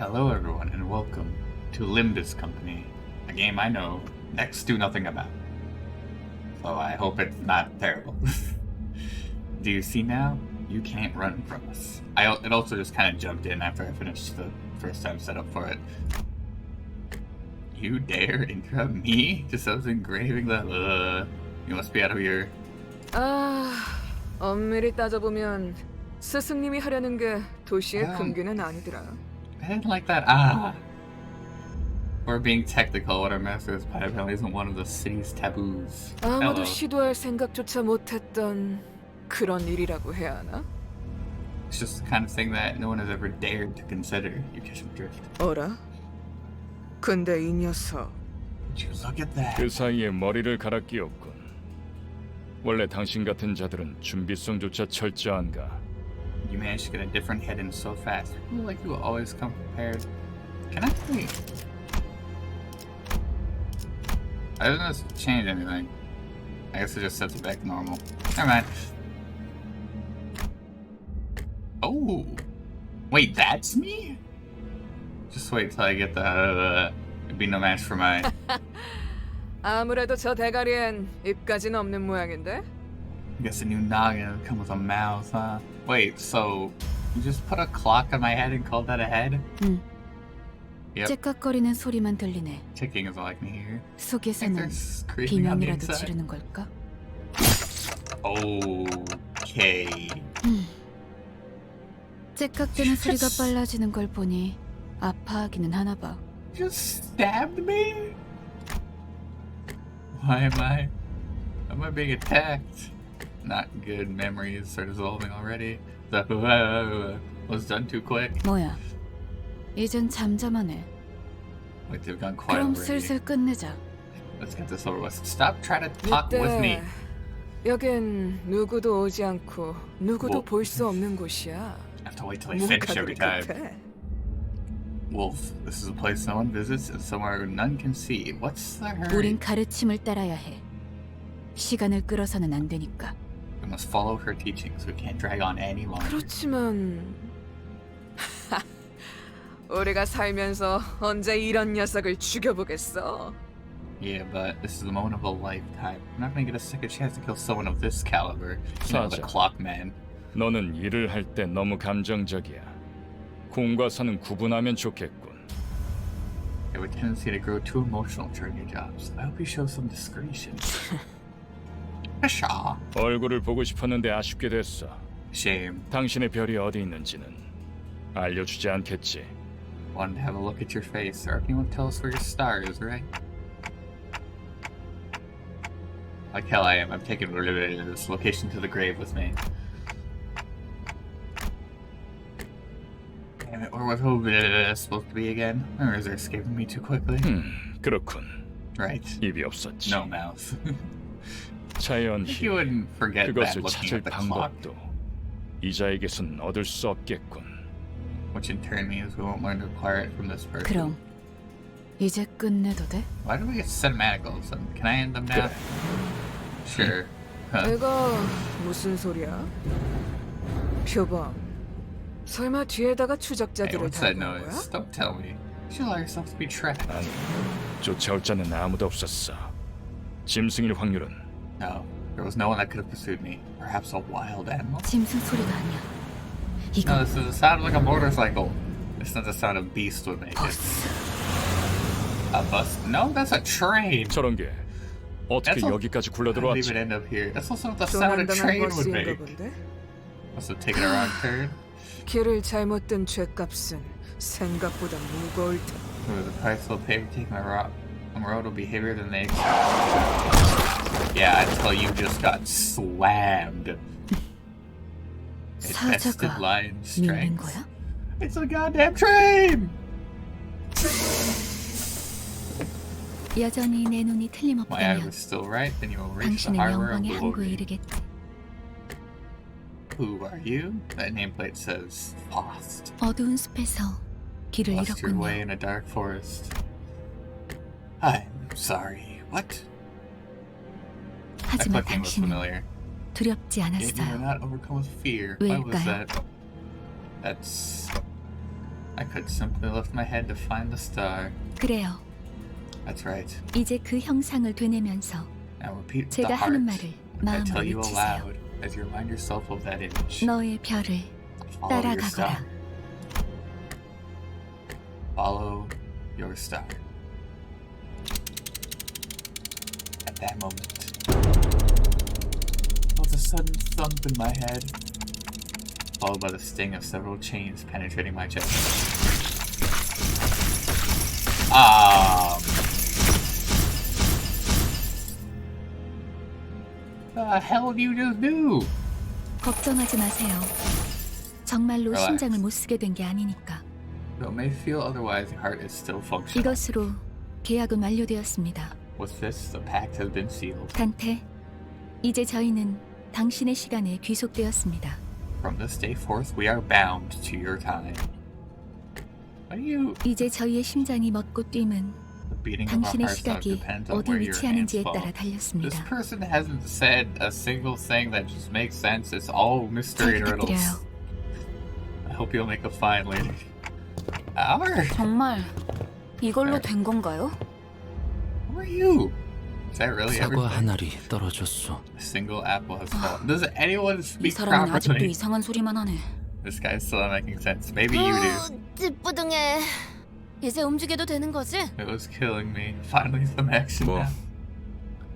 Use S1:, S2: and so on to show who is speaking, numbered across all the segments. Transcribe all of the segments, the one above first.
S1: Hello everyone and welcome to Limbus Company, a game I know next to nothing about. So I hope it's not terrible. Do you see now? You can't run from us. It also just kind of jumped in after I finished the first time setup for it. You dare interrupt me? Just I was engraving the you must be out of your...
S2: 엄밀히 따져보면 스승님이 하려는 게 도시의 금기는 아니더라.
S1: I didn't like that. We're being technical. What our master is apparently isn't one of the city's taboos.
S2: 아무도 시도할 생각조차 못했던 그런 일이라고 해야 하나?
S1: It's just the kind of thing that no one has ever dared to consider. You catch my drift.
S2: 어라? 근데 이 녀석.
S1: Would you look at that?
S3: 그 사이에 머리를 갈아 끼웠군. 원래 당신 같은 자들은 준비성조차 철저한가?
S1: You managed to get a different head in so fast. I feel like you will always come prepared. Can I wait? I didn't change anything. I guess it just sets it back to normal. Never mind. Oh! Wait, that's me? Just wait till I get the... it'd be no match for my...
S2: 아무래도 저 대가리엔 입까지는 없는 모양인데?
S1: I guess a new noggin would come with a mouth, huh? Wait, so... you just put a clock on my head and called that a head?
S4: 응.
S1: Yep.
S4: 째깍거리는 소리만 들리네.
S1: Ticking is all I can hear.
S4: 속에서는
S1: creeping on the
S4: 비명이라도
S1: inside.
S4: 지르는 걸까?
S1: Okay.
S4: 째깍대는 소리가 빨라지는 걸 보니 아파하기는 하나 봐.
S1: Just stabbed me? Why am I being attacked? Not good. Memories are dissolving already. That was done too quick.
S4: 뭐야? 이젠 잠잠하네.
S1: Wait, they've gone quiet
S4: 그럼
S1: already.
S4: 슬슬 끝내자.
S1: Let's get this over with. Stop trying to talk with me.
S2: 여긴 누구도 오지 않고 누구도
S1: 뭐?
S2: 볼 수 없는 곳이야.
S1: I have to wait till they finish every time.
S2: 급해?
S1: Wolf, this is a place no one visits and somewhere none can see. What's the hurry?
S4: 우린 가르침을 따라야 해. 시간을 끌어서는 안 되니까.
S1: We must follow her teachings. We can't drag on any longer.
S2: 그렇지만 우리가 살면서 언제 이런 녀석을 죽여보겠어?
S1: Yeah, but this is the moment of a lifetime. I'm not gonna get a second chance to kill someone of this caliber. You know, the
S3: 사자.
S1: clock man.
S3: 너는 일을 할 때 너무 감정적이야. 공과 사는 구분하면 좋겠군.
S1: You have a tendency to grow too emotional during your jobs. I hope you show some discretion. Pshaw.
S3: 얼굴을 보고 싶었는데 아쉽게 됐어.
S1: Shame.
S3: 당신의 별이 어디 있는지는 알려주지 않겠지.
S1: Wanted to have a look at your face. Or anyone tell us where your star is, right? Like hell I am. I'm taking this location to the grave with me. Damn it, where was it supposed to be again? Or is it escaping me too quickly?
S3: 그렇군.
S1: Right.
S3: 입이 없었지.
S1: No mouth.
S3: 자연히
S1: You wouldn't forget that
S3: 그것을
S1: looking
S3: 찾을
S1: at the clock.
S3: 방법도 이자에게선 얻을 수 없겠군.
S1: Which in turn means we won't learn to acquire it from this person.
S4: 그럼 이제 끝내도 돼?
S1: Why do we get cinematic all of a sudden? Can I end them now? Sure. Huh.
S2: 이거 무슨 소리야? 표범. 설마 뒤에다가
S1: Hey,
S2: 추적자들을
S1: what's that
S2: 달고 온 거야?
S1: noise? Don't tell me. You allow yourself to be trapped.
S3: 아니, 쫓아올 자는 아무도 없었어. 짐승일 확률은
S1: No, there was no one that could have pursued me. Perhaps a wild animal?
S4: 짐승 소리가 아니야.
S1: No,
S4: 이건
S1: this is the sound of like a motorcycle. It's not the sound a beast would make it.
S4: 버스.
S1: A bus? No, that's a train.
S3: 저런 게 어떻게
S1: That's
S3: 여기까지
S1: How did it
S3: 굴러들어왔지?
S1: even end up here? That's also what the sound a
S2: 조난당한
S1: train would
S2: 버스인가
S1: make.
S2: 본데?
S1: Must have taken a wrong turn.
S2: 길을 잘못 든 죄값은 생각보다 무거울 테.
S1: The price they'll pay for taking a road will be heavier than they expect. Yeah, until you just got slammed. It tested
S4: 사자가
S1: lion
S4: 믿는
S1: strength.
S4: 거야?
S1: It's a goddamn train!
S4: 여전히 내 눈이
S1: My eye
S4: 틀림없다면
S1: was still right, then you will reach the
S4: 당신은
S1: harbor of
S4: 영광의 항구에
S1: glory.
S4: 이르겠지.
S1: Who are you? That nameplate says Lost.
S4: 어두운 숲에서 길을
S1: Lost your way
S4: 잃었군요.
S1: in a dark forest. I'm sorry. What? That
S4: 하지만
S1: clicking was
S4: 당신은
S1: familiar.
S4: 두렵지
S1: Yet you were
S4: 않았어요.
S1: not overcome with fear. Why was
S4: 왜일까요?
S1: that? That's I could simply lift my head to find the star.
S4: 그래요.
S1: That's right.
S4: 이제 그 형상을 되뇌면서
S1: Now repeat with the
S4: 제가 하는
S1: heart.
S4: 말을
S1: I tell
S4: 마음으로
S1: you
S4: 외치세요.
S1: aloud as you remind yourself of that image.
S4: 너의 별을
S1: Follow your star.
S4: 따라가거라.
S1: Follow your star. At that moment, there was a sudden thump in my head, followed by the sting of several chains penetrating my chest. The hell did you just do?
S4: 걱정하지 마세요. 정말로
S1: Relax.
S4: 심장을 못 쓰게 된 게 아니니까.
S1: Though it may feel otherwise, the heart is still functional.
S4: 이것으로 계약은 완료되었습니다.
S1: With this, the pact has been sealed.
S4: 단테, 이제 저희는 당신의 시간에 귀속되었습니다.
S1: From this day forth, we are bound to your time. What do you...
S4: 이제 저희의 심장이 멎고 뛰면
S1: The beating of our
S4: 당신의
S1: hearts now
S4: 시각이
S1: depends on
S4: 어디
S1: where your hands
S4: 위치하는지에
S1: fall.
S4: 따라
S1: This
S4: 달렸습니다.
S1: person hasn't said a single thing that just makes sense. It's all mystery
S4: 잘
S1: riddles.
S4: 부탁드려요.
S1: I hope you'll make a fine lady. Hour?
S5: 정말 이걸로 된 건가요?
S1: Who are you? Is that really
S6: 사과
S1: everything?
S6: 한 알이 떨어졌어.
S1: A single apple has fallen. Does anyone
S5: 이
S1: speak
S5: 사람은 아직도
S1: properly?
S5: 이상한 소리만 하네.
S1: This guy's still not making sense. Maybe you do.
S5: 찌뿌둥해. 이제 움직여도 되는 거지?
S1: It was killing me. Finally some action
S3: 뭐
S1: now.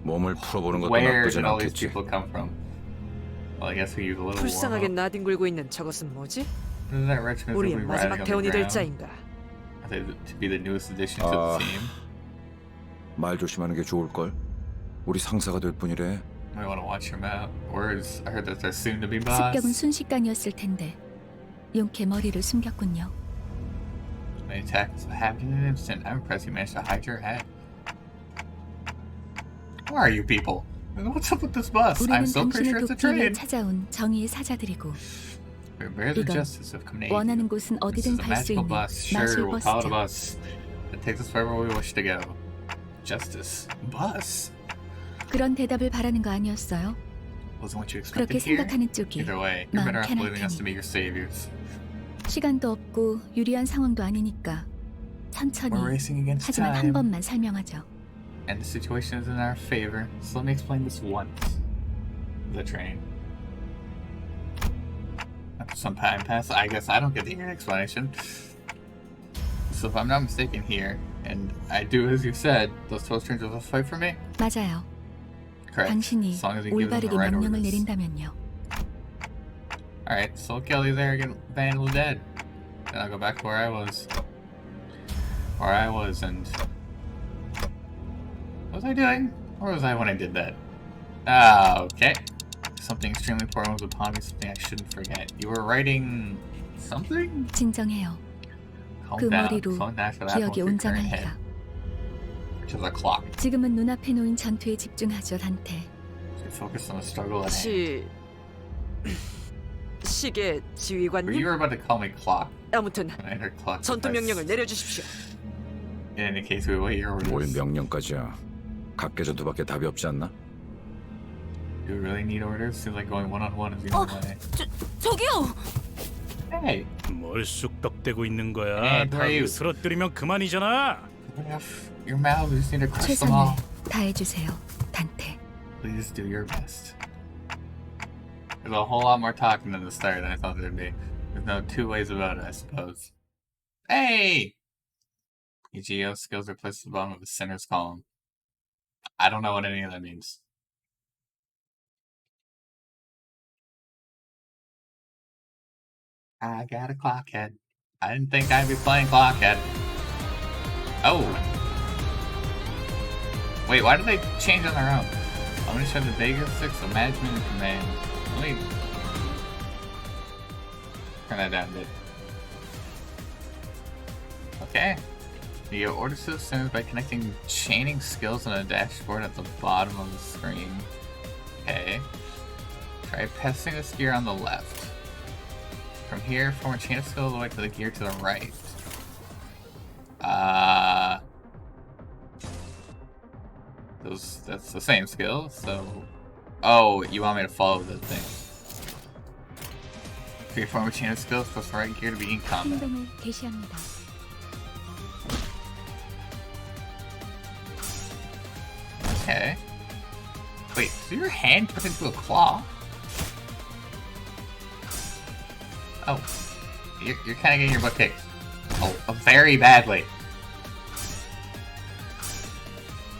S3: 몸을 풀어보는 것도
S1: Where
S3: 나쁘진
S1: did all these
S3: 않겠지.
S1: people come from? Well, I guess we use a little
S2: 불쌍하게
S1: warm-up.
S2: 나뒹굴고 있는 저것은 뭐지?
S1: What is that regiment
S2: 우리의
S1: simply
S2: 마지막
S1: riding on the
S2: 대원이 될
S1: ground?
S2: 자인가?
S1: Are they to be the newest addition to the team?
S3: 말 조심하는 게 좋을 걸. 우리 상사가 될 뿐이래.
S1: I want to watch your mouth. Words. I heard that they're soon to be boss.
S4: 습격은 순식간이었을 텐데 용케 머리를 숨겼군요.
S1: The attack happened in an instant. I'm impressed you managed to hide your head. Who are you people? What's up with this bus? I'm
S4: 우리는
S1: so pretty sure
S4: 당신을
S1: it's a
S4: 돕기 위해
S1: train.
S4: 찾아온 정의의 사자들이고
S1: We bear the
S4: 이건
S1: justice of Canadian.
S4: 원하는 곳은
S1: This is
S4: 어디든
S1: a
S4: 갈 수
S1: magical
S4: 있는
S1: bus. Sure, we'll call it a
S4: 마술 버스죠.
S1: bus. It takes us wherever we wish to go. Justice. Bus?
S4: 그런 대답을 바라는 거 아니었어요?
S1: Wasn't what you
S4: 그렇게
S1: expected here?
S4: 생각하는 쪽이
S1: Either way, you're
S4: 마음
S1: better off
S4: 편할
S1: believing us to
S4: 테니.
S1: be your saviors.
S4: 시간도 없고 유리한 상황도 아니니까 천천히
S1: We're racing against
S4: 하지만 한
S1: time.
S4: 번만 설명하죠.
S1: And the situation is in our favor, so let me explain this once. The train. After some time passes, I guess I don't get to hear an explanation. So if I'm not mistaken here, and I do as you said, those tow trains will fight for me?
S4: 맞아요.
S1: Correct.
S4: 당신이
S1: As long as you give them the
S4: 올바르게
S1: right
S4: 명령을
S1: orders.
S4: 내린다면요.
S1: Alright, so Kelly there again, Vandal dead. Then I'll go back to where I was. Where I was, and... What was I doing? Where was I when I did that? Ah, okay. Something extremely important was upon me, something I shouldn't forget. You were writing... something?
S4: 진정해요.
S1: Calm
S4: 그
S1: down.
S4: 머리로
S1: Slow down for that one
S4: 기억이
S1: with your current head.
S4: 온전하리라.
S1: Which is a clock.
S4: 지금은 눈앞에 놓인 전투에 집중하죠, 단테.
S1: So focus on the struggle at hand.
S2: 시계
S1: But
S2: 지휘관님?
S1: you were about to call me clock.
S2: 아무튼
S1: When I heard clock.
S2: 전투 명령을 내려주십시오.
S1: In any case, we wait your
S3: 뭘
S1: orders.
S3: 명령까지야. 각계전투밖에 답이 없지 않나?
S1: Do you really need orders? Seems like going one-on-one is the only way.
S5: 저기요.
S1: Hey!
S7: 뭘 쑥덕대고 있는 거야?
S1: Hey,
S7: 다
S1: who are you?
S7: 으스러뜨리면 그만이잖아.
S1: Get off your mouth. You just need to crush them
S4: 최선을
S1: all.
S4: 다해주세요, 단테.
S1: Please do your best. There's a whole lot more talking than the start than I thought there'd be. There's no two ways about it, I suppose. Hey! EGO skills are placed at the bottom of the sinner's column. I don't know what any of that means. I got a clockhead. I didn't think I'd be playing clockhead. Oh! Wait, why did they change on their own? I'm gonna show the Vega 6 of management and command. Let me turn that down a bit. Okay. You get orders to the sinners by connecting chaining skills on a dashboard at the bottom of the screen. Okay. Try pressing this gear on the left. From here, form a chain of skill all the way to the gear to the right. That's the same skill, so... Oh, you want me to follow the thing. Activate form a chain of skills plus the right gear to be in combat.
S4: 행동을 개시합니다.
S1: Okay. Wait, so your hand turned into a claw? Oh. You're kind of getting your butt kicked. Oh, very badly.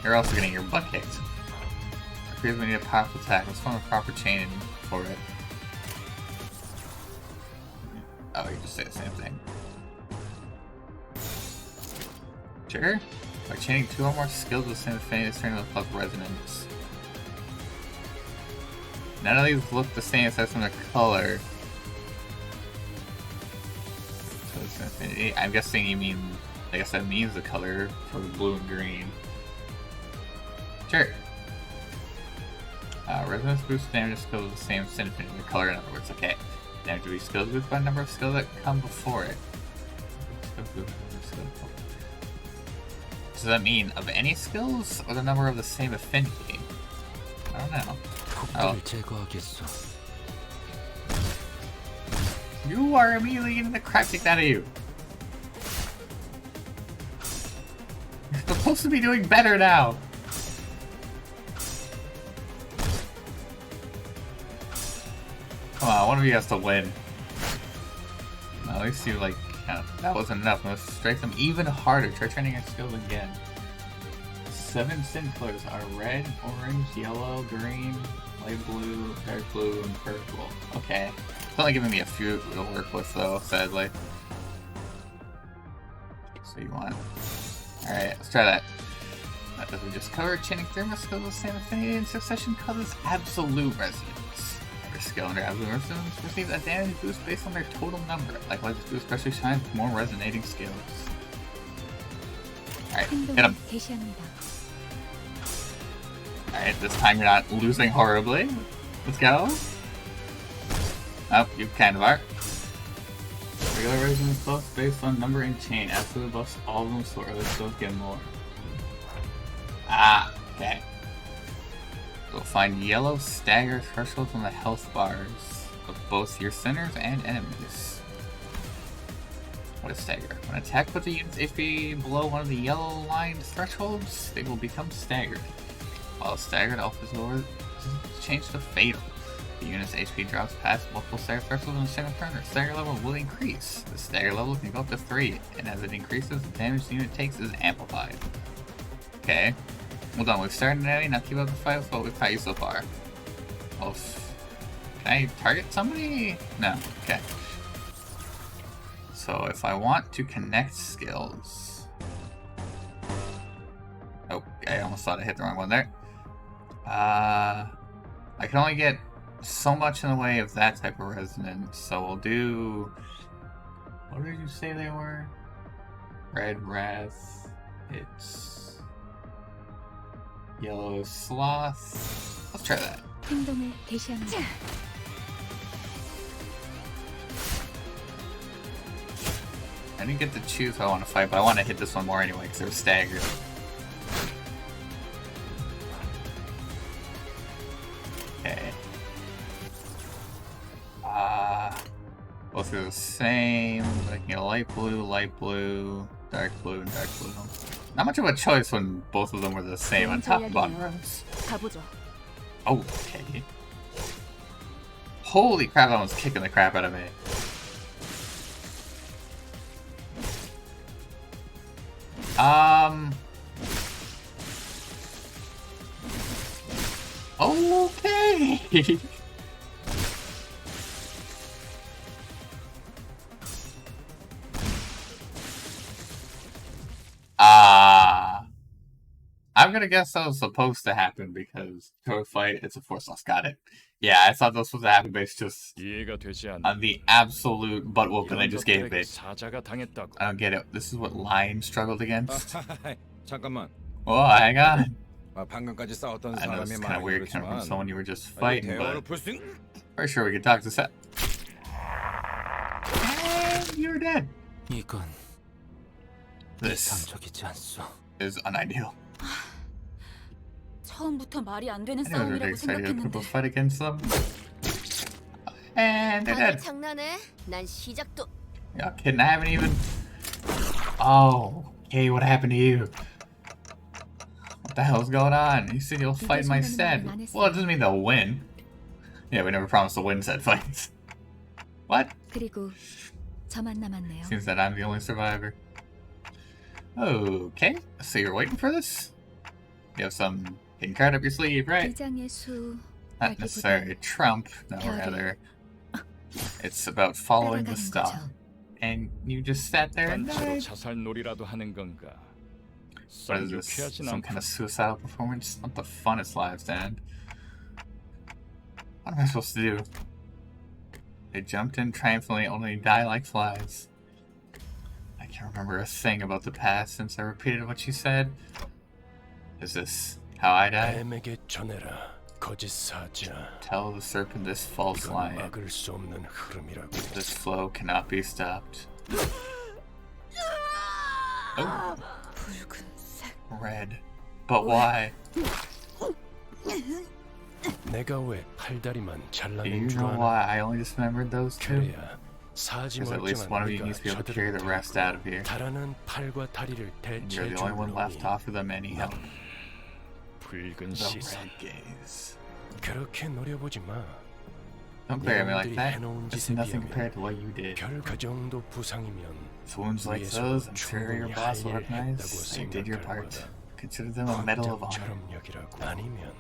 S1: You're also getting your butt kicked. It appears we need a powerful attack. Let's find a proper chain for it. Oh, you just say the same thing. Sure. By chaining 2 or more skills with the same affinity, this turn will cause resonance. None of these look the same aside from their color. So it's affinity. I'm guessing you mean, I guess that means the color for the blue and green. Sure. Resonance boosts damage skills with the same affinity, the color in other words. Okay. Damage will be skills boosted by the number of skills that come before it. Does that mean of any skills or the number of the same affinity? I don't know. Oh. You are immediately getting the crap kicked out of you. You're supposed to be doing better now. Come on, one of you has to win. At least you like. That wasn't enough. Let's strike them even harder. Try training your skills again. 7 sin colors are red, orange, yellow, green, light blue, dark blue, and purple. Okay. It's only giving me a few to work with though, sadly. So you want... Alright, let's try that. That doesn't just cover chaining thermal skills with the same affinity in succession causes absolute resonance. Every skill under absolute resonance receives a damage boost based on their total number. Likewise, this boost especially shines with more resonating skills. Alright, hit him. Alright, this time you're not losing horribly. Let's go. Oh, you kind of are. Regular resonance buffs based on number and chain. Absolute buffs all of them, so early skills get more. Ah, okay. You'll find yellow stagger thresholds on the health bars of both your sinners and enemies. What is stagger? When attack puts a unit's HP below one of the yellow lined thresholds, they will become staggered. While staggered offers lower, change to fatal. The unit's HP drops past multiple stagger thresholds in a single turn. Their stagger level will increase. The stagger level can go up to 3, and as it increases, the damage the unit takes is amplified. Okay. Hold on, we've started an enemy, now keep up the fight with what we've caught you so far. Well, can I target somebody? No, okay. So if I want to connect skills... Oh, I almost thought I hit the wrong one there. I can only get so much in the way of that type of resonance, so we'll do... What did you say they were? Red Wrath, it's... Yellow Sloth. Let's try that.
S4: 행동을 개시합니다.
S1: I didn't get to choose who I want to fight, but I want to hit this one more anyway because they're staggered. Okay. Both are the same. I can get a light blue, dark blue, and dark blue. Not much of a choice when both of them were the same on top and bottom rows. Oh, okay. Holy crap, that one's kicking the crap out of me. Okay. I'm gonna guess that was supposed to happen because Toad Fight, it's a force loss. Got it. Yeah, I thought this was supposed to happen based just on the absolute butt whooping they just gave me. I don't get it. This is what Lion struggled against?
S6: 잠깐만.
S1: Oh, hang on.
S6: 방금까지 싸웠던
S1: I know
S6: 사람이
S1: it's kind of weird coming from
S6: 말이지만
S1: someone you were just fighting,
S6: 대화로
S1: but
S6: 풀 수 있...
S1: pretty sure we could talk this out. And you're dead.
S6: 이건
S1: This
S6: 이상적이지 않소.
S1: is unideal.
S5: 처음부터 말이 안 되는
S1: I knew they were
S5: 싸움이라고
S1: excited to
S5: 생각했는데
S1: people fight against them. And they're
S5: 다들
S1: dead.
S5: 장난해? 난 시작도.
S1: Y'all kidding? I haven't even. Oh, okay. What happened to you? What the hell's going on? You said you'll fight my stead. Well, it doesn't mean they'll win. Yeah, we never promised to win said fights. What?
S4: 그리고 저만 남았네요.
S1: Seems that I'm the only survivor. Okay, so you're waiting for this? You have some hidden card up your sleeve, right?
S4: 비장의 수
S1: Not necessarily a trump, no, rather. It's about following the star. And you just sat there and
S3: 단체로
S1: died?
S3: 자살놀이라도 하는 건가?
S1: What is this?
S3: 유쾌하진
S1: Some
S3: 않고
S1: kind of suicidal performance? Not the funnest lives to end. What am I supposed to do? They jumped in triumphantly, only to die like flies. I can't remember a thing about the past since I repeated what she said. Is this how I die?
S8: 뱀에게 전해라. 거짓 사자.
S1: Tell the serpent this false
S8: 이건
S1: lie.
S8: 막을 수 없는 흐름이라고.
S1: This flow cannot be stopped. Oh,
S4: 붉은색.
S1: red. But why?
S8: 내가 왜 팔다리만
S1: Do
S8: 잘라낸
S1: you
S8: 줄
S1: know
S8: 아나?
S1: why I only just remembered those two?
S8: 그래야 사지
S1: Because at least
S8: 멀쩡한
S1: one of you
S8: 네가
S1: needs to be able to carry the rest out of here.
S8: 달아난 팔과 다리를
S1: And you're the only
S8: 대체해줄
S1: one left
S8: 놈이
S1: to offer them any help.
S3: 붉은
S1: The
S3: 시선.
S1: red gaze.
S8: 그렇게 노려보지 마.
S1: Don't glare at me like
S8: 놈들이
S1: that.
S8: 해놓은
S1: It's
S8: 짓에
S1: nothing
S8: 비하면
S1: compared to what you did.
S8: 별 그 정도 부상이면
S1: Wounds like
S8: 위에서
S1: those, I'm sure your
S8: 충분히
S1: boss will
S8: 할 일을
S1: recognize
S8: 했다고
S1: you did your
S8: 생각할
S1: part.
S8: 거다.
S1: Consider them a medal of honor.
S8: 헌장처럼 여기라고. 아니면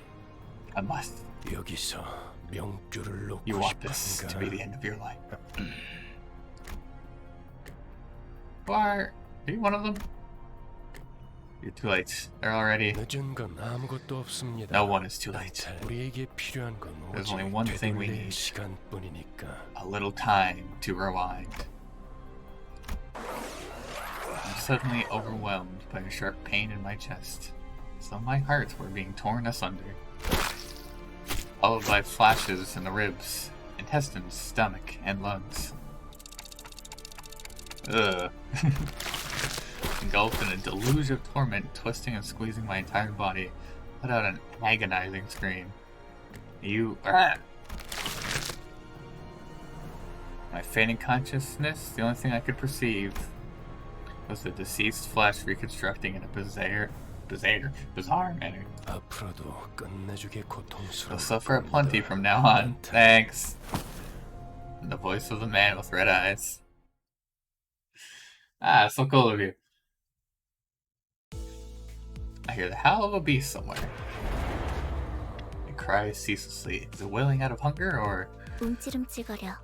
S1: I must.
S8: 여기서 명줄을 놓고
S1: You want this to be the
S8: 싶은가?
S1: end of your life. Are you one of them? You're too late. They're already.
S8: 늦은 건 아무것도 없습니다.
S1: No one is too late.
S8: 우리에게 필요한 건
S1: There's
S8: 오직
S1: only one thing we
S8: 되돌릴
S1: need.
S8: 시간뿐이니까.
S1: A little time to rewind. I'm suddenly overwhelmed by a sharp pain in my chest. Some of my hearts were being torn asunder, followed by flashes in the ribs, intestines, stomach, and lungs. Ugh. Engulfed in a deluge of torment, twisting and squeezing my entire body, let out an agonizing scream. You. My fading consciousness, the only thing I could perceive was the deceased flesh reconstructing in a bizarre manner.
S8: 앞으로도 끝내주게 고통스러울
S1: You'll suffer
S8: 겁니다.
S1: plenty from now on. Thanks. And the voice of the man with red eyes. Ah, so cool of you. I hear the howl of a beast somewhere. It cries ceaselessly. Is it wailing out of hunger or
S5: 움찔움찔거려.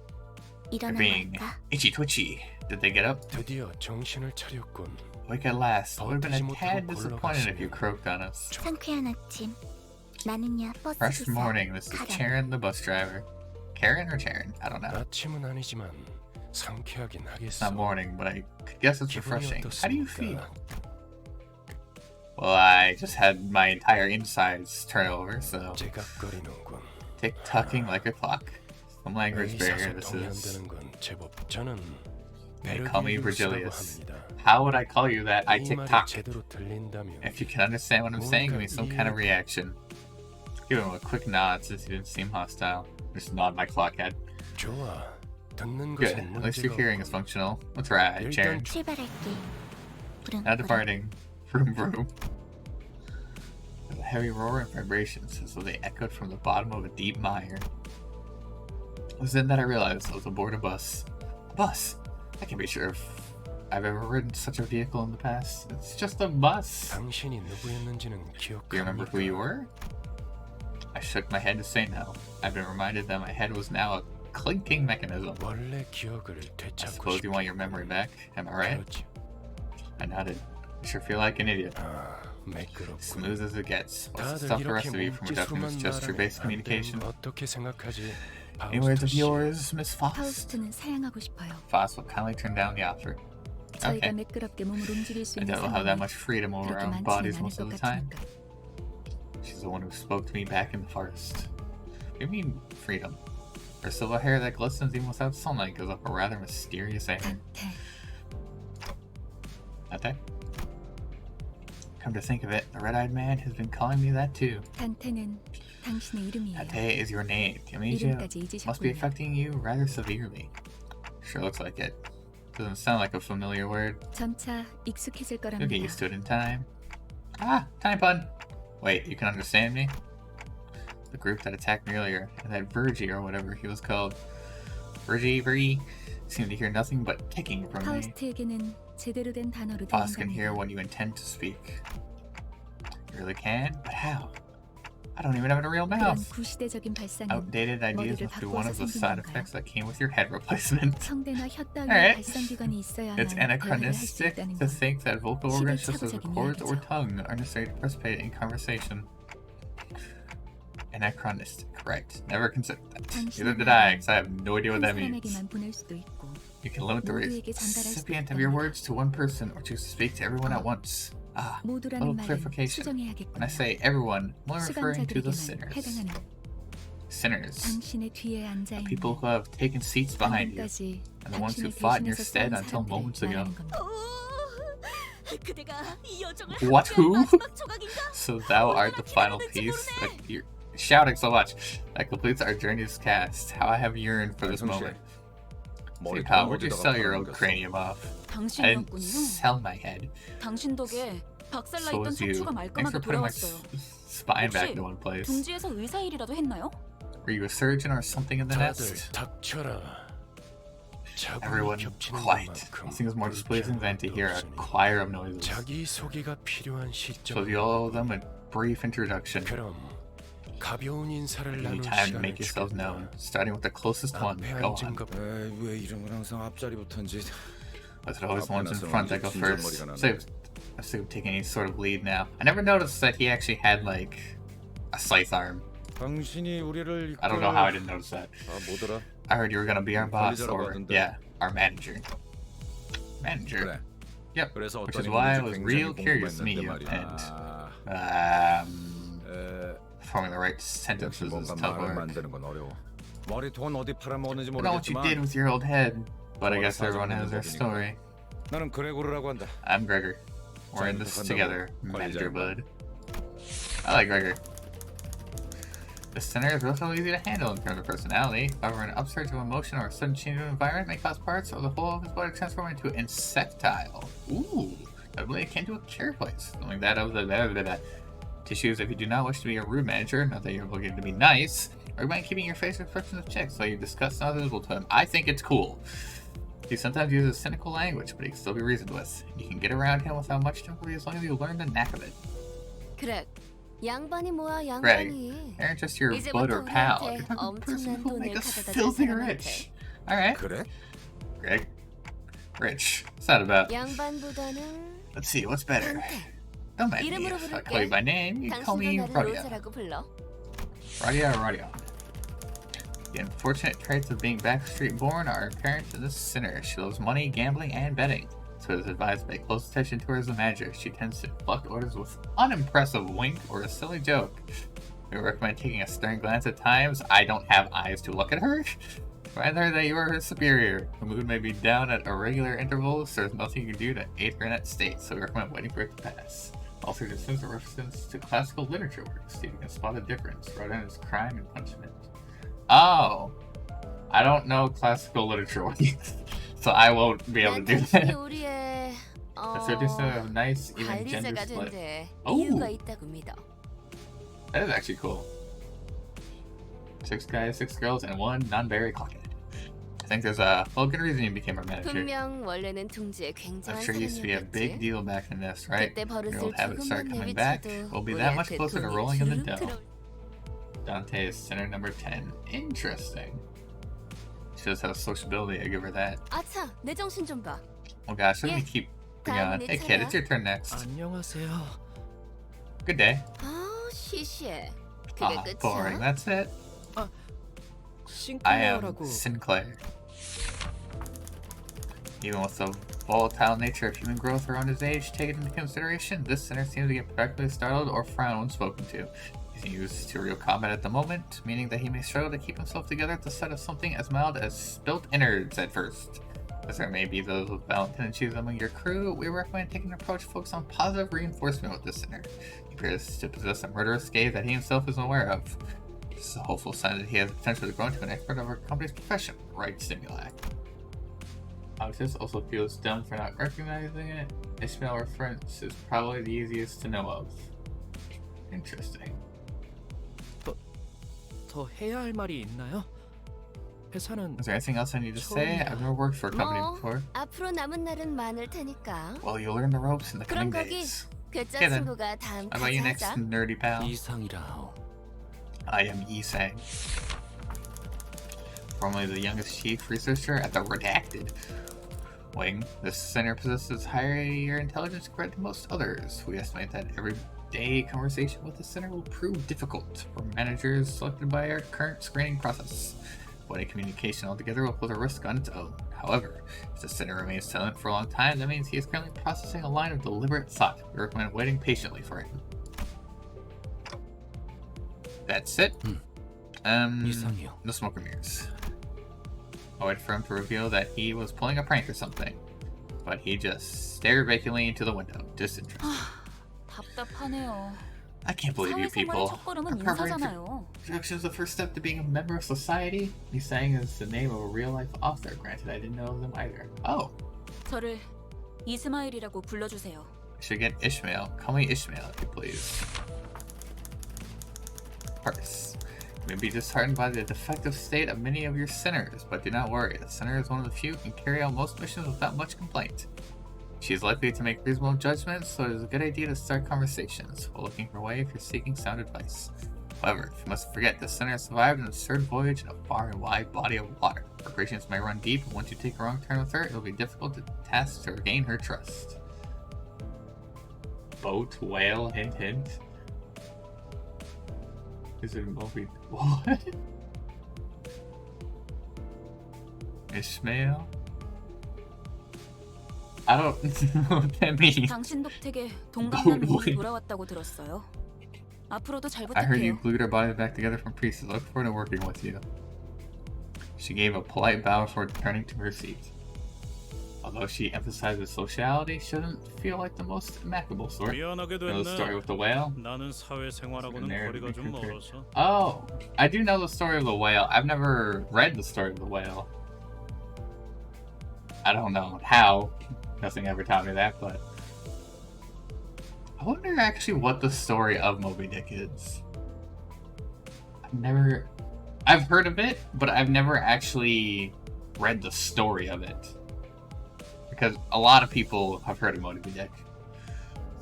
S1: they're
S5: 일어나
S1: being
S5: 볼까?
S1: itchy twitchy? Did they get up?
S8: 드디어 정신을 차렸군.
S1: Awake at last. I would have been a tad disappointed if you croaked on us.
S5: 상쾌한 아침. 나는야 버스
S1: Fresh
S5: 기사.
S1: morning. This is
S5: 가련.
S1: Charon, the bus driver. Karen or Charon? I don't know.
S8: 아침은 아니지만 상쾌하긴
S1: It's
S8: 하겠어.
S1: not morning, but I could guess it's
S8: 기분이
S1: refreshing. How do you feel?
S8: 어떻습니까?
S1: Well, I just had my entire insides turn over, so
S8: 제각거리는군.
S1: tick-tocking like a clock. Some language barrier this
S8: 의사소통이 안
S1: is.
S8: 되는 건 제법. 저는
S1: They call me
S8: 베르디우스라고
S1: Virgilius.
S8: 합니다.
S1: How would I call you that? I
S8: 이 말이
S1: tick-tock.
S8: 제대로 들린다면
S1: If you can understand what I'm saying, give me some kind of reaction. Give him a quick nod since he didn't seem hostile. Just nod my clock head.
S8: 좋아. 듣는
S1: Good.
S8: 것은
S1: At least your
S8: 문제가
S1: hearing is
S8: 없군.
S1: functional. Let's ride, Charon.
S5: 출발할게. 부릉
S1: Now
S5: 부릉.
S1: departing. Vroom vroom. There's a heavy roar and vibrations as though they echoed from the bottom of a deep mire. It was then that I realized I was aboard a bus. A bus? I can't be sure if I've ever ridden such a vehicle in the past. It's just a bus.
S8: 당신이 누구였는지는
S1: Do you remember who you
S8: 기억합니까?
S1: were? I shook my head to say no. I've been reminded that my head was now a clinking mechanism.
S8: 원래 기억을
S1: I
S8: 되찾고
S1: suppose you want your memory back, am I right?
S8: 그렇지.
S1: I nodded. I sure feel like an idiot.
S8: 아, 매끄럽군.
S1: Smooth as it gets. What's the
S8: 다들
S1: stuff the
S8: 이렇게
S1: rest of you from Adeptus
S8: 몸짓으로만
S1: gesture-based
S8: 말하면
S1: communication?
S8: 어떻게 생각하지?
S1: Any words of
S8: 파우스트 씨.
S1: yours, Miss Fox?
S4: 파우스트는 사양하고 싶어요.
S1: Fox will kindly turn down the offer.
S4: 저희가
S1: Okay.
S4: 매끄럽게 몸을 움직일 수
S1: I
S4: 있는
S1: don't have that
S4: 상황이
S1: much freedom over
S4: 그렇게
S1: our own
S4: 많지는
S1: bodies
S4: 않을
S1: most
S4: 것
S1: of the time.
S4: 같으니까.
S1: She's the one who spoke to me back in the forest. What do you mean, freedom? Her silver hair that glistens even without sunlight gives up a rather mysterious air.
S4: 같아.
S1: Okay. Come to think of it, the red-eyed man has been calling me that too.
S4: 단테는 당신의 이름이에요.
S1: Tate is your name. Amnesia
S4: 이름까지
S1: must be
S4: 잊으셨군요.
S1: affecting you rather severely. Sure looks like it. Doesn't sound like a familiar word.
S4: 점차 익숙해질
S1: You'll
S4: 거랍니다.
S1: get used to it in time. Ah, time pun. Wait, you can understand me? The group that attacked me earlier, and that Virgie or whatever he was called. Virgie, seemed to hear nothing but ticking from me.
S4: 파우스트에게는 제대로 된 단어로
S1: Boss can hear
S4: 들린답니다.
S1: what you intend to speak. You really can? But how? I don't even have a real
S4: 그런
S1: mouth.
S4: 구시대적인 발상은
S1: Outdated ideas
S4: 머리를
S1: must be one of the
S4: 바꿔서
S1: side
S4: 생긴
S1: effects that came with your head replacement.
S4: 성대나 혀 따위의
S1: Alright.
S4: 발성기관이 있어야만
S1: It's
S4: 대화를 할 수
S1: anachronistic
S4: 있다는
S1: to
S4: 건
S1: think that vocal organs such as
S4: 시대착오적인
S1: chords or
S4: 이야기죠.
S1: tongue are necessary to participate in conversation. Anachronistic, right. Never considered that. Neither did I, because I have no idea what
S4: 한
S1: that means.
S4: 사람에게만 보낼 수도 있고
S1: You can limit the
S4: 모두에게 전달할 수도
S1: recipient of your
S4: 있답니다.
S1: words to one person or choose to speak to everyone at once. Ah,
S4: 모두라는
S1: little
S4: 말은
S1: clarification. When
S4: 수정해야겠군요.
S1: I say everyone, I'm only referring to the
S4: 수강자들에게만
S1: sinners.
S4: 해당하는
S1: Sinners.
S4: 당신의 뒤에 앉아
S1: The
S4: 있는
S1: people who have taken seats behind you.
S4: 방금까지
S1: And the ones who
S4: 당신을
S1: fought in your
S4: 대신해서
S1: stead
S4: 싸운
S1: until
S4: 사람들을
S1: moments ago.
S4: 말하는 겁니다.
S5: 그대가 이 여정을
S1: What,
S5: 함께한
S1: who?
S5: 마지막 조각인가?
S1: So thou art the final piece. Like, you're shouting so much. That completes our journey's cast. How I have yearned for this moment. Say, pal, where'd you sell your old cranium off? I didn't
S5: 당신이었군요.
S1: sell my head.
S5: 당신 덕에 박살나
S1: So
S5: 있던
S1: was you.
S5: 척추가
S1: Thanks
S5: 말끔하게
S1: for putting my
S5: 돌아왔어요.
S1: spine back
S5: 혹시
S1: into one place.
S5: 둥지에서 의사 일이라도 했나요?
S1: Were you a surgeon or something in the
S8: 다들
S1: nest?
S8: 닥쳐라. 자국이
S1: Everyone
S8: 겹치는
S1: quiet.
S8: 것만큼
S1: Nothing is more displeasing than to hear a
S8: 없으니
S1: choir of noises.
S8: 자기 소개가 필요한
S1: So
S8: 시점.
S1: you owe them a brief introduction.
S8: 그럼 가벼운 인사를
S1: You
S8: 나눌
S1: need time to
S8: 시간을
S1: make yourself known,
S8: 주겠다.
S1: starting with the closest one.
S8: 앞에
S1: Go
S8: 앉은
S1: on.
S8: 것
S6: 왜 이름은 항상 앞자리부터인지.
S1: Was it always the ones in
S6: 앞에
S1: front that go
S6: 나서는
S1: first?
S6: 진절머리가 나네.
S1: So, assume taking any sort of lead now. I never noticed that he actually had like a scythe arm.
S6: 당신이 우리를
S1: I don't know how I didn't notice that.
S6: 뭐더라?
S1: I heard you were gonna be our boss,
S6: 관리자라고
S1: or
S6: 하던데.
S1: yeah, our manager. Manager.
S6: 그래.
S1: Yep.
S6: 그래서
S1: Which
S6: 어떤
S1: is why I
S6: 인물인지
S1: was
S6: 굉장히
S1: real curious to meet
S6: 궁금했는데
S1: you
S6: 말이야.
S1: forming the right
S6: 역시
S1: sentences is
S6: 뭔가
S1: tough
S6: 말을
S1: work.
S6: 만드는 건 어려워. 머리통은 어디 팔아먹었는지
S1: I don't know what you did
S6: 모르겠지만
S1: with your old head, but I
S6: Well,
S1: guess
S6: it's not
S1: everyone has their
S6: something
S1: story.
S6: 나는 그레고르라고 한다.
S1: I'm Gregor. We're in this together, manager bud. I like Gregor. The center is relatively easy to handle in terms of personality. However, an upsurge of emotion or a sudden change of environment may cause parts or the whole of his body to transform into insectile. Ooh, doubly akin to a carapace. Knowing that of the tissues, if you do not wish to be a rude manager, not that you're looking to be nice, or mind keeping your face expressions checked so you discuss not visible to him. I think it's cool. He sometimes uses cynical language, but he can still be reasoned with. You can get around him without much difficulty as long as you learn the knack of it.
S5: 그래. 양반이 뭐야
S1: Greg,
S5: 양반이.
S1: they're just your
S5: 이제부터
S1: bud or pal.
S5: 우리한테
S1: You're talking to the person
S5: 엄청난
S1: who will make
S5: 돈을
S1: us
S5: 가져다 줄
S1: filthy
S5: 사람한테.
S1: rich. Alright,
S6: 그래?
S1: Greg. Rich. What's that about?
S5: 양반보다는
S1: Let's see, what's better?
S5: 한테.
S1: Don't mind me.
S5: 이름으로
S1: If I
S5: 부를게.
S1: call you by name, you call me
S5: 당신도 나를
S1: Radia.
S5: 로제라고 불러.
S1: Radia. The unfortunate traits of being backstreet born are apparent to this sinner. She loves money, gambling, and betting. So it is advised to pay close attention to her as a manager. She tends to deflect orders with unimpressive wink or a silly joke. We recommend taking a stern glance at times. I don't have eyes to look at her. Remind her that you are her superior. The mood may be down at irregular intervals. There's nothing you can do to aid her in that state, so we recommend waiting for it to pass. Also, dismiss a reference to classical literature works. See if you can spot a difference rather than as crime and punishment. Oh, I don't know classical literature works, so I won't be able to
S5: 난
S1: do
S5: 당신이
S1: that.
S5: 우리의
S1: The surface of nice, even gender
S5: 관리자가
S1: split.
S5: 된데
S1: Oh.
S5: 이유가 있다고 믿어.
S1: That is actually cool. 6 guys, 6 girls, and 1 non-berry clockhead. I think there's a good reason you became our manager.
S5: 분명 원래는 둥지에
S1: I'm
S5: 굉장한
S1: sure it used to be a big
S5: 사람이었겠지.
S1: deal back in this, right?
S5: 그때
S1: Your
S5: 버릇을
S1: old habits start
S5: 조금만
S1: coming back.
S5: 내비쳐도
S1: We'll be that much
S5: 우리한테
S1: closer to
S5: 돈이
S1: rolling in the
S5: 주르륵
S1: dough.
S5: 들어올.
S1: Dante is center number 10. Interesting. She does have sociability, I give her that.
S5: 아차, 내 정신 좀 봐.
S1: Oh gosh, let me
S5: Yeah.
S1: keep
S5: 다음
S1: on.
S5: 내
S1: Hey kid,
S5: 차례야.
S1: it's your turn next.
S8: 안녕하세요.
S1: Good day.
S5: 아, 시시해. 그게
S1: Ah, boring.
S5: 끝이야?
S1: That's it. I am
S8: 싱클레어라고.
S1: Sinclair. Even with the volatile nature of human growth around his age taken into consideration, this sinner seems to get practically startled or frown when spoken to. He's used to real combat at the moment, meaning that he may struggle to keep himself together at the sight of something as mild as spilt innards at first. As there may be those with violent tendencies among your crew, we recommend taking an approach focused on positive reinforcement with the sinner. He appears to possess a murderous gaze that he himself is aware of. This is a hopeful sign that he has the potential to grow into an expert of our company's profession, right, Stimuli? Augustus also feels dumb for not recognizing it. Ishmael reference is probably the easiest to know of. Interesting.
S9: 더 해야 할 말이 있나요? 회사는
S1: Is there anything else I need to say? I've never worked for a company
S5: 뭐
S1: before.
S5: 앞으로 남은 날은 많을 테니까.
S1: Well, you'll learn the ropes in the
S5: 그럼
S1: coming
S5: 거기
S1: days.
S5: 괴짜
S1: Okay then.
S5: 친구가 다음
S1: How about you next,
S5: 가자.
S1: nerdy pal?
S9: 이상이라.
S1: I am Yisang. Formerly the youngest chief researcher at the Redacted wing, this center possesses higher intelligence compared to most others. We estimate that everyday conversation with the center will prove difficult for managers selected by our current screening process. Avoiding communication altogether will pose a risk on its own. However, if the center remains silent for a long time, that means he is currently processing a line of deliberate thought. We recommend waiting patiently for him. That's it.
S9: 이상이요.
S1: No smoke and mirrors. I waited for him to reveal that he was pulling a prank or something, but he just stared vacantly into the window, disinterested.
S4: 답답하네요.
S1: I can't believe you
S4: 사회생활의
S1: people.
S4: 첫걸음은
S1: Covering
S4: 인사잖아요.
S1: introduction is the first step to being a member of society. Yisang is the name of a real-life author. Granted, I didn't know of them either. Oh,
S4: 저를 이스마일이라고 불러주세요.
S1: I should get Ishmael. Call me Ishmael, if you please. Purse. You may be disheartened by the defective state of many of your sinners, but do not worry. The sinner is one of the few who can carry out most missions without much complaint. She is likely to make reasonable judgments, so it is a good idea to start conversations while looking for a way if you're seeking sound advice. However, you must forget the sinner survived an absurd voyage in a far and wide body of water. Preparations may run deep, and once you take a wrong turn with her, it will be difficult to task to regain her trust. Boat, whale, hint, hint. Is it Moby? What? Ishmael? I don't know what that means.
S4: 당신 덕택에 동감난 몸이 돌아왔다고 들었어요. 앞으로도 잘
S1: I heard you
S4: 부탁해요.
S1: glued our bodies back together from priests. I look forward to working with you. She gave a polite bow before turning to her seat. Although she emphasizes sociality, she doesn't feel like the most amicable sort.
S7: 미안하게
S1: You know the story
S7: 됐네.
S1: with the whale?
S7: 나는 사회생활하고는
S1: narrative
S7: 거리가 좀
S1: compared.
S7: 멀어서.
S1: Oh, I do know the story of the whale. I've never read the story of the whale. I don't know how. Nothing ever taught me that, but I wonder actually what the story of Moby Dick is. I've heard of it, but I've never actually read the story of it. Because a lot of people have heard of Moby Dick.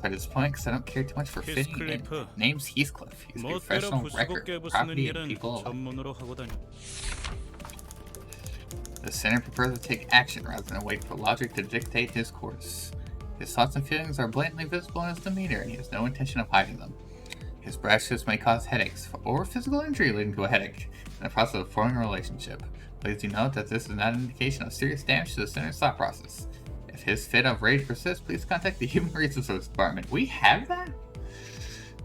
S1: At this point, because I don't care too much for fitting in.
S7: Heathcliff.
S1: Name's Heathcliff. He's a
S7: 멋대로
S1: professional
S7: 부수고
S1: record,
S7: 깨부수는
S1: property, and
S7: 일은
S1: people alike.
S7: 전문으로 하고 다녀.
S1: The sinner prefers to take action rather than wait for logic to dictate his course. His thoughts and feelings are blatantly visible in his demeanor, and he has no intention of hiding them. His brashness may cause headaches, or physical injury leading to a headache, in the process of forming a relationship. Please do note that this is not an indication of serious damage to the sinner's thought process. If his fit of rage persists, please contact the Human Resources Department. We have that?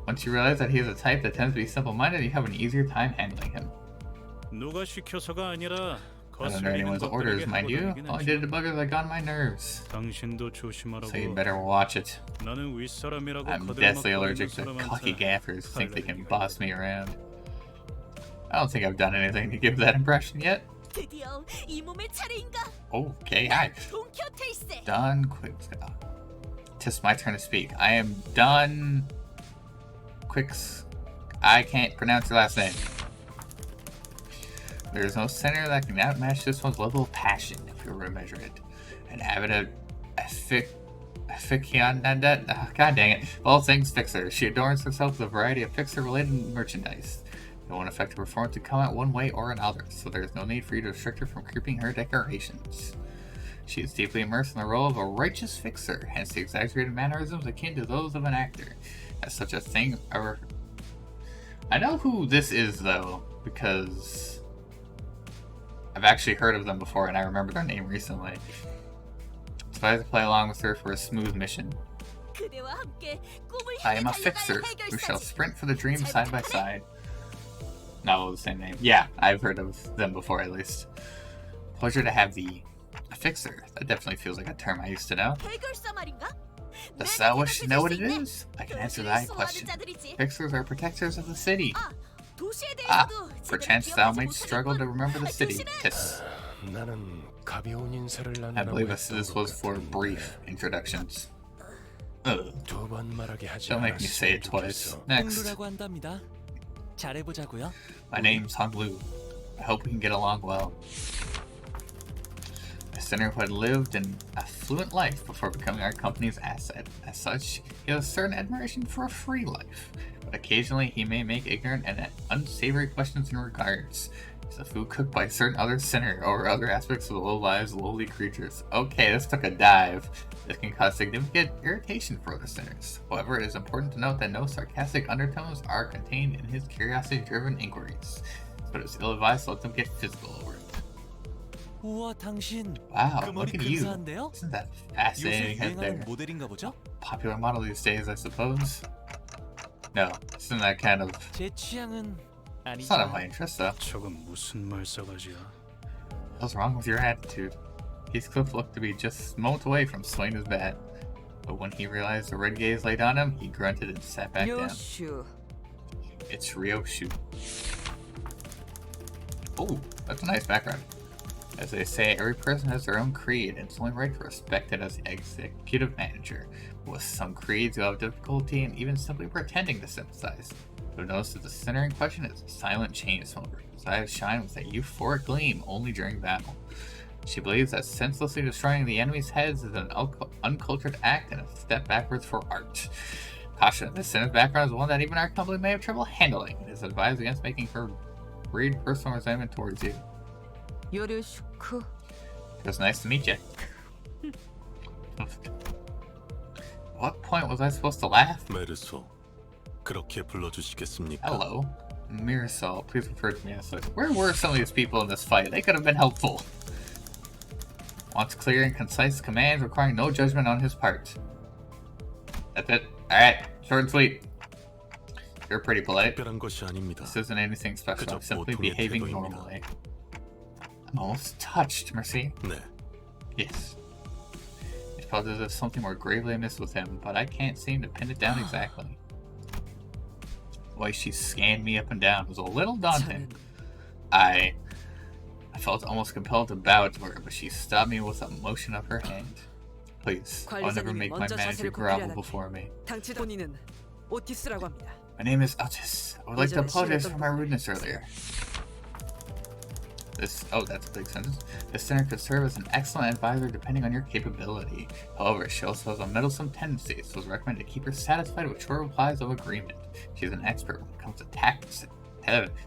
S1: Once you realize that he is a type that tends to be simple-minded, you have an easier time handling him.
S7: 누가 시켜서가 아니라
S1: Not under anyone's orders, mind you. All I did to buggers that got on my nerves.
S7: 당신도
S1: So you
S7: 조심하라고.
S1: better watch it.
S7: 나는 윗사람이라고
S1: I'm
S7: 거들먹거리는
S1: deathly allergic to
S7: 사람한테
S1: cocky gaffers who think they can
S7: 칼을
S1: boss me around. I don't think I've done anything to give that impression yet.
S5: 드디어 이 몸의 차례인가?
S1: Okay, I
S5: 동켜테이세.
S1: done quick. Tis my turn to speak. I am done. Quicks. I can't pronounce your last name. There is no sinner that can outmatch this one's level of passion, if you were to measure it. An avid aficionada. God dang it. Of all things fixer. She adorns herself with a variety of fixer-related merchandise. No one effective performance to come out one way or another, so there is no need for you to restrict her from creeping her decorations. She is deeply immersed in the role of a righteous fixer, hence the exaggerated mannerisms akin to those of an actor. As such a thing ever. I know who this is though, because I've actually heard of them before and I remember their name recently. So I have to play along with her for a smooth mission.
S5: 그대와 함께 꿈을
S1: I am a
S5: 향해
S1: fixer
S5: 달려갈
S1: who shall
S5: 해결사지.
S1: sprint for the dream side by side. Not all the same name. Yeah, I've heard of them before at least. Pleasure to have thee. A fixer. That definitely feels like a term I used to know.
S5: 해결사 말인가?
S1: Does
S5: 내가
S1: that wish to know what it
S5: 대답해줄 수
S1: is? I
S5: 있네.
S1: can answer
S5: 교수를
S1: that
S5: 수호하는
S1: question.
S5: 자들이지.
S1: Fixers are protectors of the city.
S5: 도시에
S1: Ah,
S5: 대해서도 제대로
S1: perchance thou
S5: 기억하지
S1: might struggle to
S5: 못하겠군.
S1: remember the city.
S5: 교수는
S1: Tiss.
S8: 나는 가벼운 인사를
S1: I
S8: 나누라고
S1: believe
S8: 했던
S1: this
S8: 것
S1: was for
S8: 같은데
S1: brief introductions. Ugh.
S8: 두 번 말하게 하지
S1: Don't make me say it
S8: 않았으면
S1: twice.
S8: 좋겠어.
S1: Next.
S9: 홍루라고 한답니다. 잘해보자고요.
S1: My name's Honglu. I hope we can get along well. A sinner who had lived an affluent life before becoming our company's asset. As such, he has a certain admiration for a free life, but occasionally he may make ignorant and unsavory questions in regards to the food cooked by a certain other sinner or other aspects of the low lives of lowly creatures. Okay, this took a dive. This can cause significant irritation for other sinners. However, it is important to note that no sarcastic undertones are contained in his curiosity-driven inquiries, but it's ill-advised to let them get physical over it.
S9: 우와, 당신
S1: Wow,
S9: 그
S1: look
S9: 머리
S1: at you.
S9: 근사한데요?
S1: Isn't that
S9: 요새
S1: fascinating head
S9: 유행하는
S1: there?
S9: 모델인가 보죠?
S1: Popular model these days, I suppose? No, isn't that kind of...
S9: 제 취향은
S1: It's not of my
S9: 아니지만
S1: interest, though.
S7: 저건 무슨 말싸가지야?
S1: What's wrong with your attitude? Heathcliff looked to be just a moment away from swinging his bat, but when he realized the red gaze laid on him, he grunted and sat back down.
S2: 요슈.
S1: It's Ryoshu. Oh, that's a nice background. As they say, every person has their own creed, and it's only right to respect it as the executive manager. With some creeds, you have difficulty in even simply pretending to sympathize. You'll notice that the sinner in question is a silent chain smoker. His eyes shine with a euphoric gleam only during battle. She believes that senselessly destroying the enemy's heads is an uncultured act and a step backwards for art. Caution, this sinner's background is one that even our company may have trouble handling. It is advised against making her breed personal resentment towards you.
S2: 요르슈크.
S1: It was nice to meet you. What point was I supposed to laugh?
S8: 메르소, 그렇게 불러주시겠습니까?
S1: Hello. Mirasol, please refer to me as such. Where were some of these people in this fight? They could have been helpful. Wants clear and concise commands requiring no judgment on his part. That's it. Alright, short and sweet. You're pretty polite.
S8: 특별한 것이 아닙니다.
S1: This isn't anything special. I'm simply
S8: 보통의
S1: behaving
S8: 태도입니다.
S1: normally. I'm almost touched, Mercy.
S8: 네,
S1: Yes. It felt as if something were gravely amiss with him, but I can't seem to pin it down exactly. The way she scanned me up and down was a little daunting. I felt almost compelled to bow to her, but she stopped me with a motion of her hand. Please, I'll never make my manager grovel before me.
S2: 당치 본인은 오티스라고 합니다.
S1: My name is Otis. I would like to apologize for my rudeness earlier. Oh, that's a big sentence. This center could serve as an excellent advisor depending on your capability. However, she also has a meddlesome tendency, so it's recommended to keep her satisfied with short replies of agreement. She's an expert when it comes to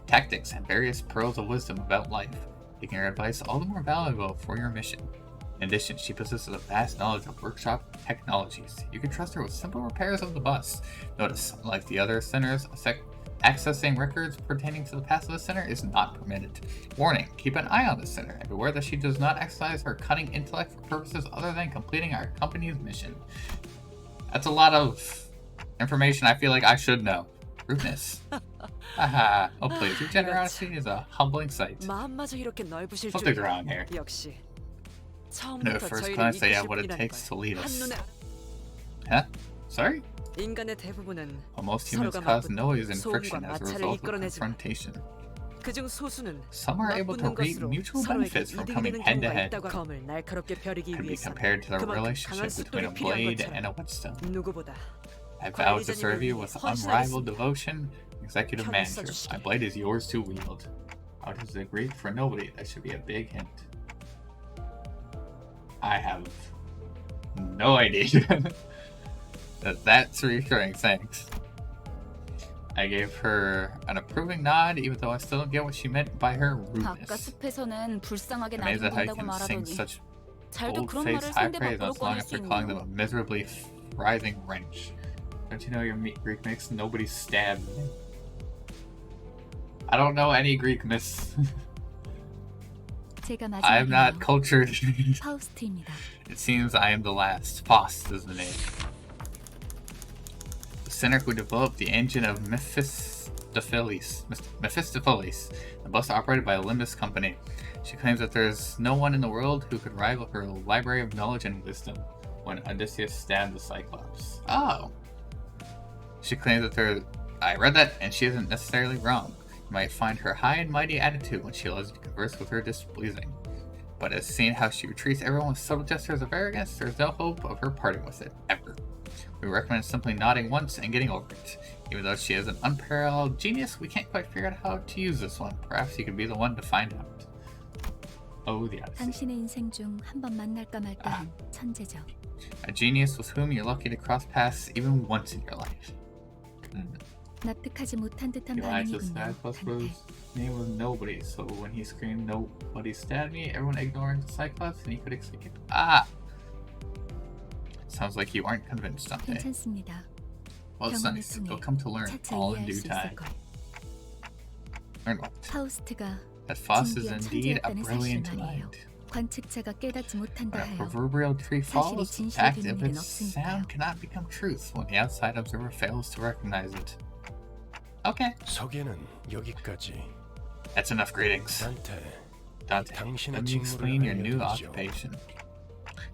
S1: tactics and various pearls of wisdom about life, making her advice all the more valuable for your mission. In addition, she possesses a vast knowledge of workshop technologies. You can trust her with simple repairs of the bus. Notice, unlike the other centers, accessing records pertaining to the past of the center is not permitted. Warning, keep an eye on the center and beware that she does not exercise her cunning intellect for purposes other than completing our company's mission. That's a lot of information I feel like I should know. Rudeness. Haha. Oh please, your generosity is a humbling sight.
S2: 마음마저 이렇게 넓으실
S1: Something's
S2: 줄.
S1: wrong here.
S2: 역시
S1: And at
S2: 처음부터
S1: first
S2: 저희를
S1: glance, they have
S2: 이끄실
S1: what it
S2: 분이라는
S1: takes to lead
S2: 걸
S1: us.
S2: 한눈에
S1: Huh? Sorry?
S2: 인간의 대부분은
S1: Well, most humans
S2: 서로가
S1: cause
S2: 맞붙고
S1: noise and
S2: 소음과
S1: friction as a
S2: 마찰을
S1: result of
S2: 이끌어내지만
S1: confrontation.
S2: 그중 소수는
S1: Some are able to
S2: 맞붙는
S1: reap
S2: 것으로
S1: mutual
S2: 서로에게
S1: benefits from
S2: 이득이
S1: coming
S2: 되는
S1: head to
S2: 경우가
S1: head.
S2: 있다고 검을 날카롭게 벼르기
S1: Can be
S2: 위해서
S1: compared to the
S2: 그만큼 강한
S1: relationship between a
S2: 숫돌이 필요한
S1: blade
S2: 것처럼
S1: and a whetstone.
S2: 누구보다
S1: I vow to serve you with unrivaled
S2: 헌신하겠습니다.
S1: devotion, executive
S2: 편히
S1: manager.
S2: 써주시길.
S1: My blade is yours to wield. How does it Greek for nobody? That should be a big hint. I have no idea. That's reassuring, thanks. I gave her an approving nod, even though I still don't get what she meant by her
S4: 아까
S1: rudeness.
S4: 숲에서는 불쌍하게
S1: Amazed
S4: 나를
S1: at how you
S4: 본다고
S1: can sing
S4: 말하더니
S1: such
S4: 잘도 그런
S1: bold-faced
S4: 말을
S1: high
S4: 상대
S1: praise
S4: 밖으로
S1: as long
S4: 꺼낼 수
S1: after calling them
S4: 있노.
S1: a miserably writhing wrench. Don't you know your Greek myths? Nobody stabbed me. I don't know any Greek myths.
S4: 제가
S1: I'm not
S4: 마지막이에요.
S1: cultured.
S4: 파우스트입니다.
S1: It seems I am the last. Faust is the name. The center who developed the engine of Mephistopheles, the bus operated by Limbus Company. She claims that there's no one in the world who could rival her library of knowledge and wisdom when Odysseus stabbed the Cyclops. Oh. She claims that I read that, and she isn't necessarily wrong. You might find her high and mighty attitude when she allows you to converse with her displeasing. But as seeing how she treats everyone with subtle gestures of arrogance, there's no hope of her parting with it, ever. We recommend simply nodding once and getting over it. Even though she is an unparalleled genius, we can't quite figure out how to use this one. Perhaps you could be the one to find out. Oh, the Odyssey.
S4: 당신의 인생 중 한 번 만날까 말까한 천재죠.
S1: A genius with whom you're lucky to cross paths even once in your life.
S4: 납득하지 못한 듯한
S1: Elias'
S4: 반응이군요.
S1: Cyclops' name was nobody, so when he screamed, "Nobody stabbed me," everyone ignored the Cyclops and he could escape. Ah! Sounds like you aren't convinced, Dante.
S4: 괜찮습니다.
S1: Well, it's
S4: 경험을
S1: nice.
S4: 통해
S1: You'll come to learn
S4: 차차
S1: all in
S4: 이해할
S1: due
S4: 수
S1: time.
S4: 있을 걸.
S1: Learn what?
S4: 파우스트가
S1: That Faust is
S4: 진귀한
S1: indeed a
S4: 천재였다는
S1: brilliant
S4: 사실을 말이에요.
S1: mind.
S4: 관측자가 깨닫지 못한다
S1: When a
S4: 하여
S1: proverbial tree
S4: 사실이
S1: falls, the
S4: 진실이
S1: fact
S4: 되는
S1: of
S4: 일은
S1: its
S4: 없으니까요.
S1: sound cannot become truth when the outside observer fails to recognize it. Okay,
S8: 소개는 여기까지.
S1: that's enough greetings.
S8: 단테,
S1: Dante,
S8: 당신의
S1: let me explain your new
S8: 알려드리죠.
S1: occupation.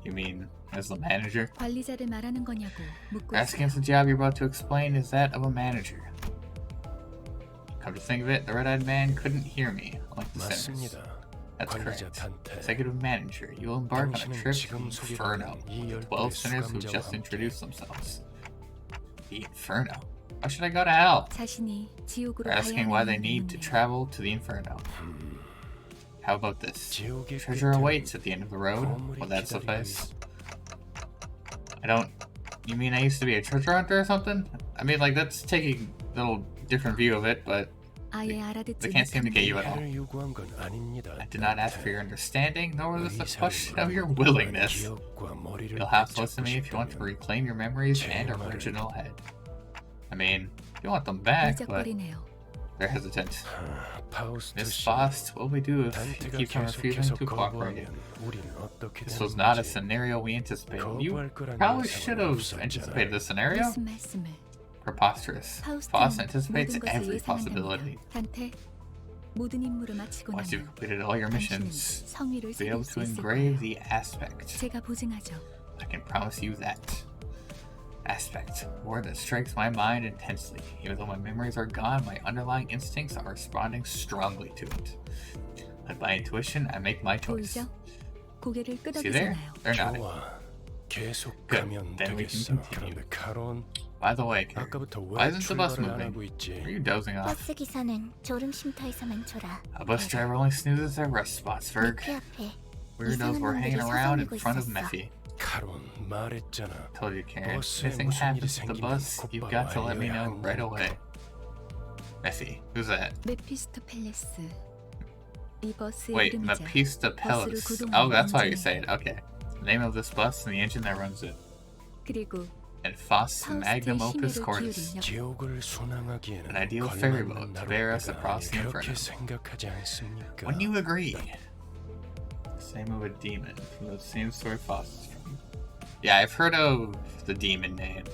S1: You mean as the manager?
S4: 관리자를 말하는 거냐고 묻고
S1: Asking if
S4: 있어요.
S1: the job you're about to explain is that of a manager. Come to think of it, the red-eyed man couldn't hear me, like the sinners.
S8: 맞습니다.
S1: That's
S8: 관리자
S1: correct.
S8: 단테.
S1: Executive manager, you will embark on a
S8: 당신은
S1: trip to
S8: 지금
S1: Inferno
S8: 소개받는 이
S1: with 12
S8: 열두의
S1: sinners who
S8: 수감자와
S1: just
S8: 함께
S1: introduced themselves. The Inferno? Why should I go to hell?
S4: 자신이 지옥으로
S1: They're
S4: 가야
S1: asking why they
S4: 하는
S1: need to
S4: 이유는
S1: travel to the Inferno. How about this?
S8: 지옥의
S1: Treasure
S8: 끝에는
S1: awaits at the end of the road.
S8: 보물이
S1: Will that
S8: 기다리고
S1: suffice?
S8: 있어.
S1: I don't... You mean I used to be a treasure hunter or something? I mean, like, that's taking a little different view of it, but
S4: 아예 알아듣지
S1: they can't seem to get you at all.
S8: 이해를 요구한 건 아닙니다.
S1: I did not ask for your understanding, nor was this a
S8: 의사를
S1: question of your
S8: 물어보고
S1: willingness.
S8: 기억과 머리를
S1: You'll have to
S8: 되찾고
S1: listen to me if you want to
S8: 싶다면
S1: reclaim your memories and original head. I mean, you want them back, but
S4: 미적거리네요.
S1: they're hesitant.
S8: 파우스트
S1: Miss
S8: 씨,
S1: Faust, what will we do if you
S8: 단테가
S1: keep on refusing
S8: 계속해서
S1: to cooperate?
S8: 거부하면 우린 어떻게
S1: This
S8: 되는
S1: was not a
S8: 거지?
S1: scenario we anticipated. You
S8: 거부할 거란
S1: probably
S8: 예상은
S1: should have
S8: 없었잖아.
S1: anticipated this scenario.
S4: 무슨 말씀을?
S1: Preposterous. Faust
S4: 파우스트는
S1: anticipates
S4: 모든 것을
S1: every possibility.
S4: 예상한답니다. 단테, 모든 임무를 마치고
S1: Once you've
S4: 나면
S1: completed all your
S4: 당신은
S1: missions,
S4: 성의를
S1: be able
S4: 새길 수
S1: to
S4: 있을
S1: engrave
S4: 거예요.
S1: the aspect.
S4: 제가 보증하죠.
S1: I can promise you that. Aspect. A word that strikes my mind intensely. Even though my memories are gone, my underlying instincts are responding strongly to it. Led by intuition, I make my choice.
S4: 보이죠? 고개를
S1: See there?
S4: 끄덕이잖아요.
S1: They're nodding.
S8: 좋아. 계속
S1: Good.
S8: 가면
S1: Then we can
S8: 되겠어.
S1: continue.
S8: 그런데 카론,
S1: By the way, Karen,
S8: 아까부터
S1: why
S8: 왜
S1: isn't the bus
S8: 출발을 안
S1: moving?
S8: 하고 있지?
S1: Are you dozing off?
S5: 버스 기사는 졸음 쉼터에서 멈춰라.
S1: A bus driver only snoozes at rest spots, Ferg.
S5: 그 앞에
S1: Weirdos were hanging around in front of Mephi.
S8: 카론, 말했잖아.
S1: Told you, Karen. If
S8: 버스에
S1: anything
S8: 무슨 일이
S1: happens to the
S8: 생기면
S1: bus, you've
S8: 곧바로
S1: got to let me
S8: 알려야
S1: know right
S8: 한다니까.
S1: away. Mephi, who's that?
S4: 메피스토펠레스. 이 버스의
S1: Wait,
S4: 이름이자
S1: Mephistopheles.
S4: 구동하는
S1: Oh, that's how you
S4: 엔진이에요.
S1: say it. Okay. The name of this bus and the engine that runs it.
S4: 그리고
S1: And Faust's
S4: 파우스트의
S1: magnum opus
S4: 심혈을
S1: cordis.
S4: 기울인 역.
S8: 지옥을 순항하기에는
S1: An ideal ferry
S8: 걸림없는
S1: boat to bear us
S8: 나루가
S1: across the
S8: 그렇게
S1: inferno.
S8: 생각하지 않습니까?
S1: When you agree. Same of a demon from the same story Faust is from. Yeah, I've heard of the demon name.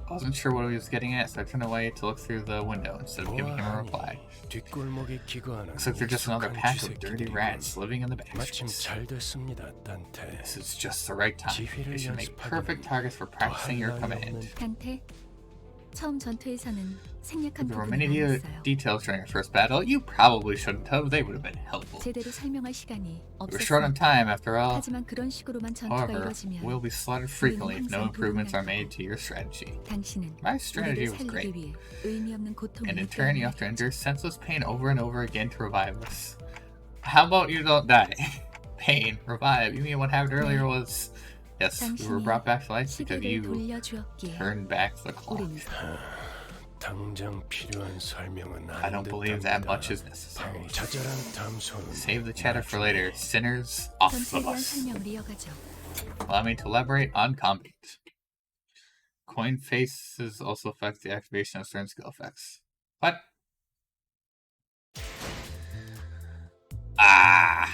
S1: I wasn't sure what he was getting at, so I turned away to look through the window instead of giving him a reply.
S8: 뒷골목에 기거하는
S1: Looks like they're just another
S8: 익숙한
S1: pack of dirty
S8: 쥐새끼들이군.
S1: rats living in the
S8: 마침
S1: bastards.
S8: 잘 됐습니다, 단테.
S1: This is just the right time.
S8: 지휘를
S1: They should make
S8: 연습하기는
S1: perfect targets for practicing your
S8: 더 할 나위
S1: command.
S8: 없는
S4: 단테, 처음 전투에서는 생략한
S1: If there were
S4: 부분이
S1: many
S4: 많았어요.
S1: details during our first battle, you probably shouldn't have. They would have been helpful.
S4: 제대로 설명할 시간이
S1: We're short on
S4: 없었습니다.
S1: time, after all.
S4: 하지만 그런 식으로만 전투가
S1: However,
S4: 이뤄지면
S1: we'll be slaughtered frequently if no improvements are made to your strategy.
S4: 당신은
S1: My strategy
S4: 우리를
S1: was great.
S4: 살리기 위해 의미 없는 고통을
S1: And in turn, you have to
S4: 느껴야
S1: endure senseless pain over and over again to revive us. How about you don't die? Pain, revive. You mean what happened earlier was... Yes, we were brought back to life because
S4: 시계를
S1: you
S4: 돌려주었기에
S1: turned back the clock.
S4: 우리는
S8: 당장 필요한 설명은
S1: I don't believe that much is
S8: 방
S1: necessary.
S8: 자잘한 담소는
S1: Save the chatter for later. Sinners, off the
S4: 전투에 대한
S1: bus.
S4: 설명을 이어가죠.
S1: Allow me to elaborate on combat. Coin faces also affect the activation of certain skill effects. What? Ah!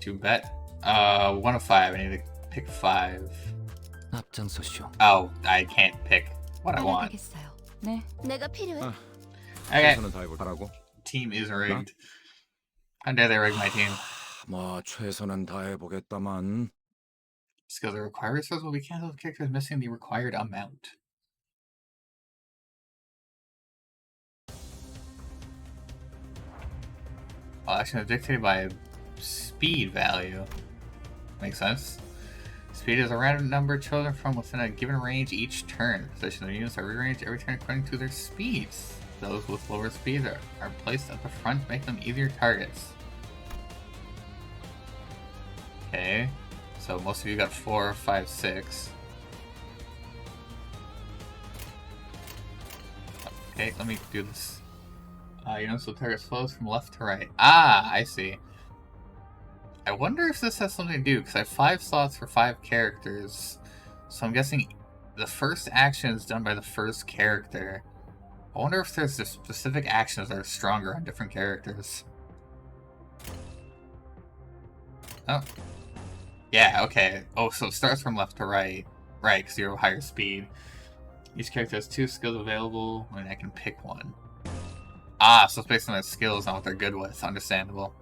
S1: To bet. 1 of 5. I need to pick 5.
S9: 앞장서시오.
S1: Oh, I can't pick what I want.
S4: 알아가겠어요. 네.
S5: 내가 필요해.
S1: Okay,
S6: 최선은 다해보라고.
S1: team is rigged. How dare they rig my team?
S6: 뭐 최선은 다해보겠다만.
S1: Skills that require resources will be canceled if characters missing the required amount. Well, action is dictated by speed value. Makes sense. Speed is a random number chosen from within a given range each turn. Position of units are rearranged every turn according to their speeds. Those with lower speeds are placed at the front to make them easier targets. Okay, so most of you got 4, 5, 6. Okay, let me do this. Units will target flows from left to right. Ah, I see. I wonder if this has something to do, because I have 5 slots for 5 characters. So I'm guessing the first action is done by the first character. I wonder if there's just specific actions that are stronger on different characters. Oh. Yeah, okay. Oh, so it starts from left to right. Right, because you're higher speed. Each character has 2 skills available, and I can pick one. Ah, so it's based on their skills, not what they're good with. Understandable.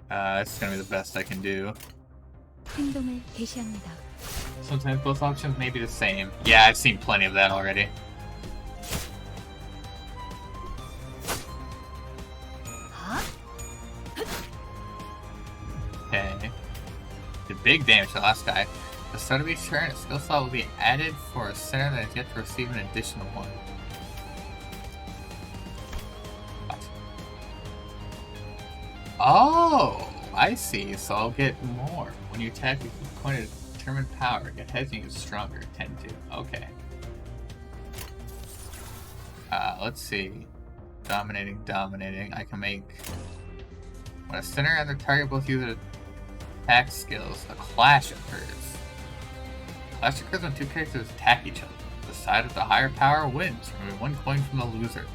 S1: This is gonna be the best I can do.
S4: 행동을 개시합니다.
S1: Sometimes both options may be the same. Yeah, I've seen plenty of that already. Okay. Did big damage to the last guy. At the start of each turn, a skill slot will be added for a center that is yet to receive an additional one. What? Oh, I see. So I'll get more. When you attack, you keep coin of determined power. Get hedging is stronger. 10-2. Okay. Let's see. Dominating. I can make... When a center and their target both use attack skills, a clash occurs. Clash occurs when 2 characters attack each other. The side with the higher power wins, removing 1 coin from the loser.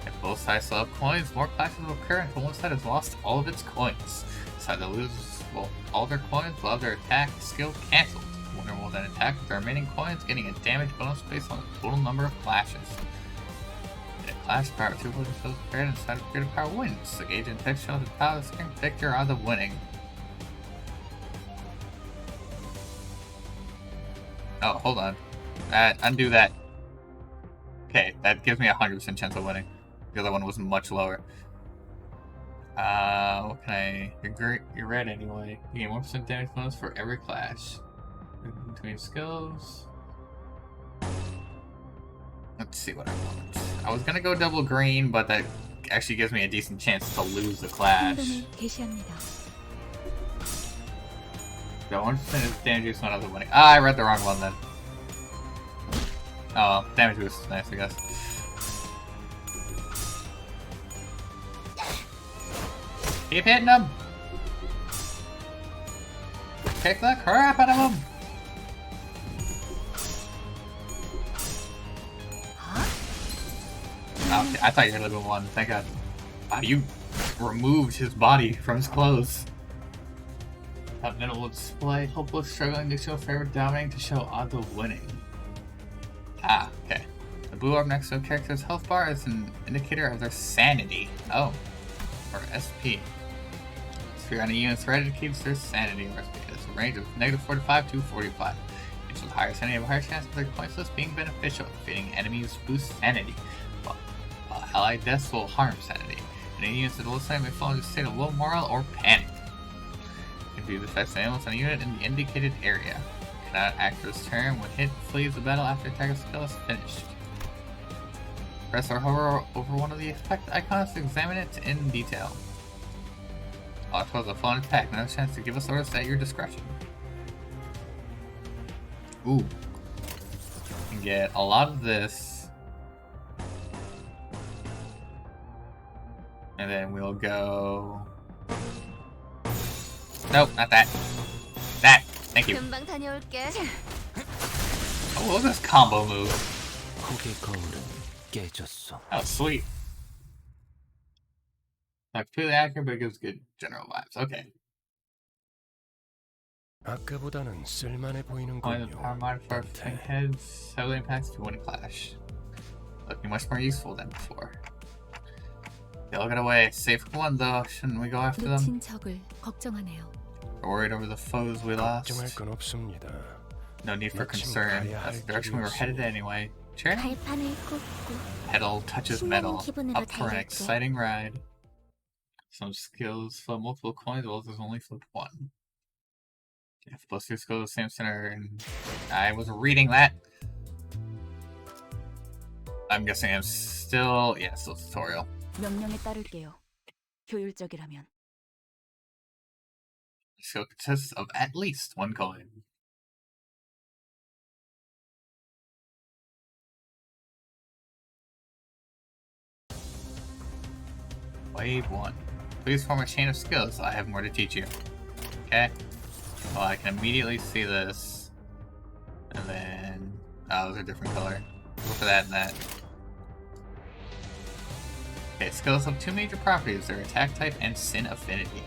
S1: If both sides still have coins, more clashes will occur until one side has lost all of its coins. The side that loses all their coins will have their attack skill cancelled. The winner will then attack with the remaining coins, getting a damage bonus based on the total number of clashes. In a clash, power 2 will shows paired and side of greater power wins. The gauge and text shows the power of the screen predictor odds of winning. Oh, hold on. Undo that. Okay, that gives me a 100% chance of winning. The other one was much lower. What can I... You're red anyway. You gain 1% damage bonus for every clash. Between skills... Let's see what I want. I was gonna go double green, but that actually gives me a decent chance to lose the clash.
S4: 행동을 개시합니다.
S1: Got 1% of damage boost on other winning. Ah, I read the wrong one then. Oh, damage boost is nice, I guess. Keep hitting him! Kick the crap out of him! Okay, I thought you were level 1, thank god. Wow, you removed his body from his clothes. Top middle will display hopeless, struggling to show favor, dominating to show odds of winning. Ah, okay. The blue orb next to a character's health bar is an indicator of their sanity. Oh. Or SP. Sphere on a unit's red indicates their sanity or SP. It's a range of -45 to 45. Each with higher sanity have a higher chance of their points list being beneficial. Defeating enemies boosts sanity. While allied deaths will harm sanity. And any units that will sanity may fall into a state of low morale or panic. You can view the effects of animals on a unit in the indicated area. Cannot act for this turn. When hit, flees the battle after attack skill is finished. Press or hover over one of the effect icons to examine it in detail. I'll close a flown attack. Another chance to give us orders at your discretion. Ooh. You can get a lot of this. And then we'll go... Nope, not that. That! Thank you.
S5: 금방 다녀올게.
S1: Oh, look at this combo move.
S8: 고개 거울은 깨졌어.
S1: That was sweet. Not completely accurate, but it gives good general vibes. Okay.
S7: 아까보다는 쓸만해
S1: Only the
S7: 보이는군요.
S1: power modifier for heads heavily impacts if you win a clash. Looking much more useful than before. They'll get away. Safe one though. Shouldn't we go after them?
S4: 놓친 적을 걱정하네요.
S1: We're worried over the foes we lost.
S7: 걱정할 건 없습니다.
S1: No need for
S7: 마침
S1: concern.
S7: 가야
S1: That's
S7: 할
S1: the direction we were
S7: 길이었으니.
S1: headed anyway. Sure.
S5: 발판을 꽂고
S1: Pedal touches
S5: 신나는
S1: metal.
S5: 기분으로
S1: Up for an
S5: 달릴게.
S1: exciting ride. Some skills flip multiple coins, while others only flip one. If plus 2 skills, same center, and I was reading that. I'm guessing I'm still, yeah, still tutorial.
S4: 명령에 따를게요. 효율적이라면.
S1: Skill consists of at least one coin. Wave 1. Please form a chain of skills. I have more to teach you. Okay. Well, I can immediately see this. And then... oh, those are a different color. Go for that and that. Okay, skills have two major properties. Their attack type and sin affinity.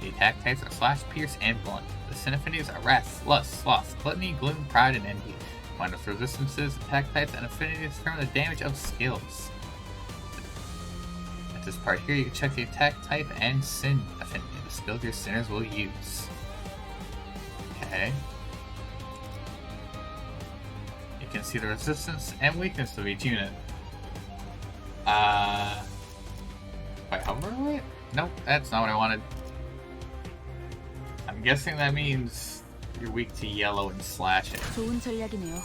S1: The attack types are slash, pierce, and blunt. The sin affinities are wrath, lust, sloth, gluttony, gloom, pride, and envy. Minus resistances, attack types, and affinities determine the damage of skills. At this part here, you can check the attack type and sin affinity, the skills your sinners will use. Okay. You can see the resistance and weakness of each unit. Wait, hover it? Nope, that's not what I wanted. I'm guessing that means you're weak to yellow and slashing.
S4: 좋은 전략이네요.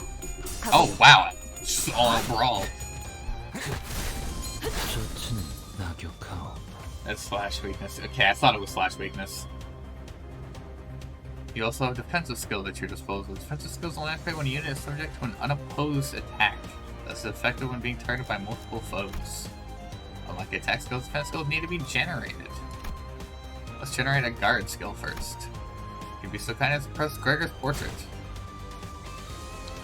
S1: Oh, wow! All brawl.
S8: 셔츠는 낙엽하오.
S1: That's slash weakness. Okay, I thought it was slash weakness. You also have defensive skills at your disposal. Defensive skills only activate when a unit is subject to an unopposed attack. Thus effective when being targeted by multiple foes. Unlike attack skills, defense skills need to be generated. Let's generate a guard skill first. You'd be so kind as to press Gregor's portrait.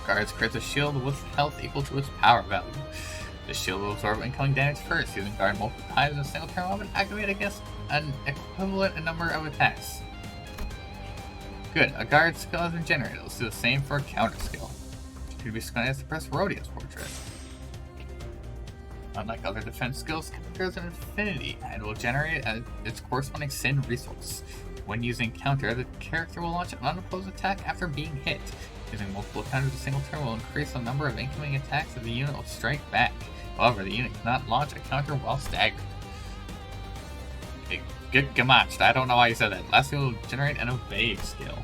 S1: Guards creates a shield with health equal to its power value. The shield will absorb incoming damage first, using guard multiple times in a single turn weapon activate against an equivalent number of attacks. Good, a guard skill has been generated. Let's do the same for a counter skill. You'd be so kind as to press Rhodia's portrait. Unlike other defense skills, counter has an affinity and will generate its corresponding sin resource. When using counter, the character will launch an unopposed attack after being hit. Using multiple counters a single turn will increase the number of incoming attacks that the unit will strike back. However, the unit cannot launch a counter while staggered. Get gamatched. I don't know why you said that. Lastly, we'll generate an evade skill.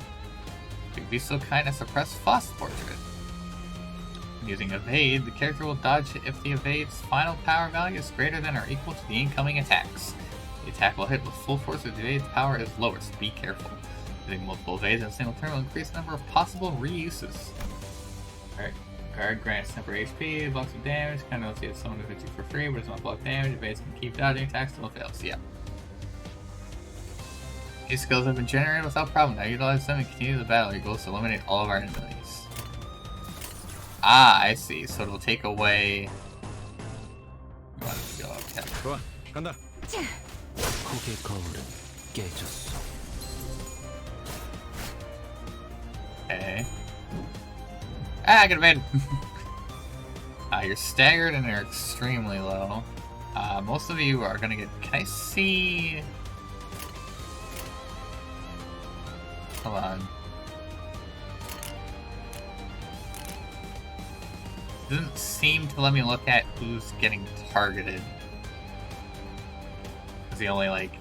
S1: You'd be so kind as to press Foss portrait. Using evade, the character will dodge if the evade's final power value is greater than or equal to the incoming attacks. The attack will hit with full force if the evade's power is lower, so be careful. Using multiple evades in a single turn will increase the number of possible reuses. Alright, guard grants temporary HP, blocks of damage, kind of lets you hit someone who hits you for free, but does not block damage, evades can keep dodging attacks until it fails, yeah. These skills have been generated without problem. Now utilize them and continue the battle. Your goal is to eliminate all of our enemies. Ah, I see. So it'll take away... You want it to go up, yeah.
S6: 좋아, 간다.
S8: 폭의 거울은 깨졌어.
S1: Okay. Ah, I got evade! You're staggered and you're extremely low. Most of you are gonna get... Can I see... Hold on. Doesn't seem to let me look at who's getting targeted. That's the only, like,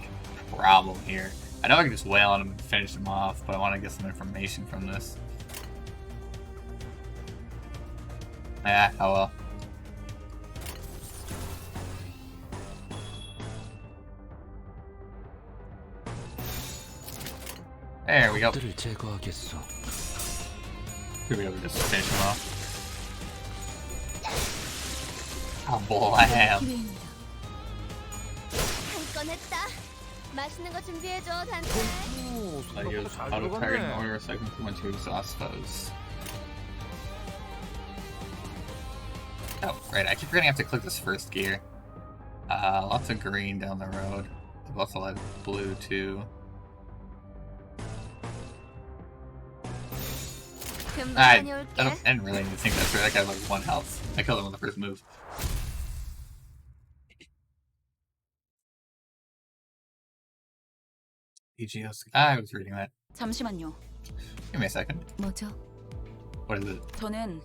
S1: problem here. I know I can just wail on him and finish him off, but I want to get some information from this. Ah, oh well. There we go.
S8: 들을 제거하겠어.
S1: Here we go, we just finish him off. Oh boy, I am.
S4: 기회입니다.
S5: 한 건 했다. 맛있는 거 준비해줘, 단테.
S1: Like it was auto target in order, so I can put to exhaust foes. Oh, right, I keep forgetting I have to click this first gear. Lots of green down the road. I've also had blue too.
S5: 금방
S1: I
S5: 다녀올게.
S1: didn't really need to think that through. That guy had like 1 health. I killed him on the first move. EGOS. I was reading that.
S4: 잠시만요.
S1: Give me a second.
S4: 뭐죠?
S1: What is it?
S4: 저는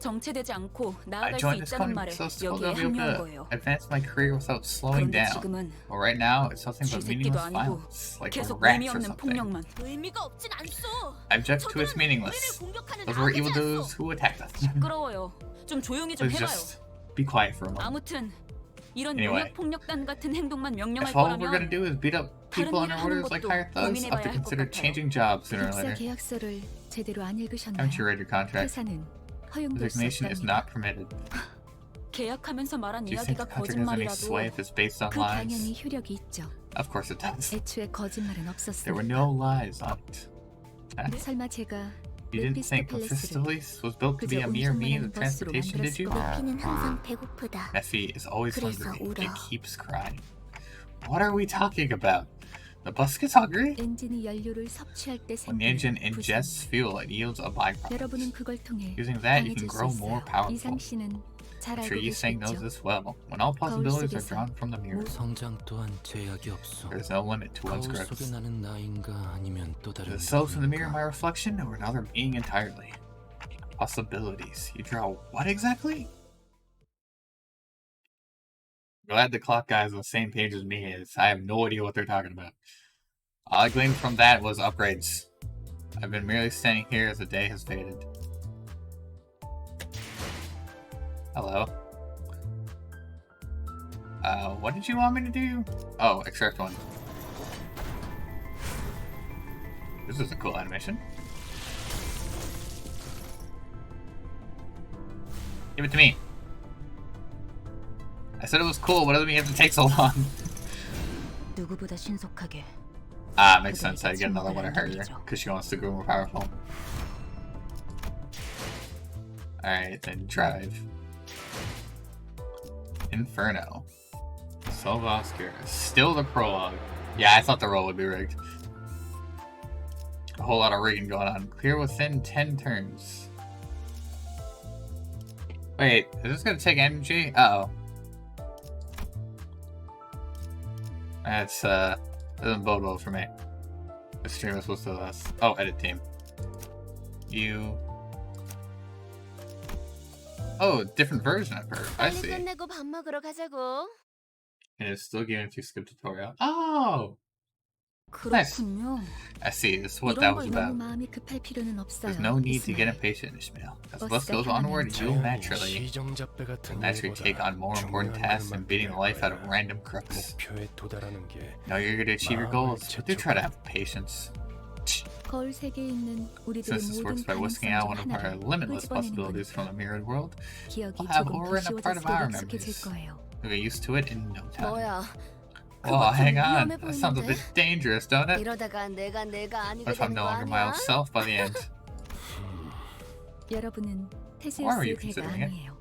S4: 정체되지 않고
S1: I
S4: 나아갈 수
S1: joined this
S4: 있다는
S1: company
S4: 말에
S1: so still
S4: 여기에
S1: be able
S4: 합류한
S1: to
S4: 거예요.
S1: advance my career without slowing
S4: 그런데
S1: down.
S4: 지금은
S1: Well, right now it's nothing but
S4: 쥐새끼도
S1: meaningless
S4: 아니고
S1: violence, like
S4: 계속
S1: rats
S4: 의미
S1: or
S4: 없는
S1: something.
S4: 폭력만.
S5: 의미가 없진 않소.
S1: I object to its
S5: 저들은
S1: meaningless.
S5: 우리를 공격하는
S1: Those were
S5: 악이지
S1: evildoers
S5: 않소.
S1: who attacked us.
S4: 시끄러워요. 좀 조용히 좀
S1: Please
S4: 해봐요.
S1: just be quiet for a moment.
S4: 아무튼 이런
S1: Anyway.
S4: 용역 폭력단 같은 행동만 명령할
S1: If all we're gonna
S4: 거라면
S1: do is beat up people
S4: 다른
S1: under
S4: 일을
S1: orders
S4: 하는
S1: like
S4: 것도
S1: hired thugs, I'll have to
S4: 고민해봐야 할 것
S1: consider
S4: 같아요.
S1: changing jobs sooner or
S4: 입사
S1: later.
S4: 계약서를 제대로 안 읽으셨나요?
S1: Haven't you read your contract?
S4: 회사는 허용될 수
S1: Resignation is
S4: 없답니다.
S1: not permitted.
S4: 계약하면서 말한
S1: Do you think
S4: 이야기가
S1: the contract has any sway
S4: 거짓말이라도
S1: if it's based on
S4: 그 당연히
S1: lies?
S4: 효력이 있죠.
S1: Of course it does.
S4: 애초에 거짓말은
S1: There were
S4: 없었으니까.
S1: no lies on it. Huh?
S4: 설마 제가
S1: You didn't
S4: 림비스
S1: think
S4: 팰리스를
S1: Mephistopolis was built to be a
S4: 그저
S1: mere means of
S4: 운송만 하는 버스로
S1: transportation, did you?
S4: 만들었을
S5: 피는 항상 배고프다.
S1: Mephi is always
S5: 그래서
S1: hungry.
S5: 울어.
S1: It keeps crying. What are we talking about? The bus gets hungry?
S4: 엔진이 연료를 섭취할 때
S1: When the engine
S4: 생기는
S1: ingests fuel, it yields a byproduct.
S4: 여러분은 그걸 통해
S1: Using that, you
S4: 강해질
S1: can
S4: 수
S1: grow
S4: 있어요.
S1: more powerful.
S4: 이상 씨는 잘
S1: I'm
S4: 알고
S1: sure Yi Sang knows
S4: 계시겠죠?
S1: this well. When all possibilities are
S4: 속에서
S1: drawn from the mirror,
S8: 성장 또한 제약이 없어.
S1: there is no limit to one's
S8: 거울 속에
S1: growth.
S8: 나는 나인가 아니면 또 다른
S1: The self in the mirror, my
S8: 누구인가?
S1: reflection, or another being entirely? Possibilities. You draw what exactly? Glad the clock guys on the same page as me is. I have no idea what they're talking about. All I gleaned from that was upgrades. I've been merely standing here as the day has faded. Hello. What did you want me to do? Oh, extract one. This is a cool animation. Give it to me. I said it was cool, but it doesn't mean you have to take so long.
S4: 누구보다 신속하게
S1: Ah, makes sense. I get another one of her because she wants to grow more powerful. Alright, then drive. Inferno. Silva Oscura. Still the prologue. Yeah, I thought the roll would be rigged. A whole lot of rigging going on. Clear within 10 turns. Wait, is this gonna take energy? Uh-oh. That's, doesn't bode well for me. The stream is supposed to last. Oh, edit team. You... Oh, different version of her. I
S5: 빨리
S1: see.
S5: 끝내고 밥 먹으러 가자고.
S1: And it's still giving it to skip tutorial. Oh! Nice.
S4: 그렇군요.
S1: I see. This is what
S4: 이런
S1: that was
S4: 걸 너무
S1: about.
S4: 마음이 급할 필요는 없어요.
S1: There's no need to get
S4: 이스마엘.
S1: impatient, Ishmael. As the
S4: 버스가
S1: bus goes onward, you'll
S7: 자연히
S1: naturally
S7: 시정잡배 같은
S1: take on more important
S7: 중요한
S1: tasks
S7: 일만
S1: than beating the life out of
S7: 거야.
S1: random crooks.
S7: 목표에 도달하는 게
S1: Know you're going to achieve your
S7: 마음을
S1: goals, but do try to have patience.
S4: 거울 세계에 있는 우리들의
S1: Since this works
S4: 모든
S1: by whisking
S4: 가능성
S1: out
S4: 중
S1: one of our
S4: 하나를
S1: limitless
S4: 끄집어내는
S1: possibilities from the mirrored world,
S4: 기억이
S1: we'll have
S4: 조금
S1: aura in a part of
S4: 쉬워졌을
S1: our
S4: 때 익숙해질
S1: memories.
S4: 거예요.
S1: We'll get used to it in no time.
S5: 뭐야?
S1: Oh,
S5: 그거 좀
S1: hang on.
S5: 위험해
S1: That sounds a
S5: 보이는데?
S1: bit dangerous, don't it?
S5: 이러다가 내가 아니게
S1: What if I'm
S5: 되는
S1: no
S5: 거
S1: longer my old
S5: 아니야?
S1: self by the end?
S4: 여러분은
S1: Why were you
S4: 테세우스의 제가
S1: considering it?
S4: 아니에요.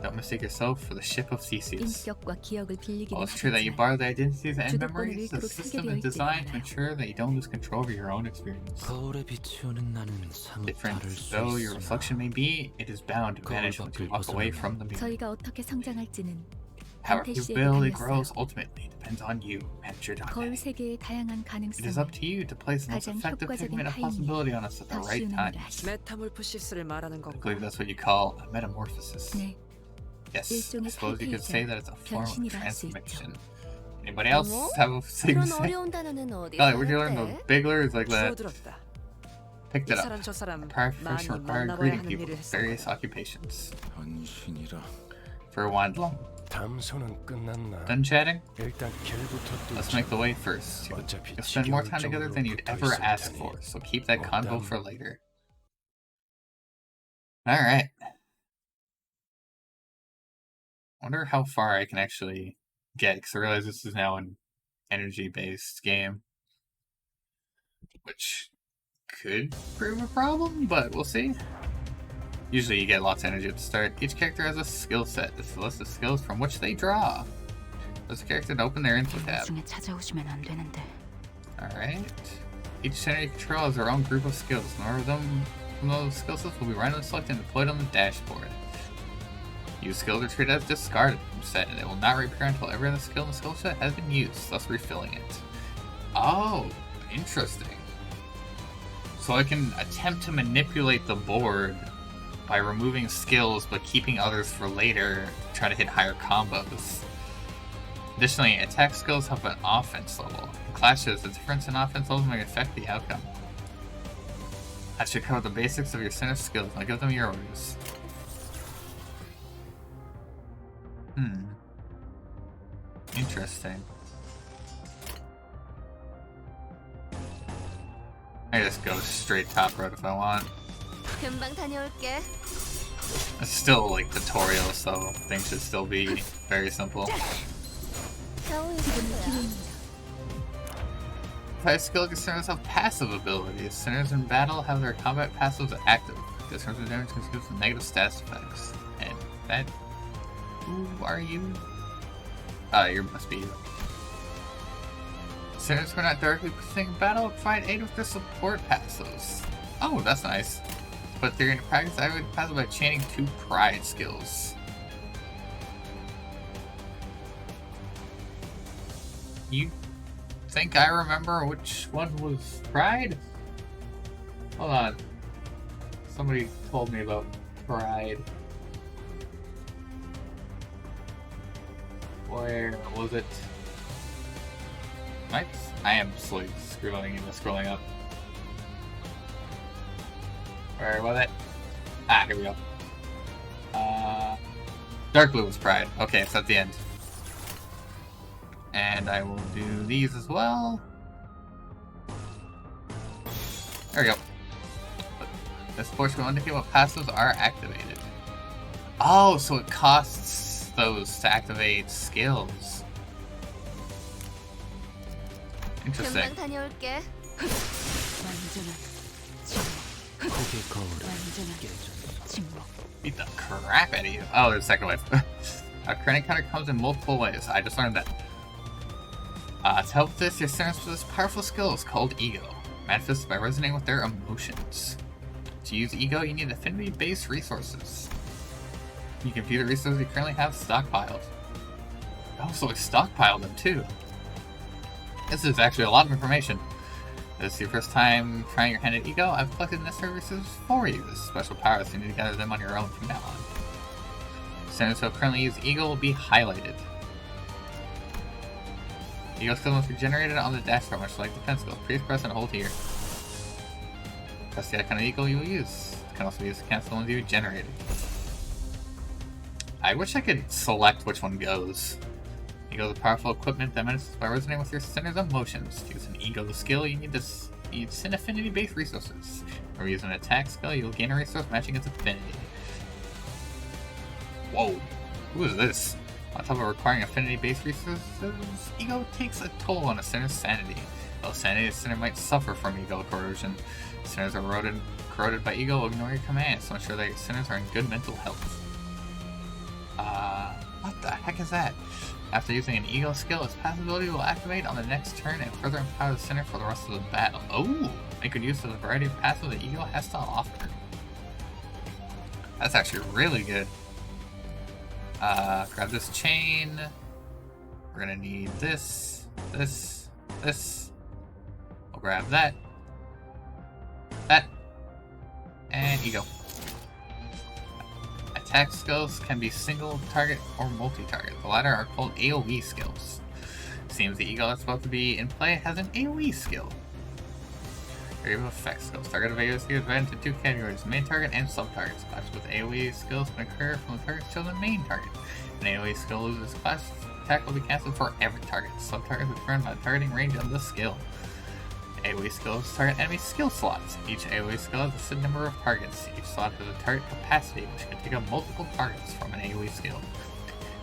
S1: Don't mistake yourself for the ship of Theseus.
S4: 인격과 기억을 빌리기는
S1: While it's true that you
S4: 하지만
S1: borrow the identities and
S4: 주도권을
S1: memories, the
S4: 잃도록
S1: system
S4: 설계되어
S1: is designed to
S4: 있지
S1: ensure that you don't lose control over your own experience.
S8: 거울에 비추는 나는 사뭇
S1: Different
S8: 다를 수
S1: though your
S8: 있으나
S1: reflection may be, it is bound to vanish
S8: 거울
S1: once you
S8: 밖을
S1: walk away
S8: 벗어나면
S1: from the mirror.
S4: 저희가 어떻게 성장할지는
S1: However
S4: 한태
S1: you
S4: 씨에게
S1: will, it
S4: 달렸어요.
S1: grows ultimately depends on you and your
S4: 거울
S1: dynamic.
S4: 세계의 다양한
S1: It is
S4: 가능성을
S1: up to you to place the most
S4: 가장
S1: effective
S4: 효과적인
S1: pigment of
S4: 타이밍에
S1: possibility on us at the
S4: 더
S1: right
S4: 쉬운
S1: time.
S4: 힘을 하시.
S2: 메타몰프시스를 말하는
S1: I
S2: 건가?
S1: believe that's what you call a metamorphosis.
S4: 네,
S1: Yes, I
S4: 일종의
S1: suppose you could say that it's a form of
S4: 변신이라 할수 있죠.
S1: transformation. Anybody else
S5: 어머?
S1: have a thing to
S5: 그런
S1: say?
S5: 어려운 단어는 어디서
S1: Golly, where'd you learn
S5: 했대?
S1: the big words like that?
S2: 주워들었다.
S1: Picked
S2: 이
S1: it up.
S2: 사람 저 사람
S1: Profession
S2: 많이
S1: required
S2: 만나봐야
S1: greeting
S2: 하는
S1: people
S2: 일을
S1: with
S2: 했어.
S1: various occupations.
S6: 헌신이라.
S1: For a while long.
S7: 담소는 끝났나?
S1: Done chatting?
S7: 일단 길부터
S1: Let's make the way first.
S7: 어차피
S1: You'll spend more
S7: 지겨울
S1: time together than you'd
S7: 정도로
S1: ever
S7: 붙어
S1: ask
S7: 있을
S1: for,
S7: 테니.
S1: so keep that
S7: 뭐
S1: convo
S7: 남-
S1: for later. Alright. Wonder how far I can actually get, because I realize this is now an energy-based game. Which could prove a problem, but we'll see. Usually you get lots of energy at the start. Each character has a skill set. This is a list of skills from which they draw. Does the character open their info tab?
S4: 나중에 찾아오시면 안 되는데.
S1: Alright. Each center you control has their own group of skills. from those skill sets will be randomly selected and deployed on the dashboard. Used skills are treated as discarded from set, and they will not reappear until every other skill in the skill set has been used, thus refilling it. Oh, interesting. So I can attempt to manipulate the board by removing skills but keeping others for later to try to hit higher combos. Additionally, attack skills have an offense level. In clashes, the difference in offense levels may affect the outcome. That should cover the basics of your center skills. I'll give them your orders. Interesting. I just go straight top road if I want.
S5: 금방 다녀올게.
S1: It's still like tutorial, so things should still be very simple.
S5: 겨우 있었어요.
S1: Type skill concerners have passive abilities. Sinners in battle have their combat passives active. Concerners with damage can give some negative stats effects. And that... Who are you? You must be you. Sinners who are not directly participating in battle provide aid with their support passives. Oh, that's nice. Put theory into practice, I would passive by chaining 2 pride skills. You think I remember which one was pride? Hold on. Somebody told me about pride. Where was it? I am slowly scrolling up. Where was it? Ah, here we go. Dark blue was pride. Okay, it's at the end. And I will do these as well. There we go. This portion will indicate what passives are activated. Oh, so it costs those to activate skills. Interesting.
S5: 금방 다녀올게.
S4: 완전한 침묵.
S8: 고개 거울을
S4: 완전한
S8: 깨져.
S4: 침묵.
S1: Beat the crap out of you. Oh, there's a second wave. A credit counter comes in multiple ways. I just learned that. To help with this, your sinners possess powerful skills called Ego, manifested by resonating with their emotions. To use Ego, you need affinity-based resources. You can view the resources you currently have stockpiled. Oh, so we stockpiled them too. This is actually a lot of information. If this is your first time trying your hand at Ego, I've collected necessary resources for you. This is special powers, so you need to gather them on your own from now on. Sinners who currently use Ego will be highlighted. Ego skill must be generated on the dashboard, much like defense skill. Please press and hold here. Press the icon of Ego you will use. It can also be used to cancel ones you generated. I wish I could select which one goes. Ego is a powerful equipment that manages by resonating with your sinner's emotions. To use an Ego skill, you need sin affinity-based resources. Or use an attack skill, you will gain a resource matching its affinity. Whoa, who is this? On top of requiring affinity-based resources, Ego takes a toll on a sinner's sanity. Though sanity, a sinner might suffer from Ego corrosion. Sinners are corroded by Ego will ignore your commands, so ensure that your sinners are in good mental health. What the heck is that? After using an Ego skill, its passive ability will activate on the next turn and further empower the sinner for the rest of the battle. Oh! Make good use of the variety of passives that Ego has to offer. That's actually really good. Grab this chain. We're gonna need this. We'll grab that. And Ego. Attack skills can be single target or multi-target. The latter are called AoE skills. Seems the Ego that's about to be in play has an AoE skill. Area of effect skills. Target of AoE skills are divided into 2 categories, main target and sub-targets. Clashes with AoE skills can occur from the target to the main target. An AoE skill loses class, attack will be cancelled for every target. Sub-targets are determined by the targeting range of the skill. AoE skills target enemy skill slots. Each AoE skill has a set number of targets. Each slot has a target capacity, which can take up multiple targets from an AoE skill.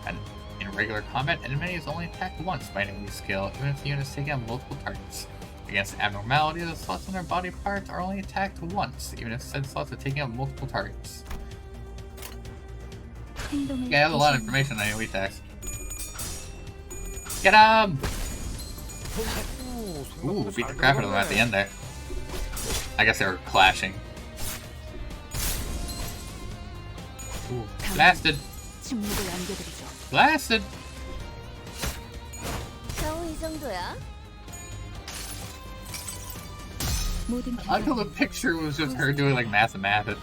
S1: And in regular combat, an enemy is only attacked once by an AoE skill, even if the unit is taking out multiple targets. Against abnormality, the slots on their body parts are only attacked once, even if said slots are taking out multiple targets. Okay, I have a lot of information on AoE attacks. Get him! Ooh, beat the crap out of them at the end there. I guess they were clashing. Blasted.
S4: 침묵을 안겨드리죠.
S1: Blasted.
S5: 겨우 이 정도야?
S4: 모든
S1: I thought the picture was just her doing like mathematics.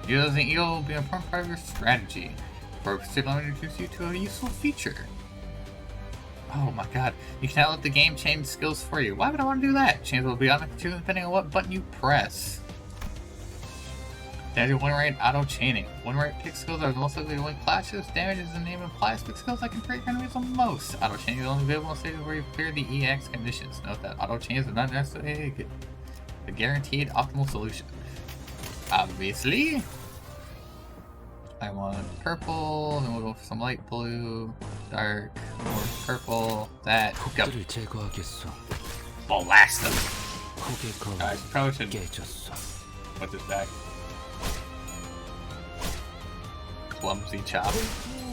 S1: Using eel will be an important part of your strategy. For let me introduce you to a useful feature. Oh my god, you cannot let the game change skills for you. Why would I want to do that? Changes will be on depending on what button you press. Damage one right auto chaining. One right pick skills are the most likely to link clashes. Damage is the name implies pick skills that can break enemies the most. Auto chaining is only available in stages where you clear the EX conditions. Note that auto chains are not necessarily the guaranteed optimal solution. Obviously. I want purple, then we'll go for some light blue, dark, more purple, that, go.
S8: 폭들을 제거하겠어.
S1: Blast them.
S8: 폭의 검
S1: I probably should
S8: 깨졌어.
S1: put this back. Clumsy chop.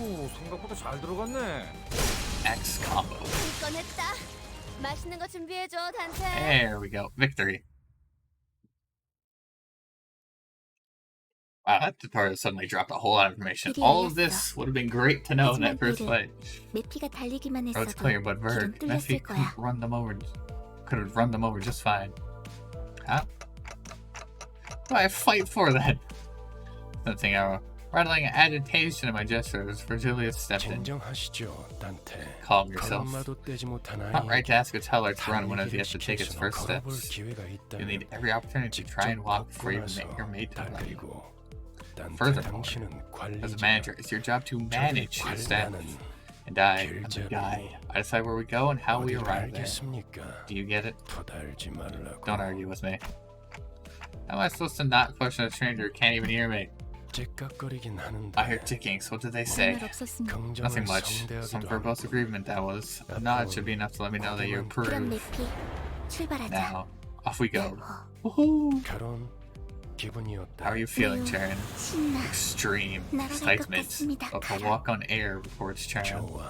S6: 오, 생각보다 잘 들어갔네.
S1: X combo.
S5: 이건 했다. 맛있는 거 준비해줘, 단테.
S1: There we go. Victory. Wow, that tutorial suddenly dropped a whole lot of information. All of this would have been great to know in that first fight.
S5: 메피가 달리기만
S1: Road's clear, but Verd, Messi could run them over. Could have run them over just fine. Huh? What do I fight for then? Something arrow. Rattling agitation in my gestures, Virgilius stepped in.
S7: 진정하시죠, 단테.
S1: Calm yourself.
S7: 걸음마도 떼지 못한
S1: Not
S7: 아이.
S1: right to ask a teller to run when it has to take its first
S7: 걸어볼
S1: steps.
S7: 기회가
S1: You need
S7: 있다면
S1: every opportunity to try and walk before you
S7: 직접
S1: make your mate to run.
S7: 달리고. 단테,
S1: Furthermore,
S7: 당신은
S1: as a
S7: 관리자.
S1: manager, it's your job to manage your staff.
S7: 관리자는
S1: And I am the guide. I decide where we go and how we
S7: 어디로
S1: arrive there.
S7: 알겠습니까?
S1: Do you get it?
S7: 토달지 말라고.
S1: Don't argue with me. How am I supposed to not question a stranger who can't even hear me?
S7: 째깍거리긴 하는데.
S1: I hear ticking, so what did they say?
S4: 말 없었습니다.
S1: Nothing
S7: 긍정을
S1: much. Some
S7: 성대하기도
S1: verbose
S7: 하고.
S1: agreement that was. A nod should be enough to let me know that you approve.
S5: 메피, 출발하자.
S1: Now, off we go. Woohoo!
S7: 결혼 기분이었다.
S1: How are you feeling, Charon?
S5: 신나.
S1: Extreme
S5: 날아갈 것
S1: excitement.
S5: 같습니다.
S1: About to walk on air reports Charon.
S7: 좋아.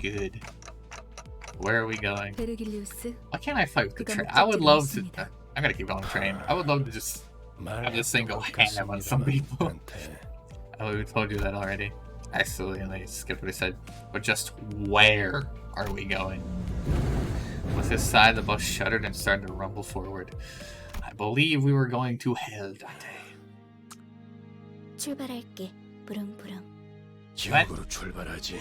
S1: Good. Where are we going?
S4: 베르길리우스,
S1: Why can't I fight with the
S4: 그가
S1: train? I would love to.
S4: 목적지가
S1: I gotta keep going train. I would love to just.
S7: 말
S1: have this thing go ham on some people.
S7: 단테.
S1: I told you that already. I accidentally skipped what I said. But just where are we going? With his sigh, the bus shuddered and started to rumble forward. I believe we were going to hell, Dante.
S5: 출발할게. 부릉부릉.
S7: 지옥으로 출발하지.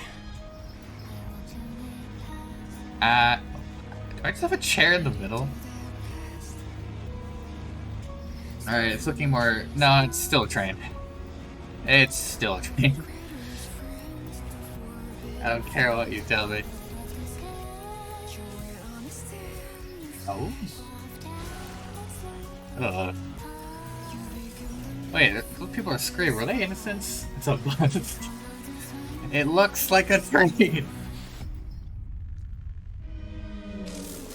S1: Do I just have a chair in the middle? Alright, it's looking more... No, it's still a train. It's still a train. I don't care what you tell me. Oh? Wait, those people are screaming. Were they innocents? It's a bus. It looks like a train.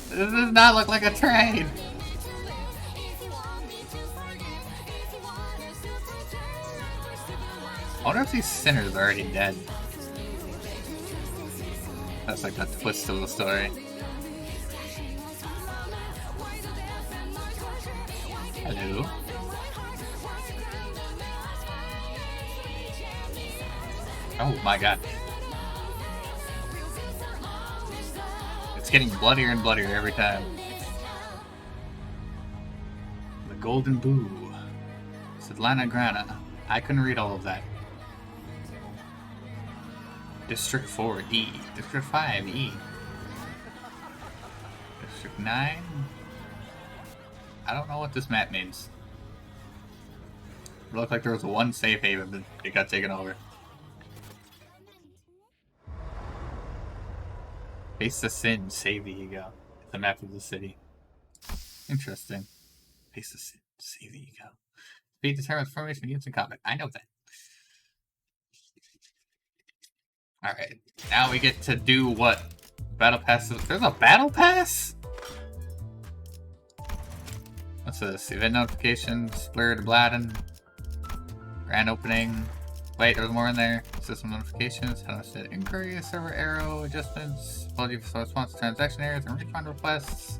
S1: This does not look like a train. I wonder if these sinners are already dead. That's like the twist of the story. Hello. Oh my god. It's getting bloodier and bloodier every time. The Golden Boo. Atlanta Grana. I couldn't read all of that. District 4, E. District 5, E. District 9? I don't know what this map means. It looked like there was one safe haven, but it got taken over. Face the sin, save the ego. The map of the city. Interesting. Face the sin, save the ego. Speed determines formation of units in combat. I know that. Alright. Now we get to do what? Battle pass. There's a battle pass? What's this? Event notifications, Blur to Bladen, grand opening. Wait, there's more in there. System notifications, how to set inquiry, server arrow adjustments, ability for response to transaction errors and refund requests.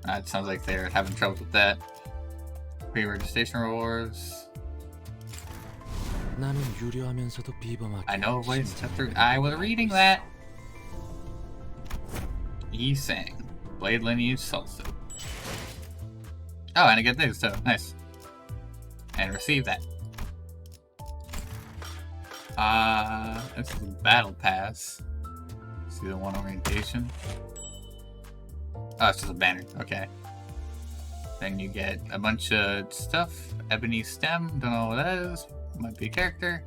S1: It sounds like they're having trouble with that. Pre-registration rewards.
S8: 나는 유려하면서도 비범하게.
S1: I know a way to step through. I was reading that. Yi sang. Blade lineage salsa. Oh, and I get this, so nice. And receive that. This is a battle pass. See the one orientation. Oh, it's just a banner. Okay. Then you get a bunch of stuff. Ebony stem. Don't know what that is. Might be a character.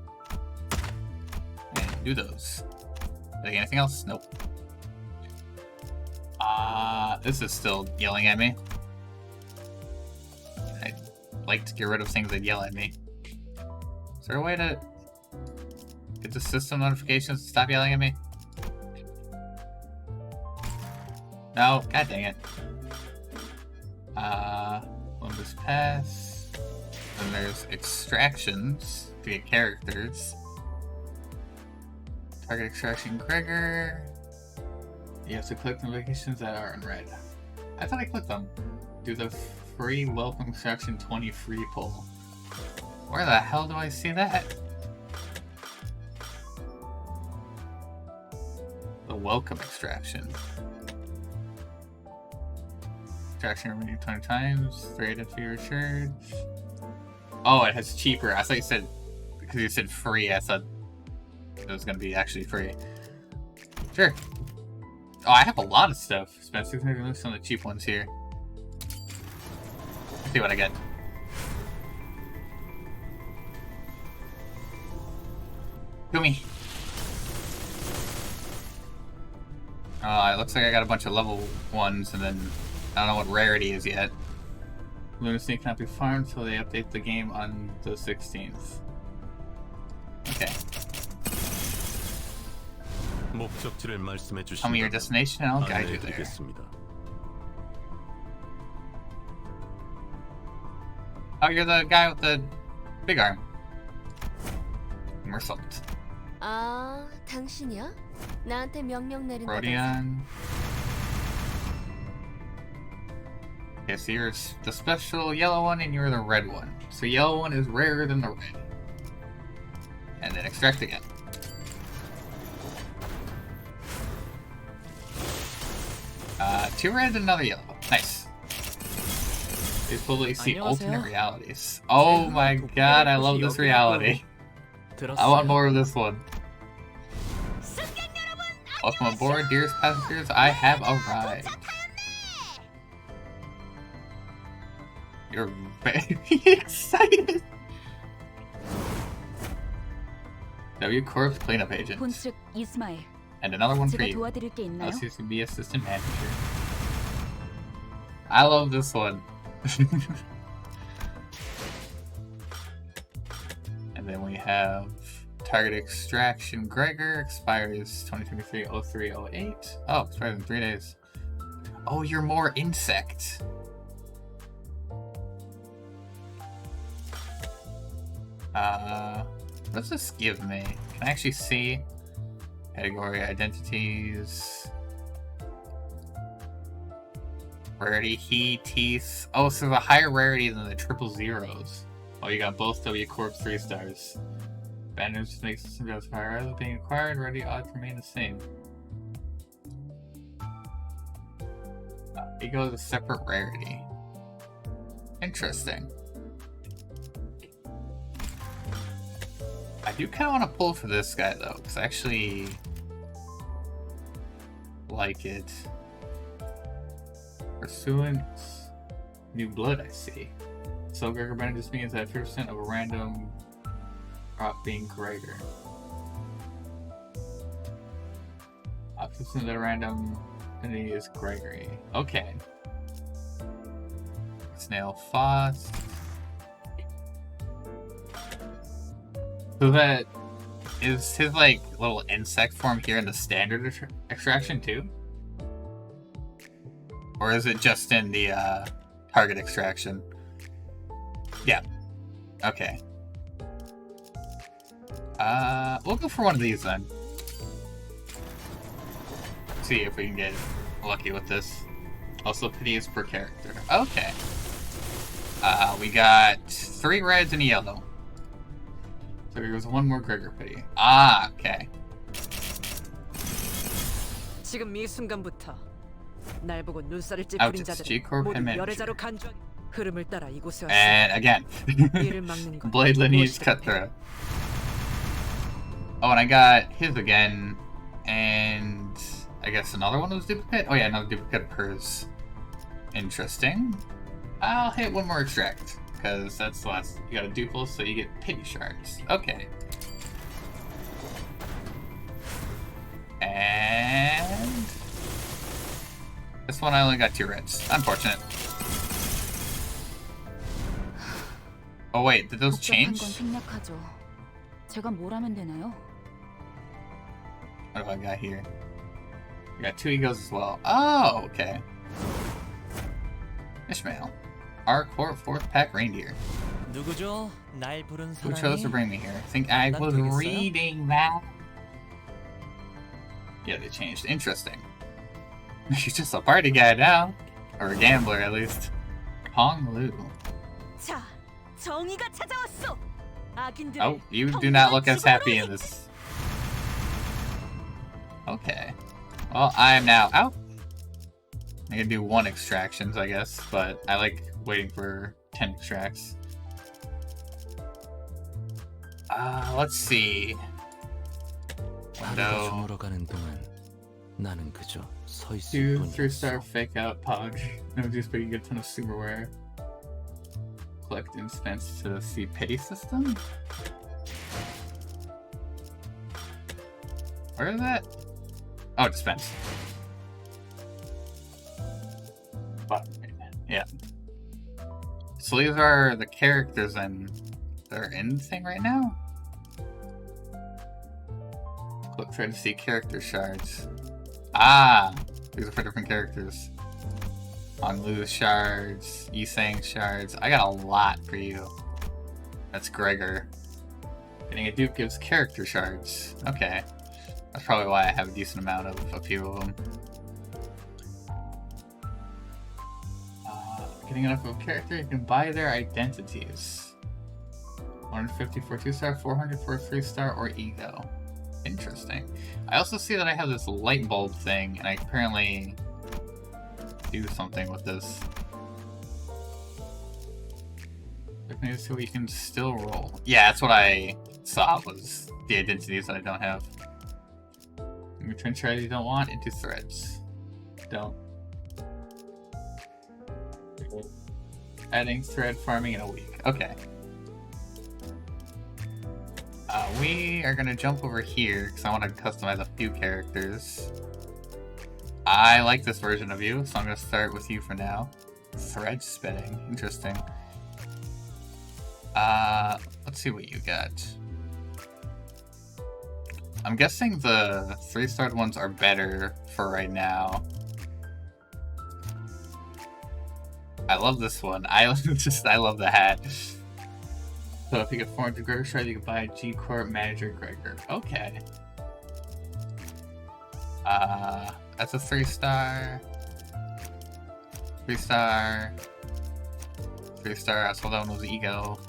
S1: And do those. Did I get anything else? Nope. This is still yelling at me. I'd like to get rid of things that yell at me. Is there a way to get the system notifications to stop yelling at me? No, god dang it. Limbus Pass. Then there's extractions to get characters. Target extraction Gregor. You have to click notifications that are in red. I thought I clicked them. Do the free welcome extraction 20 free pull. Where the hell do I see that? The welcome extraction. Extraction renewed 20 times. 3 fee assured. Oh, it has cheaper. I thought you said, because you said free, I thought it was going to be actually free. Sure. Oh, I have a lot of stuff. Spent 600 some of the cheap ones here. Let's see what I get. Kill me. It looks like I got a bunch of level 1s, and then I don't know what rarity is yet. Lunacy cannot be farmed until they update the game on the 16th. Okay. Tell me your destination and I'll guide you there. Oh, you're the guy with the big arm. Mersault.
S5: 당신이야? 나한테 명령 내린다.
S1: Rodion. Okay, so you're the special yellow one and you're the red one. So yellow one is rarer than the red. And then extract again. Two red and another yellow. Nice. They fully see alternate realities. Oh my god, I love this reality. I want more of this one. Welcome aboard, dearest passengers. I have arrived. You're very excited. W Corp's cleanup agent. And another one for you. Let's use to be assistant manager. I love this one. And then we have target extraction Gregor, expires 2023-03-08. Oh, expires in 3 days. Oh, you're more insect. What does this give me? Can I actually see? Category identities. Rarity, heat, teeth. Oh, so the higher rarity than the 000s. Oh, you got both W Corp 3 stars. Banners make system justify rather being acquired, ready odds remain the same. Ego is a separate rarity. Interesting. I do kind of want to pull for this guy though, because I actually like it. Pursuant new blood, I see. So Gregor Benedict means that 50% of a random crop being Gregor. 50% of the random entity is Gregory. Okay. Snail Foss. So that is his like little insect form here in the standard extraction too? Or is it just in the target extraction? Yeah. Okay. We'll go for one of these then. See if we can get lucky with this. Also pity is per character. Okay. We got 3 reds and a yellow. So there was 1 more Gregor pity. Ah, okay.
S2: 지금 이 순간부터 날 보고 눈살을
S1: Out
S2: 찌푸린
S1: its
S2: 자들은
S1: G-Corp
S2: 모두
S1: and manager.
S2: 열애자로 간주하기 흐름을 따라 이곳에 왔어.
S1: And again.
S2: 이를 막는 건
S1: Blade lineage
S2: 무엇이든
S1: cutthroat. Oh, and I got his again. And I guess another one was duplicate? Oh yeah, another duplicate purse. Interesting. I'll hit 1 more extract. Because that's the last. You got a duple, so you get pity shards. Okay. And this one I only got 2 reds. Unfortunate. Oh wait, did those
S4: 복잡한
S1: change?
S4: 건 생략하죠. 제가 뭘 하면 되나요?
S1: What do I got here? I got 2 egos as well. Oh, okay. Ishmael. Our core 4th pack reindeer.
S9: 누구죠? 날 부른
S1: Who
S9: 사람이?
S1: chose to bring me here? I think I was
S9: 되겠어요?
S1: reading that. Yeah, they changed. Interesting. He's just a party guy now. Or a gambler, at least. Hong Lu.
S5: 자, 정의가 찾아왔어. 악인들.
S1: Oh, you do not look as happy in this. Okay. Well, I am now out. I can do 1 extractions, I guess, but I like waiting for 10 extracts. Let's see.
S8: 하루가
S1: Window.
S8: 저물어 가는 동안 나는 그저 서 있을
S1: 2
S8: 뿐이었어.
S1: 3-star fake out Podge. No juice, but you get a ton of silverware. Collect and dispense to see pity system? Where is that? Oh, dispense. Button. Yeah. So these are the characters and they're in the thing right now? Click try to see character shards. Ah! These are for different characters. On Lu's shards, Yisang shards. I got a lot for you. That's Gregor. Getting a dupe gives character shards. Okay. That's probably why I have a decent amount of a few of them. Getting enough of a character, you can buy their identities. 150 for 2-star, 400 for a 3-star, or ego. Interesting. I also see that I have this light bulb thing, and I can apparently do something with this. Looking to see what you can still roll. Yeah, that's what I saw was the identities that I don't have. Return shards you don't want into threads. Don't. Adding thread farming in a week. Okay. We are gonna jump over here because I want to customize a few characters. I like this version of you, so I'm gonna start with you for now. Thread spinning. Interesting. Let's see what you got. I'm guessing the 3-starred ones are better for right now. I love this one. I love the hat. So if you get 400 Gregor shards, you can buy a G-Corp Manager Gregor. Okay. That's a 3-star. 3-star. 3-star. I saw that one was ego.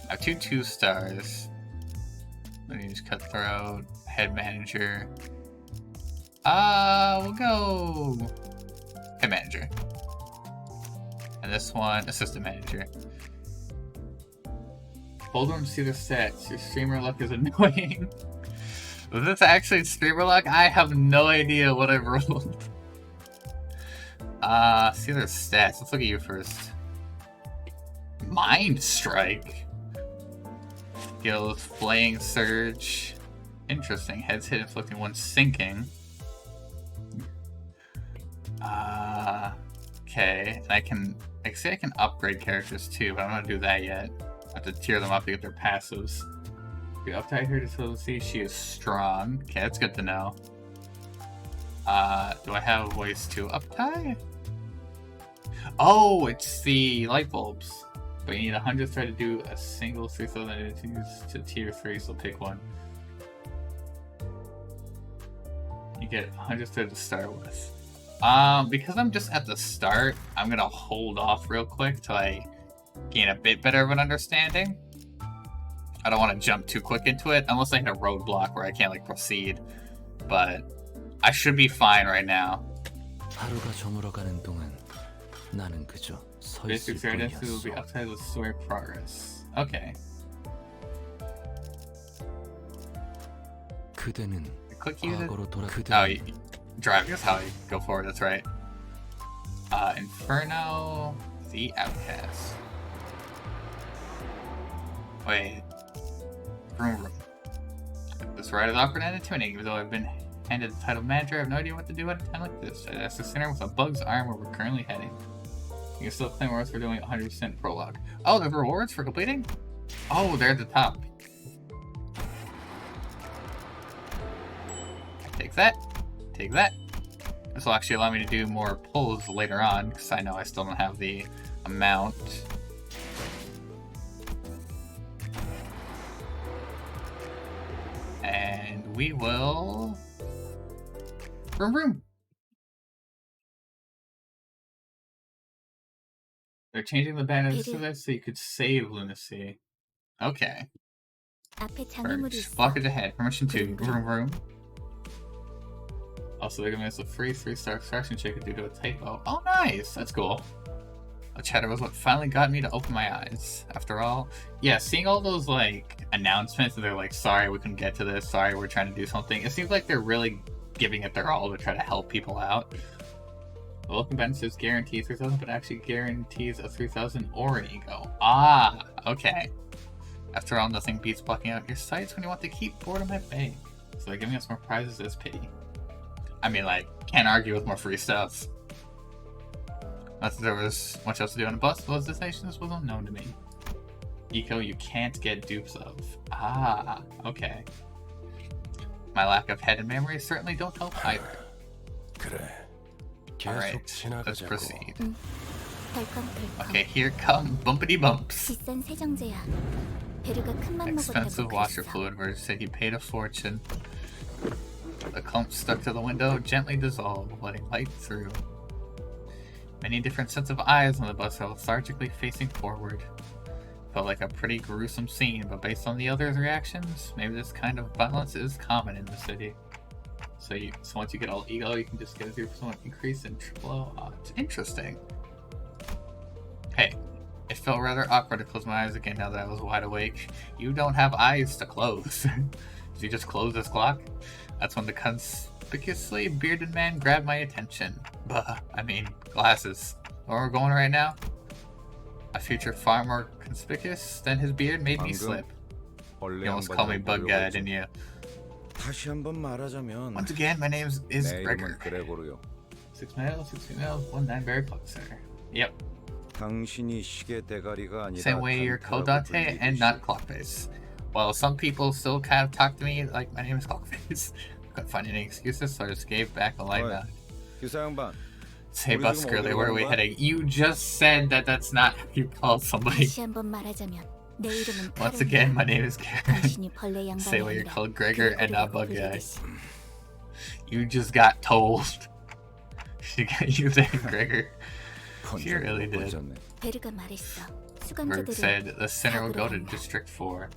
S1: I have 2 2-stars. Then you just cutthroat, head manager. We'll go head manager. And this one, assistant manager. Hold on to see the stats. Your streamer luck is annoying. Was this actually streamer luck? I have no idea what I rolled. See their stats. Let's look at you first. Mind Strike. Skills, Flaying Surge. Interesting. Heads hit, inflicting 1 sinking. Okay. And I can upgrade characters too, but I'm not gonna do that yet. I have to tier them up to get their passives. We uptied her to see she is strong. Okay, that's good to know. Do I have ways to uptie? Oh, it's the light bulbs. But you need 100 thread to do a single 3,000 identities to tier 3, so pick one. You get 100 thread to start with. Because I'm just at the start, I'm gonna hold off real quick till I gain a bit better of an understanding. I don't want to jump too quick into it, unless I hit a roadblock where I can't, like, proceed. But I should be fine right now.
S8: 하루가 저물어가는 동안 나는 그저 서
S1: Basic
S8: 있을
S1: fairness will be
S8: 뿐이었어.
S1: upside with story progress. Okay.
S8: 그대는
S1: Click you
S8: 과거로 돌아
S1: Oh,
S8: 그대는
S1: driving is how I go forward, that's right. Inferno, the Outcast. Wait. Room. This ride is awkward and intimidating, even though I've been handed the title manager. I have no idea what to do at a time like this. I asked the center with a bug's arm where we're currently heading. You can still claim rewards for doing 100% prologue. Oh, there's rewards for completing? Oh, they're at the top. Take that. Take that. This will actually allow me to do more pulls later on, because I know I still don't have the amount. And we will... Vroom vroom! They're changing the banners to this so you could save Lunacy. Okay.
S5: 앞에 장애물이
S1: Perch.
S5: 있어.
S1: Blockage ahead. Permission to vroom vroom. Also, they're giving us a free 3-star extraction check due to a typo. Oh, nice! That's cool. A chatter was what finally got me to open my eyes. After all, yeah, seeing all those, like, announcements and they're like, sorry, we couldn't get to this, sorry, we're trying to do something. It seems like they're really giving it their all to try to help people out. The welcome button says guarantee 3,000, but actually guarantees a 3,000 or an ego. Ah, okay. After all, nothing beats blocking out your sights when you want to keep boredom at bay. So they're giving us more prizes as pity. I mean, like, can't argue with more free stuff. Not that there was much else to do on the bus, those destinations was unknown to me. Eco you can't get dupes of. Ah, okay. My lack of head and memory certainly don't help either.
S7: 그래.
S1: Alright,
S7: 계속
S1: let's
S7: 지나가자고.
S1: proceed.
S5: 덜컹덜컹.
S1: Okay, here come bumpity bumps.
S5: 비싼 세정제야. 베르가 큰맘 먹었다고
S1: Expensive washer
S5: 그랬어.
S1: fluid where it said he paid a fortune. The clump stuck to the window gently dissolved, letting light through. Many different sets of eyes on the bus are lethargically facing forward. Felt like a pretty gruesome scene, but based on the others' reactions, maybe this kind of violence is common in the city. So once you get all ego, you can just get a 0% increase in triple odds. Interesting. Hey, it felt rather awkward to close my eyes again now that I was wide awake. You don't have eyes to close. Did you just close this clock? That's when the conspicuously bearded man grabbed my attention. I mean, glasses. Where we're going right now? A future far more conspicuous than his beard made me slip. You almost called me Bug Guy, didn't you?
S6: 다시 한번 말하자면
S1: Once again, my name is
S6: 내
S1: Gregor.
S6: 이름은 그레고르요.
S1: 6 males, 6 females, 1 9 very close, sir. Yep.
S6: 당신이 시계 대가리가 아니라
S1: Same way you're Kodate and not Clockface. Well, some people still kind of talk to me like my name is Clockface. Couldn't find any excuses, so I just gave back a light nod.
S6: 기사 양반.
S1: Hey, Bus Girly, where are we heading? You just said that that's not how you call somebody.
S5: 다시 한번 말하자면 내 이름은
S1: Once
S5: 카렌이야.
S1: again, my name is Karen.
S5: 당신이 벌레 양반이
S1: Say what you're
S5: 아니라
S1: called, Gregor, and not Bug Guy.
S5: 불리듯이.
S1: You just got told. She got you there, Gregor. She really did.
S5: 베르가 말했어.
S1: Berg
S5: 수감자들은
S1: said the center will go to
S5: 사고를 한다.
S1: District 4.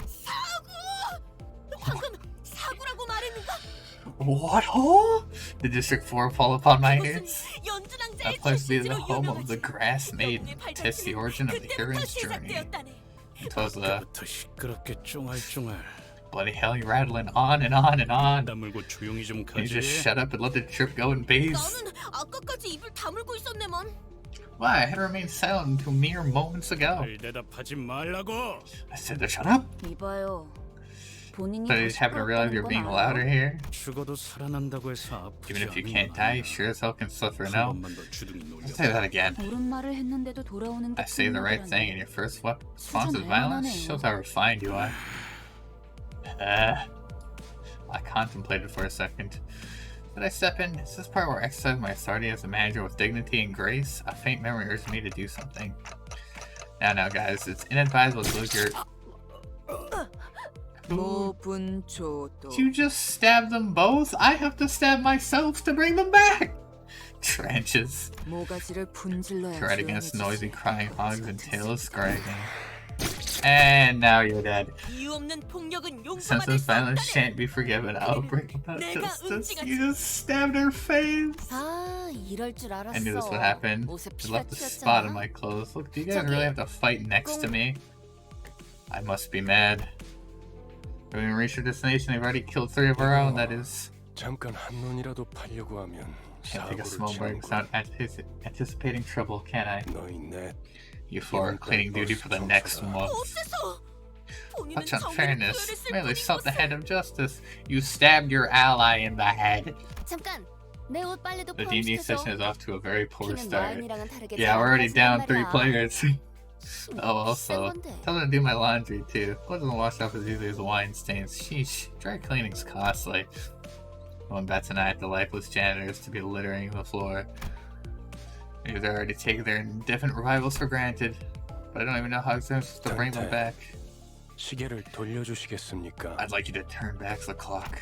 S5: 방금 사고라고 말했는가?
S1: What hole? Did District 4 fall upon my ears?
S5: 연주랑
S1: That place will be the home of the grass maiden. Test the origin of the heroine's journey. It was the
S3: 부터 시끄럽게 쫑알쫑알.
S1: bloody hell, you're rattling on and on and on.
S3: 다물고 조용히 좀
S1: Can you
S3: 가지.
S1: just shut up and let the trip go in peace?
S5: 나는 아까까지 입을 다물고 있었네만.
S1: Why, I had remained silent until mere moments ago.
S3: 별 대답하지 말라고.
S1: I said to shut up.
S5: 이봐요. 본인이
S1: But I just happen to realize you're being louder here.
S3: 죽어도 살아난다고 해서 아프지
S1: Even if you
S3: 않은
S1: can't die, you sure as hell can suffer, no?
S3: 한 번만 더 주둥이 놀려.
S1: Let's say that again.
S4: 옳은 말을 했는데도 돌아오는 게
S1: I say the right thing, and your first response is violence? Shows how refined you are. I contemplated for a second. Did I step in? Is this part where I exercise my authority as a manager with dignity and grace? A faint memory urged me to do something. Now, guys, it's inadvisable to lose your...
S2: 무분초도.
S1: You just stabbed them both? I have to stab myself to bring them back! trenches.
S2: 모가지를 분질러야
S1: Guard against noisy
S2: 조용해지지.
S1: crying hogs and tails scragging. And now you're dead.
S5: 이유 없는 폭력은
S1: Senseless
S5: 용서받을 수
S1: violence
S5: 없다네.
S1: shan't be forgiven. Outbreak without justice. You just stabbed her face.
S5: 아, 이럴 줄 알았어.
S1: I knew this would happen.
S5: 옷에
S1: I
S5: 피가
S1: left a spot in
S5: 튀었잖아.
S1: my clothes. Look, do you guys really have to fight next to me? I must be mad. When we reach our destination, they've already killed 3 of our own. That is.
S7: 잠깐 한눈이라도 팔려고 하면
S1: Can't take a
S7: 사고를
S1: small break
S7: 치는군.
S1: without anticipating trouble, can I?
S7: 너희 넷
S1: You four are cleaning duty for the next month.
S5: 어째서? 본인은
S1: Such
S5: 정의를
S1: unfairness.
S5: 구현했을
S1: Merely sought the
S5: 뿐인
S1: head of justice. You stabbed your ally in the head.
S5: 잠깐, 내 옷 빨래도
S1: The D&D
S5: 포함시켜줘.
S1: session is off to a very poor
S5: 키는
S1: start.
S5: 와인이랑은 다르게
S1: Yeah, we're already down
S5: 잘안
S1: 3
S5: 말이야.
S1: players. Oh, also,
S5: 비싼 건데.
S1: tell them to do my laundry too. What doesn't wash off as easily as wine stains? Sheesh, dry cleaning's costly. Going back tonight, the lifeless janitors to be littering the floor. Maybe they're already taking their indefinite revivals for granted, but I don't even know how I'm supposed to bring them back.
S7: 시계를 돌려주시겠습니까?
S1: I'd like you to turn back the clock.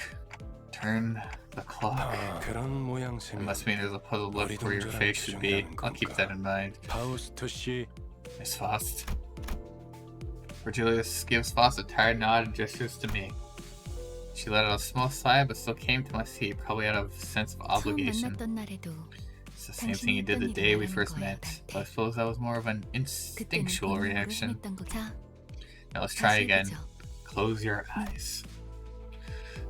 S1: Turn the clock.
S7: 그런
S1: It
S7: 모양새면
S1: must mean there's a puzzled look where your face should be. I'll keep that in mind.
S7: 파우스트 씨,
S1: Miss Faust. Virgilius gives Faust a tired nod and gestures to me. She let out a small sigh but still came to my seat, probably out of a sense of
S4: 처음
S1: obligation.
S4: 만났던 날에도
S1: It's the same thing you did the day we first met, but I suppose that was more of an instinctual reaction. Now let's try again. Close your eyes.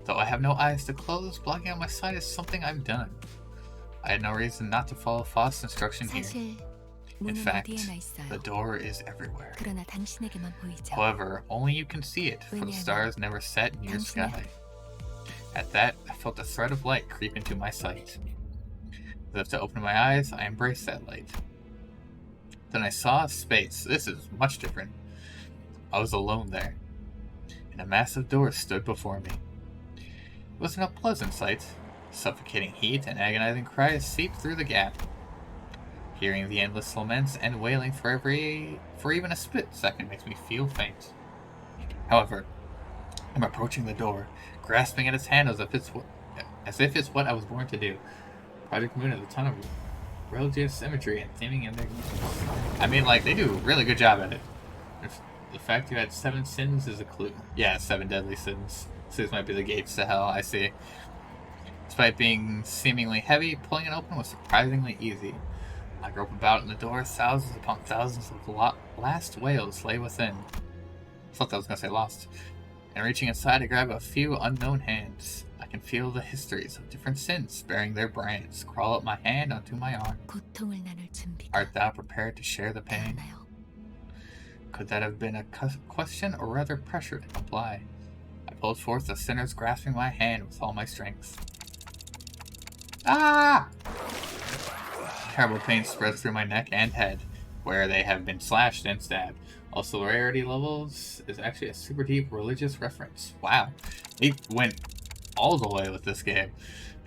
S1: Though I have no eyes to close, blocking out my sight is something I've done. I had no reason not to follow Faust's instruction here.
S4: 사실
S1: In
S4: 문은
S1: fact,
S4: 어디에나
S1: the
S4: 있어요.
S1: door is everywhere.
S4: 그러나 당신에게만 보이죠.
S1: However, only you can see it, for the stars never set in your sky. At that, I felt a thread of light creep into my sight. As if to open my eyes, I embraced that light. Then I saw a space. This is much different. I was alone there, and a massive door stood before me. It wasn't a pleasant sight. Suffocating heat and agonizing cries seeped through the gap. Hearing the endless laments and wailing for even a split second makes me feel faint. However, I'm approaching the door, grasping at its handle as if it's what I was born to do. Project Moon has a ton of relative symmetry and theming in their I mean, like, they do a really good job at it. The fact you had 7 sins is a clue. Yeah, 7 deadly sins. So these might be the gates to hell, I see. Despite being seemingly heavy, pulling it open was surprisingly easy. I groped about in the door, thousands upon thousands of last whales lay within. I thought I was going to say lost. And reaching inside, I grab a few unknown hands. I can feel the histories of different sins bearing their brands crawl up my hand onto my arm.
S4: 고통을 나눌 준비가
S1: Art thou prepared to share the pain?
S4: 되었나요?
S1: Could that have been a question or rather pressure to comply? I pulled forth the sinners grasping my hand with all my strength. Ah! Terrible pain spreads through my neck and head, where they have been slashed and stabbed. Also, the rarity levels is actually a super deep religious reference. Wow. It went all the way with this game.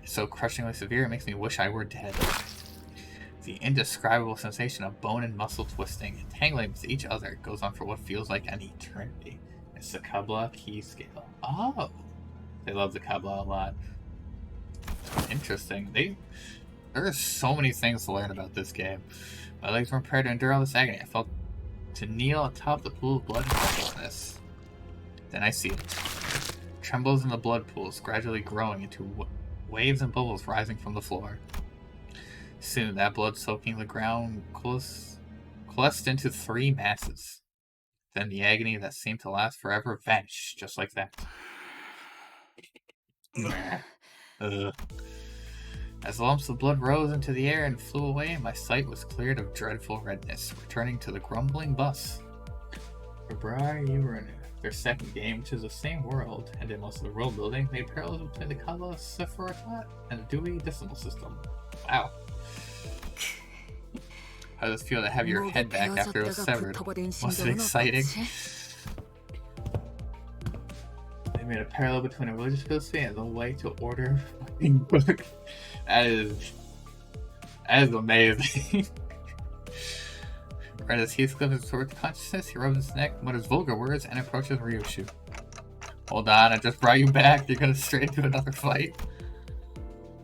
S1: It's so crushingly severe, it makes me wish I were dead. The indescribable sensation of bone and muscle twisting and tangling with each other goes on for what feels like an eternity. It's the Kabbalah key scale. Oh! They love the Kabbalah a lot. Interesting. There are so many things to learn about this game. My legs weren't prepared to endure all this agony. I felt to kneel atop the pool of blood and helplessness. Then I see it. Trembles in the blood pools, gradually growing into waves and bubbles rising from the floor. Soon, that blood soaking the ground coalesced into 3 masses. Then the agony that seemed to last forever vanished, just like that. As the lumps of blood rose into the air and flew away, my sight was cleared of dreadful redness, returning to the grumbling bus. February Uranus, their second game, which is the same world, and in most of the world building, made parallels between the Kabbalah Sephiroth and the Dewey Decimal System. Wow. How does it feel to have your head back after it was severed? Was it exciting? They made a parallel between a religious philosophy and the way to order fucking book. That is amazing. Right as Heathcliff is toward consciousness, he rubs his neck, mutters vulgar words, and approaches Ryushu. Hold on, I just brought you back. You're gonna straight into another fight.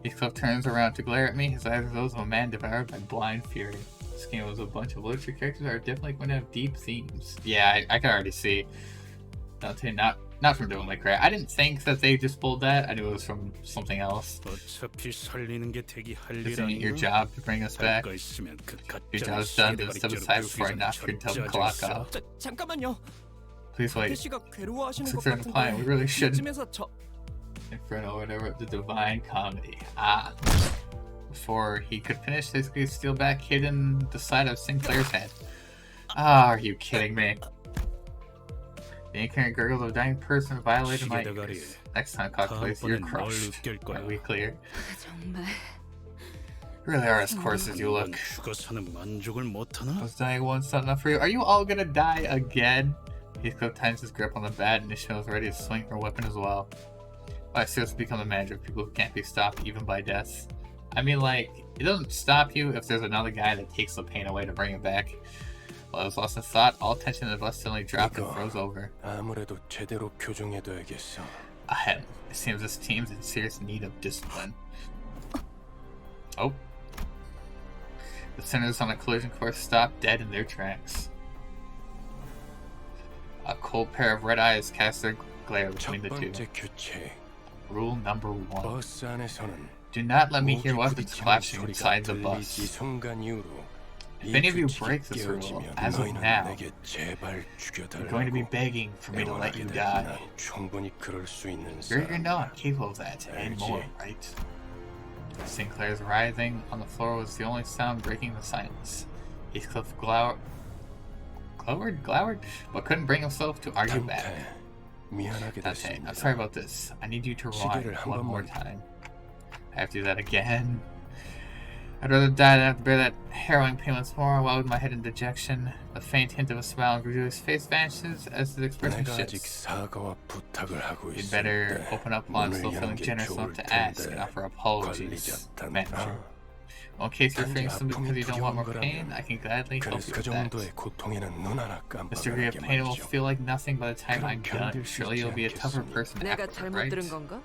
S1: Heathcliff turns around to glare at me. His eyes are those of a man devoured by blind fury. This game was a bunch of literature characters that are definitely going to have deep themes. Yeah, I can already see. Not from Devil May Cry. I didn't think that they just pulled that. I knew it was from something else. This ain't your job to bring us back. Your job's done, then step aside before I knock your dumb clock off.
S9: 잠깐만요.
S1: Please wait.
S9: 태씨가 괴로워하시는 것
S1: Certain client, we really
S9: 같은데
S1: shouldn't.
S9: 이쯤에서 저
S1: Inferno, whatever, the Divine Comedy. Ah. Before he could finish, they could steal back hidden the side of Sinclair's head. Ah, are you kidding me? The incarnate gurgle of a dying person violated my ears. Next time cock plays, you're crushed. Are we clear?
S4: 정말
S1: You really are as coarse as you look. Was dying once not enough for you? Are you all gonna die again? Heathcliff tightens his grip on the bat and Ishmael is ready to swing her weapon as well. I seriously become the manager of people who can't be stopped even by death. I mean, like, it doesn't stop you if there's another guy that takes the pain away to bring it back. While I was lost in thought, all tension in the bus suddenly dropped and froze over.
S7: 아무래도 제대로 교정해둬야겠어.
S1: Ahem. It seems this team's in serious need of discipline. Oh. The sinners on a collision course stopped dead in their tracks. A cold pair of red eyes cast their glare between
S7: 첫
S1: the two.
S7: 번째 규칙.
S1: Rule number 1.
S7: 버스 안에서는
S1: Do not let me hear
S7: 목이
S1: weapons
S7: 부딪히는
S1: clashing
S7: 소리가
S1: inside the
S7: 들리기
S1: bus.
S7: 순간 이후로
S1: If any of you
S7: 이
S1: break
S7: 규칙이
S1: this rule,
S7: 깨어지면
S1: as of
S7: 너희는
S1: now,
S7: 내게 제발
S1: you're going to be
S7: 죽여달라고
S1: begging for me to let you
S7: 애원하게
S1: die.
S7: 난 충분히 그럴 수 있는
S1: You're
S7: 사람.
S1: not capable of that and
S7: 알지?
S1: more, right? Sinclair's writhing on the floor was the only sound breaking the silence. Heathcliff glowered, but couldn't bring himself to argue back.
S7: 단테, 미안하게
S1: Dante, I'm
S7: 됐습니다.
S1: sorry about this. I need you to rewind
S7: 시계를 한
S1: one more
S7: 번만.
S1: time. I have to do that again. I'd rather die than have to bear that harrowing pain once more. While with my head in dejection, the faint hint of a smile on Grudy's face vanishes as his expression
S7: 내가 아직
S1: shifts.
S7: 사과와 부탁을 하고
S1: You'd
S7: 있을
S1: better
S7: 때
S1: open up while I'm
S7: 문을
S1: still feeling
S7: 여는 게
S1: generous
S7: 좋을
S1: enough to ask and
S7: 텐데
S1: offer apologies,
S7: 관리자
S1: manager.
S7: 딴.
S1: Well, in case you're
S7: 단지
S1: feeling simply because you don't want more
S7: 아픔이
S1: pain,
S7: 두려운
S1: I can gladly help
S7: 그래서
S1: you
S7: 그
S1: with that.
S7: 정도의 고통에는 눈 하나
S1: This degree of
S7: 깜빡하게
S1: pain will
S7: 말이죠.
S1: feel like nothing by the time I'm
S7: 그럼
S1: done.
S7: 견딜 수
S1: Surely
S7: 있지
S1: you'll be a tougher
S7: 않겠습니까?
S1: person
S2: 내가
S1: after,
S2: 잘못
S1: right?
S2: 들은 건가?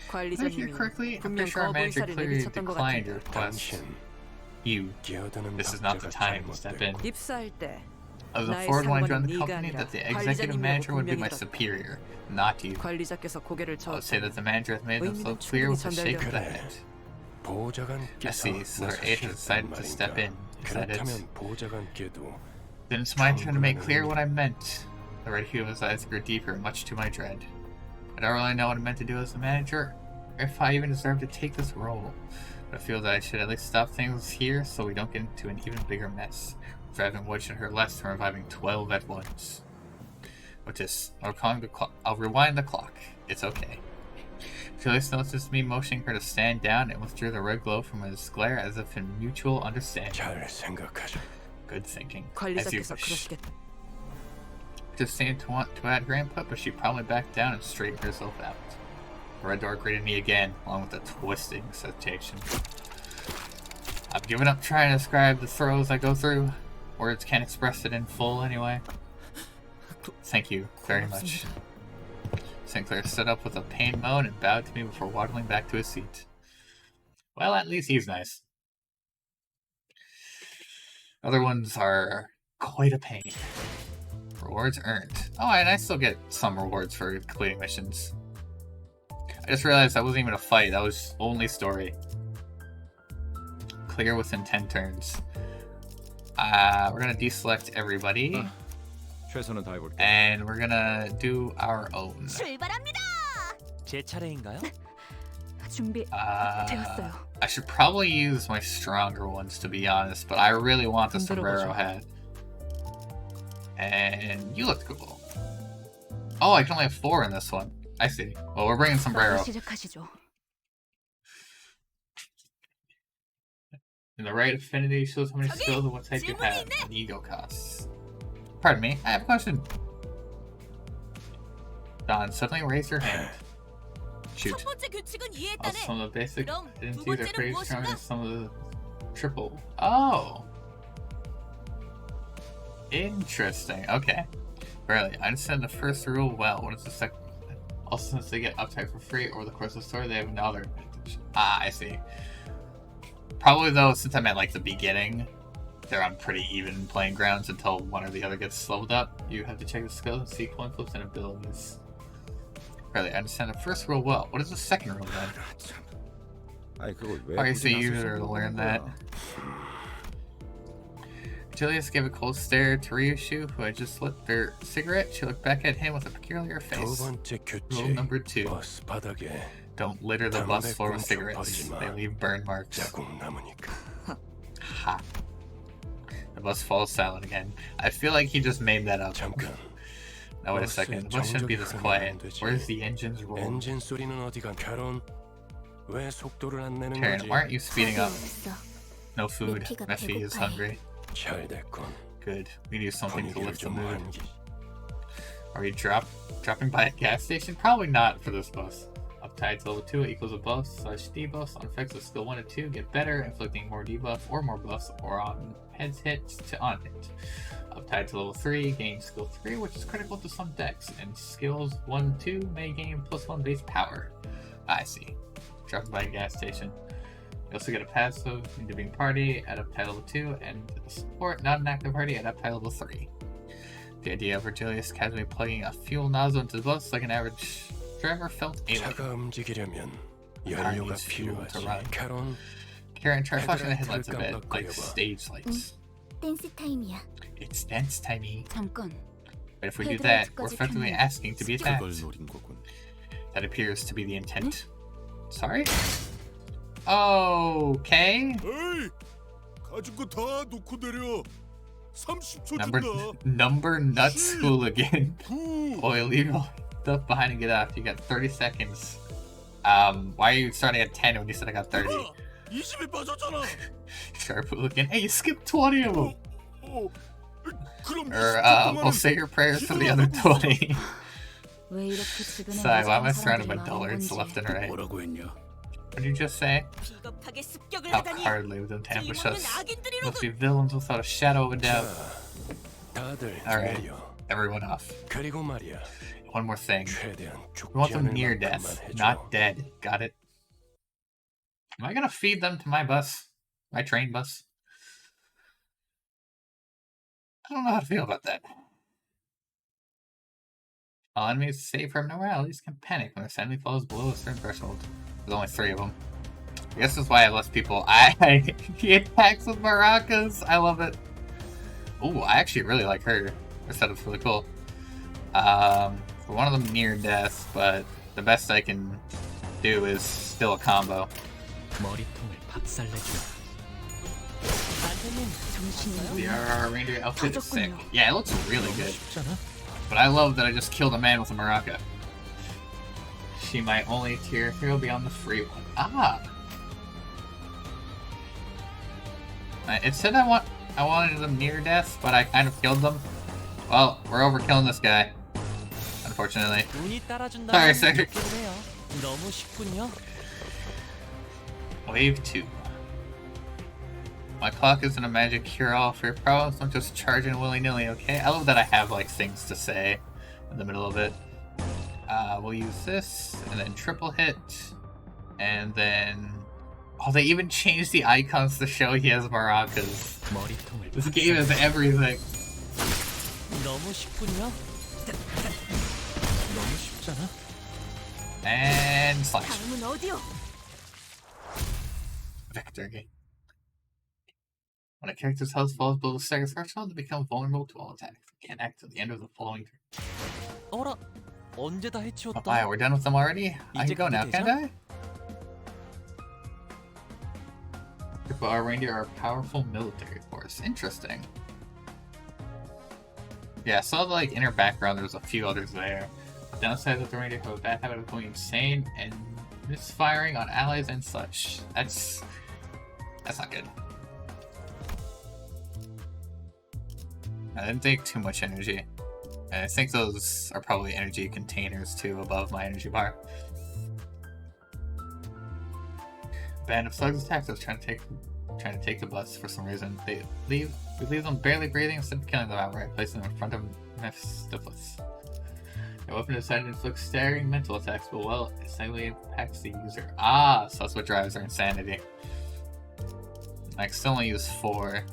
S1: Did I hear
S2: 관리자님이
S1: correctly? I'm
S2: 분명
S1: pretty sure our manager
S2: 거부의사를
S1: clearly
S2: 내비쳤던 것
S1: declined your
S2: 같은데.
S1: request.
S7: 당신
S1: You.
S7: 기어드는
S1: This is not the
S7: 박자가
S1: time to step in.
S7: 잘못됐고
S2: 입사할 때
S1: I was
S2: 나의
S1: informed when I joined the
S2: 상관은
S1: company
S2: 네가
S1: that the
S2: 아니라
S1: executive manager would be my
S2: 관리자님이라고
S1: superior, not you.
S2: 관리자께서 고개를
S1: I would say that the
S2: 저었다.
S1: manager has made
S2: 의미는
S1: themselves clear with a
S2: 충분히
S1: shake of the
S2: 전달되었다.
S1: head. I
S7: 보좌관께서
S1: see, so
S7: 나서
S1: our agent decided to step in. Is that it?
S7: 그렇다면 보좌관께도
S1: Then it's my turn to make clear what I meant. The red hue of his eyes grew deeper, much to my dread. I don't really know what I meant to do as a manager, or if I even deserve to take this role. But I feel that I should at least stop things here so we don't get into an even bigger mess. Driving Wood should hurt less than reviving 12 at once. Which is, I'll rewind the clock. It's okay. Julius noticed me motioning her to stand down and withdrew the red glow from his glare as if in mutual understanding.
S7: 잘 생각하자.
S1: Good thinking. As you
S2: 관리자께서
S1: wish.
S2: 그러시겠다.
S1: Just seemed to want to add her input, but she probably backed down and straightened herself out. The red door greeted me again, along with a twisting sensation. I've given up trying to describe the throes I go through. Words can't express it in full anyway. Thank you very much. Sinclair stood up with a pained moan and bowed to me before waddling back to his seat. Well, at least he's nice. Other ones are quite a pain. Rewards earned. Oh, and I still get some rewards for completing missions. I just realized that wasn't even a fight, that was only story. Clear within 10 turns. We're gonna deselect everybody.
S3: 최선을 다해볼게.
S1: And we're gonna do our own.
S5: 출발합니다.
S8: 제 차례인가요?
S4: 준비되었어요.
S1: I should probably use my stronger ones to be honest, but I really want the sombrero hat. And you look cool. Oh, I can only have 4 in this one. I see. Well, we're bringing sombrero.
S4: 시작하시죠.
S1: And the right affinity shows how many skills and what type you have, and ego costs. Pardon me, I have a question. Don, suddenly raise your hand. Shoot.
S5: 첫 번째 규칙은
S1: Also,
S5: 이해했다네.
S1: some of the basic
S5: 그럼 두
S1: identities are
S5: 번째는
S1: pretty strong
S5: 무엇인가?
S1: as some of the triple. Oh! Interesting, okay. Barely. I understand the first rule well. What is the second? Also, since they get uptime for free over the course of the story, they have another advantage. Ah, I see. Probably though, since I'm at like the beginning, they're on pretty even playing grounds until one or the other gets leveled up. You have to check the skills and see coin flips and abilities. Really, I understand the first rule well. What is the second rule then?
S6: 아이 그걸 왜
S1: Probably
S6: 굳이
S1: see you
S6: 나서서
S1: to learn
S6: 물어보는
S1: that.
S6: 거야?
S1: Julius gave a cold stare to Ryushu, who had just lit their cigarette. She looked back at him with a peculiar
S7: 두
S1: face.
S7: 번째
S1: Rule
S7: 규칙.
S1: number 2.
S7: 버스 바닥에
S1: Don't litter the bus floor with
S7: 담배
S1: cigarettes.
S7: 꽁초 버리지 마.
S1: They leave burn marks.
S7: 자국 남으니까.
S1: Ha. The bus falls silent again. I feel like he just made that up.
S7: 잠깐.
S1: Now wait a second. The bus shouldn't be this quiet. Where's the engine's roll?
S7: 엔진 소리는 어디가? 캐론. 왜 속도를 안 내는
S1: Karen,
S7: 거지?
S1: why aren't you speeding up?
S5: 됐어.
S1: No food.
S5: Mickey가
S1: Mephi is
S5: 배고파해.
S1: hungry.
S7: 잘 됐군.
S1: Good. We need something to
S7: 분위기를
S1: lift the
S7: 좀
S1: mood.
S7: 환기.
S1: Are we dropping by a gas station? Probably not for this bus. Uptied to level 2 equals a buff / debuff on effects of skill 1 and 2 get better, inflicting more debuff or more buffs, or on heads hit to on hit. Uptied to level 3 gain skill 3, which is critical to some decks, and skills 1 2 may gain +1 base power. I see. Dropping by a gas station. You also get a passive into being party at uptied level 2, and a support not an active party at uptied level 3. The idea of Virgilius casually plugging a fuel nozzle into the bus like an average driver felt alien.
S7: 차가 움직이려면
S1: car
S7: 연료가
S1: needs fuel to
S7: 필요하지.
S1: run.
S7: 캐론.
S1: Karen, try flashing the headlights a
S7: 헤드라이트를
S1: bit, like
S7: 깜빡거려봐.
S1: stage lights.
S5: 댄스 타임이야.
S1: It's dance timey.
S4: 잠깐.
S1: But if we do that, we're
S5: 헤드라이트까지
S1: effectively
S5: 켜면
S1: asking to be attacked.
S6: 노린 거군.
S1: That appears to be the intent. Sorry? Okay.
S7: 에이! 가진 거 다 놓고 내려. 30초
S1: Number nuts hooligan. Boy, leave all stuff behind and get off. You got 30 seconds. Why are you starting at 10 when you said I got 30?
S7: 20이 빠졌잖아.
S1: Sharp hooligan. Hey, you skipped 20 of them.
S7: 그럼
S1: Or, we'll say your prayers for the other 20.
S4: 왜 이렇게 주변에
S1: Sorry, why am I
S4: 이상한
S1: surrounded by
S4: 사람들이 많은
S1: dullards
S4: 건지.
S1: left and right?
S7: 뭐라고 했냐?
S1: What did you just say?
S5: 비겁하게 습격을
S1: How
S5: 하다니.
S1: hardly with them to ambush us.
S5: 악인들이로군.
S1: Must be villains without a shadow of a doubt.
S7: 다들
S1: Alright.
S7: 내려.
S1: Everyone off.
S7: 그리고 말이야.
S1: One more thing.
S7: 최대한
S1: We want
S7: 죽지
S1: them
S7: 않을
S1: near
S7: 만큼만
S1: death,
S7: 해줘.
S1: not dead. Got it? Am I gonna feed them to my bus? My train bus? I don't know how to feel about that. All enemies safe from moralities can panic when their sanity falls below a certain threshold. There's only 3 of them. I guess that's why I have less people. He attacks with maracas. I love it. Ooh, I actually really like her. Her setup's really cool. One of them near death, but the best I can do is still a combo.
S8: 머리통을 박살내주마.
S1: The RR Reindeer outfit is sick.
S4: 가졌군요.
S1: Yeah, it looks really good.
S9: 쉽잖아.
S1: But I love that I just killed a man with a maraca. She my only tier hero beyond the free one. Ah! It said I wanted them near death, but I kind of killed them. Well, we're overkilling this guy. Unfortunately.
S9: 운이 따라준다.
S1: Sorry, sorry.
S9: 너무 쉽군요.
S1: Wave 2. My clock isn't a magic cure-all for your problems. Don't just charge in willy-nilly, okay? I love that I have, like, things to say in the middle of it. We'll use this, and then triple hit, and then... Oh, they even changed the icons to show he has maracas.
S8: 머리통을
S1: This game is everything.
S9: 너무 쉽군요. 너무 쉽잖아.
S1: And slash.
S5: 다음은 어디요?
S1: Victory. When a character's health falls below the second threshold, they become vulnerable to all attacks. They can't act at the end of the following turn.
S9: 어라, 언제 다 해치웠다.
S1: Why, we're done with them already? I can go now, can't I? But our reindeer are a powerful military force. Interesting. Yeah, I saw the like inner background, there's a few others there. The downside is that the reindeer have a bad habit of going insane and misfiring on allies and such. That's not good. I didn't take too much energy. And I think those are probably energy containers too above my energy bar. Band of slugs attacks us trying to take the bus for some reason. We leave them barely breathing instead of killing them outright, placing them in front of Mephistopheles. Your weapon is designed to inflict staggering mental attacks, but well, it slightly impacts the user. Ah, so that's what drives our insanity. I can still only use 4.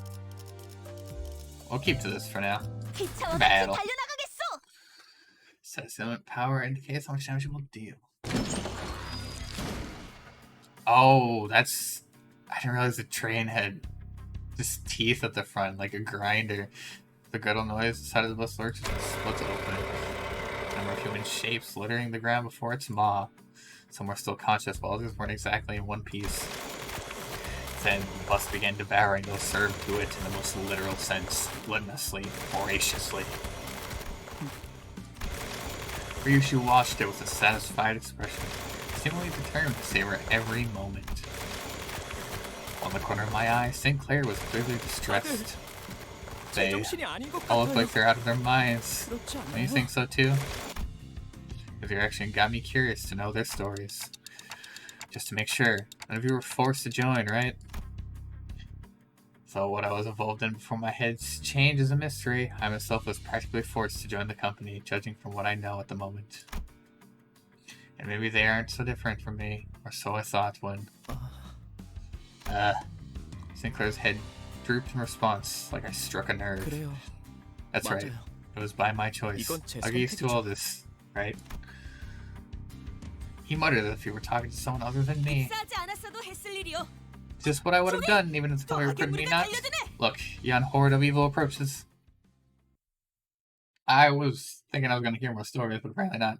S1: We'll keep to this for now.
S5: 기차와 같이
S1: Battle.
S5: 달려나가겠어.
S1: Says element power indicates how much damage it will deal. Oh, that's... I didn't realize the train had just teeth at the front, like a grinder. The guttural noise inside of the bus lurks and splits open. A number of human shapes littering the ground before its maw. Some were still conscious, while others weren't exactly in one piece. Then the bus began devouring those served to it in the most literal sense, gluttonously, voraciously. Ryushu watched it with a satisfied expression, seemingly determined to savor every moment. On the corner of my eye, Sinclair was clearly distressed. They
S9: 제정신이 아닌 것
S1: all look
S9: 같아요.
S1: like they're out of their minds.
S9: 그렇지
S1: Don't you
S9: 않아요?
S1: think so too? Because your action got me curious to know their stories. Just to make sure. None of you were forced to join, right? So what I was involved in before my head's changed is a mystery. I myself was practically forced to join the company, judging from what I know at the moment. And maybe they aren't so different from me, or so I thought when... Sinclair's head drooped in response, like I struck a nerve.
S9: 그래요.
S1: That's right.
S9: 맞아요.
S1: It was by my choice.
S9: 이건 제
S1: I'll get used to
S9: 선택이죠.
S1: all this, right? He muttered as if he were talking to someone other than me.
S5: 싸지 않았어도 했을 일이요.
S1: Just what I would have done, even if the
S5: 또
S1: player couldn't be
S5: 악의
S1: nuts.
S5: 무리가 달려드네.
S1: Look, yon horde of evil approaches. I was thinking I was going to hear more stories, but apparently not.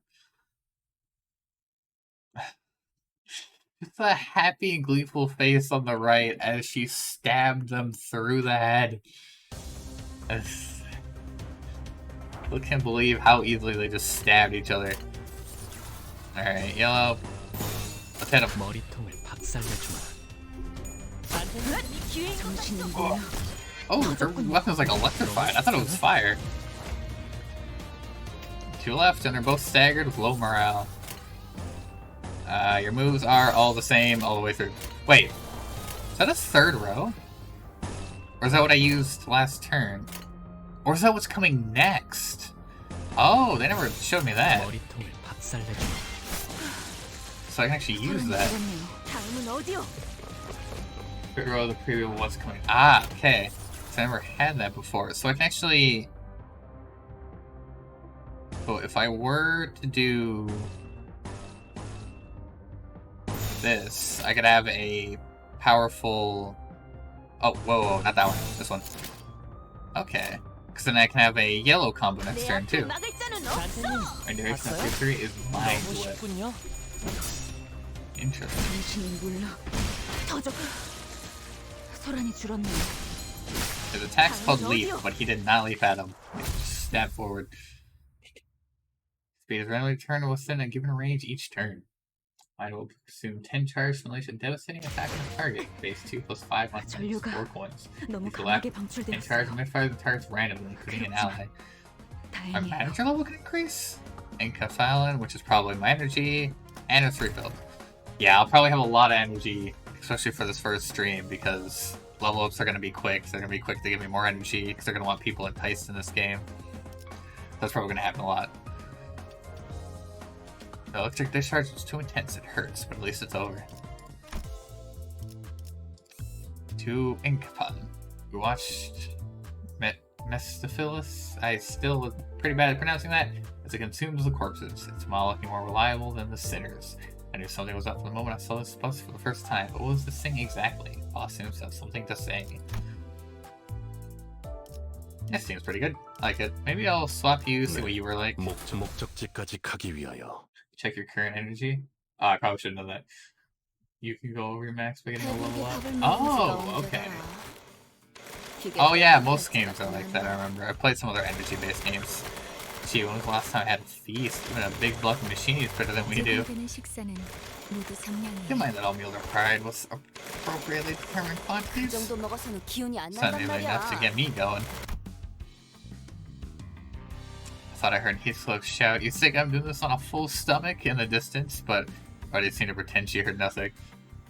S1: Just a happy and gleeful face on the right as she stabbed them through the head. I can't believe how easily they just stabbed each other. Alright, yellow. Let's hit him.
S8: 머리통을 박살내주마.
S1: Oh, her weapon's like electrified. I thought it was fire. 2 left, and they're both staggered with low morale. Your moves are all the same all the way through. Wait, is that a 3rd row? Or is that what I used last turn? Or is that what's coming next? Oh, they never showed me that.
S8: 머리통을 박살내주마.
S1: So I can actually use that.
S5: 다음은 어디요?
S1: 3rd row of the preview of what's coming. Ah, okay. So I never had that before. So I can actually... So if I were to do... this, I could have a powerful... Oh, whoa, not that one. This one. Okay. Because then I can have a yellow combo next
S5: 내
S1: turn,
S5: 앞을
S1: too.
S5: 막을 자는 없어.
S1: My direction of
S9: 봤어요?
S1: victory is mind
S9: 너무
S1: whip.
S9: 쉽군요.
S1: Interesting.
S4: 당신이 몰라.
S5: 더 적.
S4: 소란이 줄었네.
S1: His attack's called Leap, but he did not leap at him. He just stabbed forward. Speed is randomly turned within a given range each turn. Mine will consume 10 charge to unleash a devastating attack on the target. Base 2 plus 5 on
S4: 전류가
S1: 4 coins.
S4: 너무
S1: If you lack
S4: 강하게
S1: 10 charge,
S4: 방출되었어요.
S1: misfire the targets randomly, including an ally. My
S4: 다행이에요.
S1: manager level can increase? Encapsulin, which is probably my energy, and it's refilled. Yeah, I'll probably have a lot of energy, especially for this first stream, because level ups are going to be quick. They're going to be quick to give me more energy, because they're going to want people enticed in this game. That's probably going to happen a lot. The electric discharge is too intense, it hurts, but at least it's over. To Inkpun. We watched Mephistophilus. I still was pretty bad at pronouncing that, as it consumes the corpses. It's looking more reliable than the sinners. I knew something was up from the moment I saw this bus for the first time, but what was this thing exactly? Boss seems to have something to say. This seems pretty good. I like it. Maybe I'll swap you, see what you were like.
S7: 목적지까지 가기 위하여.
S1: Check your current energy. Oh, I probably shouldn't know that. You can go over your max by getting a level up. Oh, okay. Oh yeah, most games are like that, I remember. I played some other energy-based games. Gee, when was the last time I had a feast? Even a big block of machine is better than we do. You mind that all meals are fried with appropriately determined
S5: 그
S1: quantities?
S5: 정도 먹어서는 기운이 안
S1: It's not
S5: 난단
S1: nearly enough to
S5: 말이야.
S1: get me going. I thought I heard Heathcliff shout, "You think I'm doing this on a full stomach?" in the distance, but already seemed to pretend she heard nothing.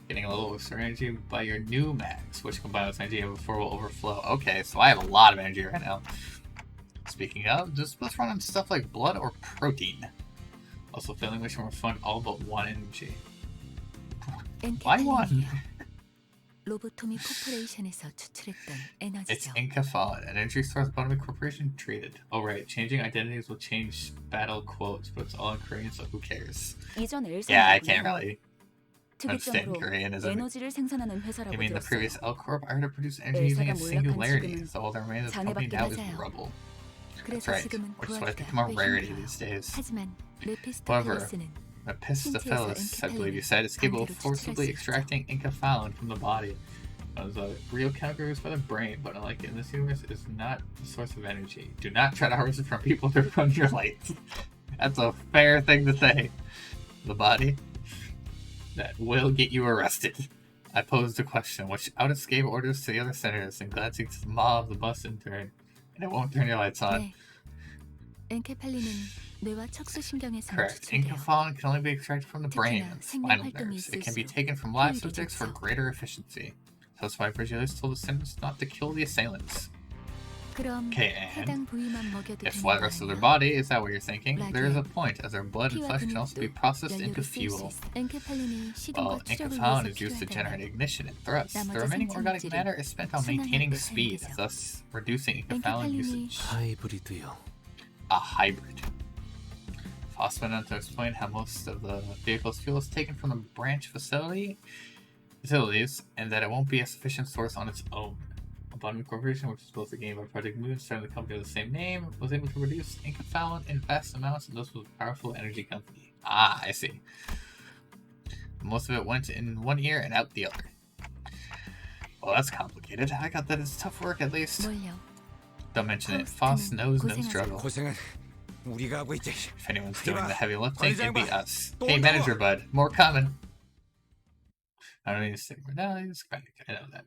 S1: Getting a little extra energy by your new max, which combined with energy before will overflow. Okay, so I have a lot of energy right now. It's speaking of, does this run on stuff like blood or protein? Also failing which will fund all but one energy. Why one?
S5: 로보토미 코퍼레이션에서 추출했던
S1: It's
S5: 에너지죠.
S1: Inca an energy source Botomy Corporation treated. Oh right, changing identities will change battle quotes, but it's all in Korean, so who cares?
S10: 이전 엘사
S1: Yeah, I can't really understand
S10: 특이점으로
S1: Korean, isn't it?
S10: 에너지를 생산하는
S1: I
S10: 회사라고
S1: mean, the
S10: 들었어요.
S1: previous L Corp are to produce energy using
S10: 엘사가
S1: its
S10: 몰락한
S1: singularity,
S10: 지금은
S1: so all that remains of the company
S10: 장애받긴
S1: now is
S10: 하자요.
S1: rubble. That's
S5: 그래서
S1: right,
S5: 지금은
S1: which is why it's
S5: 구하기가
S1: become a
S5: 꽤
S1: rarity
S5: 힘들어요.
S1: these days.
S5: 하지만
S1: However,
S5: 메피스토펠레스는
S1: Mephistopheles, I believe you said, is capable of forcibly extracting Inca from the body. As a real chemical used by the brain, but unlike in this universe, it is not the source of energy. Do not try to harvest it from people to run your lights. That's a fair thing to say. The body that will get you arrested. I posed a question, which Outis gave orders to the other senators and glad to mob the bus in turn, and it won't turn your lights on.
S5: 네. 엔케팔린은 뇌와 척수신경에서
S1: Correct.
S5: 추출돼요.
S1: Inca can only be extracted from the brain
S5: 특히나
S1: and spinal
S5: 생명활동이
S1: nerves. It can be
S5: 있을수록
S1: taken from live
S5: 효율이
S1: subjects for
S5: 좋죠.
S1: greater efficiency. So that's why Virgilius told the senators not to kill the assailants.
S5: 그럼
S1: Okay,
S5: 해당
S1: and
S5: 부위만 먹여도
S1: if
S5: 되는
S1: blood
S5: 거
S1: runs through their
S5: 아니야?
S1: body, is that what you're thinking?
S5: Like
S1: There is a
S5: it.
S1: point, as their blood and
S5: 피와
S1: flesh can also be
S5: 근육도
S1: processed into
S5: 연료를 쓸 수
S1: fuel.
S5: 있어. 엔케팔린이 시동과
S1: Well,
S5: 추력을
S1: Inca
S5: 위해서
S1: is used to
S5: 필요하다면
S1: generate ignition and thrust. The
S5: 나머지
S1: remaining organic
S5: 생성물질은
S1: matter is spent on maintaining the speed,
S5: 순환할 때
S1: thus reducing Inca
S5: 엔케팔린이
S1: usage.
S8: 하이브리드요.
S1: A hybrid. Foss went on to explain how most of the vehicle's fuel is taken from the branch facilities, and that it won't be a sufficient source on its own. Botomy Corporation, which is both a game by Project Moon, starting the company of the same name, was able to produce Inca in vast amounts, and thus was a powerful energy company. Ah, I see. Most of it went in one ear and out the other. Well, that's complicated. I got that it's tough work, at least.
S5: 뭘요?
S1: Don't mention it. Foss knows no
S5: 고생하세요.
S1: struggle.
S6: 고생은 우리가 하고 있지.
S1: If anyone's doing the heavy lifting, it'd be us.
S6: Don't
S1: Hey,
S6: know.
S1: manager bud, more coming. I don't need to stick. No, it's fine. I know that.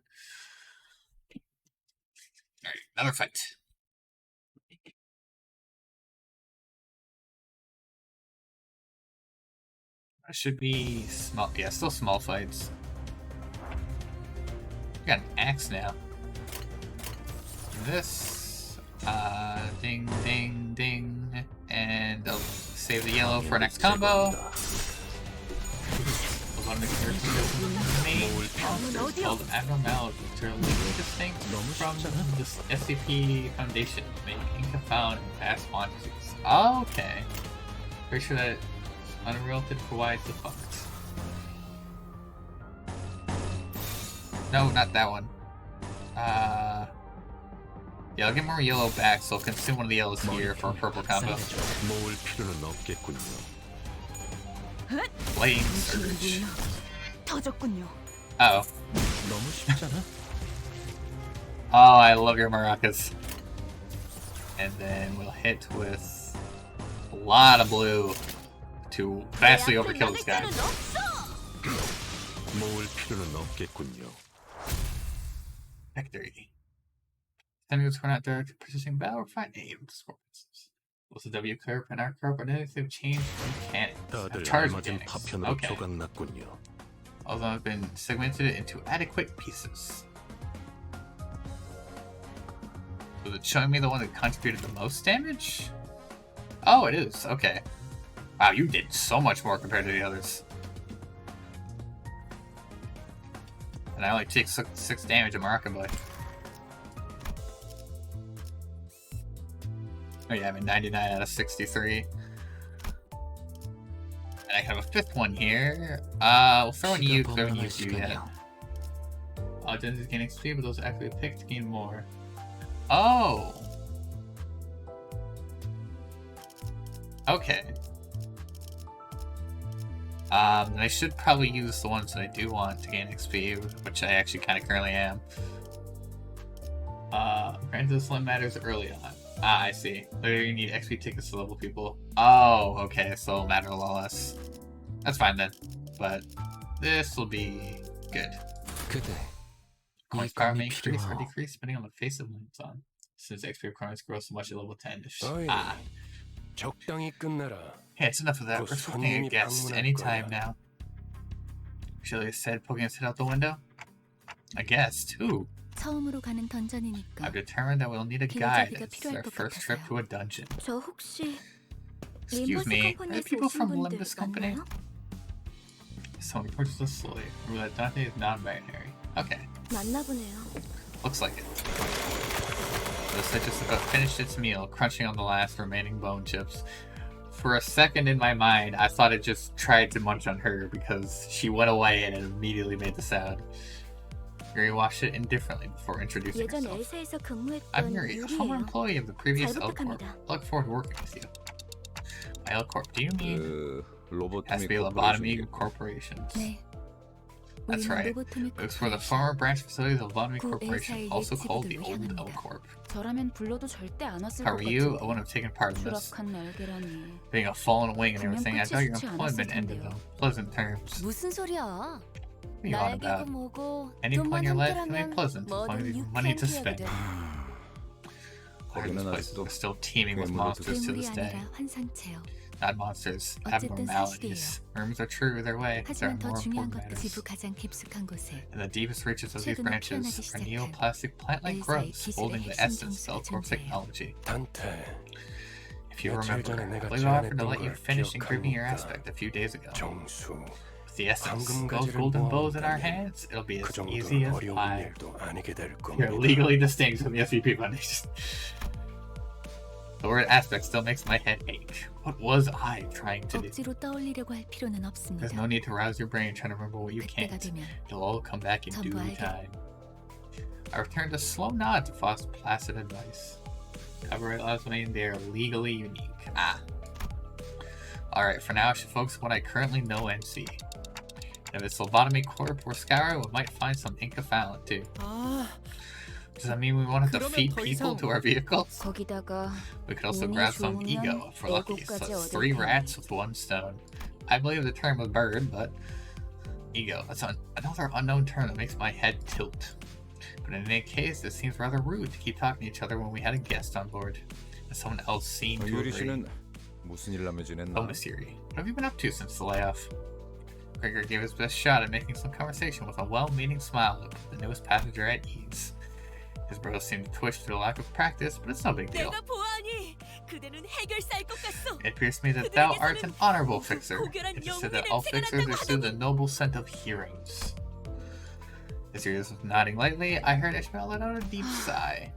S1: Alright, another fight. That should be small. Yeah, still small fights. We got an axe now. This, ding, ding, ding, and I'll save the yellow for next combo. Called abnormality, which are legally distinct from the SCP Foundation, make Inca found in vast quantities. Okay. Pretty sure that unrelated provides the fucks. No, not that one. Yeah, I'll get more yellow back, so I'll consume one of the yellows here for a purple combo.
S7: 모을 필요는 없겠군요.
S1: Flame Surge.
S10: 터졌군요.
S1: Uh oh.
S8: 너무 쉽잖아.
S1: Oh, I love your maracas. And then we'll hit with a lot of blue to vastly overkill this guy.
S7: 모을 필요는 없겠군요.
S1: Victory. Senators were not directly purchasing battle or fight any of the scorpions. Was the W curve and R curve, but anything changed mechanics?
S7: 다들
S1: Charge
S7: 알맞은
S1: mechanics.
S7: 파편으로
S1: Okay.
S7: 조각났군요.
S1: Although have been segmented into adequate pieces. Was it showing me the one that contributed the most damage? Oh, it is. Okay. Wow, you did so much more compared to the others. And I only take 6 damage at Moroccan Boy. Oh yeah, I'm at 99 out of 63. And I have a 5th one here. We'll throw in you, throw in you two yet. Gens is gaining speed, but those actually picked gain more. Oh! Okay. I should probably use the ones that I do want to gain XP, which I actually kind of currently am. Granted, this one matters early on. Ah, I see. Later you need XP tickets to level people. Oh, okay, so it'll matter a lot less. That's fine then. But this will be good.
S8: 그대
S1: Coins power may increase or decrease depending on the face of when it's on. Since XP requirements grow so much at level 10. Ah.
S7: 적당히 끝내라.
S1: Hey, it's enough of that. We're expecting a guest anytime now. Julia said, poking his head out the window. A guest? Who?
S4: 처음으로 가는 던전이니까.
S1: I've determined that we'll need a guide. It's our first trip to a dungeon.
S10: 저 혹시
S1: Excuse
S10: 림버스
S1: me, are there
S10: 컴퍼니에서
S1: people
S10: 오신
S1: from
S10: 분들
S1: Limbus Company?
S10: 맞나요?
S1: Someone purchased a slave. Remember that Dante is non-binary. Okay,
S10: 맞나 보네요.
S1: looks like it. The set just about finished its meal, crunching on the last remaining bone chips. For a second in my mind, I thought it just tried to munch on her because she went away and it immediately made the sound. Yuri watched it indifferently before introducing
S10: 예전
S1: herself.
S10: 엘사에서 근무했던
S1: I'm Yuri, a former
S10: 유리예요.
S1: employee of the previous
S10: 잘
S1: L Corp.
S10: 부탁합니다.
S1: I look forward to working with you. By L Corp, do you mean
S11: 로보토미
S1: has to be Lobotomy Corporations?
S4: 네.
S1: That's
S4: 우리는
S1: right.
S4: 로보토미
S1: It was for the
S4: 코퍼레이션.
S1: former branch facilities of Lobotomy
S4: 구
S1: Corporation,
S4: A사의
S1: also called the
S4: 예치부들로
S1: old L
S4: 향합니다.
S1: Corp.
S4: 저라면 불러도 절대 안 왔을
S1: How
S4: 것
S1: are you? I
S4: 같은데.
S1: wouldn't have taken part in this.
S4: 추락한 날개라니.
S1: Being a fallen wing and everything, I thought your
S4: 쉽지
S1: employment
S4: 않았을
S1: ended
S4: 텐데요.
S1: on pleasant terms.
S5: 무슨 소리야?
S1: What are you on
S5: 날개고
S1: about?
S5: 뭐고
S1: Any point
S5: 돈만
S1: in your life can be
S5: 함께라면
S1: pleasant as long as you have money to spend.
S11: 거기는
S1: This place
S11: 아직도
S1: is still teeming with
S11: 괴물이
S1: monsters to
S4: 괴물이
S1: this day.
S4: 아니라 환상체요.
S1: Not monsters,
S4: 어쨌든
S1: abnormalities. Rumors are true their way, but there are
S4: 하지만 더
S1: more
S4: 중요한
S1: important
S4: 것도 지구
S1: matters.
S4: 가장 깊숙한 곳에
S1: In the deepest reaches of these
S4: 최근에
S1: branches
S4: 피어나기
S1: are
S4: 시작한
S1: neoplastic plant-like
S4: 의사의
S1: growths
S4: 기술의
S1: holding the
S4: 핵심
S1: essence of
S4: 정수가
S1: L-Corp
S4: 존재해요.
S1: technology.
S7: 단테,
S1: If you
S7: 며칠
S1: remember,
S7: 전에 내가
S1: I believe I offered to
S7: 제안했던
S1: let you
S7: 걸
S1: finish engraving your
S7: 기억합니까?
S1: aspect a few days ago.
S7: 정수.
S1: With the essence, those
S7: 황금가지를
S1: golden bows in our
S7: 모아온다면
S1: hands, it'll be
S7: 그
S1: as easy
S7: 정도는
S1: as
S7: 어려운
S1: pie.
S7: 일도 아니게 될
S1: You're
S7: 겁니다.
S1: legally distinct from the SVP bunnies. The word aspect still makes my head ache. What was I trying to do?
S4: 억지로 떠올리려고 할 필요는
S1: There's
S4: 없습니다.
S1: no need to rouse your brain trying to remember what you
S4: 그때가
S1: can't.
S4: 되면
S1: It'll all come back in
S4: 전부
S1: due
S4: 알게.
S1: time. I returned a slow nod to Foss' placid advice. Copyright laws mean they are legally unique. Alright, for now I should focus on what I currently know and see. If it's Lobotomy Corp or Skyra, we might find some Inca Fallon too.
S9: 아,
S1: Does that mean we want to
S9: 그러면
S1: defeat
S9: 더
S1: people
S9: 이상-
S1: to our vehicles?
S4: 거기다가
S1: We could also
S4: 운이
S1: grab some
S4: 좋으면
S1: ego if we're lucky. So
S4: 일곱까지
S1: that's
S4: 얻을
S1: 3
S4: 테니.
S1: rats with 1 stone. I believe the term was bird, but ego. That's another unknown term that makes my head tilt. But in any case, it seems rather rude to keep talking to each other when we had a guest on board. And someone else seemed to
S11: 유리
S1: agree.
S11: 씨는 무슨 일 하며 지냈나?
S1: Oh, Miss Yuri, what have you been up to since the layoff? Gregor gave his best shot at making some conversation with a well-meaning smile that put the newest passenger at ease. His brow seemed to twitch through a lack of practice, but it's no big deal.
S5: 내가 보아하니 그대는 해결사일 것 같소.
S1: It appears to me that thou art an honorable fixer. It is said that all fixers assume the noble scent of hearings. As your ears was nodding lightly, I heard Ishmael let out a deep sigh.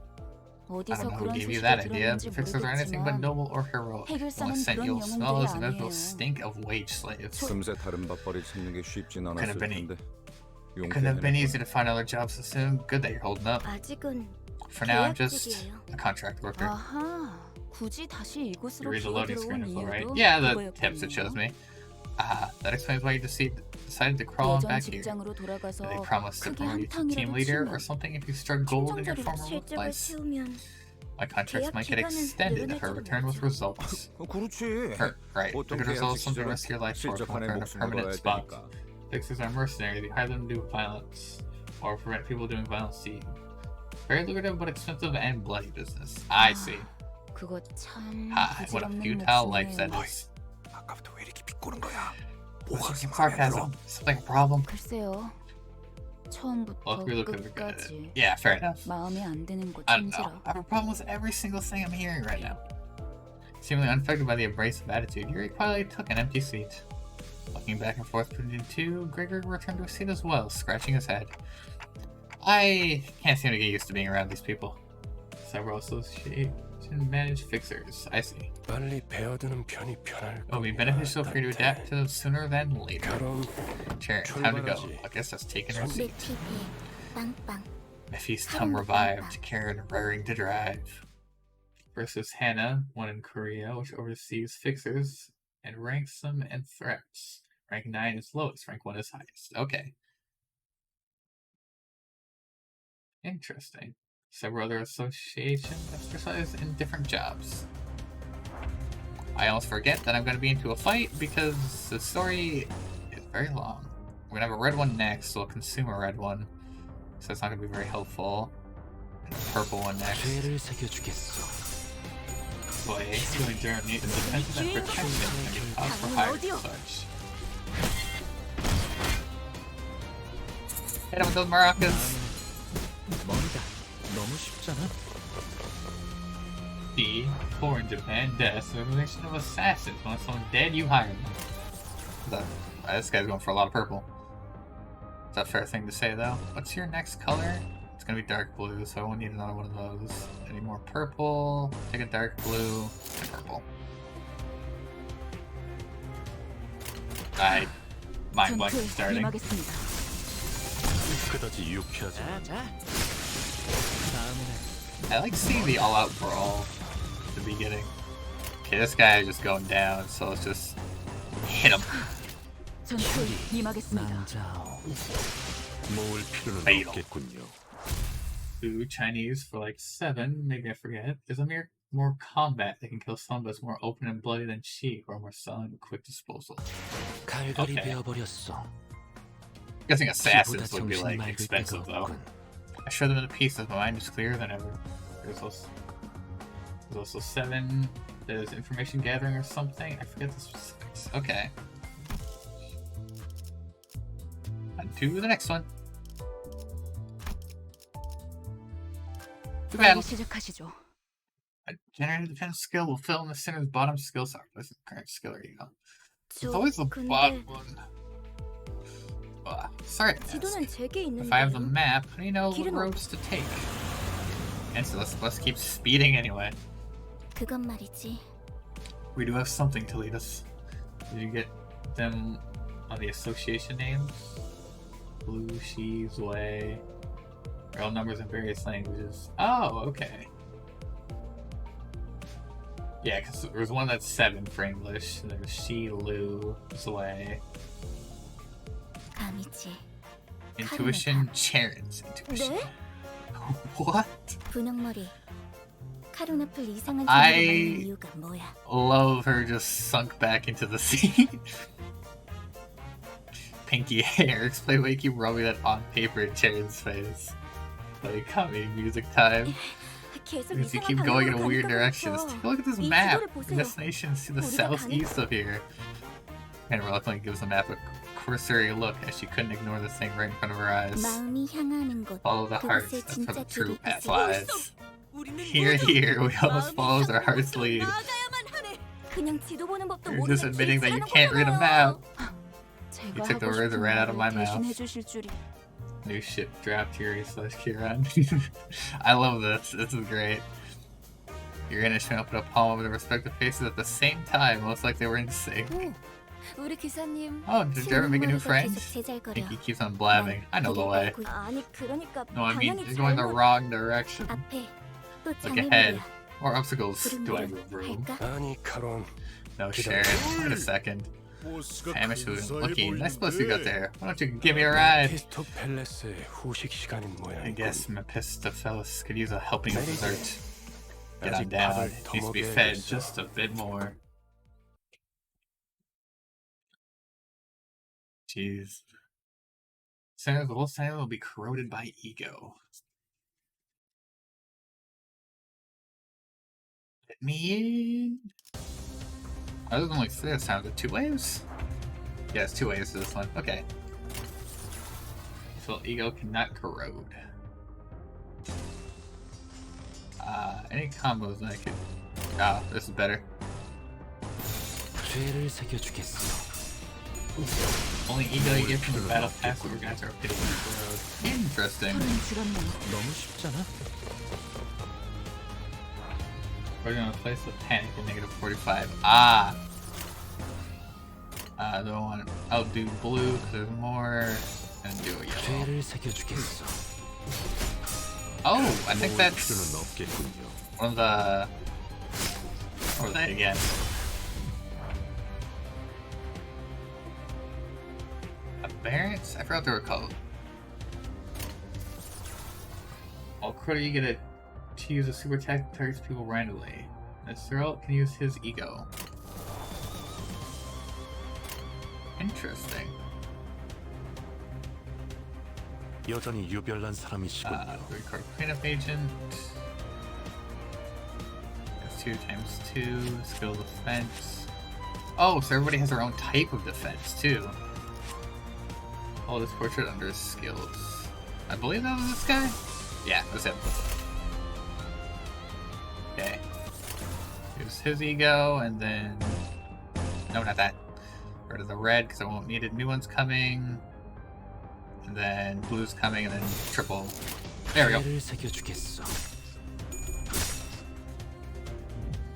S1: I
S4: 어디서
S1: don't know who
S4: 그런
S1: gave you
S4: 소식을
S1: that idea,
S4: 들었는지
S1: but fixers are anything but
S4: 모르겠지만
S1: noble or heroic. The
S4: 해결사는
S1: only scent
S4: 그런
S1: you'll smell is
S4: 영웅들이
S1: the
S4: 아니에요.
S1: stink of wage slaves.
S11: 금세 다른 밥벌이 찾는 게 쉽진
S1: Couldn't
S11: 않았을
S1: have been
S11: 텐데.
S1: It couldn't have been easy to find other jobs so soon. Good that you're holding up.
S10: 아직은
S1: For now, I'm just
S10: 계약직이에요.
S1: a contract worker.
S4: 아하, 굳이 다시
S1: You
S4: 이곳으로
S1: read the loading screen
S4: 기어들어온
S1: info, right?
S4: 이유도
S1: Yeah, the tips it shows
S4: 그거였군요.
S1: me. That explains why you decided to crawl on
S4: 예전
S1: back here.
S4: 직장으로 돌아가서
S1: Did they promise to
S4: 크게
S1: promote you to team
S4: 한탕이라도
S1: leader or
S4: 치면
S1: something if you struck gold in your
S10: 충정자리
S1: former
S10: 실적을
S1: workplace?
S10: 세우면
S1: My contracts
S10: 계약
S1: might get
S10: 기간은
S1: extended if her
S10: 늘어날지도
S1: return with
S10: 모르죠.
S1: results.
S11: 그렇지.
S1: Right,
S11: 보통
S1: good results
S11: 계약직
S1: something
S11: 시절은
S1: risk your life for
S11: 실적
S1: to
S11: 안에
S1: earn a
S11: 목숨을
S1: permanent
S11: 걸어야
S1: spot.
S11: 되니까.
S1: Fixers are mercenaries. You hire them to do violence or prevent people doing violence to you. Very lucrative but expensive and bloody business. I see.
S4: 그거 참
S1: What a
S4: 부질없는
S1: futile life that
S4: 목숨이에요.
S1: is.
S7: 아까부터 왜 이렇게 비꼬는 거야?
S1: What's your sarcasm? Something a problem?
S4: 글쎄요. 처음부터
S1: Look, we look at
S4: 끝까지
S1: Yeah, fair enough.
S4: 마음에 안 드는 거
S1: I don't know.
S4: 천지라.
S1: I have a problem with every single thing I'm hearing right now. Seemingly unaffected by the abrasive attitude, Yuri quietly took an empty seat. Looking back and forth between the two, Gregor returned to a seat as well, scratching his head. I can't seem to get used to being around these people. Several association managed fixers. I see.
S7: 빨리 배어드는 편이 편할
S1: It'll be
S7: 겁니다,
S1: beneficial for you to adapt
S7: 단테.
S1: to them sooner than later.
S7: 그럼
S1: Chair, time to go.
S7: 출발하지.
S1: I guess that's taking her seat.
S10: 매티비 빵빵.
S1: Miffy's tongue revived, Karen raring to drive. Versus Hannah, one in Korea, which oversees fixers and ranks them and threats. Rank 9 is lowest, rank 1 is highest. Okay. Interesting. Several other associations exercise in different jobs. I almost forget that I'm going to be into a fight because the story is very long. We're going to have a red one next, so we'll consume a red one. So it's not going to be very helpful. And a purple one next.
S8: 죄를 새겨주겠소.
S1: Boy, to endure need the defensive and protection and your cause for hire and such. Hit him with those maracas.
S9: 머리다. 너무 쉽잖아.
S1: D. Foreign Japan deaths. The relation of assassins. When someone's dead, you hire them. This guy's going for a lot of purple. Is that a fair thing to say, though? What's your next color? It's gonna be dark blue, so I won't need another one of those. Any more purple? Take a dark blue and purple. Mind blank starting.
S3: 그다지 유쾌하지.
S9: 자. 다음에는
S1: I like seeing the all-out brawl at the beginning. Okay, this guy is just going down, so let's just hit him.
S4: 전투에 임하겠습니다.
S8: 난자오.
S3: 모을 필요는
S1: Fatal.
S3: 없겠군요.
S1: Ooh, Chinese for like 7, maybe I forget. There's a more combat. They can kill some, but it's more open and bloody than Chi, or more silent and quick disposal.
S8: 갈갈이
S1: Okay.
S8: 베어버렸어.
S1: Guessing assassins
S8: 피보다
S1: would be
S8: 정신이
S1: like
S8: 맑을
S1: expensive
S8: 때가
S1: though.
S8: 없군.
S1: I show them in pieces, my mind is clearer than ever. There's also 7. There's information gathering or something. I forget the specifics. Okay. On to the next one. Too bad.
S4: 빨리 시작하시죠.
S1: A generated defense skill will fill in the center's bottom skill slot. This is the current skill. There you go. It's always the bottom one. Sorry.
S10: 지도는 제게
S1: If I have the
S10: 있는데요.
S1: map, how do you know what
S10: 길은
S1: roads to take? And so let's keep speeding anyway.
S10: 그건 말이지.
S1: We do have something to lead us. Did you get them on the association names? Blue, Shi, Zui. Real numbers in various languages. Oh, okay. Yeah, because there was one that's 7 for English. And there's Shi, Lu, Zui.
S10: 감이지.
S1: Intuition, Charon's intuition.
S10: 네?
S1: What?
S10: 분홍머리. 카루나플 이상한
S1: I-
S10: 재미를 만든 이유가 뭐야?
S1: Love her just sunk back into the sea. Pinky hair. Explain why you keep rubbing that on paper in Charon's face. Like, coming, music time.
S10: 계속
S1: Because you
S10: 이상한
S1: keep going in
S10: 방향으로
S1: weird
S10: 가니까
S1: directions.
S10: 그렇죠.
S1: Take a look at this
S10: 이
S1: map.
S10: 지도를
S1: The
S10: 보세요.
S1: destination's to the
S10: 우리가
S1: southeast of here. And reluctantly gives the map a cursory look as she couldn't ignore the thing right in front of her eyes.
S10: 마음이 향하는 곳.
S1: Follow the hearts.
S10: 그곳에
S1: That's where the
S10: 진짜
S1: true
S10: 길이
S1: path
S10: 있어.
S1: lies. Here, we almost follows our heart's lead.
S10: 나아가야만 하네. 그냥 지도 보는 법도
S1: You're
S10: 모르는
S1: just admitting that you
S10: 길치라는
S1: can't read a
S10: 거잖아요.
S1: map.
S4: 제가
S1: You took the
S4: 하고
S1: words
S4: 싶은
S1: right out of my
S4: 말을
S1: mouth.
S4: 대신해 주실 줄이.
S1: New ship draft Yuri / Kiran. I love this. This is great. You're gonna show up at a palm over the respective faces at the same time, most like they were in sync.
S10: 오, 우리 기사님.
S1: Oh, did you ever make a new friend?
S10: 계속 제잘거려.
S1: Pinky keeps on blabbing. I know the way.
S10: 아니 그러니까
S1: No, I mean,
S10: 방향이
S1: you're going the
S10: 잘못.
S1: wrong direction.
S10: 앞에 또
S1: Look ahead.
S10: 장애물이야.
S1: More obstacles. Do I
S10: 부른
S1: move room?
S10: 할까?
S7: 아니 카론.
S1: No, Sharon. Wait a second.
S7: 보스가
S1: Hamish was
S7: 근사해
S1: looking. I suppose you got
S7: 보이는데.
S1: there. Why don't you give me a ride?
S3: 피스토 팰레스의 후식 시간인
S1: I
S3: 모양이군.
S1: guess Mephistophilus could use a helping
S3: Maybe.
S1: dessert. Get on
S3: 아직
S1: down.
S3: 밥을 더
S1: Needs to be fed
S3: 먹여야겠어.
S1: just a bit more. Jeez. The whole center will be corroded by ego. Let me in. Oh, there's only 3 sounds of 2 waves? Yeah, it's 2 waves to this one. Okay. So ego cannot corrode. Any combos I could. Ah, this is better.
S8: 죄를 새겨주겠어.
S1: Only ego you get from the battle pass organized are pitted in the road. Interesting.
S4: 소리는 줄었네요.
S9: 너무 쉽잖아.
S1: We're gonna place the panic at -45. Ah! I don't want. I'll do blue because there's more, and do a yellow.
S8: 죄를 새겨주겠어.
S1: Oh, I think
S3: 모을
S1: that's
S3: 필요는 없겠군요.
S1: one of the. What was that again? Aberrants? I forgot what they were called. While Crota, you get to use a super attack that targets people randomly. And Cyril can use his ego. Interesting.
S3: 여전히 유별난 사람이시군요.
S1: Record cleanup agent. That's 2 times 2. Skill defense. Oh, so everybody has their own type of defense too. Oh, this portrait under his skills. I believe that was this guy. Yeah, it was him. Okay. Here's his ego, and then... No, not that. Rid of the red, because I won't need it. New one's coming. And then blue's coming, and then triple. There we go.
S8: 죄를 새겨주겠어.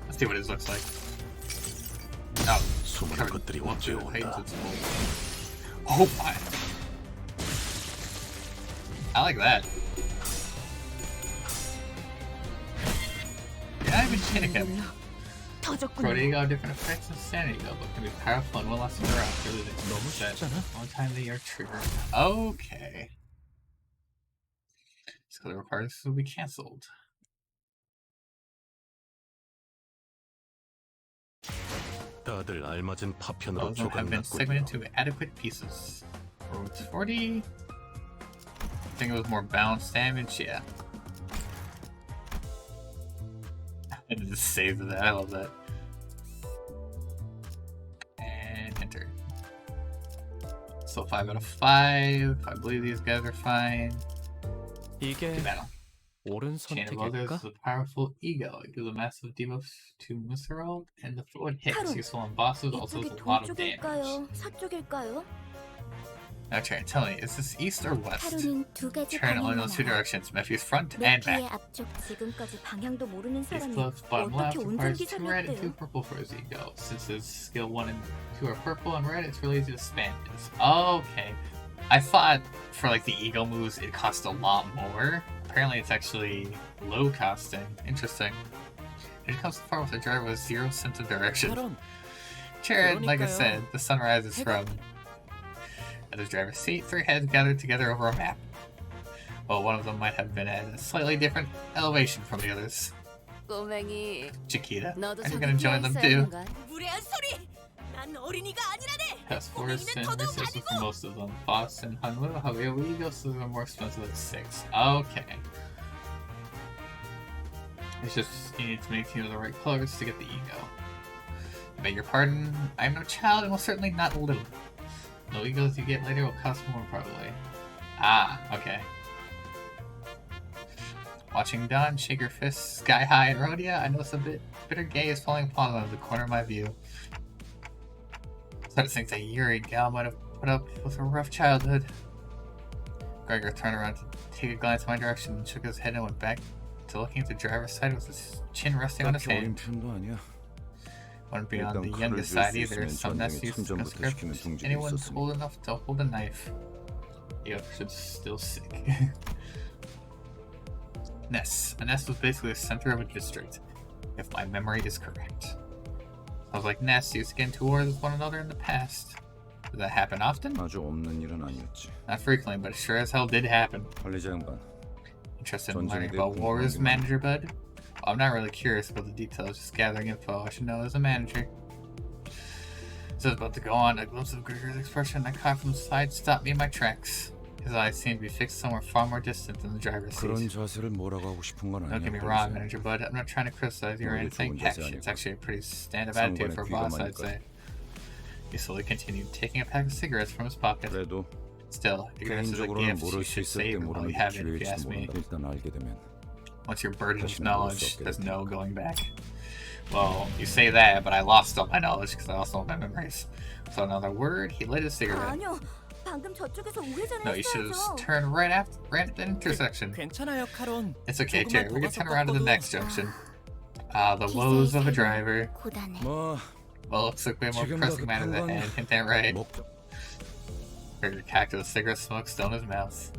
S1: Let's see what his looks like. Oh,
S7: 수많은
S1: covered
S7: 것들이
S1: in one, two,
S7: 옥죄어온다.
S1: hates its mold. Oh my. I like that. You're not even kidding him.
S10: 터졌군요.
S1: Protego, different effects, and sanity go, but can be powerful and will last throughout. Really,
S3: 너무 쉽잖아.
S1: one time they are triggered. Okay. So the requirements will be cancelled.
S7: 다들 알맞은 파편으로
S1: Those have been
S7: 조각났군요.
S1: segmented into adequate pieces. Roads 40. I think it was more balanced damage, yeah. And just save that. I love that. And enter. So 5 out of 5. I believe these guys are fine.
S9: 이게
S1: Good battle.
S9: 옳은
S1: Chain of Others
S9: 선택일까?
S1: is a powerful ego. It gives a massive debuff to Misserald, and the fluid hits
S10: 타로,
S1: useful on bosses, also
S10: 이쪽이
S1: does a lot of
S10: 동쪽일까요?
S1: damage.
S10: 서쪽일까요?
S1: Now Charon, tell me, is this east or west?
S10: 타로는 두 가지
S1: Charon only
S10: 방향만
S1: knows two
S10: 알아.
S1: directions, Matthew's front
S10: 내
S1: and
S10: 귀의
S1: back.
S10: 앞쪽 지금까지 방향도 모르는
S1: His
S10: 사람이
S1: gloves bottom left
S10: 어떻게
S1: requires 2
S10: 운전기사를
S1: red and 2
S10: 했대요?
S1: purple for his ego. Since his skill 1 and 2 are purple and red, it's really easy to spam this. Okay. I thought for like the ego moves it cost a lot more. Apparently it's actually low costing. Interesting. It comes so far with a driver with 0 sense of direction.
S9: 카론,
S1: Charon, like I
S9: 그러니까요.
S1: said, the sun rises from at his driver's seat, 3 heads gathered together over a map. Well, one of them might have been at a slightly different elevation from the others.
S5: 꼬맹이,
S1: Chiquita,
S5: 너도
S1: are you
S5: 저기
S1: gonna join them too?
S5: 있어야
S10: 무례한 소리! 난 어린이가 아니라네!
S1: Task Force and resources for most of them. Boss and Hanlu, however, egos are more expensive than 6. Okay. It's just you need to make two of the right colors to get the ego. Beg your pardon, I'm no child and will certainly not little. The egos you get later will cost more probably. Ah, okay. Watching Dawn shake her fists sky high in Rhodia, I notice a bitter gaze falling upon them at the corner of my view. Started to think that Yuri gal might have put up with a rough childhood. Gregor turned around to take a glance in my direction and shook his head and went back to looking at the driver's side with his chin resting on his
S11: 딱히 어린
S1: hand.
S11: 편도 아니야.
S1: Wouldn't be on
S11: 일단
S1: the
S11: 칼을
S1: youngest
S11: 쥘
S1: side
S11: 수
S1: either.
S11: 있으면
S1: Some
S11: 전쟁에
S1: that's used to
S11: 참전부터 시키는
S1: conscript.
S11: 동지도
S1: Anyone
S11: 있었으니.
S1: old enough to hold a knife. Yep, should still sick. Ness. A nest was basically the center of a district, if my memory is correct. I was like, Ness used to get into wars with one another in the past. Did that happen often?
S11: 아주 없는 일은 아니었지.
S1: Not frequently, but it sure as hell did happen.
S11: 관리자 양반.
S1: Interested in
S11: 전쟁에
S1: learning
S11: 대해
S1: about wars,
S11: 궁금한 게
S1: manager bud? I'm not really curious about the details, just gathering info I should know as a manager. As I was about to go on, a glimpse of Gregor's expression I caught from the side stopped me in my tracks. His eyes seemed to be fixed somewhere far more distant than the driver's
S11: 그런
S1: seat.
S11: 자세를 뭐라고 하고 싶은 건
S1: Don't get me
S11: 아니야.
S1: wrong, manager bud. I'm not trying to criticize you or
S11: 오히려
S1: anything.
S11: 좋은
S1: Heck,
S11: 자세
S1: it's
S11: 아닐까?
S1: actually a pretty stand-up attitude for a boss, I'd say. He slowly continued, taking a pack of cigarettes from his pocket.
S11: 그래도
S1: Still, ignorance is a
S11: 개인적으로는
S1: gift. You
S11: 모를 수
S1: should
S11: 있을 때
S1: save it while
S11: 모르는
S1: you
S11: 게
S1: have it, if you
S11: 기회일지도
S1: ask me.
S11: 모른다. 일단 알게 되면
S1: Once you're burdened with
S11: 다시는 모를 수
S1: knowledge,
S11: 없게
S1: there's
S11: 될
S1: no
S11: 테니까.
S1: going back. Well, you say that, but I lost all my knowledge because I lost all my memories. So another word, he lit a cigarette.
S10: 아니요. 방금 저쪽에서 우회전을
S1: No, you should
S10: 했어야죠.
S1: have turned right at that intersection.
S9: 괜찮아요, 카론.
S1: It's okay,
S9: 조금만
S1: Jerry.
S9: 더
S1: We can
S9: 가서
S1: turn around to the
S9: 꺾어도-
S1: next junction. The woes of a driver.
S10: 고단해.
S11: 뭐
S1: Well, looks like we have more
S11: 지금
S1: pressing
S11: 더
S1: matters
S11: 급한 건
S1: ahead. Hit that right.
S11: 목적
S1: Gregor cackled, the cigarette smoke still in his mouth.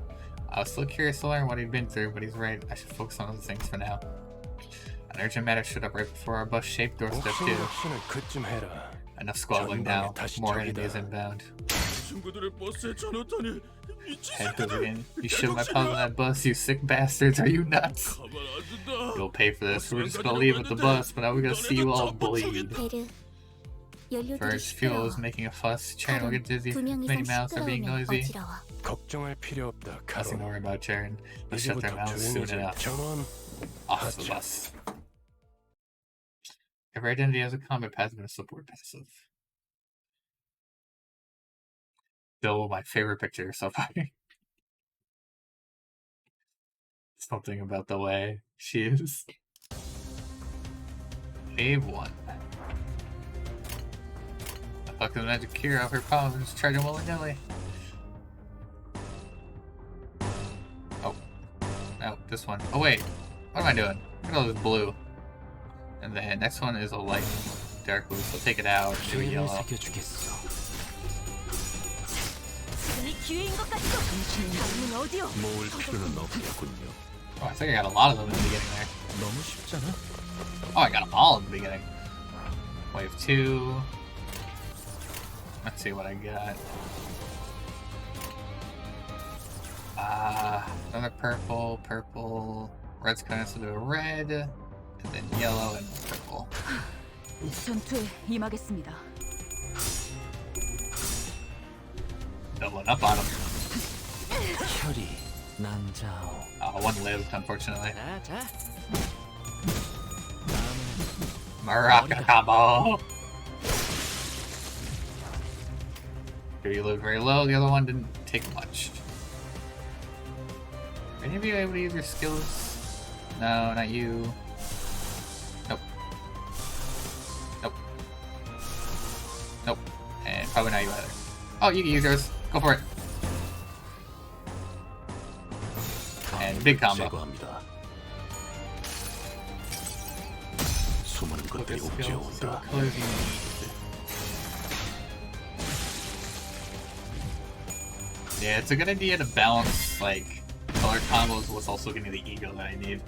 S1: I was still curious to learn what he'd been through, but he's right. I should focus on other things for now. An urgent matter showed up right before our bus-shaped doorstep too.
S7: 옥신옥신을 그쯤 해라.
S1: Enough squabbling now.
S7: 다시
S1: More
S7: 저기다.
S1: enemies inbound.
S7: 친구들의 버스에 전화타니 미친
S1: Head hooligan. You showed my pals on that bus, you sick bastards. Are you nuts?
S7: 가만 안 둔다.
S1: You'll pay for this. We're just gonna leave with the bus, but now we're gonna see you all bleed.
S10: 베르. 연료들이
S1: First, fuel is
S10: 시끄러워.
S1: making a fuss. Charon will get dizzy.
S10: 두 명
S1: Many
S10: 이상
S1: mouths are being
S10: 시끄러우면
S1: noisy.
S10: 어지러워.
S7: 걱정할 필요 없다,
S1: Nothing to
S7: 카론.
S1: worry about, Charon. They'll shut their
S7: 이제부터
S1: mouths soon
S7: 조용해져.
S1: enough.
S7: 전원
S1: Off the bus. Every identity has a combat path and a support passive. Still my favorite picture so far. Something about the way she is. Wave 1. The fucking magic cure of her problems, just charging willy-nilly. Oh. No, this one. Oh wait, what am I doing? Look at all this blue. And the next one is a light dark blue, so take it out and do a yellow. Oh, I think I got a lot of them in the beginning there.
S9: 너무 쉽잖아.
S1: Oh, I got them all in the beginning. Wave 2. Let's see what I got. Another purple, purple. Red's kind of to the red, and then yellow and purple.
S4: 전투에 임하겠습니다.
S1: Doubling up on him.
S8: 혈이 난자오.
S1: One lived, unfortunately.
S9: 자, 자.
S1: Maraca combo! Here you lived very low, the other one didn't take much. Are any of you able to use your skills? No, not you. Nope. Nope. Nope. And probably not you either. Oh, you can use yours. Go for it. And big combo.
S8: 제거합니다. 수많은
S1: Look
S8: 것들이
S1: at skills. See
S8: 옥죄어온다.
S1: what colors you need. Yeah, it's a good idea to balance, like, color combos with also getting the ego that I need.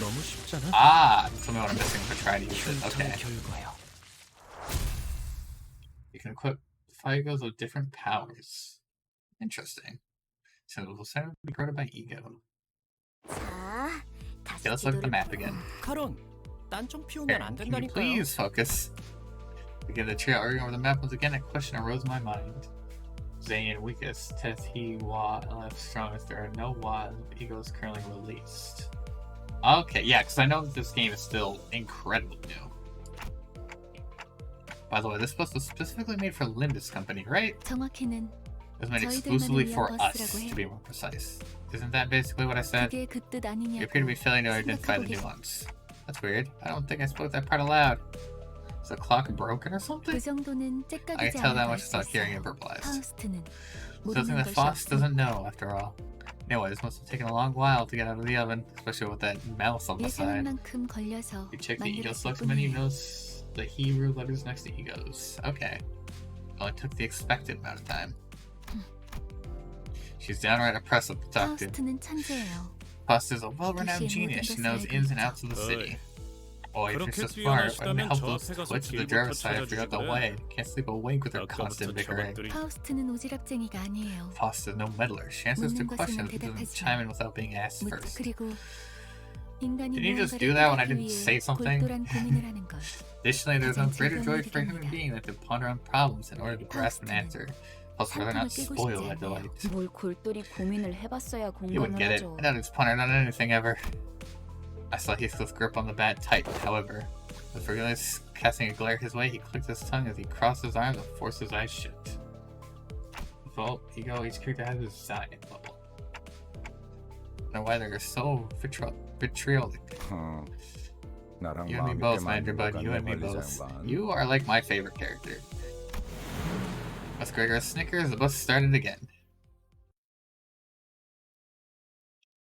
S9: 너무 쉽잖아.
S1: Ah! Tell me what I'm missing for trying to use it. Okay.
S8: 결과요.
S1: You can equip fire egos with different powers. Interesting. So it will be recorded by ego.
S10: 자,
S1: Okay, let's look at the map again.
S9: 카론, 딴좀
S1: Here,
S9: 피우면 안
S1: can you
S9: 된다니까요.
S1: please focus? Begin the trio arguing over the map once again. A question arose in my mind. Zayn weakest, Teth he Wa left strongest. There are no Wa egos currently released. Okay, yeah, because I know that this game is still incredibly new. By the way, this was specifically made for Limbus Company, right?
S5: 정확히는
S1: It was made exclusively for us, to be more precise. Isn't that basically what I said?
S5: 그게 그 뜻 아니냐고.
S1: You appear to be failing to identify the
S5: 생각하고 계시-
S1: nuance. That's weird. I don't think I spoke that part aloud. Is the clock broken or something?
S5: 그 정도는
S1: I
S5: 째깍이지
S1: can tell that
S5: 않아도
S1: much
S5: 알수
S1: without hearing
S5: 있어요.
S1: it verbalized.
S5: 파우스트는
S1: Something
S5: 모르는
S1: that
S5: 것이
S1: Foss
S5: 없음.
S1: doesn't know, after all. Anyway, this must have taken a long while to get out of the oven, especially with that mouse on the
S5: 예상한
S1: side.
S5: 만큼 걸려서
S1: You check the ego
S5: 만들었을
S1: selection menu, you
S5: 뿐이에요.
S1: notice the Hebrew letters next to egos. Okay. Only took the expected amount of time. She's downright impressive to talk to.
S5: 파우스트는 천재예요.
S1: Foss is a well-renowned
S5: 도시의
S1: genius.
S5: 모든
S1: She knows
S5: 것을
S1: ins
S5: 알고
S1: and outs of the
S9: 있죠.
S1: city. Oh, if you're
S9: 그렇게
S1: so smart, why didn't
S9: 뛰어나시다면
S1: help
S9: 저
S1: those
S9: 앞에 가서
S1: twits at the
S9: 길부터
S1: driver's side figure out the
S9: 찾아주시고요.
S1: way? Can't sleep awake with her
S9: 아까부터
S1: constant bickering.
S9: 저것들이
S5: 파우스트는 오지랖쟁이가 아니에요.
S1: Foss is no meddler. She answers to
S5: 묻는 것은
S1: questions but doesn't
S5: 대답하지.
S1: chime in without being asked
S5: 묻
S1: first.
S5: 그리고 인간이
S1: Did you just
S5: 무언가를
S1: do that when I
S5: 깨닫기
S1: didn't
S5: 위해
S1: say something?
S5: 골똘한 고민을 하는 것.
S1: Additionally, there's no
S5: 가장
S1: greater
S5: 즐거운
S1: joy for a
S5: 일이랍니다.
S1: human being than to ponder on problems in order to grasp an answer. Plus, rather not
S5: 상품을 깨고
S1: spoil
S5: 싶지
S1: that delight.
S4: 뭘 골똘히 고민을 해봤어야
S1: You wouldn't
S4: 공감을
S1: get it.
S4: 하죠.
S1: I doubt he's pondered on anything ever. I saw Heathcliff's grip on the bat tight, however. With Regulus casting a glare his way, he clicked his tongue as he crossed his arms and forced his eyes shut. Default ego, each character has his Zion level. I don't know why they're so vitriolic.
S11: 나랑
S1: You and me
S11: 마음이
S1: both,
S11: 꽤
S1: my dear bud.
S11: 맞는
S1: You and me
S11: 관리자
S1: both.
S11: 양반.
S1: You are like my favorite character. With Gregor's snickers, the bus started again.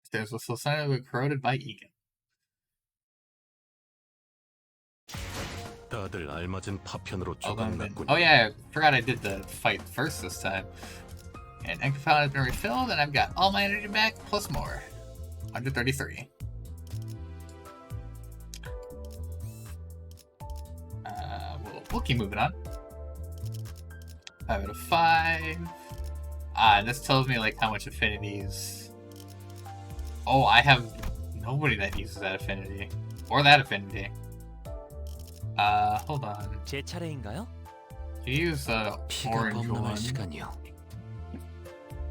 S1: Stairs were so silently corroded by ego.
S8: 다들 알맞은 파편으로
S1: Oh,
S8: 조각났군.
S1: oh yeah, I forgot I did the fight first this time. And Anchor Fountain has been refilled, and I've got all my energy back, plus more. 133. We'll keep moving on. 5 out of 5. And this tells me like how much affinities. Oh, I have nobody that uses that affinity. Or that affinity. Hold on.
S9: 제 차례인가요?
S1: You use the
S8: 피가
S1: orange
S8: 범람할
S1: one,
S8: 시간이요.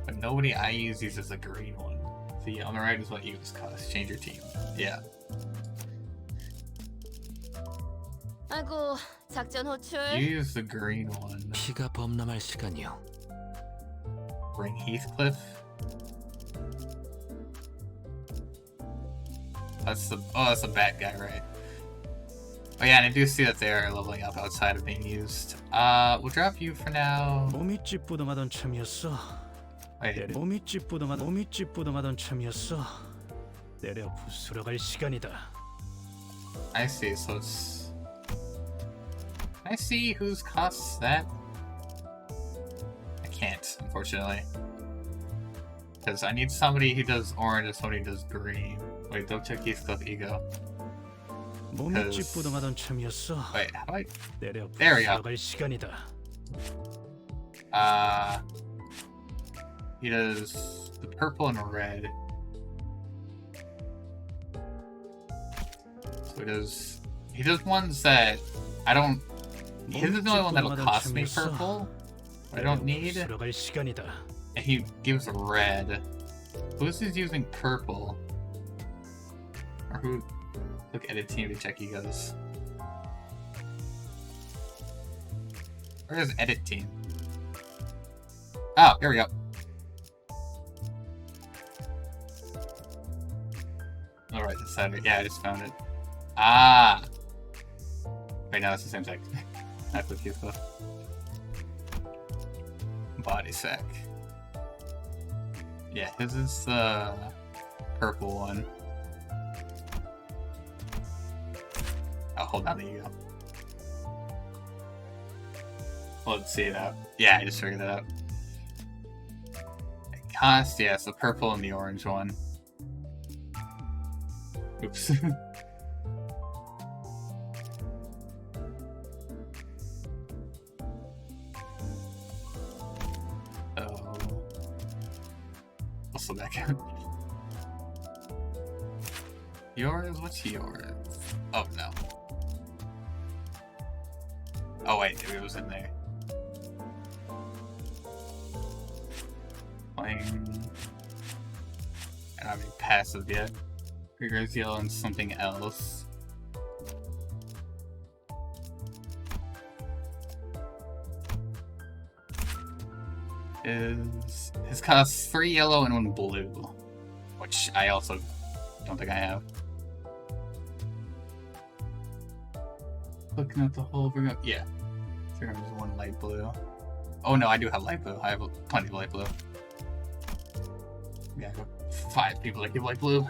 S1: but nobody I use uses the green one. The on the right is what you use cost. Change your team. Yeah.
S5: 아이고, 작전 호출.
S1: You use the green one.
S8: 피가 범람할 시간이요.
S1: Bring Heathcliff. That's the bad guy, right? Oh yeah, and I do see that they are leveling up outside of being used. We'll drop you for now.
S9: 몸이 찌뿌둥하던 참이었어.
S1: Wait,
S9: 몸이 찌뿌둥하던 참이었어. 내려 부수러 갈 시간이다.
S1: I see. So it's. Can I see whose costs that? I can't, unfortunately. Because I need somebody who does orange and somebody who does green. Wait, don't check Heathcliff Ego.
S9: 몸이 찌뿌둥하던 참이었어.
S1: Wait, how do I?
S9: 내려
S1: There we
S9: 부수러
S1: go.
S9: 갈 시간이다.
S1: He does the purple and red. So he does ones that I don't. His is the only one that'll cost me purple. I don't need.
S9: 부수러 갈 시간이다.
S1: And he gives red. Who's using purple? Or who? Look, edit team to check egos. Where's edit team? Oh, here we go. Alright, decided. Yeah, I just found it. Ah! Wait, no, it's the same thing. Not with Heathcliff. Body sack. Yeah, his is the purple one. Oh, hold on, there you go. Let's see it out. Yeah, I just figured that out. Cost, yeah, it's the purple and the orange one. Oops. Oh. Also back out. Yours? What's yours? Oh, no. Oh, wait, maybe it was in there. Playing. I don't have any passive yet. Figures yellow and something else. His costs 3 yellow and 1 blue, which I also don't think I have. Looking at the whole, yeah. There's 1 light blue. Oh no, I do have light blue. I have plenty of light blue. Yeah, I got 5 people that give light blue.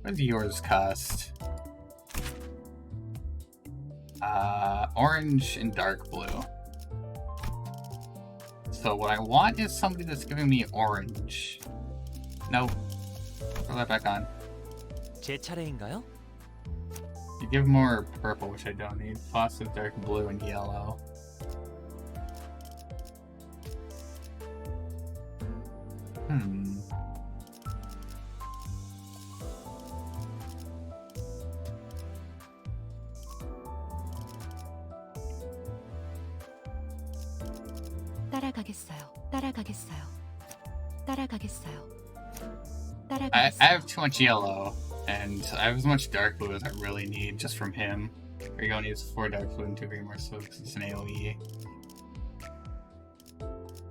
S1: What does yours cost? Orange and dark blue. So what I want is somebody that's giving me orange. Nope. Throw that back on.
S8: 제 차례인가요?
S1: You give more purple, which I don't need. Faucet, dark blue, and yellow. I have too much yellow, and I have as much dark blue as I really need just from him. Here you go, needs 4 dark blue and 2 green more so because it's an AoE.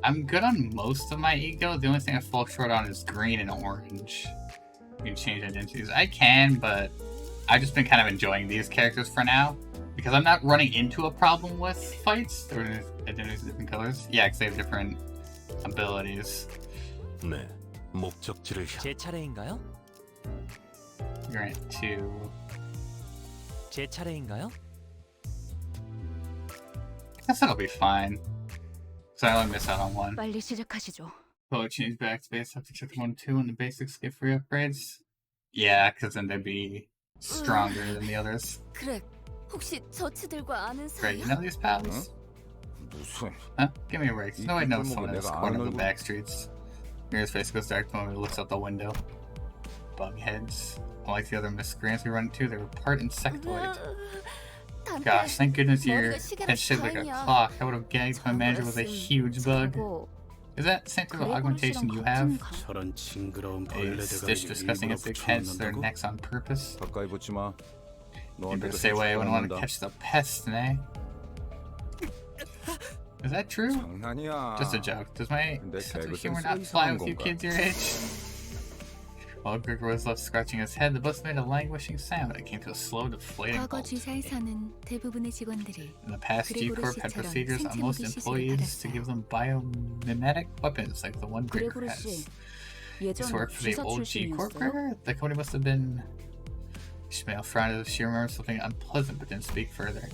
S1: I'm good on most of my ego. The only thing I fall short on is green and orange. You can change identities. I can, but I've just been kind of enjoying these characters for now. Because I'm not running into a problem with fights. They're identities of different colors. Yeah, because they have different abilities.
S6: 네, 목적지를
S8: 제 차례인가요?
S1: Grant 2.
S8: 제 차례인가요?
S1: I guess that'll be fine. So I only miss out on 1.
S4: 빨리 시작하시죠.
S1: Oh, change back to base. Have to check 1 2 and the basics get free upgrades. Yeah, because then they'd be stronger than the others.
S5: 그래, 혹시 저치들과 아는
S1: Great,
S5: 사이야?
S1: you know these pals?
S11: 무슨
S1: Huh? Give me a break. No, I know
S11: 이
S1: someone
S11: 꿀먹은
S1: else
S11: 내가
S1: going
S11: 아는
S1: to the
S11: 얼굴-
S1: back streets. Mirror's face goes dark when he looks out the window. Bugheads. Unlike the other miscreants we run into, they were part insectoid. Gosh, thank goodness your head shaped like a clock. I would have gagged my manager with a huge bug. Is that the same type of augmentation you have?
S9: 저런 징그러운
S1: They
S9: 벌레들을
S1: stitch disgusting at big heads to their necks on purpose.
S11: 가까이 붙지 마.
S1: You
S11: 너한테도
S1: better stay away. I wouldn't want to
S11: 해치고
S1: catch the pest, eh? Is that true?
S11: 장난이야.
S1: Just a joke. Does my
S11: 근데
S1: sense of
S11: 개그
S1: humor
S11: 센스가
S1: not fly
S11: 이상한
S1: with you
S11: 건가?
S1: kids your age? While Gregor was left scratching his head, the bus made a languishing sound. It came to a slow, deflating
S4: 과거
S1: halt.
S4: G사에서는 대부분의 직원들이
S1: In the past, G-Corp had procedures on most employees to give them biomimetic weapons like the one Gregor
S4: 그레고르
S1: has.
S4: 씨,
S1: This
S4: 예전
S1: worked for the
S4: 기사
S1: old G-Corp
S4: 출신이었어요?
S1: Gregor? The company must have been... Ishmael frowned as if she remembered something unpleasant but didn't speak further.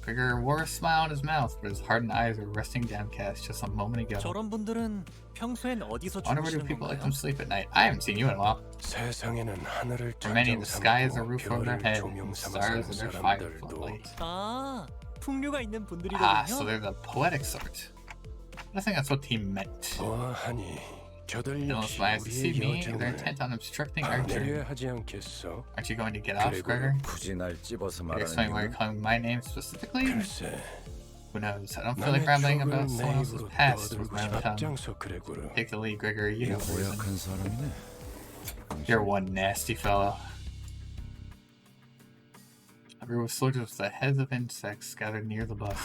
S1: Gregor wore a smile on his mouth, but his hardened eyes were resting downcast just a moment ago.
S9: 저런 분들은 평소엔 어디서
S1: I wonder where do
S9: 주무시는
S1: people like
S9: 건가요?
S1: them sleep at night? I haven't seen you in a while.
S6: 세상에는 하늘을
S1: For many, the sky is a
S6: 삼고
S1: roof over their
S6: 별을
S1: head,
S6: 조명
S1: and
S6: 삼아
S1: stars
S6: 사는
S1: are their fire
S6: 사람들도
S1: floodlight.
S9: 아, 풍류가 있는 분들이거든요.
S1: Ah, so they're the poetic sort. I think that's what he meant.
S6: 보아하니 저들
S1: They don't
S6: 역시
S1: smiles to see
S6: 우리의
S1: me, they're
S6: 여정을
S1: intent on obstructing our
S6: 방해를
S1: journey.
S6: 하지 않겠어?
S1: Aren't you going to get off, Gregor?
S11: 굳이 날 찝어서
S1: You're
S11: 말하는
S1: explaining why you're
S11: 이유는
S1: calling my name specifically?
S6: 글쎄,
S1: Who knows? I don't feel like rambling
S6: 남의
S1: about
S6: 추억을
S1: someone
S6: 내
S1: else's
S6: 입으로
S1: past with
S6: 떠들고
S1: my own tongue.
S6: 앞장서 그레고르.
S1: Take the lead, Gregor. You know the reason.
S11: 고약한 사람이네.
S1: You're one nasty fellow. A group of soldiers with the heads of insects gathered near the bus.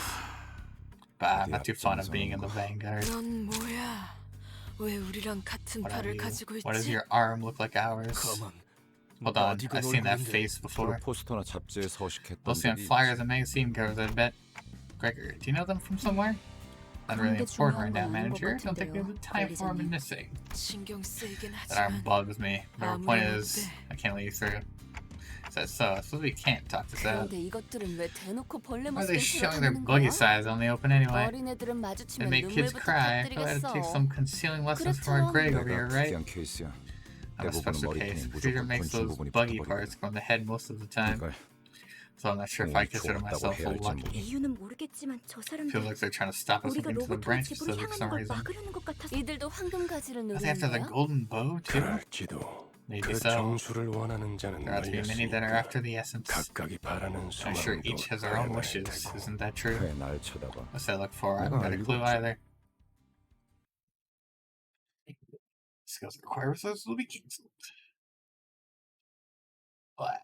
S1: But I'm not too fond of being in the vanguard.
S2: 넌 뭐야? 왜 우리랑 같은
S1: What are
S2: 팔을
S1: you?
S2: 가지고
S1: Why does
S2: 있지?
S1: your arm look like ours?
S9: 가만.
S1: Hold on, I've seen that face before.
S11: 포스터나 잡지에 서식했던
S1: Mostly on
S11: 적이
S1: flyers and magazine covers, I bet. Gregor, do you know them from somewhere? Not really important right now, manager. Don't think we have the time for reminiscing.
S2: 신경 쓰이긴
S1: That arm
S2: 하지만
S1: bugs me. The point is,
S2: 아무래도
S1: I can't let you through. So, I suppose we can't talk this out.
S5: 그런데 이것들은 왜 대놓고 벌레
S1: Why are they
S5: 모습을
S1: showing their
S5: 드러내는
S1: buggy
S5: 거야?
S1: size on the open anyway?
S5: 어린애들은
S1: They
S5: 마주치면
S1: make kids
S5: 눈물부터
S1: cry. I feel like I had to take
S5: 터뜨리겠어.
S1: some concealing lessons from our
S5: 그렇죠.
S1: Greg over here,
S11: 내가
S1: right?
S11: 특이한 케이스야.
S1: I'm a
S11: 대부분은
S1: special
S11: 머리통이
S1: case. Computer
S11: 무조건
S1: makes
S11: 건축
S1: those
S11: 부분이
S1: buggy
S11: 붙어버리고.
S1: parts from the head most of the time.
S11: 그러니까
S1: So I'm not sure if I
S11: 공이
S1: consider
S11: 좋았다고
S1: myself
S11: 해야 할지
S1: lucky.
S11: 모르겠네.
S10: 이유는 모르겠지만 저
S1: Feels
S10: 사람들
S1: like they're trying to stop us from
S10: 우리가
S1: getting to the
S10: 로봇으로
S1: branch
S10: 집으로
S1: facility for some
S10: 향하는 걸
S1: reason.
S10: 막으려는 것 같아서
S5: 이들도 황금 가지를
S1: Are they
S5: 노리는
S1: after the
S5: 거야?
S1: golden bow too?
S6: 그럴지도.
S1: Maybe
S6: 그
S1: so.
S6: 정수를 원하는 자는
S1: There ought to be many that are
S6: 널렸으니까
S1: after the essence.
S6: 각각이 바라는
S1: I'm sure
S6: 소망도
S1: each has their own
S6: 다양할
S1: wishes.
S6: 테고.
S1: Isn't that true?
S11: 왜 날 쳐다봐?
S1: What's that look for? I
S11: 내가
S1: haven't got a
S11: 알고
S1: clue
S11: 있지.
S1: either. Skills require resources will be cancelled. What?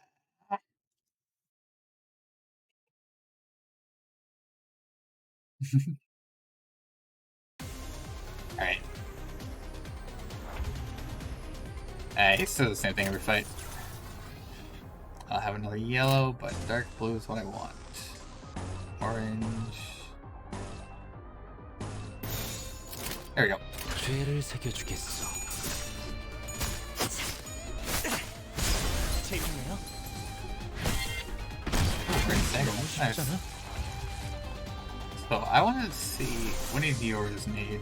S1: Alright. He says the same thing every fight. I'll have another yellow, but dark blue is what I want. Orange. There we go.
S8: 죄를 새겨주겠어.
S9: 재밌네요.
S1: Great second. Nice. So I want to see what do yours need?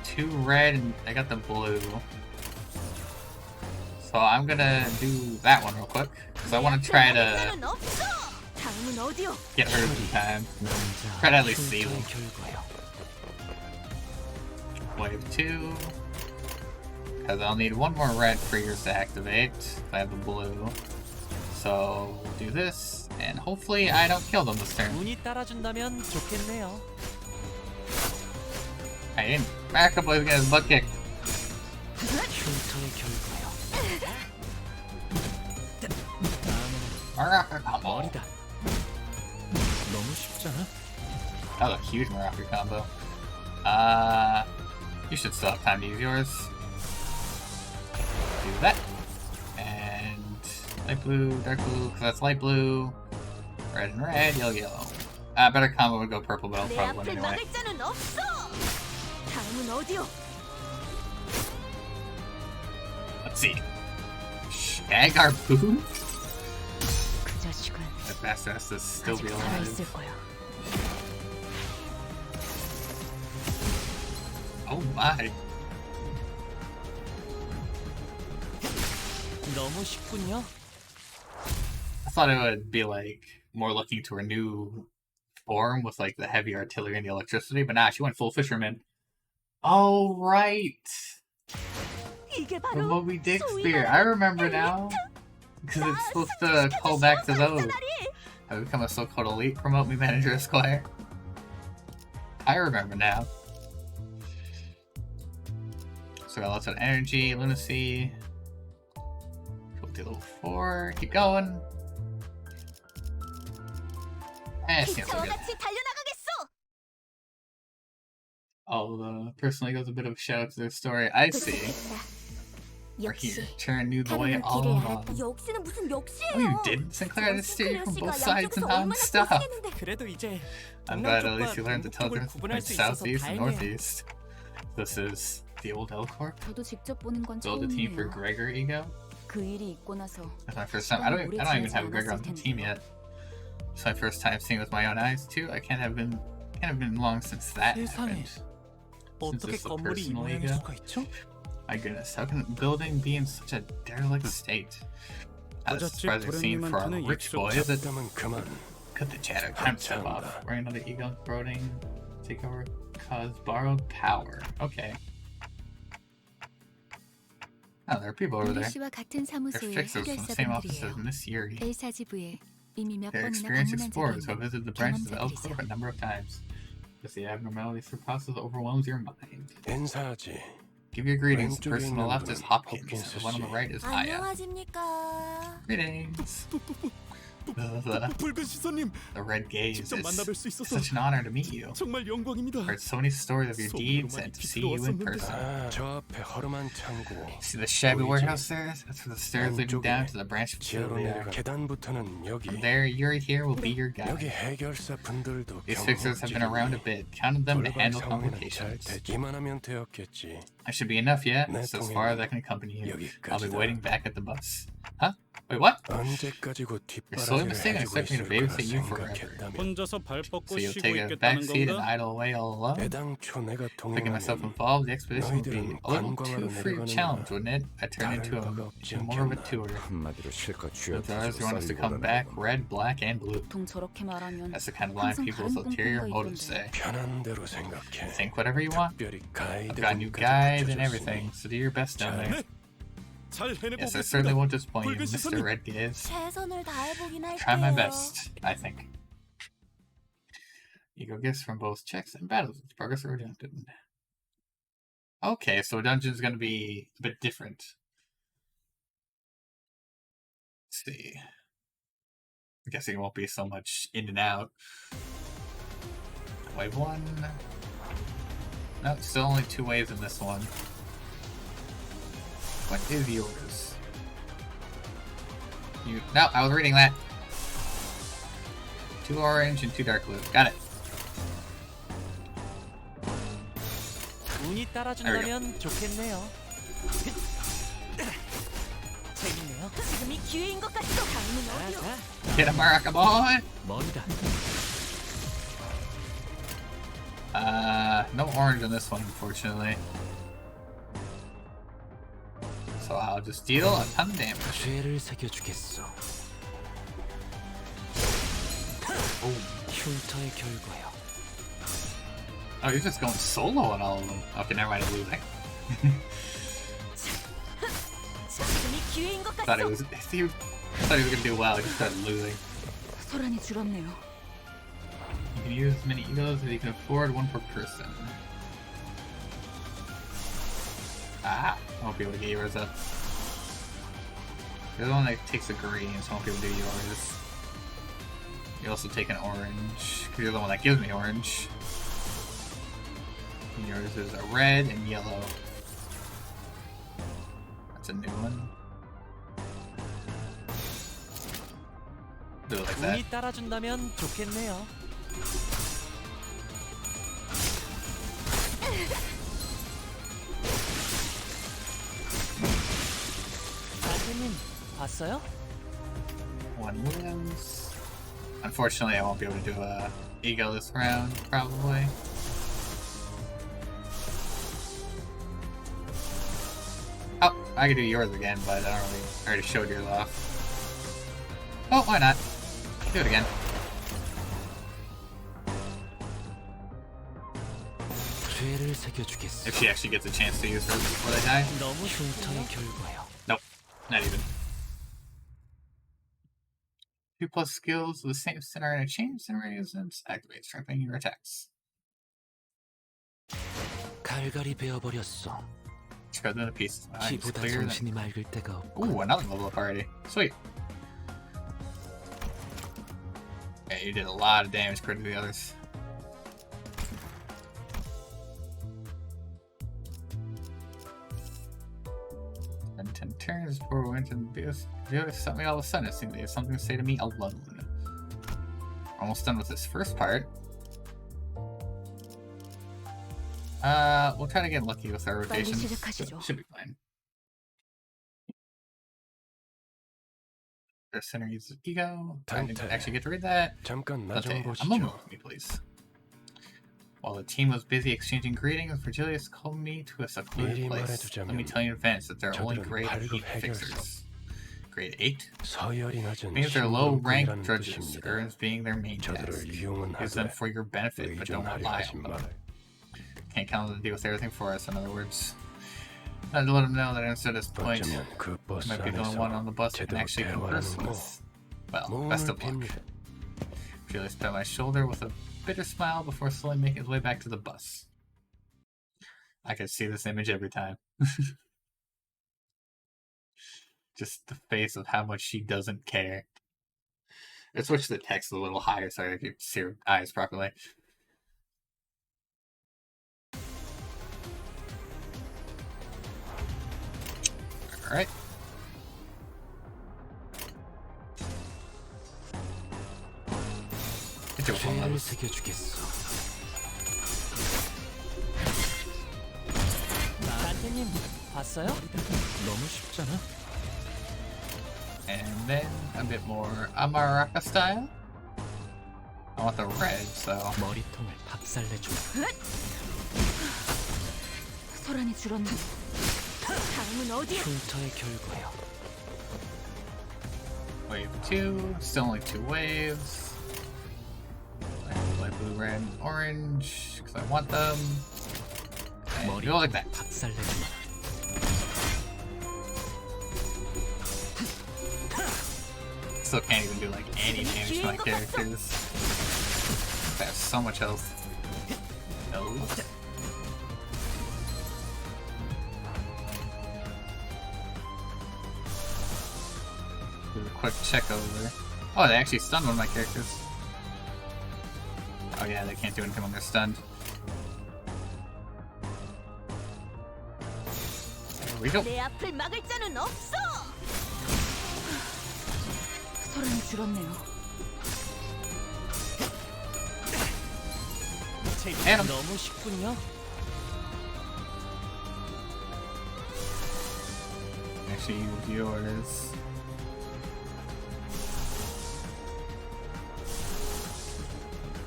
S1: 2 red and I got the blue. So I'm gonna do that one real quick because I want to try to
S10: 다음은 어디요?
S1: get her in time. Try to at least see them.
S8: 결과요.
S1: Wave 2. Because I'll need 1 more red for yours to activate if I have the blue. So we'll do this, and hopefully I don't kill them this turn.
S9: 운이 따라준다면 좋겠네요.
S1: I didn't. America boy's getting his butt kicked.
S8: 흉터의 결과요.
S1: Maraca combo.
S9: 머리다. 너무 쉽잖아.
S1: That was a huge Maraca combo. You should still have time to use yours. Do that. And light blue, dark blue, because that's light blue. Red and red, yellow, yellow. Better combo would go purple, but I'll
S10: 내
S1: probably
S10: 앞을
S1: win anyway.
S10: 막을 자는 없어. 다음은 어디요?
S1: Let's see. Shag our boo?
S10: 그 자식은
S1: That bastard has to still be
S10: 아직
S1: alive.
S10: 살아있을 거야.
S1: Oh my.
S9: 너무 쉽군요.
S1: I thought it would be like more looking to her new form with like the heavy artillery and the electricity, but nah, she went full fisherman. Oh right,
S10: 이게
S1: the
S10: 바로
S1: Moby Dick
S10: 소위
S1: spear. I remember now because it's supposed to call back to those. I've become a so-called elite. Promote me, Manager Esquire. I remember now. So got lots of energy, lunacy. We'll do level 4. Keep going. Eh, it seems so good.
S10: 기차와 같이 달려나가겠어.
S1: Oh, the person goes a bit of a shout out to their story. I see. We're here.
S5: 역시
S1: Turn knew the way
S5: 타로를
S1: all
S5: 길을
S1: along.
S5: 알았다.
S10: 역시는 무슨 역시예요.
S1: Oh, you didn't? Sinclair had to steer you from
S10: 시클레어
S1: both
S10: 씨가
S1: sides
S10: 양쪽에서
S1: non-stop.
S10: 얼마나 고생했는데.
S9: 그래도 이제
S1: I'm glad at least
S9: 동남쪽과
S1: you learned to tell the
S9: 동북쪽을
S1: difference
S9: 구분할
S1: between
S9: 수 있어서
S1: southeast and
S9: 다행이에요.
S1: northeast. This is the old L Corp.
S4: 저도 직접 보는 건
S1: Build a team for
S4: 처음이에요.
S1: Gregor ego.
S4: 그 일이 있고 나서
S1: That's my first time. I don't even have Gregor on the team yet. It's my first time seeing with my own eyes too. I can't have been long since that
S9: 세상에.
S1: happened.
S9: 어떻게
S1: it's a
S9: 건물이 이
S1: personal
S9: 모양일
S1: ego.
S9: 수가 있죠?
S1: My goodness, how can a building be in such a derelict state? That's a surprising scene for a rich boy. Is it?
S6: 잡담은 그만.
S1: Cut the chatter. Time to step off. Wearing another ego exploding. Take over. Cause borrowed power. Okay. Oh, there are people over there.
S4: 씨와 같은
S1: They're
S4: 사무소의
S1: fixers from the same office as
S4: 해결사분들이에요.
S1: Miss Yuri.
S4: L4지부에 이미 몇
S1: They're
S4: 번이나
S1: experienced
S4: 방문한 적이
S1: explorers who have
S4: 있는
S1: visited the branches of L
S4: 경험자들이죠.
S1: Corp a number of times. Just the abnormalities through process overwhelms your mind.
S6: 인사하지.
S1: Give your greetings. The
S6: 왼쪽에
S1: person on the
S6: 있는
S1: left is
S6: 분은
S1: Hopkins. The one on the
S6: 씨.
S1: right is Aya.
S5: 안녕하십니까.
S1: Greetings.
S7: 붉은 시선님,
S1: The red gaze.
S7: 직접 만나뵐 수
S1: It's
S7: 있어서
S1: such an honor to meet you.
S7: 정말 영광입니다.
S1: Heard so many stories of your deeds and to see you in person.
S6: 아, 저 앞에 허름한 창고.
S1: See the shabby warehouse there? That's for the stairs leading down to the branch
S6: 지하로
S1: facility.
S6: 내려가. 계단부터는 여기.
S1: From there, Yuri here will be your
S6: 여기
S1: guide.
S6: 해결사 분들도
S1: These fixers have been around a bit. Counted them to handle
S6: 상황에는 잘
S1: complications.
S6: 되기만 하면 되었겠지.
S1: I should be enough, yeah?
S6: 내
S1: So as far as
S6: 통행은
S1: I can accompany you. I'll be
S6: 여기까지다.
S1: waiting back at the bus. Huh? Wait, what?
S6: 언제까지고
S1: You're slowly
S6: 뒷바라지를
S1: mistaken.
S6: 해주고
S1: Expect me to
S6: 있을 거라
S1: babysit you forever.
S6: 생각했다면
S9: 혼자서 발
S1: So
S9: 뻗고
S1: you'll
S9: 쉬고
S1: take a
S9: 있겠다는
S1: backseat and
S9: 건가?
S1: idle away all alone?
S6: 애당초 내가
S1: Thinking myself
S6: 동행하면
S1: involved, the expedition would be
S6: 너희들은
S1: a little
S6: 관광하러
S1: too free of
S6: 내려가는
S1: challenge, wouldn't it? I turned into
S6: 다를 바가 없지
S1: more of a
S6: 않겠나.
S1: tour.
S11: 한마디로 실컷
S1: The
S11: 쥐어짜고
S1: others want us to come
S11: 쌀리고
S1: back
S11: 그러는
S1: red, black, and blue.
S4: 보통 저렇게 말하면
S1: That's the kind of line
S4: 항상
S1: people's
S4: 다른
S1: ulterior
S4: 꽁꽁거
S1: motives
S4: 있던데.
S1: say.
S6: 편한 대로 생각해.
S1: Think whatever you want.
S6: 특별히
S1: I've
S6: 가이드
S1: got new guides and everything, so do your best down there.
S7: 잘
S1: Yes, I certainly
S7: 해내보겠습니다.
S1: won't disappoint you,
S7: 붉은
S1: Mr.
S7: 시선님.
S1: Red Gaze.
S5: 최선을 다해보긴 할게요.
S1: Try my best, I think. Ego gifts from both checks and battles. Progress or rejected. Okay, so dungeon's gonna be a bit different. Let's see. I'm guessing it won't be so much in and out. Wave 1. No, still only 2 waves in this one. What is yours? No, I was reading that. 2 orange and 2 dark blue. Got it.
S9: 운이 따라준다면 좋겠네요. 재밌네요.
S10: 지금이 기회인 것 같소. 다음은 어디요?
S9: 자,
S1: Get a maraca boy!
S9: 머리다.
S1: No orange on this one, unfortunately. So I'll just deal a ton of damage.
S8: 죄를 새겨주겠어. 흉터의 결과요.
S1: Oh, he's just going solo on all of them. Okay, never mind, I'm losing.
S10: 지금이 기회인 것
S1: thought he
S10: 같소.
S1: was gonna do well, he just started losing.
S4: 소란이 줄었네요.
S1: You can use as many egos as you can afford, 1 per person. Ah, I won't be able to get yours up. You're the one that takes a green, so I won't be able to do yours. You also take an orange, because you're the one that gives me orange. And yours is a red and yellow. That's a new one. Do it like that.
S9: 운이 따라준다면 좋겠네요. 선생님 봤어요?
S1: 1 wins. Unfortunately, I won't be able to do a ego this round, probably. Oh, I could do yours again, but I already showed yours off. Oh, why not? Do it again.
S8: 죄를 새겨주겠어.
S1: If she actually gets a chance to use hers before they die.
S9: 너무
S8: 흉터의 결과요.
S1: Nope, not even. 2+ skills with the same center and a change center resistance. Activate, strengthening your attacks.
S8: 갈갈이 베어버렸어.
S1: Shred them to pieces. It's
S8: 피보다
S1: clear that...
S8: 정신이 맑을 때가 없고.
S1: Ooh, another level up already. Sweet. Yeah, you did a lot of damage compared to the others. And just before we went into this. Something all of a sudden. It seemed they had something to say to me alone. Almost done with this first part. We'll try to get lucky with our rotation. Should be fine. Our center uses ego. I didn't actually get to read that.
S6: 잠깐 나
S1: Okay,
S6: 좀
S1: a moment
S6: 보시죠.
S1: with me, please. While the team was busy exchanging greetings, Virgilius called me to a secluded place. Let me tell you in advance that they're only grade 8 fixers. Grade 8?
S6: 서열이 낮은
S1: Means they're low-ranked
S6: 신분이라는
S1: drudges,
S6: 뜻입니다.
S1: earns being their main task.
S6: 저들을 이용은
S1: Use them
S6: 하되
S1: for your benefit, but don't
S6: 의존하려
S1: rely
S6: 하지
S1: on them.
S6: 말아요.
S1: Can't count on them to deal with everything for us, in other words. I'd let them know that instead of this point,
S6: 어쩌면 그 버스
S1: might be the only one on the bus
S6: 안에서
S1: who can
S6: 제대로
S1: actually converse
S6: 대화하는 거
S1: with. Well, best
S6: 몸을
S1: of luck.
S6: 빕니다.
S1: Julius pat my shoulder with a bitter smile before slowly making his way back to the bus. I can see this image every time. Just the face of how much she doesn't care. I switched the text a little higher so I could see her eyes properly. Alright.
S8: 죄를 새겨주겠어.
S9: 단테님 봤어요? 너무 쉽잖아.
S1: And then a bit more Amaraka style. I want the red, so.
S9: 머리통을 박살내줘.
S10: 소란이 줄었네. 다음은 어디야?
S9: 흉터의 결과야.
S1: Wave 2, still only 2 waves. Light blue, red, and orange, because I want them. And go like that.
S9: 박살내줘.
S1: Still can't even do like any damage to my characters. I have so much health. No. Do a quick check over. Oh, they actually stunned one of my characters. Oh yeah, they can't do anything when they're stunned. There we go.
S10: 내 앞을 막을 자는 없어. 소란이 줄었네요.
S1: And
S9: 너무 쉽군요.
S1: actually use yours.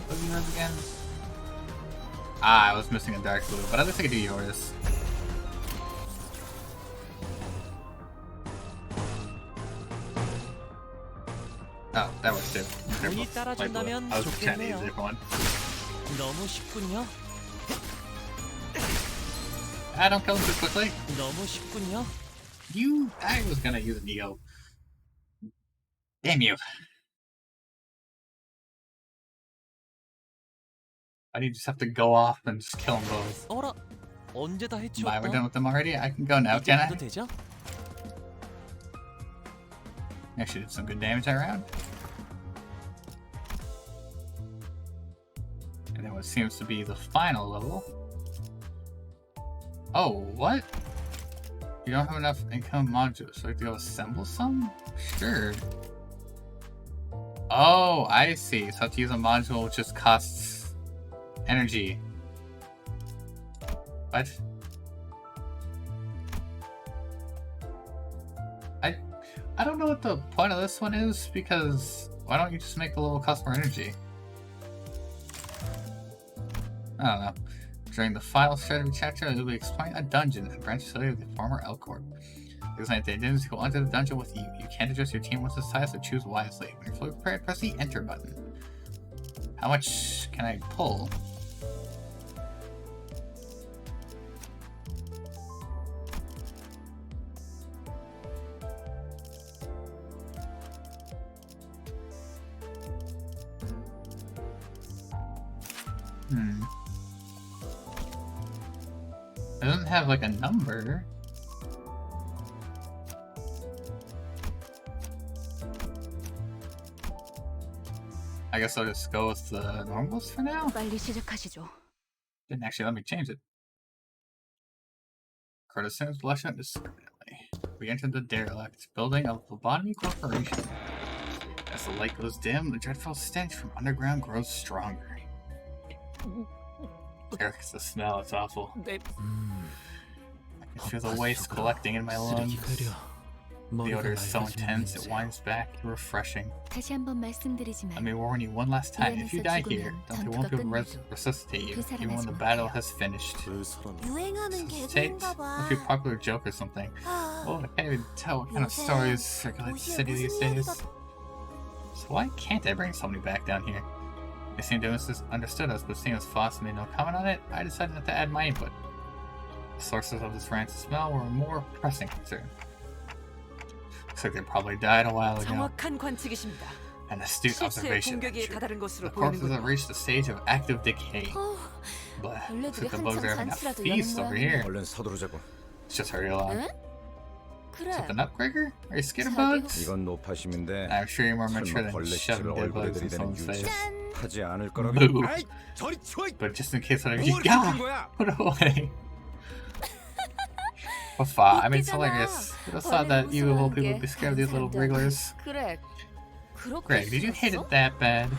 S1: What are yours again? Ah, I was missing a dark blue, but at least I could do yours. Oh, that works too.
S9: 운이 따라준다면
S1: I was trying to use
S9: 좋겠네요.
S1: a different one.
S9: 너무 쉽군요.
S1: Ah, don't kill him too quickly.
S9: 너무 쉽군요.
S1: I was gonna use Neo. Damn you. I need to just have to go off and just kill them both.
S9: 어라, 언제 다
S1: Why,
S9: 해치웠다?
S1: we're done with them already? I can go now, can I?
S9: 이제부터 되죠?
S1: Actually did some good damage that round. And then what seems to be the final level. Oh, what? You don't have enough income modules, so I have to go assemble some? Sure. Oh, I see. So I have to use a module which just costs energy. What? I don't know what the point of this one is, because why don't you just make the little customer energy? I don't know. During the final stretch of the chapter, you'll be exploring a dungeon that branches facility of the former L Corp. Because like they didn't go onto the dungeon with you. You can't adjust your team once it's size, so choose wisely. When you're fully prepared, press the enter button. How much can I pull? It doesn't have like a number. I guess I'll just go with the normals for now.
S10: 빨리 시작하시죠.
S1: Didn't actually let me change it. Courtesans blush indiscriminately. we entered the derelict building of Lobotomy Corporation. As the light goes dim, the dreadful stench from underground grows stronger. Eric's the smell, it's awful. I can feel the waste collecting in my lungs. The odor is so intense, it winds back, refreshing.
S5: 다시 한번 말씀드리지만
S1: Let me warn you one last time, if you die here, Dante won't be able to resuscitate you, even when the battle has finished.
S5: 유행하는
S1: Resuscitate? Must be a popular joke or something. Oh, I can't even tell what kind of stories circulate the city these days. So why can't I bring somebody back down here? They seem to have understood us, but seeing as Foss made no comment on it, I decided not to add my input. The sources of this rancid smell were a more pressing concern. Looks like they probably died a while ago.
S2: 정확한 관측이십니다.
S1: An astute
S2: 실제
S1: observation.
S2: 공격에 다다른 것으로
S1: The corpses have
S2: 보이는군요.
S1: reached the stage of active decay. But looks like the bugs are having a feast over here.
S11: 얼른 서두르자고.
S1: Let's just hurry along. Is
S5: 그래.
S1: it the nutcracker? Are you scared of bugs?
S11: 이건 노파심인데
S1: I'm sure you're more mature
S11: 설마
S1: than
S11: 벌레
S1: shoving
S11: 집을
S1: dead
S11: 얼굴에
S1: bugs in
S11: 들이대는
S1: someone's face.
S11: 유지 하지 않을 거라고.
S1: Boo.
S7: 아이, 저리 치워.
S1: But just in case, whatever
S7: 뭘
S1: you
S7: 그러는
S1: got,
S7: 거야?
S1: put it away. Waffa, I mean, it's hilarious. I just thought that you of all people would be scared of these little wrigglers.
S5: 그래. 그렇게
S1: Greg, did you hate it that bad?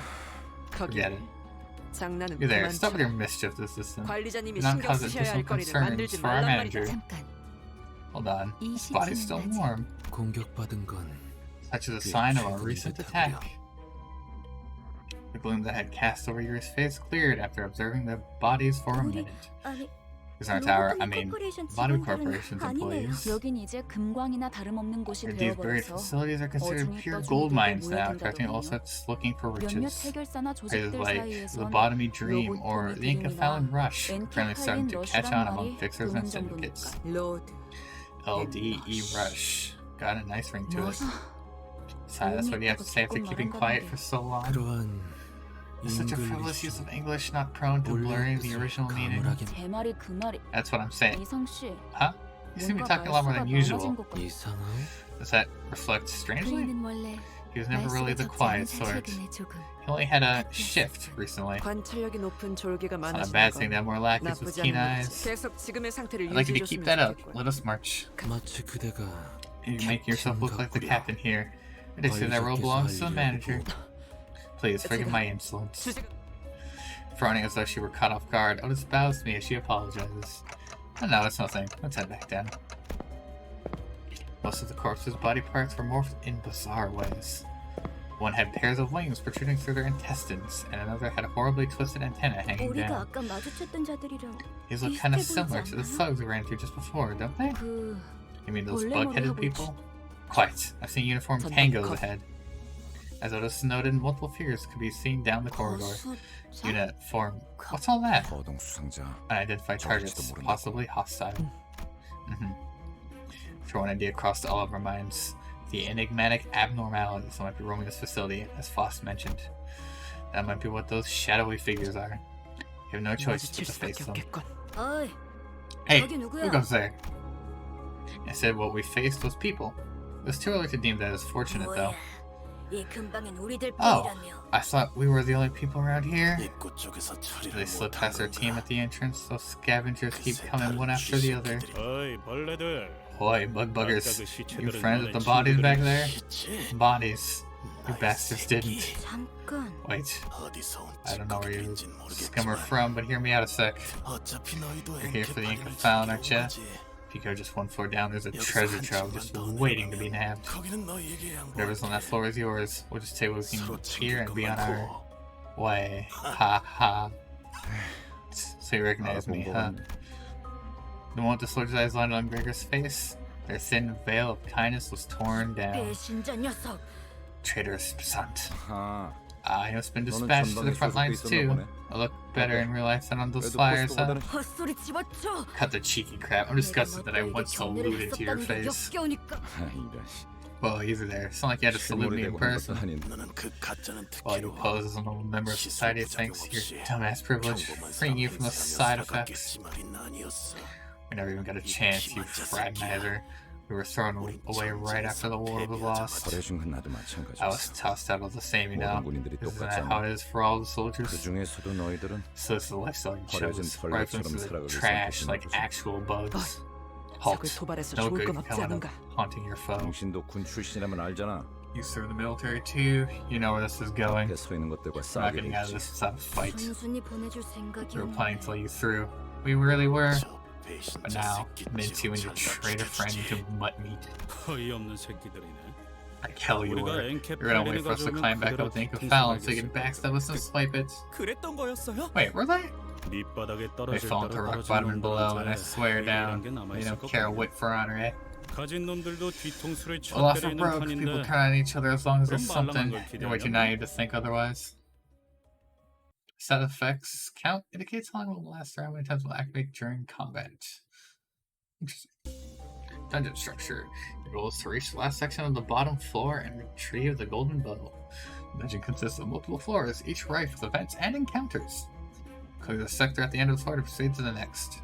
S2: 거기
S1: Forget it.
S2: 장난은
S1: You there,
S2: 그만
S1: stop with
S2: 쳐.
S1: your mischief, assistant.
S2: 관리자님이
S1: Do not
S2: 신경
S1: cause
S2: 쓰셔야 할
S1: additional
S2: 거리를
S1: concerns
S2: 만들지
S1: for our
S2: 말란
S1: manager.
S2: 말이다.
S5: 잠깐.
S1: Hold on.
S5: 이
S1: His body's still
S5: 시체는
S1: warm.
S8: 공격받은 건
S1: Such is a sign of a recent attack. The gloom that had cast over your face cleared after observing the bodies for a minute.
S10: 아니,
S1: These aren't our, I mean,
S10: 코퍼레이션
S1: Bottom
S10: 직원들은
S1: Corporation's
S10: 아니네요.
S1: employees.
S10: 여긴 이제 금광이나 다름없는 곳이
S1: These buried
S10: 되어버려서
S1: facilities are considered
S10: 어중이
S1: pure
S10: 떠준
S1: gold
S10: 분들도
S1: mines now, attracting all
S10: 모여든다더군요.
S1: sorts looking for
S10: 몇몇
S1: riches.
S10: 해결사나
S1: Phrases
S10: 조직들
S1: like
S10: 사이에선
S1: lobotomy dream or the Inca-Fallon rush apparently starting to catch on
S10: 말이
S1: among fixers and
S10: 도는
S1: syndicates.
S10: 정도니까.
S2: 로드.
S1: LDE rush. Got a nice ring to it.
S10: 뭐,
S1: Sigh, that's what you have to say after keeping quiet for so long.
S8: 그러한
S1: It's such a frivolous use of English, not prone to blurring the original meaning.
S8: 가물하게
S10: 제 말이 그 말이.
S1: That's what I'm saying.
S10: 이성 씨,
S1: Huh? You seem to be
S10: 뭔가
S1: talking a lot more than
S10: 말수가
S1: usual.
S10: 많아진 것 같아.
S8: 이상해?
S1: Does that reflect strangely?
S5: 그이는 원래
S1: He was never really the
S5: 말수가 적지
S1: quiet
S5: 않은
S1: sort.
S5: 최근에 조금
S1: He only had a shift recently.
S2: 관찰력이 높은 졸개가
S1: It's not a
S2: 많아지는
S1: bad thing to have
S2: 건
S1: more lackeys with
S2: 나쁘지
S1: keen
S2: 않은
S1: eyes.
S2: 거지. 계속 지금의 상태를
S1: I'd like you to keep
S2: 유지해줬으면
S1: that up.
S2: 좋겠군.
S1: Let us march.
S8: 마치 그대가
S1: You make yourself look like the
S8: 같구려.
S1: captain here. But I say that role belongs to the manager. Please forgive my insolence.
S2: 주제가
S1: Frowning as though she were caught off guard, Otis bows to me as she apologizes. Oh, no, it's nothing. Let's head back down. Most of the corpse's body parts were morphed in bizarre ways. One had pairs of wings protruding through their intestines, and another had a horribly twisted antenna hanging
S10: 우리가
S1: down.
S10: 아까 마주쳤던 자들이랑
S1: These look kind of
S10: 비슷해 보이지
S1: similar to the
S10: 않나요?
S1: thugs we ran through just before, don't they?
S10: 그
S1: You mean those
S10: 원래
S1: bug-headed
S10: 머리하고
S1: people? Quite. I've seen uniformed
S2: 전방
S1: tangos
S2: 컷.
S1: ahead. As Otis noted, multiple figures could be seen down the corridor.
S10: 거수자?
S1: Unit form. What's all that?
S11: 거동 수상자.
S1: Unidentified targets,
S11: 저럴지도 모른다고.
S1: possibly hostile. For one idea crossed all of our minds. The enigmatic abnormalities that might be roaming this facility, as Foss mentioned. That might be what those shadowy figures are. You have no choice but
S2: 마주칠
S1: to face
S2: 수밖에
S1: them.
S2: 없겠군.
S10: 어이,
S1: Hey,
S10: 거기 누구야?
S1: who goes there? I said what we faced was people. It was too early to deem that as fortunate, though.
S10: 이 근방엔 우리들
S1: Oh,
S10: 뿐이라며.
S1: I thought we were the only people around here.
S6: 입구 쪽에서 처리를
S1: They slip
S6: 못한
S1: past our team
S6: 건가?
S1: at the entrance, those scavengers keep coming one after the other.
S3: 어이 벌레들.
S1: Boy, bug buggers.
S3: 아까 그
S1: You
S3: 시체들은
S1: friends with
S3: 너네
S1: the bodies back
S3: 친구들이
S1: there?
S6: 시체?
S1: Bodies. You bastards didn't.
S10: 잠깐.
S1: Wait,
S6: 어디서 온
S1: I don't know where you
S6: 찌꺼기인진
S1: scum are
S6: 모르겠지만
S1: from, but hear me out a sec.
S6: 어차피 너희도
S1: You're here for the
S6: 엔케파리를
S1: Inca-Fallon, aren't
S6: 지키러
S1: ya?
S6: 온 거지.
S1: If you go just one floor down, there's a
S6: 여기서
S1: treasure
S6: 한
S1: trove
S6: 집만
S1: just
S6: 더
S1: waiting to be
S6: 내려가면
S1: nabbed.
S6: 거기는 너희에게 양보할
S1: Whatever's on that
S6: 거야.
S1: floor is yours. We'll just take what we
S6: 서로
S1: can here
S6: 챙길
S1: and be on
S6: 것만
S1: our
S6: 더.
S1: way. Ha ha. So you recognize me, huh? The moment the soldier's eyes landed on Gregor's face, their thin veil of kindness was torn down.
S10: 배신자 녀석.
S1: Traitorous peasant.
S11: 아,
S1: I have been
S11: 너는
S1: dispatched to the
S11: 전방에
S1: front lines
S11: 소속돼
S1: too.
S11: 있었나 보네.
S1: I look better in real life than on those
S11: 그래도
S1: flyers, huh?
S11: 포스터보다는
S10: 헛소리 집어쳐.
S1: Cut the cheeky crap. I'm disgusted that I
S10: 내가
S1: once
S10: 너희에게
S1: alluded to
S10: 경례를
S1: your
S10: 했었다는 게
S1: face.
S10: 역겨우니까.
S11: 이런
S1: Well, easy there. It's not like you had to salute me in
S11: 실물이 되고 한 것도
S1: person.
S11: 아닌
S6: 너는 그 가짜는
S1: While you
S6: 특혜로
S1: pose as a normal member of society thanks to your dumbass privilege, freeing you from the side effects. We never even got a chance, you fraternizer. We were thrown away right after the war was lost.
S11: 버려준 건 나도
S1: I was
S11: 마찬가지였어.
S1: tossed out of the same, you know.
S11: 모든 군인들이
S1: Isn't that how
S11: 똑같잖아.
S1: it is for all the
S11: 그
S1: soldiers?
S11: 중에서도 너희들은
S1: So it's the lifestyle you
S11: 버려진
S1: chose, right
S11: 벌레처럼
S1: into the
S11: 살아가기
S1: trash
S11: 시작했구나,
S1: like
S11: 그죠?
S1: actual bugs. Halt.
S2: 적을 도발해서
S1: No
S2: 좋을
S1: good
S2: 건 없지
S1: coming
S2: 않은가?
S1: up haunting your foe.
S11: 당신도 군 출신이라면 알잖아.
S1: You serve the military too. You know where this is going.
S11: 앞에 서 있는 것들과
S1: We're not
S11: 싸우게
S1: getting out of
S11: 되지.
S1: this without a fight.
S10: 순순히 보내줄
S1: We were planning to
S10: 생각이었는데
S1: let you through. We really were.
S6: 저 배신자
S1: But now,
S6: 새끼
S1: mince you and your
S6: 잘라
S1: traitor friend
S6: 죽여주지.
S1: into butt meat.
S7: 어이없는 새끼들이네.
S1: I tell you
S7: 우리가
S1: were.
S7: 엔캡
S1: You're gonna wait
S7: 팔리는
S1: for us to
S7: 가져오면
S1: climb back
S7: 그대로
S1: up with the Ink of
S7: 뒤통수
S1: Fallon so you can
S7: 갈겠어.
S1: backstab with some swipe it.
S9: 그랬던 거였어요?
S1: Wait, were they?
S7: 밑바닥에
S1: They
S7: 떨어질
S1: fall
S7: 대로
S1: to rock
S7: 떨어지는
S1: bottom and below, and I
S7: 놈들한테
S1: swear
S7: 이란
S1: down,
S7: 게 남아
S1: they
S7: 있을
S1: don't
S7: 것
S1: care a
S7: 같네.
S1: whit for honor, eh?
S7: 가진 놈들도 뒤통수를
S1: Well, off
S7: 쳐때리는
S1: for broke, people
S7: 판인데
S1: count on each other as long as there's
S7: 그럼 말랑한
S1: something.
S7: 걸
S1: You're way too
S7: 기대하려면?
S1: naive to think otherwise. Set effects count indicates how long it will last or how many times it will activate during combat. Interesting. Dungeon structure. Your goal is to reach the last section of the bottom floor and retrieve the golden bow. The dungeon consists of multiple floors, each rife with events and encounters. Clear the sector at the end of the floor to proceed to the next.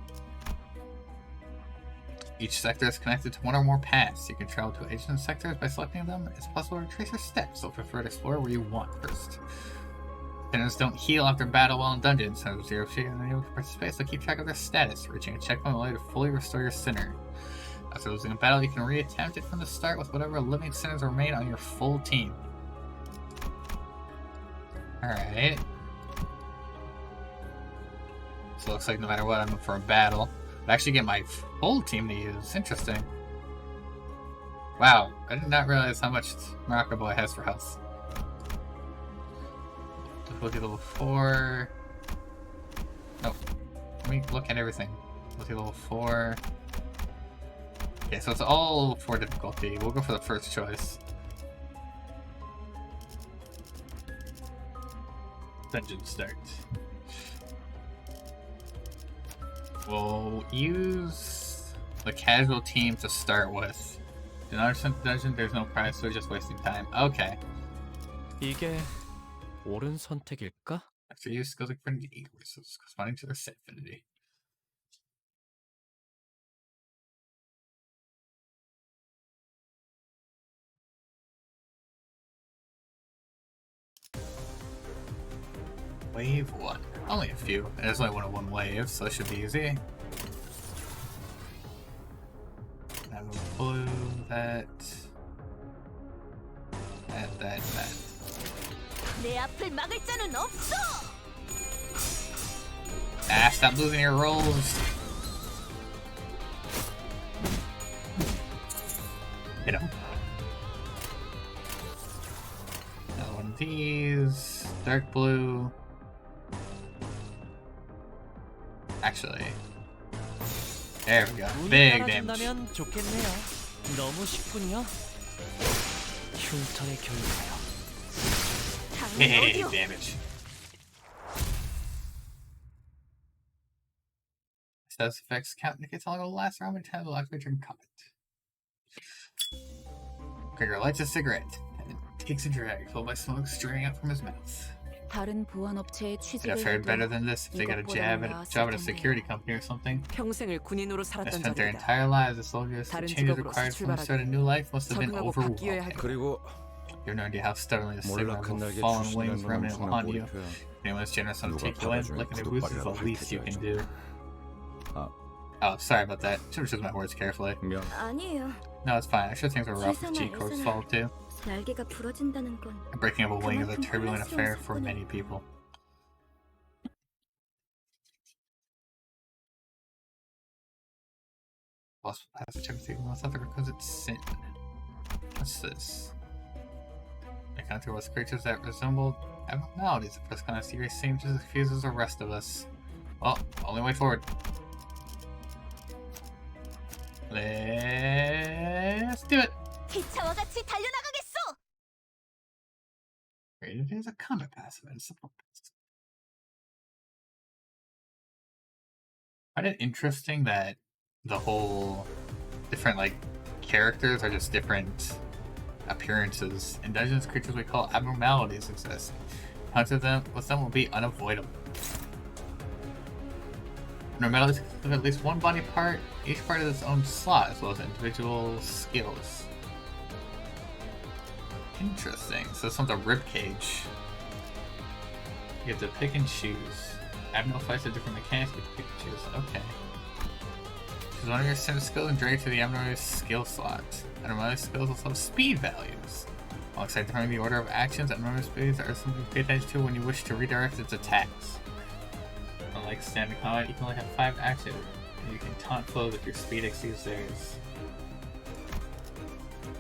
S1: Each sector is connected to one or more paths. You can travel to adjacent sectors by selecting them. It's possible to retrace your steps, so prefer to explore where you want first. Sinners don't heal after battle while in dungeons. Sinners with zero fear and unable to participate, so keep track of their status. Reaching a checkpoint will allow you to fully restore your sinner. After losing a battle, you can reattempt it from the start with whatever living sinners remain on your full team. Alright. So it looks like no matter what, I'm up for a battle. I actually get my full team to use. Interesting. Wow, I did not realize how much Morocco Boy has for health. Difficulty level 4. Oh, let me look at everything. Difficulty level 4. Okay, so it's all level 4 difficulty. We'll go for the first choice. Dungeon start. We'll use the casual team to start with. In our dungeon, there's no prize, so we're just wasting time. Okay.
S9: 이게 옳은 선택일까?
S1: After use skills like friendly equals, corresponding to their set affinity. Wave 1. Only a few. And there's only one wave, so it should be easy. Now we'll blue, that. That.
S5: 내 앞을 막을 자는 없어.
S1: Ah, stop losing your rolls. Hit him. Another one of these. Dark blue. Actually. There we go. Big damage.
S9: 따라준다면 좋겠네요. 너무 쉽군요. 흉터의 결과요.
S1: Big damage. Status effects count indicates how long it will last or how many times it will activate during combat. Gregor lights a cigarette and takes a drag, followed by smoke streaming out from his mouth.
S4: 다른 보안 업체에
S1: Could
S4: 취직을
S1: have fared better
S4: 해도
S1: than this if they got a job at a security company or something.
S2: 평생을 군인으로
S1: They
S2: 살았던
S1: spent their
S2: 자들이다.
S1: entire lives as soldiers. The
S2: 다른
S1: changes
S2: 직업으로
S1: required for them to start a
S2: 출발하기.
S1: new life must have been
S2: 적응하고 바뀌어야
S1: overwhelming.
S2: 할
S11: 그리고
S1: You have no idea how stubbornly the stigma
S11: 몰락한
S1: of
S11: 날개
S1: fallen
S11: 출신이라는
S1: wings
S11: 건
S1: remnant will
S11: 엄청난
S1: haunt you.
S11: 몰입표야.
S1: If anyone is generous enough to
S11: 누가
S1: take you in,
S11: 받아주면
S1: licking their boots is the
S11: 구두발이라도
S1: least you can do.
S11: 아.
S1: Oh, sorry about that. Should have chosen my words carefully.
S11: 미안.
S10: 아니에요.
S1: No, it's fine. I should things were rough with G-Corp's fault too.
S10: 날개가 부러진다는 건
S1: Breaking up a wing is a
S10: 그만큼
S1: turbulent affair
S10: 혼란스러운
S1: for many people. Possible passage everything most other because it's sin. What's this? Encounter with creatures that resemble abnormalities. The first kind of serious seems as confused as the rest of us. Well, only way forward. Let's do it!
S5: 기차와 같이 달려나가겠어.
S1: Created as a combat passive and support passive. I find it interesting that the whole different characters are just different appearances. In dungeons, creatures we call abnormalities exist. Hunting them with them will be unavoidable. Abnormalities include at least one body part, each part has its own slot, as well as individual skills. Interesting. So this one's a ribcage. You have to pick and choose. Abnormal fights have different mechanics, but you pick and choose. Okay. Choose one of your center skills and drag it to the abnormality skill slot. Abnormality skills also have speed values. Alongside determining the order of actions, abnormality speeds are something to pay attention to when you wish to redirect its attacks. Unlike standard combat, you can only have 5 actions, and you can taunt foes if your speed exceeds theirs.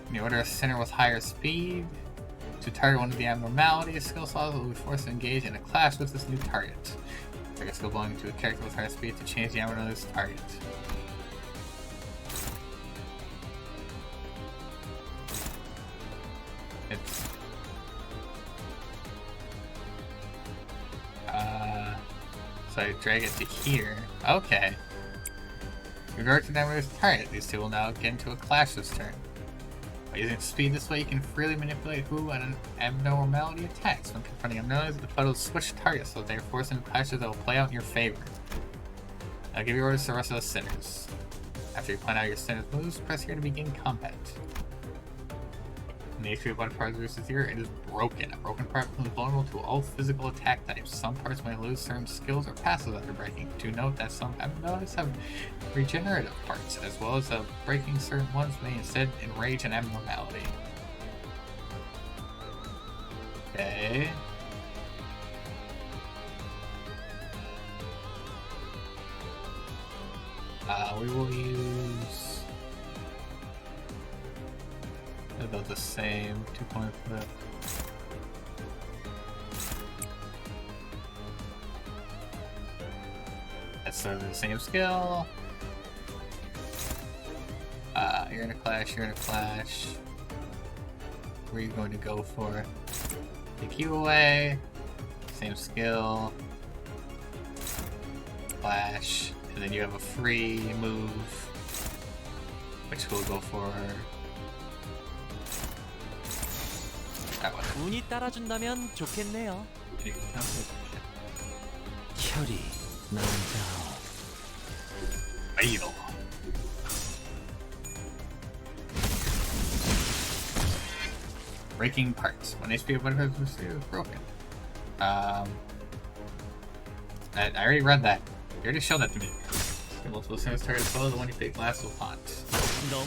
S1: In the order of center with higher speed, to target one of the abnormalities, skill slots will be forced to engage in a clash with this new target. Target skill belonging to a character with higher speed to change the abnormality's target. It's so I drag it to here. Okay. With regard to Nemo's target, these two will now get into a clash this turn. By using speed this way, you can freely manipulate who an abnormality attacks. When confronting abnormalities, the foe will switch targets so that they are forced into clashes that will play out in your favor. I'll give you orders to the rest of the sinners. After you plan out your sinners' moves, press here to begin combat. When the HP of one part versus here, it is broken. A broken part becomes vulnerable to all physical attack types. Some parts may lose certain skills or passives after breaking. Do note that some abnormalities have regenerative parts, as well as breaking certain ones may instead enrage an abnormality. Okay. We will use about the same 2-point flip. That's sort of the same skill. You're in a clash, you're in a clash. Where are you going to go for? Take you away. Same skill. Clash. And then you have a free move, which we'll go for that one.
S9: 운이 따라준다면 좋겠네요.
S8: 혈이 난다오.
S1: Fatal. Breaking parts. When HP of one of those is broken. I already read that. You already showed that to me. Multiple sinners target as well as the one you pick last will haunt.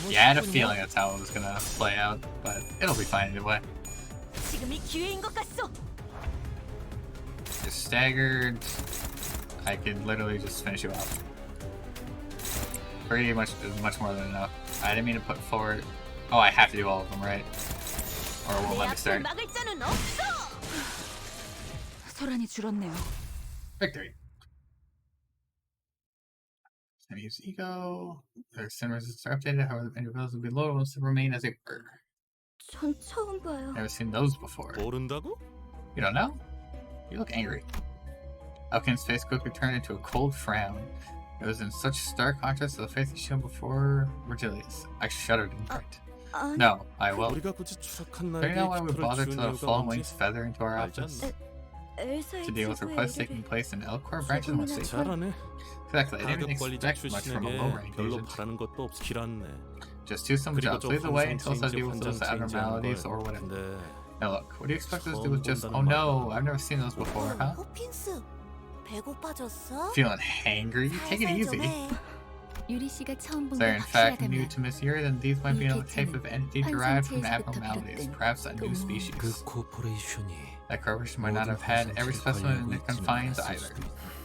S1: Yeah, I had a feeling that's how it was gonna play out, but it'll be fine either way. You're staggered. I could literally just finish you off. Pretty much, much more than enough. I didn't mean to put forward. Oh, I have to do all of them, right? Or it won't let me start.
S4: 소란이 줄었네요.
S1: Victory. Use ego. Their sin resistance are updated, however, any rebels will be lower ones to remain as they were.
S10: 전 처음 봐요.
S1: Never seen those before.
S7: 모른다고?
S1: You don't know? You look angry. Elkin's face quickly turned into a cold frown. It was in such stark contrast to the face he'd shown before Virgilius. I shuddered in fright. No, I will.
S7: 우리가 굳이 추적한
S1: Do you know why we
S7: 날개
S1: bothered
S7: 깃털을
S1: to let a
S7: 주는
S1: fallen
S7: 이유가
S1: wing's
S7: 뭔지
S1: feather into our
S7: 알지
S1: office?
S7: 않나?
S10: 엘사의
S1: To deal with requests taking
S10: 지구의
S1: place in Elcor branches must be.
S7: 잘하네.
S1: Exactly, I
S7: 가급
S1: didn't
S7: 관리자
S1: expect much from a
S7: 출신에게
S1: low-rank
S7: 별로
S1: agent.
S7: 바라는 것도 없어 길었네.
S1: Just do some
S7: 그리고
S1: jobs.
S7: 저
S1: Lead the way
S7: 환상
S1: until I
S7: 체인지
S1: deal with those
S7: 환상 체인지하는
S1: abnormalities
S7: 걸.
S1: or whatever.
S7: 근데
S1: Now look, what do you expect us to do
S7: 처음
S1: with just,
S7: 본다는
S1: oh no,
S7: 말이야.
S1: I've never seen those before, huh?
S5: 호핀스, 배고파졌어?
S1: Feeling hangry? Take it easy.
S4: 유리 씨가 처음 본
S1: If
S4: 게
S1: they're in fact new
S4: 확실하다면
S1: to Miss Yuri, then these might be a type of entity derived from
S4: 환상
S1: abnormalities,
S4: 체인지부터
S1: perhaps a new
S4: 비롯된
S1: species.
S8: 그 코퍼레이션이
S1: That corporation might not
S8: 모든
S1: have had
S8: 환상
S1: every
S8: 체를
S1: specimen in
S8: 관리하고
S1: their
S8: 있지는
S1: confines
S8: 않았을
S1: either.
S8: 수도 있다.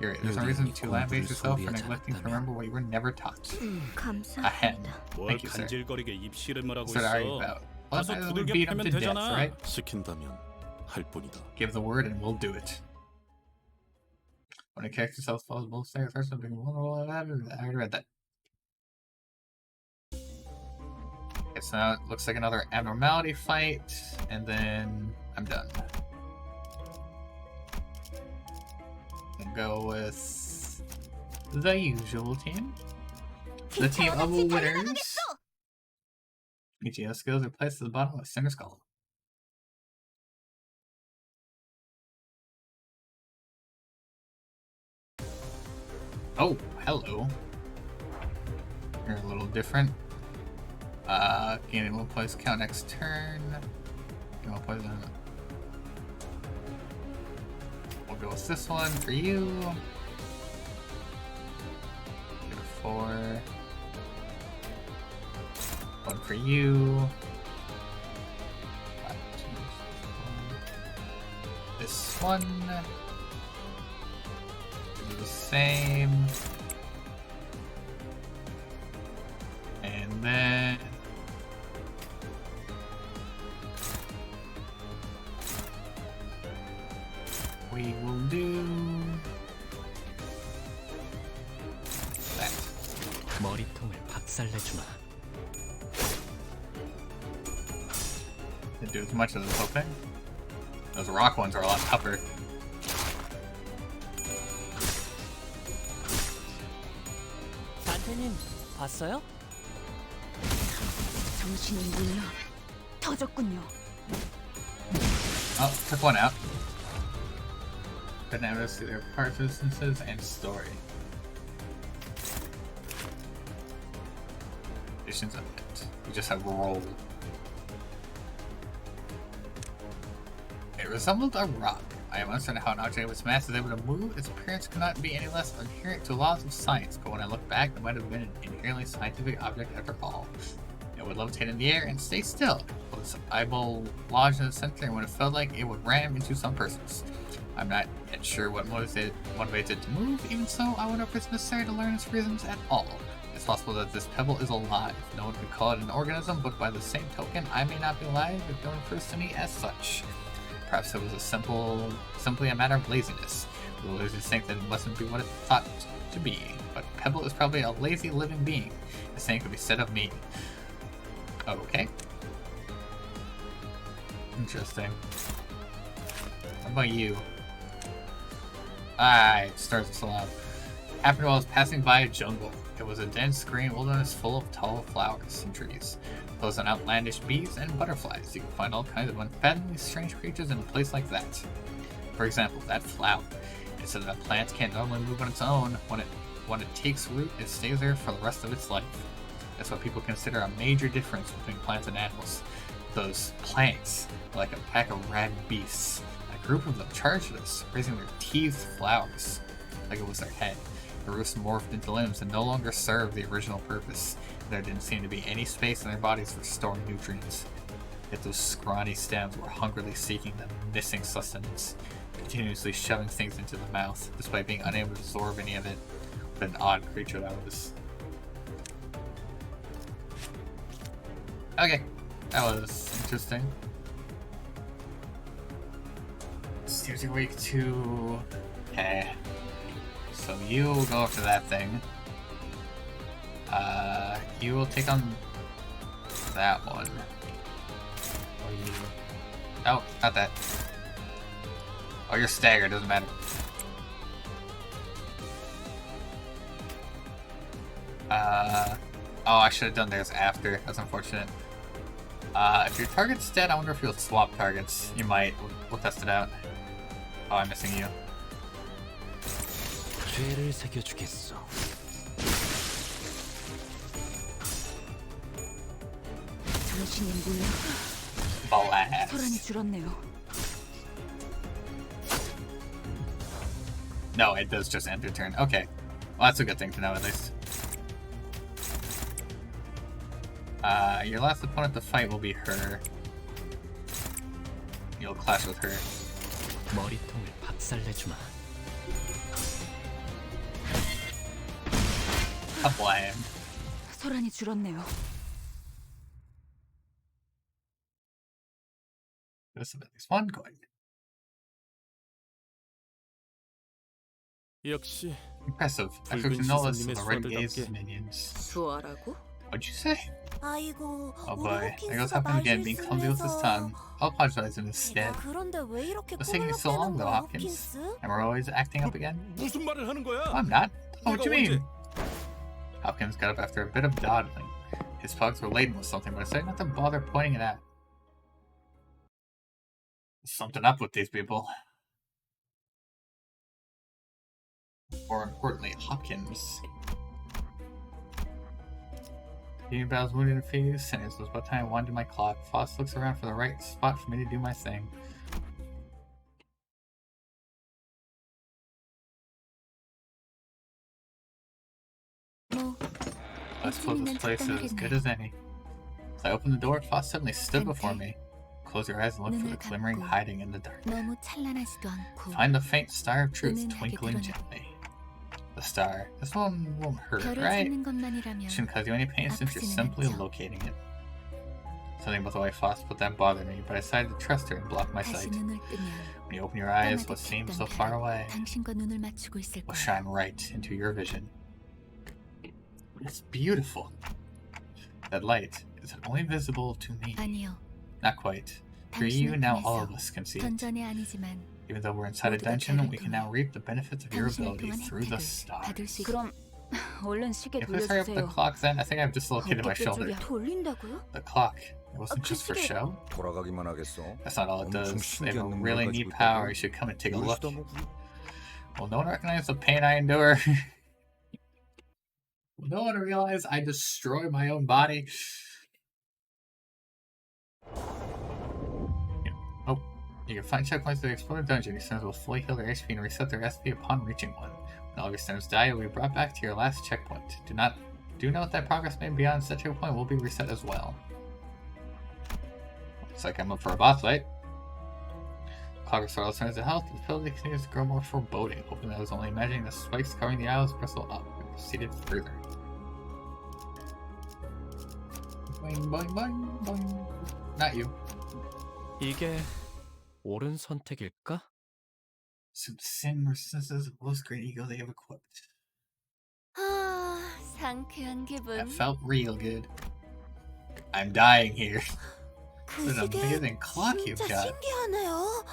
S1: Yuri, there's no
S8: Yuri,
S1: reason to
S8: 공부를
S1: lambaste yourself for
S8: 소비하지
S1: neglecting to
S8: 않았다면.
S1: remember what you were never taught. Ahem.
S10: 감사합니다.
S7: 뭘
S1: Thank you, sir.
S7: 간질거리게 입씨름을 ha고
S1: What's that arguing
S7: 있어?
S1: about? Well,
S7: 가서
S1: might as well
S7: 두들겨
S1: beat him
S7: 패면
S1: to death,
S7: 되잖아.
S1: right?
S7: 시킨다면 할 뿐이다.
S1: Give the word and we'll do it. When a character self falls both stairs, or something vulnerable, I already read that. Okay, so now it looks like another abnormality fight, and then I'm done. And go with the usual team. The team of winners. EGS skills are placed at the bottom of the center skull. Oh, hello. You're a little different. Gaining 1 place count next turn. Gain 1 place. We'll go with this one for you. 4. One for you. 5, 2, 6, 1. This one. Do the same. And then we will do that.
S9: 머리통을 박살내주마.
S1: Didn't do as much as I was hoping. Those rock ones are a lot tougher.
S9: 단테님 봤어요?
S4: 정신이 물러 터졌군요.
S1: Oh, took one out. Couldn't ever see their parts, instances, and story. Editions of it. We just have roll. It resembled a rock. I am uncertain how an object of its mass is able to move. Its appearance could not be any less adherent to laws of science, but when I look back, it might have been an inherently scientific object after all. It would levitate in the air and stay still, with its eyeball lodged in the center, and when it felt like it would ram into some persons. I'm not yet sure what motivates it to move. Even so, I wonder if it's necessary to learn its reasons at all. It's possible that this pebble is alive. No one could call it an organism, but by the same token, I may not be alive if no one refers to me as such. Perhaps it was simply a matter of laziness. We'll always think that it mustn't be what it thought to be. But Pebble is probably a lazy living being. The same could be said of me. Okay. Interesting. What about you? Starts this off. Happened while I was passing by a jungle. It was a dense green wilderness full of tall flowers and trees. Those and outlandish bees and butterflies. You can find all kinds of unfathomably strange creatures in a place like that. For example, that flower. It said that a plant can't normally move on its own. When it takes root, it stays there for the rest of its life. That's what people consider a major difference between plants and animals. Those plants are like a pack of rabid beasts. A group of them charged at us, raising their teeth flowers, like it was their head. The roots morphed into limbs and no longer served the original purpose. There didn't seem to be any space in their bodies for storing nutrients. Yet those scrawny stems were hungrily seeking the missing sustenance, continuously shoving things into the mouth, despite being unable to absorb any of it. What an odd creature that was. Okay, that was interesting. Steers week 2. Okay. So you will go after that thing. You will take on that one. Or you... Oh, not that. Oh, you're staggered, doesn't matter. Oh, I should have done theirs after. That's unfortunate. If your target's dead, I wonder if you'll swap targets. You might. We'll test it out. Oh, I'm missing you.
S8: 죄를 새겨주겠어.
S4: 정신이 물러
S1: Blast.
S4: 소란이 줄었네요.
S1: No, it does just end your turn. Okay. Well, that's a good thing to know, at least. Your last opponent to fight will be her. You'll clash with her.
S9: 머리통을 박살내주마.
S1: Kablam.
S4: 소란이 줄었네요.
S1: This is at least one coin.
S9: 역시
S1: Impressive. I took to notice the red gaze of minions.
S2: 좋아라고?
S1: What'd you say?
S5: 아이고,
S1: Oh boy, there goes happening again, being clumsy with his tongue. I'll apologize in his stead.
S5: 그런데 왜 이렇게
S1: What's taking so long though, Hopkins? And we're always acting up again?
S7: 무슨 말을 하는 거야?
S1: I'm not. Oh, what do you
S7: 내가
S1: mean? Hopkins got up after a bit of dawdling. His pugs were laden with something, but I decided not to bother pointing it out. There's something up with these people. More importantly, Hopkins. Eating battles wounded in the face, and it was about time I wanted my clock. Foss looks around for the right spot for me to do my thing.
S5: 뭐
S1: I suppose this place is as good as any. As I opened the door, Foss suddenly stood before me. Close your eyes and look for the glimmering hiding in the dark.
S5: 너무 찬란하지도 않고
S1: Find the faint star of truth
S5: 은은하게
S1: twinkling
S5: 드러나.
S1: gently. The star. This one won't hurt,
S5: 별을
S1: right?
S5: 찾는 것만이라면
S1: Shouldn't cause you any pain since you're
S5: 아프지는
S1: simply
S5: 않죠.
S1: locating it. Something about the way Foss put that bothered me, but I decided to trust her and block my
S5: 다시
S1: sight.
S5: 눈을 뜨면
S1: When you open your eyes, what seems so far away
S5: 당신과 눈을 맞추고 있을
S1: will
S5: 거야.
S1: shine right into your vision. It's beautiful. That light, is it only visible to me?
S5: 아니요.
S1: Not quite. Through you,
S5: 당신을
S1: now all
S5: 통해서
S1: of us can see it.
S5: 전전이 아니지만
S1: Even though we're inside a
S5: 모두가
S1: dungeon,
S5: 별을
S1: we can
S5: 통해
S1: now reap the benefits of your
S5: 당신을
S1: ability
S5: 통한
S1: through the
S5: 혜택을
S1: stars.
S5: 받을 수 있.
S2: 그럼 얼른 시계
S1: If we hurry up the
S2: 돌려주세요.
S1: clock then, I think I've dislocated my
S2: 어깨
S1: shoulder.
S2: 쪽이야.
S10: 돌린다고요?
S1: The clock. It wasn't
S10: 그
S1: just for
S10: 시계-
S1: show.
S11: 돌아가기만 하겠어.
S1: That's not all it
S11: 엄청
S1: does. They have a
S11: 신기한
S1: really
S11: 능력을
S1: neat
S11: 가지고
S1: power.
S11: 있다고?
S1: You should come and take a look.
S11: 모르지도 않고.
S1: Will no one recognize the pain I endure? Will no one realize I destroy my own body? Oh, you can find checkpoints to explore the dungeon. Your stones will fully heal their HP and reset their SP upon reaching one. When all your stones die, you'll be brought back to your last checkpoint. Do note that progress made beyond such a checkpoint will be reset as well. Looks like I'm up for a boss fight. Clock restores all stones to health. The ability continues to grow more foreboding. Hoping that I was only imagining the spikes covering the aisles bristle up. We proceeded further. Boing, boing, boing, boing. Not you.
S9: 이게 옳은 선택일까?
S1: Some sin resistance of the most great ego they have equipped.
S5: 아, 상쾌한 기분.
S1: That felt real good. I'm dying here.
S10: 그
S1: What an
S10: 시계
S1: amazing clock you've
S10: 진짜
S1: got.
S10: 신기하네요.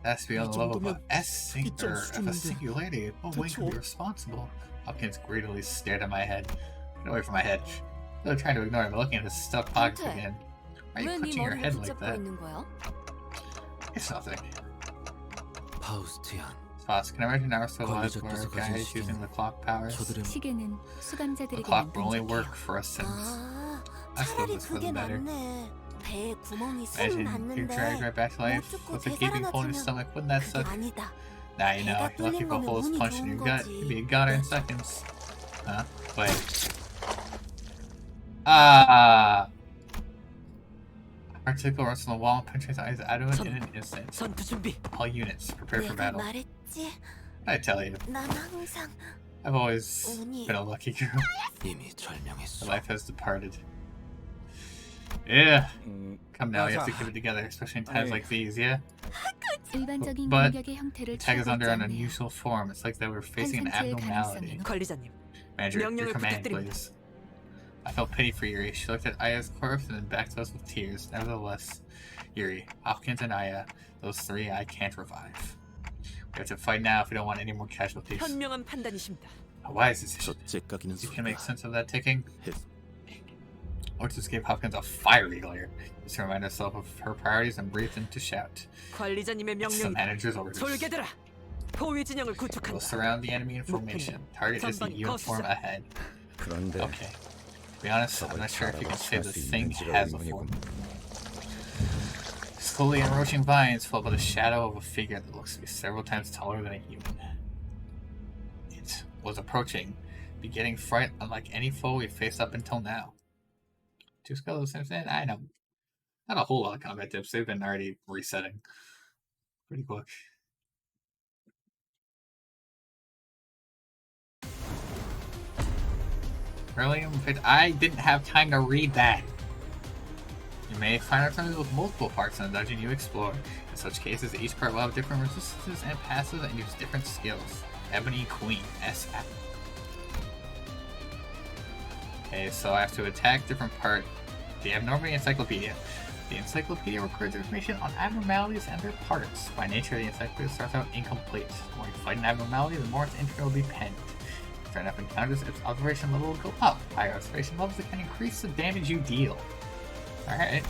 S1: That's beyond the level of a
S6: 정도면
S1: singularity. What way could be responsible? Hopkins greedily stared at my head. Get away from my head. Still trying to ignore him, looking at his stuck pockets
S5: Okay.
S1: again. Why are you
S5: 왜 네
S1: clutching your
S5: 머리를
S1: head like
S5: 붙잡고
S1: that?
S5: 있는 거야?
S1: It's nothing.
S8: 파우스티안.
S1: Foss, can I imagine our still lives
S8: 관리자
S1: where
S8: 께서 가진
S1: guys using
S8: 시계는
S1: the clock powers?
S8: 저들의
S5: 시계는
S1: The
S5: 수감자들에게
S1: clock will only
S5: 만든
S1: work
S5: 적이에요.
S1: for us sims.
S10: 아,
S1: I suppose
S10: 차라리
S1: this was
S10: 그게
S1: better.
S10: 맞네. 배에 구멍이 쑥
S1: Imagine you're dragged
S10: 났는데
S1: right back to life
S10: 못 죽고
S1: with a gaping hole in your
S10: 되살아나주면
S1: stomach. Wouldn't that
S10: 그게
S1: suck?
S10: 아니다.
S1: Now you know.
S10: 배가
S1: You left
S10: 뚫린
S1: your
S10: 거면
S1: holes
S10: 운이
S1: punched in
S10: 좋은
S1: your gut.
S10: 거지.
S1: You'd be a goner in seconds. Huh? Wait. Ah! Article runs on the wall and penetrates eyes adamant in an instant.
S9: 전투 준비.
S1: All units, prepare for
S10: 내가
S1: battle.
S10: 말했지.
S1: I tell you,
S10: 난 항상
S1: I've always
S10: 운이
S1: been a lucky girl.
S8: 이미
S1: My
S8: 절명했어.
S1: life has departed. Yeah.
S11: 음,
S1: Come now, you have to
S11: 맞아.
S1: keep it together, especially in times
S11: 아니.
S1: like these, yeah?
S5: 일반적인
S1: But
S5: 공격의 형태를
S1: Tag is
S5: 취하고
S1: under
S5: 있지
S1: an
S5: 않네요.
S1: unusual form. It's like they were facing an
S5: 한산치의
S1: abnormality.
S5: 가능성에는
S2: 관리자님,
S1: Manager, your
S2: 명령을
S1: command,
S2: 부탁드립니다.
S1: please. I felt pity for Yuri. She looked at Aya's corpse and then back to us with tears. Nevertheless, Yuri, Hopkins, and Aya, those three I can't revive. We have to fight now if we don't want any more casualties.
S2: 현명한 판단이십니다.
S1: A wise decision.
S6: 저 째까기는
S1: You can make
S6: 소리가
S1: sense of that ticking?
S6: 했.
S1: Or to escape Hopkins a fiery glare. Just to remind herself of her priorities and breathed in to shout.
S2: 관리자님의
S1: It's the
S2: 명령.
S1: manager's orders.
S2: 졸개들아, 포위 진영을
S1: We'll
S2: 구축한다.
S1: surround the enemy in formation. Target is the
S2: 전방
S1: uniform
S2: 거시자.
S1: ahead.
S11: 그런데
S1: Okay. To be honest, I'm not sure if you can say
S11: 알아볼
S1: the
S11: 수
S1: thing
S11: 있는지가
S1: has a
S11: 의문이군.
S1: form. Slowly encroaching vines followed by the shadow of a figure that looks to be several times taller than a human. It was approaching, begetting fright unlike any foe we faced up until now. Two skeletons, I know. Not a whole lot of combat tips. They've been already resetting pretty quick. Really? I didn't have time to read that. You may find ourselves with multiple parts in the dungeon you explore. In such cases, each part will have different resistances and passives and use different skills. Ebony Queen, SF. Okay, so I have to attack different part. The Abnormality Encyclopedia. The encyclopedia records information on abnormalities and their parts. By nature, the encyclopedia starts out incomplete. The more you fight an abnormality, the more its info will be penned. If enough encounters, its observation level will go up. Higher observation levels can increase the damage you deal. Alright.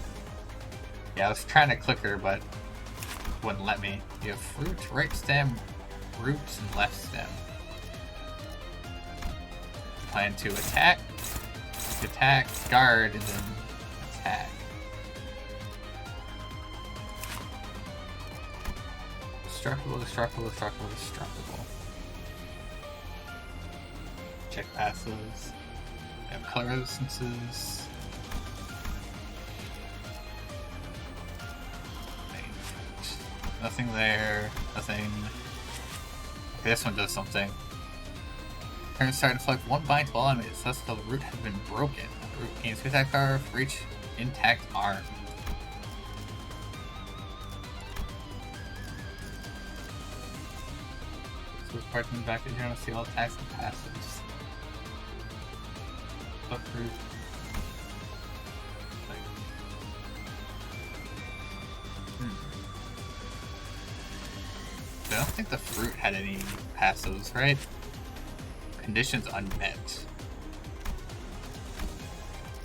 S1: Yeah, I was trying to click her, but wouldn't let me. You have fruit, right stem, roots, and left stem. Plan to attack, guard, and then attack. Destructible, destructible, destructible, destructible. Check passes. We have color resistances. Nothing there. Nothing. Okay, this one does something. Turn start to deflect one bind to all enemies, thus the root has been broken. The root gains 2 attack power for each intact arm. So this part's in the back of here to see all attacks and passives. But root. I don't think the fruit had any passives, right? Conditions unmet.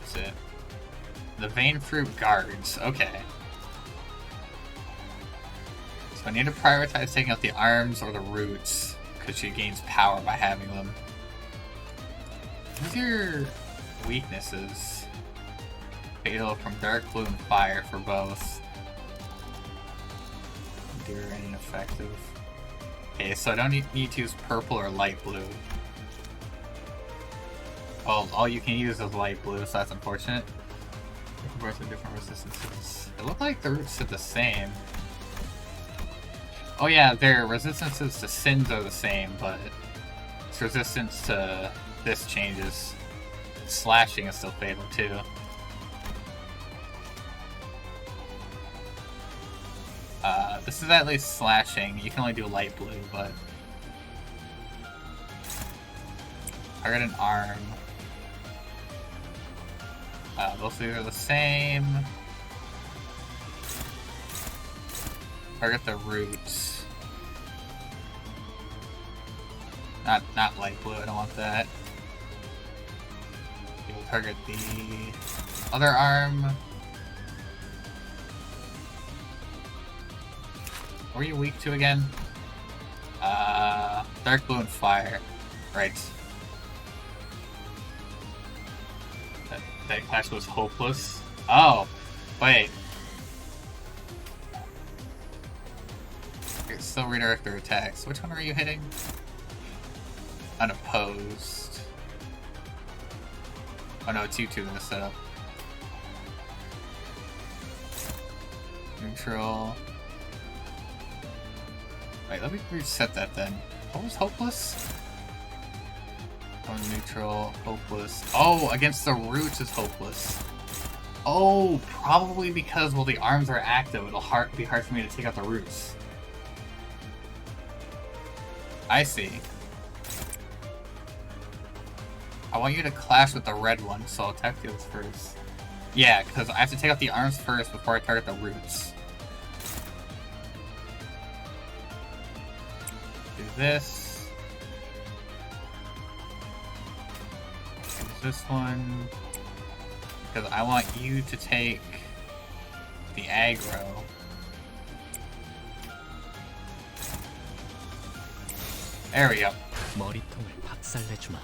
S1: That's it. The vein fruit guards. Okay. So I need to prioritize taking out the arms or the roots, because she gains power by having them. What's your weaknesses? Fatal from dark blue and fire for both. Enduring and ineffective. Okay, so I don't need to use purple or light blue. Well, all you can use is light blue, so that's unfortunate. Compared to different resistances. It looked like the roots are the same. Oh yeah, their resistances to sins are the same, but its resistance to this changes. Slashing is still fatal too. This is at least slashing. You can only do light blue, but target an arm. Both of these are the same. Target the roots. Not light blue. I don't want that. We'll target the other arm. What were you weak to again? Dark blue and fire. Right. That clash was hopeless. Oh, wait. Okay, still redirect their attacks. Which one are you hitting? Unopposed. Oh no, it's you two in the setup. Neutral. Wait, let me reset that then. What was hopeless? Oh, neutral, hopeless. Oh, against the roots is hopeless. Oh, probably because, well, the arms are active. It'll be hard for me to take out the roots. I see. I want you to clash with the red one, so I'll attack those first. Yeah, because I have to take out the arms first before I target the roots. Do this. Use this one. Because I want you to take the aggro. There we go.
S9: 머리통을 박살내주마.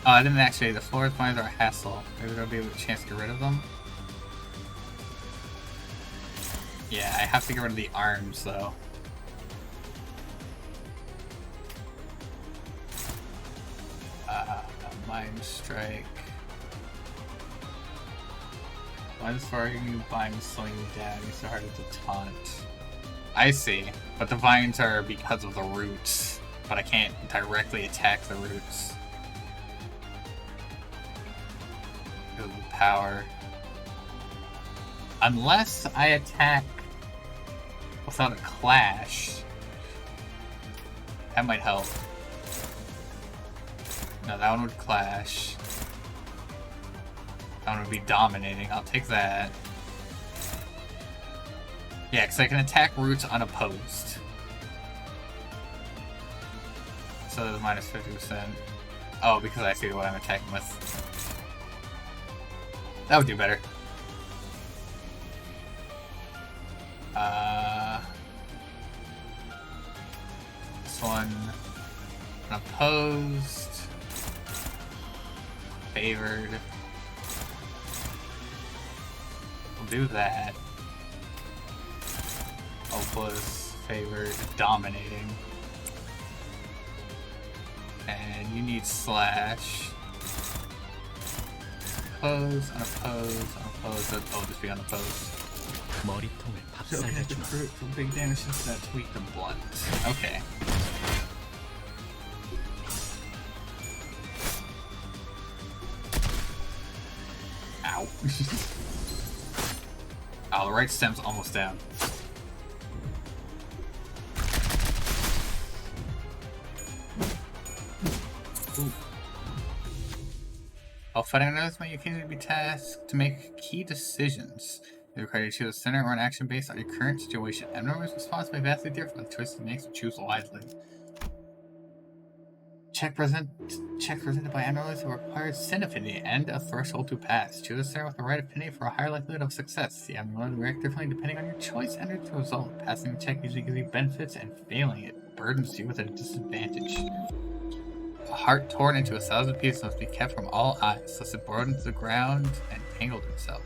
S1: I didn't actually. The forest mines are a hassle. Maybe there'll be a chance to get rid of them. Yeah, I have to get rid of the arms though. Mind strike. Mine's firing you, bind slowing you down. Makes it harder to taunt. I see, but the vines are because of the roots, but I can't directly attack the roots. Because of the power. Unless I attack without a clash. That might help. No, that one would clash. That one would be dominating. I'll take that. Yeah, because I can attack roots unopposed. So there's minus 50%. Oh, because I see what I'm attacking with. That would do better. This one unopposed. Favored. We'll do that. Hopeless, favored, dominating. And you need slash. Oppose, unopposed, unopposed. Oh, just be unopposed.
S9: 머리통을
S1: So okay, the
S9: 밥살내주마.
S1: fruit for big damage since that tweak the blunt. Okay. Ow. Oh, the right stem's almost down. Ooh. While fighting others, may you occasionally be tasked to make key decisions. They require you to choose a center or an action based on your current situation. Everyone's response may vastly differ from the choices you make, so choose wisely. Check presented by analysts who requires sin affinity and a threshold to pass. Choose a center with the right affinity for a higher likelihood of success. The analyst will react differently depending on your choice and its result. Passing the check usually gives you benefits, and failing it burdens you with a disadvantage. A heart torn into 1,000 pieces must be kept from all eyes, lest it burrow into the ground and tangled itself.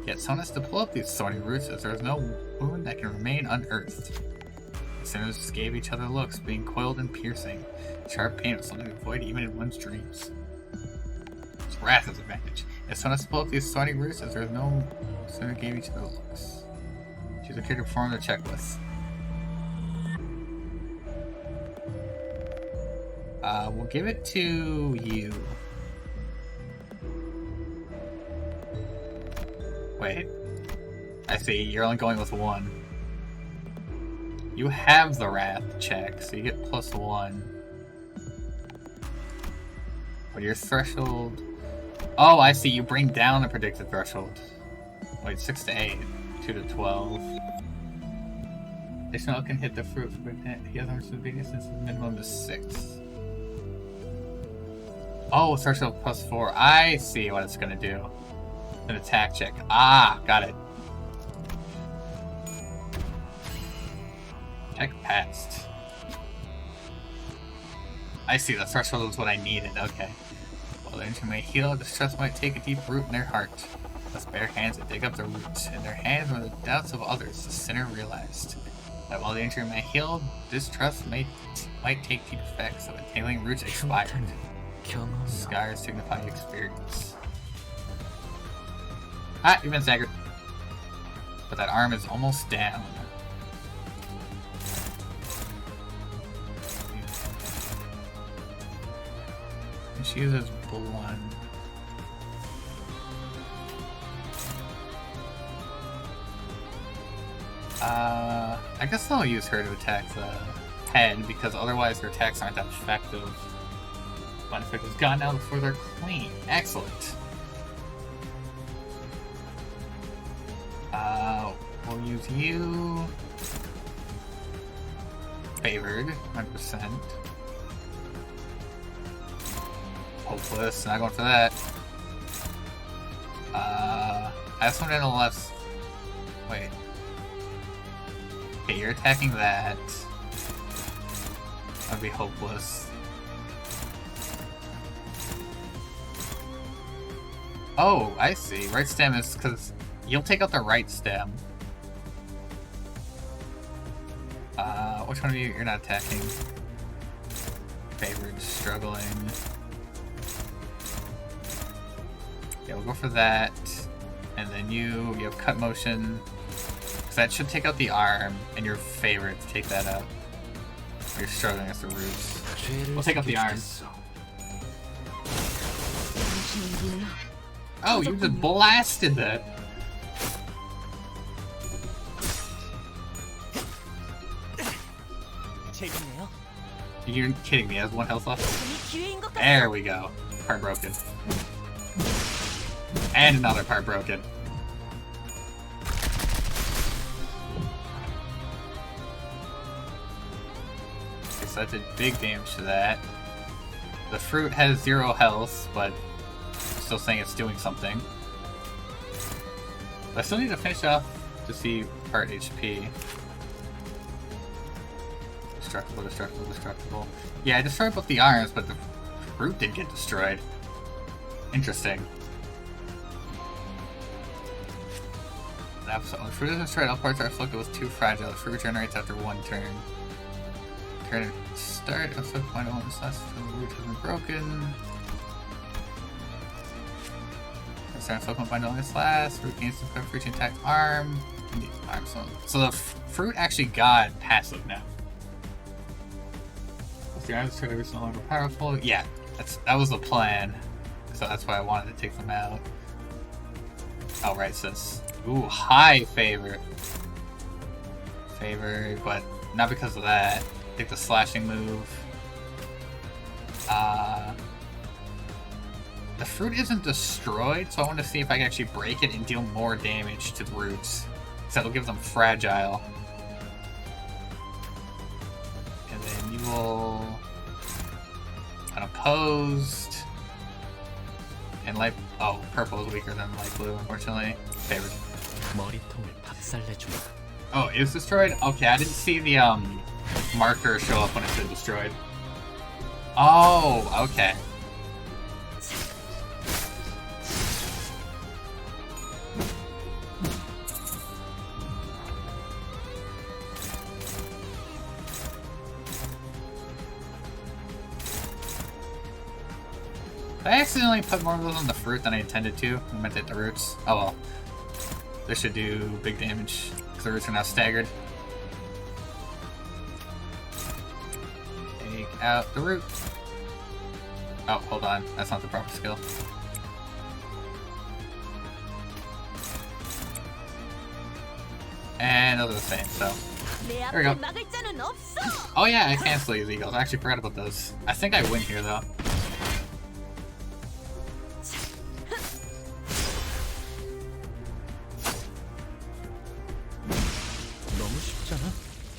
S1: Yet someone has to pull up these thorny roots, as there is no wound that can remain unearthed. The sinners gave each other looks, being coiled and piercing. Sharp pain was something to avoid even in one's dreams. Its wrath is advantage. If someone has to pull up these thorny roots, as there is no sinner gave each other looks. Choose a character to perform the check with. We'll give it to you. Wait. I see, you're only going with one. You have the Wrath check, so you get +1. But your threshold... Oh, I see, you bring down the predicted threshold. Wait, 6 to 8, 2 to 12. Additional can hit the fruit for he has arms to the since the minimum is 6. Oh, threshold +4. I see what it's gonna do. An attack check. Ah, got it. Check passed. I see, the threshold is what I needed, okay. While the injury may heal, distress might take a deep root in their heart. Thus bare hands that dig up the roots. In their hands were the doubts of others, the sinner realized. That while the injury may heal, distrust might take deep effects, so entangling roots expired. Scars signify experience. Ah, you've been staggered. But that arm is almost down. And she uses blunt. I guess I'll use her to attack the head, because otherwise her attacks aren't that effective. One effect is gone now before they're clean. Excellent. We'll use you. Favored, 100%. Hopeless, not going for that. I have someone in the left. Wait. Okay, you're attacking that. That'd be hopeless. Oh, I see. Right stem is because you'll take out the right stem. Which one of you? You're not attacking. Favored, struggling. Yeah, we'll go for that. And then you have cut motion. Because that should take out the arm, and you're favored to take that out. You're struggling against the roots. We'll take out the arm. Oh, you just blasted that! You're kidding me, I have 1 health left? There we go. Part broken. And another part broken. Okay, so that did big damage to that. The fruit has 0 health, but still saying it's doing something. I still need to finish off to see Part HP. Destructible, destructible, destructible. Yeah, I destroyed both the arms, but the fruit did get destroyed. Interesting. So the fruit is destroyed, all parts are afflicted with too fragile. The fruit regenerates after one turn. Turn start, afflict point on this last the root has been broken. Start afflict point on this last. Fruit gains the fruit attack arm. So the fruit actually got passive now. The arms is no longer powerful. Yeah, that was the plan. So that's why I wanted to take them out. Oh, right, sis. Ooh, high favor. Favor, but not because of that. Take the slashing move. The fruit isn't destroyed, so I want to see if I can actually break it and deal more damage to the roots. Because that'll give them fragile. And then you will... unopposed. And light... oh, purple is weaker than light blue, unfortunately. Favored.
S9: 머리통을 박살내주마.
S1: Oh, it was destroyed? Okay, I didn't see the marker show up when it said destroyed. Oh, okay. I accidentally put more of those on the fruit than I intended to. I meant to hit the roots. Oh well. This should do big damage, because the roots are now staggered. Take out the root. Oh, hold on. That's not the proper skill. And those are the same, so. There we go. Oh yeah, I cancel these eagles. I actually forgot about those. I think I win here, though.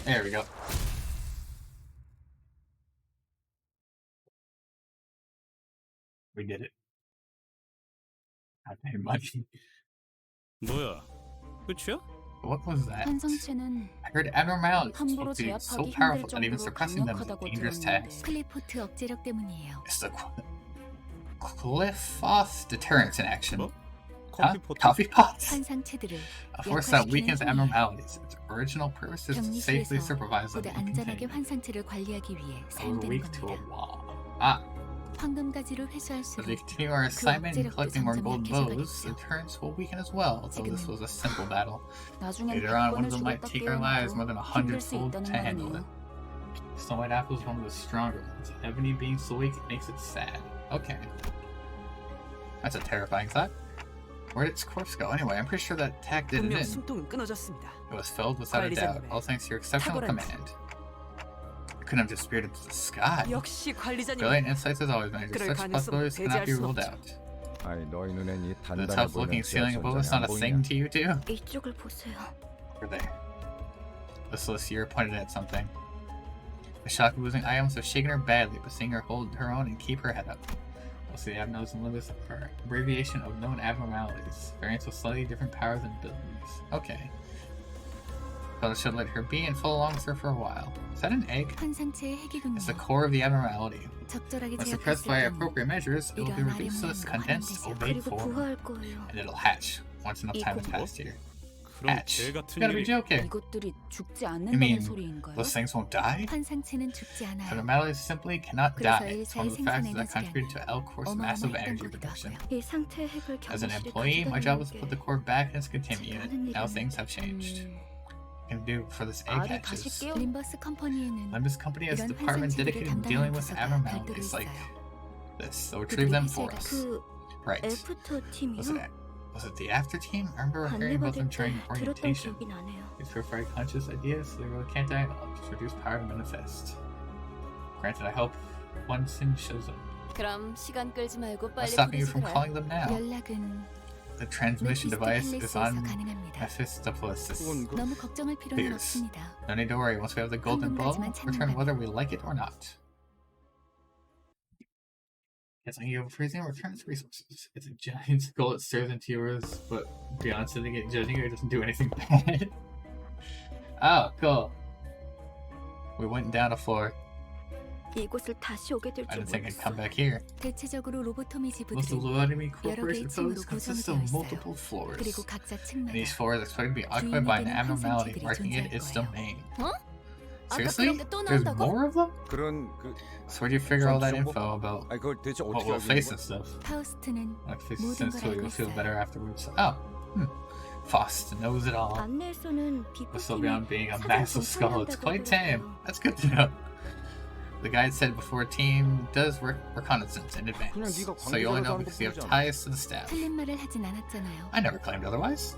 S1: There we go. We did it. I paid money.
S9: 뭐야? 끝이야?
S1: What was that?
S4: 환성체는
S1: I heard abnormalities
S4: 함부로
S1: supposed to be so
S4: 제압하기
S1: powerful
S4: 힘들
S1: that even
S4: 정도로
S1: suppressing them is a
S4: 강력하다고
S1: dangerous
S4: 들었는데
S1: task.
S4: 클리포트 억제력 때문이에요.
S1: It's the Cliffoth deterrence in action.
S9: 뭐?
S1: Huh?
S9: 커피포트?
S1: Coffee pots?
S4: 환상체들을
S1: A force that
S4: 약화시키는
S1: weakens
S4: 힘이에요.
S1: abnormalities. Its original purpose is to safely
S4: 격리실에서
S1: supervise them
S4: 보다
S1: and
S4: 안전하게
S1: contain.
S4: 환상체를 관리하기 위해
S1: I was
S4: 사용되는
S1: weak to a
S4: 겁니다.
S1: wall. Ah,
S4: 황금가지를
S1: as
S4: 회수할수록
S1: we continue our assignment in
S4: 억제력도
S1: collecting more
S4: 점점
S1: gold bows,
S4: 약해져가겠죠.
S1: deterrence will weaken as well, though this was a simple battle.
S4: 나중엔
S1: Later on, one of
S4: 100번을
S1: them might
S4: 죽었다
S1: take our lives
S4: 깨어나도
S1: more than
S4: 힘들 수
S1: 100-fold
S4: 있다는
S1: to handle it.
S4: 말이에요.
S1: Snow White Apple is one of the stronger ones. Ebony being so weak, it makes it sad. Okay. That's a terrifying thought. Where did its corpse go? Anyway, I'm pretty sure that tack did it in.
S2: 숨통은 끊어졌습니다.
S1: It was filled without a doubt, all thanks to your exceptional
S2: 탁월한
S1: command. It couldn't have disappeared into the sky.
S2: 역시 관리자님.
S1: Brilliant insights as always, Manager.
S2: 그럴
S1: Such
S2: 가능성
S1: possibilities cannot be
S2: 배제할 순
S1: ruled
S2: 없죠.
S1: out.
S11: 아이 너희 눈엔 이
S1: The
S11: 단단해
S1: tough
S11: 보이는
S1: looking ceiling above us
S11: 지하철장이
S1: not
S11: 안
S1: a thing
S11: 보이냐?
S1: to you too?
S4: 이쪽을 보세요.
S1: Over there. The Celestier pointed at something. The shock of losing items have shaken her badly, but seeing her hold her own and keep her head up. Also, the abnormalities and limits are abbreviation of known abnormalities. Variants with slightly different powers and abilities. Okay. But I should let her be and follow along with her for a while. Is that an egg?
S4: 환상체의 핵이군요.
S1: It's the core of the abnormality.
S4: 적절하게
S1: When suppressed by
S4: 제압했을 때는
S1: appropriate measures, it will be
S4: 이러한
S1: reduced to its
S4: 아래모양으로
S1: condensed,
S4: 활용되죠.
S1: ovate
S4: 그리고
S1: form,
S4: 부화할 거예요.
S1: and it'll hatch once enough time has
S9: 뭐?
S1: passed here.
S9: 그럼
S1: Hatch.
S9: 개
S1: You
S9: 같은
S1: gotta be
S9: 일이
S1: joking.
S4: 이것들이 죽지
S1: You
S4: 않는다는
S1: mean
S4: 소리인가요?
S1: those things won't die?
S4: 환상체는 죽지 않아요.
S1: Abnormalities simply cannot
S4: 그래서
S1: die. It's
S4: 일사의
S1: one of the factors
S4: 생산
S1: that contributed to Elcor's massive
S4: 어마어마했던
S1: energy
S4: 거기도
S1: production.
S4: 하고요. 이 상태 핵을
S1: As an
S4: 격리실에
S1: employee, my job was to put the
S4: 가져다주는
S1: core back in its containment
S4: 제가 하는
S1: unit. Now
S4: 일은,
S1: things have changed. What can we do for this egg
S4: 알이 다시
S1: hatches?
S4: 깨어 림버스 컴퍼니에는
S1: Limbus Company has a
S4: 이런
S1: department
S4: 환상체들을
S1: dedicated to
S4: 담당하는
S1: dealing with
S4: 부서가 별도로
S1: abnormalities like
S4: 있어요.
S1: this. So retrieve them for us.
S10: 그
S1: Right.
S10: 애프터
S1: Was it the after team? I remember hearing about them
S10: 안내받을 때
S1: during
S10: 들었던
S1: orientation.
S10: 기억이 나네요.
S1: These purified conscious ideas, so they really can't die at all. Just reduce power to manifest. Granted, I hope one sin shows up.
S5: 그럼 시간 끌지 말고
S1: What's
S5: 빨리
S1: stopping you from
S5: 부르시더라.
S1: calling them now?
S4: 연락은
S1: The transmission device is
S4: 헬리스에서
S1: on
S4: 가능합니다.
S1: Mephistopheles.
S4: 너무 걱정할 필요는
S1: Figures.
S4: 없습니다.
S1: No need to worry, once we have the golden bow,
S4: 한번까지만
S1: return
S4: 참는다면.
S1: whether we like it or not. It's like you freezing returns resources. It's a giant skull that stares into yours, but beyond sitting it judging you, it doesn't do anything bad. Oh, cool. We went down a floor.
S10: 이곳을 다시 오게 될
S1: I
S10: 줄
S1: didn't think I'd
S10: 몰랐어.
S1: come back here.
S5: 대체적으로 로보토미
S1: Most of
S5: 지부들은
S1: the enemy
S5: 여러
S1: corporation
S5: 개의 층으로
S1: buildings consist
S5: 구성되어
S1: of
S5: 있어요.
S1: multiple floors.
S5: 그리고 각자
S1: And each
S5: 층마다
S1: floor is expected to be occupied by an
S5: 주인이 되는
S1: abnormality,
S5: 환상체들이
S1: marking it
S5: 존재할
S1: its
S5: 거예요.
S1: domain.
S5: 어? 아까
S1: Seriously?
S5: 그런 게 또
S1: There's
S5: 나온다고?
S1: more of them?
S11: 그런 그
S1: So where do you figure all that
S11: 정보?
S1: info about
S11: 아니 그걸 대체
S1: what
S11: 어떻게
S1: we'll
S11: 알고
S1: face
S11: 있는
S1: and
S11: 거야?
S1: stuff?
S5: 파우스트는
S1: Like face
S5: 모든
S1: sense
S5: 걸
S1: so
S5: 알고
S1: you'll feel
S5: 있어요.
S1: better afterwards. Oh, Faust knows it all.
S10: 안내에서는
S1: But still
S10: 비포팀이
S1: beyond being a
S10: 사전
S1: massive skull, it's
S10: 정찰한다고
S1: quite tame.
S10: 하더라고요.
S1: That's good to know. The guide said before a team does reconnaissance in advance,
S11: 그냥 네가
S1: so you only know
S11: 관계자라고
S1: because you have
S11: 부르잖아.
S1: ties to the staff.
S5: 틀린 말을 하진 않았잖아요.
S1: I never claimed otherwise.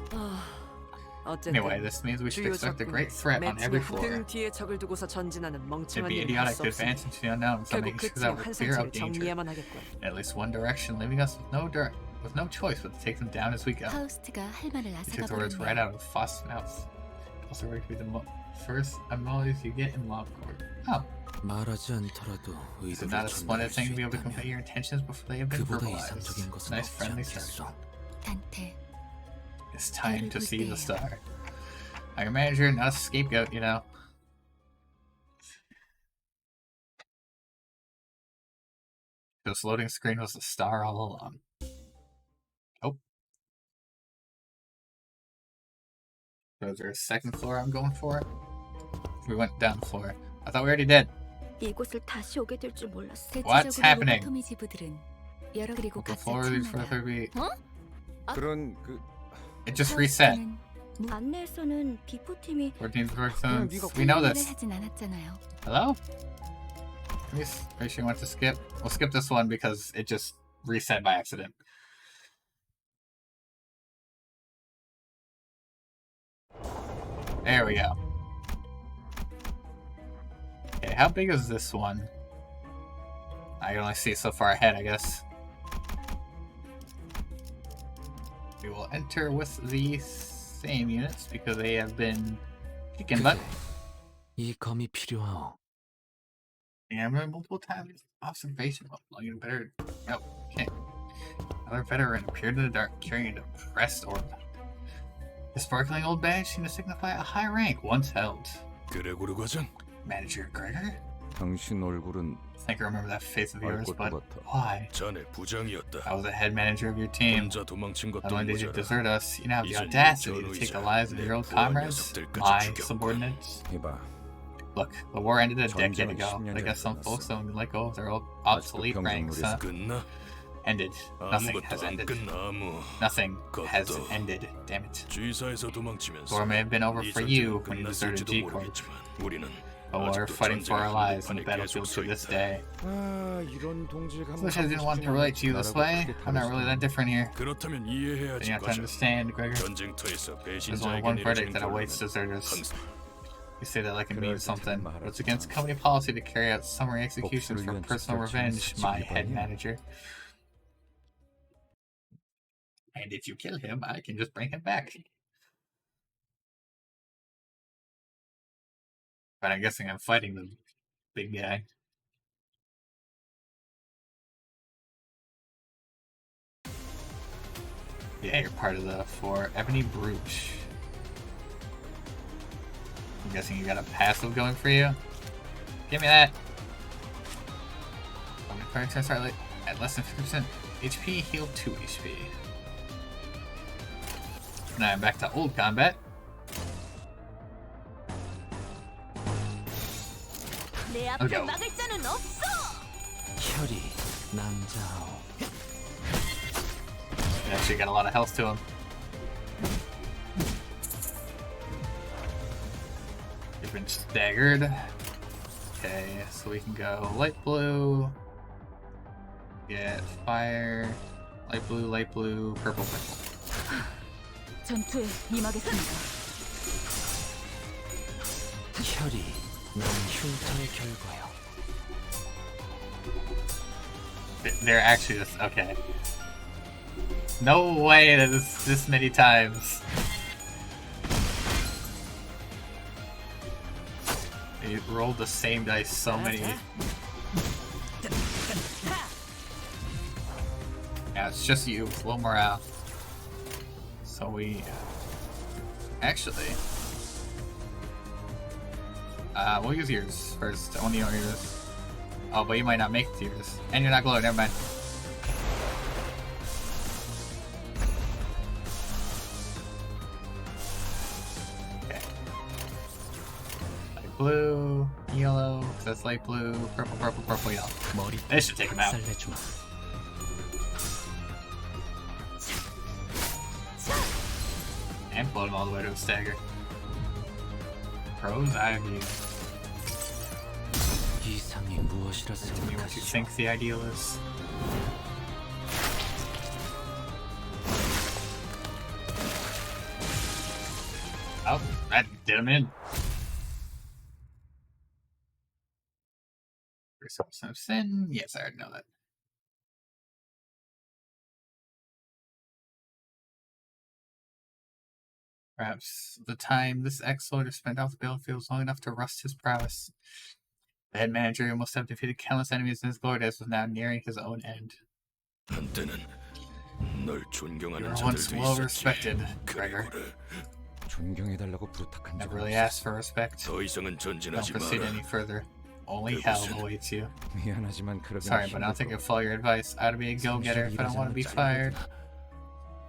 S1: Anyway, this means we should expect a great threat on every floor.
S2: 등 뒤에 적을 두고서 전진하는
S1: It'd
S2: 멍청한
S1: be
S2: 일은 할
S1: idiotic
S2: 수
S1: to
S2: 없으니
S1: advance into the unknown without
S2: 결국
S1: making
S2: 그
S1: sure that
S2: 층
S1: we're clear of
S2: 환상체를
S1: danger.
S2: 정리해야만 하겠군.
S1: In at least one direction, leaving us with no choice but to take them down as we go.
S5: 파우스트가 할 말을
S1: He
S5: 앗아가
S1: took the words right
S5: 버렸네요.
S1: out of Faust's mouth. Also, where could be the first anomalies you get in mob court? Oh,
S8: 말하지 않더라도
S1: is it
S8: 의도를
S1: not a splendid
S8: 전달할
S1: thing
S8: 수
S1: to be able to convey
S8: 있다면
S1: your intentions before they have been
S8: 그보다
S1: verbalized?
S8: 이상적인 것은
S1: Nice
S8: 없지
S1: friendly
S8: 않겠어.
S1: circle.
S5: 단테,
S1: It's time to see the
S5: 볼게요.
S1: star. I'm your manager, not a scapegoat, you know. This loading screen was the star all along. Oh. So is there a second floor I'm going for? We went down the floor. I thought we already did.
S10: 이곳을 다시 오게 될 줄 몰랐어.
S1: What's
S5: 대체적으로
S1: happening?
S5: 로보토미 지부들은 여러 그리고
S1: The
S5: 각자
S1: floor is for
S5: 층마다
S1: 30.
S11: 그런 그
S1: It just reset.
S5: 파우스트는
S10: 안내에서는 비포팀이
S1: 14 work
S11: 그냥
S1: zones.
S11: 네가
S1: We know
S5: 말을
S1: this.
S5: 하진 않았잖아요.
S1: Hello? Are you sure you want to skip? We'll skip this one because it just reset by accident. There we go. Okay, how big is this one? I can only see so far ahead, I guess. We will enter with the same units because they have been kicking butt.
S8: 이 검이 필요하오.
S1: Yeah, I remember multiple times. Observation while plugging better. No, can't. Another veteran appeared in the dark carrying a depressed orb. The sparkling old badge seemed to signify a high rank once held.
S7: 그레고르 과장,
S1: Manager Gregor?
S11: 당신 얼굴은
S1: I think I remember that face of yours,
S11: 것도
S1: but
S11: 같아.
S1: why?
S7: 자네 부장이었다.
S1: I was the head manager of your team.
S7: 혼자 도망친
S1: Not
S7: 것도
S1: only did you
S7: 모자라.
S1: desert us, you now have the
S7: 이젠
S1: audacity to
S7: 전우이자
S1: take the lives of
S7: 내
S1: your old
S7: 부하
S1: comrades,
S7: 녀석들까지
S1: my
S7: 죽였군.
S1: subordinates.
S11: 이봐.
S1: Look, the war ended a decade
S11: 전쟁은
S1: ago.
S11: 10년
S1: I guess some
S11: 전에
S1: folks don't let go of their old
S11: 아직도
S1: obsolete ranks, huh?
S7: 끝나?
S1: Ended. Nothing has
S7: 아무것도 안
S1: ended.
S7: 끝나 아무.
S1: Nothing has
S7: 그것도
S1: ended. Damn it.
S7: G4에서 도망치면서
S1: The war may have been over
S7: 이
S1: for you
S7: 전쟁은
S1: when you deserted
S7: 끝났을지도
S1: G Corps,
S7: 모르겠지만 우리는
S1: but we're
S7: 아직도
S1: fighting for our
S7: 전쟁의
S1: lives on the
S7: 한복판에
S1: battlefield
S7: 계속
S1: to this
S7: 서 있다.
S1: day.
S11: 아 이런 동질감.
S1: I wish I didn't want to relate to you this way. I'm not really that different here.
S7: 그렇다면
S1: Then
S7: 이해해야지
S1: you have to
S7: 과장.
S1: understand, Gregor.
S7: 전쟁터에서
S1: There's only
S7: 배신자에게
S1: one
S7: 내려진
S1: verdict that awaits
S7: 결론은
S1: deserters.
S7: 항상
S1: You say that like it means something, but it's
S11: 말하지
S1: against
S11: 마.
S1: company policy to carry out summary executions for
S11: 복수를 위한
S1: personal
S11: 직결점은
S1: revenge, my head
S11: 지켜봐야 해.
S1: manager. And if you kill him, I can just bring him back. But I'm guessing I'm fighting the big guy. Yeah, you're part of the for Ebony Brooch. I'm guessing you got a passive going for you. Give me that. I'm gonna start at less than 50% HP, heal 2 HP. Now I'm back to old combat.
S10: 내
S1: 앞을
S10: 앞을
S1: Okay.
S10: 막을 자는 없어.
S8: 혈이 남자하오.
S1: He actually got a lot of health to him. He's been staggered. Okay, so we can go light blue. Get fire. Light blue, purple, purple.
S4: 전투에 임하겠습니다.
S8: 혈이 난 흉터의 결과요.
S1: They're actually just okay. No way that is this many times. They rolled the same dice so many. Yeah, it's just you. Low morale. So we actually We'll use yours first. Only yours. Oh, but you might not make it to yours. And you're not glowing, never mind. Okay. Light blue, yellow, that's light blue, purple, purple, purple, yellow. This should take him out. And float him all the way to a stagger. Pros eye view.
S8: 이상이 무엇이라
S1: Tell me what you
S8: 생각하시오?
S1: think the ideal is. Oh, that did him in. Resource of sin. Yes, I already know that. Perhaps the time this ex-soldier spent off the battlefield was long enough to rust his prowess. The head manager must have defeated countless enemies in his glory days was now nearing his own end.
S7: 한때는 널
S1: You
S7: 존경하는
S1: were once
S7: 자들도
S1: well
S7: 있었지.
S1: respected, Gregor.
S7: 그래.
S11: 존경해달라고 부탁한
S1: Never
S11: 적은
S1: really
S11: 없어.
S1: asked for respect.
S7: 더 이상은
S1: Don't
S7: 전진하지
S1: proceed
S7: 마라.
S1: any further. Only hell awaits you.
S11: 미안하지만 그러긴
S1: Sorry, but I'll take
S11: 힘들
S1: it follow your advice. I ought to be a go-getter if I don't want to be fired.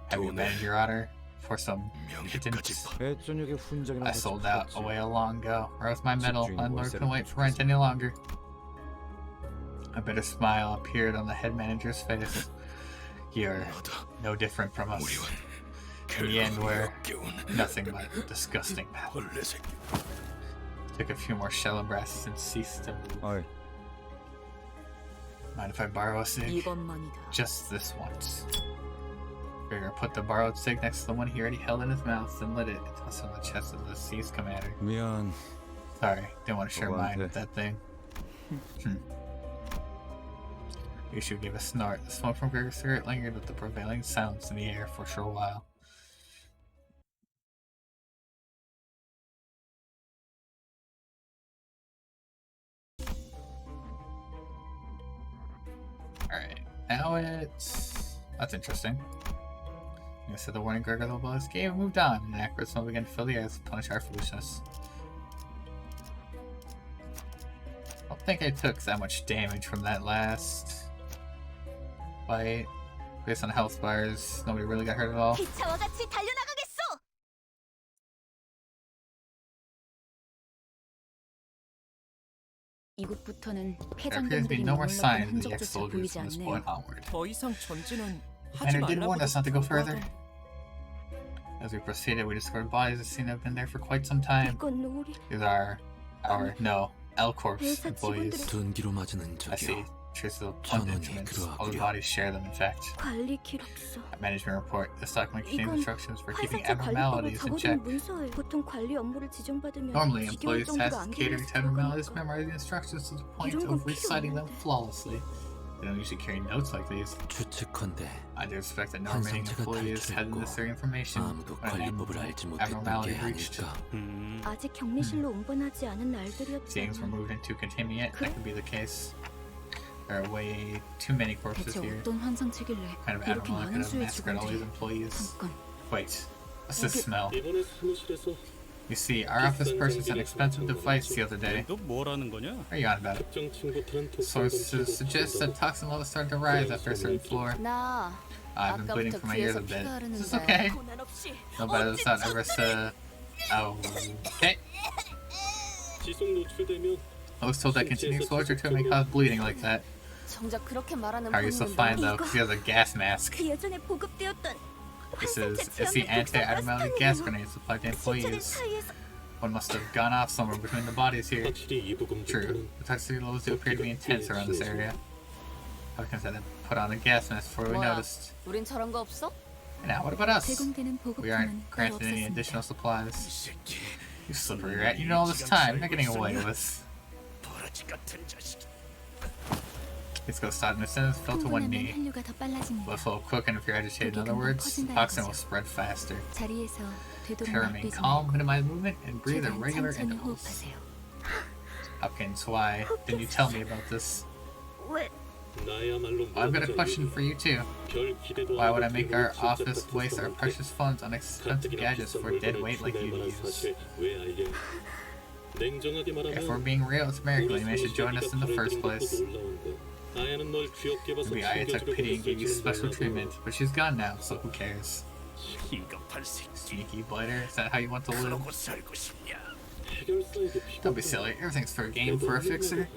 S1: Have you abandoned your honor for some pittance?
S11: 거. 배 저녁에 훈장이랑
S1: I
S11: 같이
S1: sold out
S11: 팔았지.
S1: a while long ago. Or with my medal,
S11: 집주인
S1: landlord
S11: 월세를
S1: couldn't wait for rent any longer. A bitter smile appeared on the head manager's face. You're no different from us. In the end, we're nothing but disgusting battle.
S7: 벌레 새끼.
S1: Took a few more shallow breaths and ceased to move.
S11: 어이,
S1: Mind if I borrow a cig?
S10: 이번만이다.
S1: Just this once. Gregor put the borrowed cig next to the one he already held in his mouth and lit it, tossed it on the chest of the deceased commander.
S11: 미안.
S1: Sorry, didn't want to share mine
S11: Go on,
S1: with that thing. Yushu gave a snort. The smoke from Gregor's cigarette lingered with the prevailing sounds in the air for a short while. Alright, now it's... That's interesting. I said the warning Gregor the boss gave and moved on, and acrid smell began to fill the air to punish our foolishness. I don't think I took that much damage from that last fight. Based on health bars, nobody really got hurt at all.
S10: 기차와 같이 달려나가겠소. 이곳부터는
S1: There appears to be
S10: 폐장병들이
S1: no more
S10: 머물렀던
S1: signs of the
S10: 흔적조차
S1: ex-soldiers
S10: 보이지
S1: from this
S10: 않네요.
S1: point onward.
S9: 더 이상 전진은 하지
S1: Commander did warn
S9: 말라고
S1: us not to go further.
S9: 하더라도.
S1: As we proceeded, we discovered bodies that seem to have been there for quite some time.
S10: 이건 우리
S1: These are our L-Corps
S10: 회사
S1: employees.
S10: 직원들의
S8: 둔기로 맞은
S1: I see
S8: 흔적이요.
S1: traces of blunt
S8: 전원이
S1: instruments. All the
S8: 그러하구려.
S1: bodies share them, in fact.
S10: 관리 기록서.
S1: A management report. This document contains
S10: 이건
S1: instructions for keeping
S10: 회사차 관리법에
S1: abnormalities in check.
S10: 적어둔 문서예요. 보통 관리 업무를 지정받으면
S1: Normally,
S10: 지겨울
S1: employees
S10: 정도로
S1: tasked
S10: 안
S1: with catering to
S10: 길러서
S1: abnormalities
S10: 들어가니까.
S1: memorize the instructions to the point
S10: 이런 건
S1: of
S10: 필요
S1: reciting them
S10: 없는데.
S1: flawlessly. They don't usually carry notes like these.
S8: 추측컨대
S1: I do expect that no remaining
S8: 환상체가
S1: employees had the
S8: 탈출했고
S1: necessary information
S8: 아무도
S1: when an
S8: 관리법을 알지 못했던
S1: abnormality
S8: 게
S1: reached.
S8: 아닐까.
S10: 아직 격리실로 운반하지 않은
S1: Seeings were
S10: 날들이었잖아.
S1: moved into containment yet. That could be the case. There are way too many corpses
S4: 대체
S1: here.
S4: 어떤 환상책이래
S1: Kind of
S4: 이렇게
S1: abnormal.
S4: 많은
S1: Could have
S4: 수의
S1: massacred all these
S4: 직원들이.
S1: employees.
S4: 잠깐,
S1: Wait, what's this smell?
S7: 이번에 사무실에서
S1: You see, our office purchased an expensive device the other day.
S7: 너 뭐라는 거냐?
S1: What are you on about?
S7: 특정 친구들은
S1: Sources suggest that toxin levels started to rise after a certain floor.
S5: 나
S1: I've been bleeding
S5: 아까부터
S1: from my ears a
S5: 귀에서
S1: bit.
S5: 피가
S1: Is this
S5: 흐르는데.
S1: okay?
S10: 고난 없이
S1: Nobody else out ever said. Oh, okay.
S7: 지속 노출되면
S1: I was told that continued exposure to it may cause bleeding like that.
S5: 정작 그렇게 말하는
S1: How are you so
S5: 본인은
S1: fine
S5: 너-
S1: though? Because he has a gas mask.
S10: 예전에 보급되었던
S1: This
S10: 환상체
S1: is the
S10: 취향의
S1: anti-abnormality
S10: 독성
S1: gas
S10: 가스탄이에요.
S1: grenade supplied to
S10: 시체들
S1: employees.
S10: 사이에서
S1: One must have gone off somewhere between the bodies here.
S7: 확실히 이 부분부터는
S1: True. The toxicity levels do appear to be intense around this area. Hawkins had to put on a gas mask before we
S5: 뭐야?
S1: noticed.
S5: 우린 저런 거 없어?
S1: And now, what about us?
S4: 제공되는
S1: We aren't
S4: 보급품은 따로
S1: granted any
S4: 없었습니다.
S1: additional supplies.
S7: 새끼
S1: You slippery rat. You know all this time. You're not getting away with this.
S7: 버러지 같은 자식.
S1: Let's go stop. And as soon as it fell to one
S4: 흥분하면
S1: knee.
S4: 혈류가 더 빨라집니다.
S1: Blood flow will quicken if you're agitated. In other words, toxin will spread faster.
S4: 자리에서
S1: Try to
S4: 되도록
S1: remain
S4: 납되지
S1: calm,
S4: 말고
S1: minimize movement, and breathe at
S4: 최대한
S1: regular
S4: 천천히
S1: intervals.
S4: 호흡하세요.
S1: Hopkins, why didn't you tell me about this?
S10: 왜
S7: 나야말로
S1: Well, I've got a question for you too.
S7: 별 기대도
S1: Why
S7: 안
S1: would I
S7: 했던
S1: make
S7: 걸
S1: our
S7: 진짜
S1: office
S7: 같은
S1: waste our
S7: 사람한테
S1: precious funds on expensive
S7: 가뜩이나
S1: gadgets
S7: 비싼
S1: for a dead
S7: 물건을
S1: weight like you
S7: 출매할 만한
S1: use?
S7: 사실 왜 알려?
S1: If we're being real, it's a miracle you managed to join us in the first place. Maybe Aya took pity and gave you special treatment, but she's gone now, so who cares? Sneaky blighter, is that how you want to live? Don't be silly, everything's fair game for a fixer.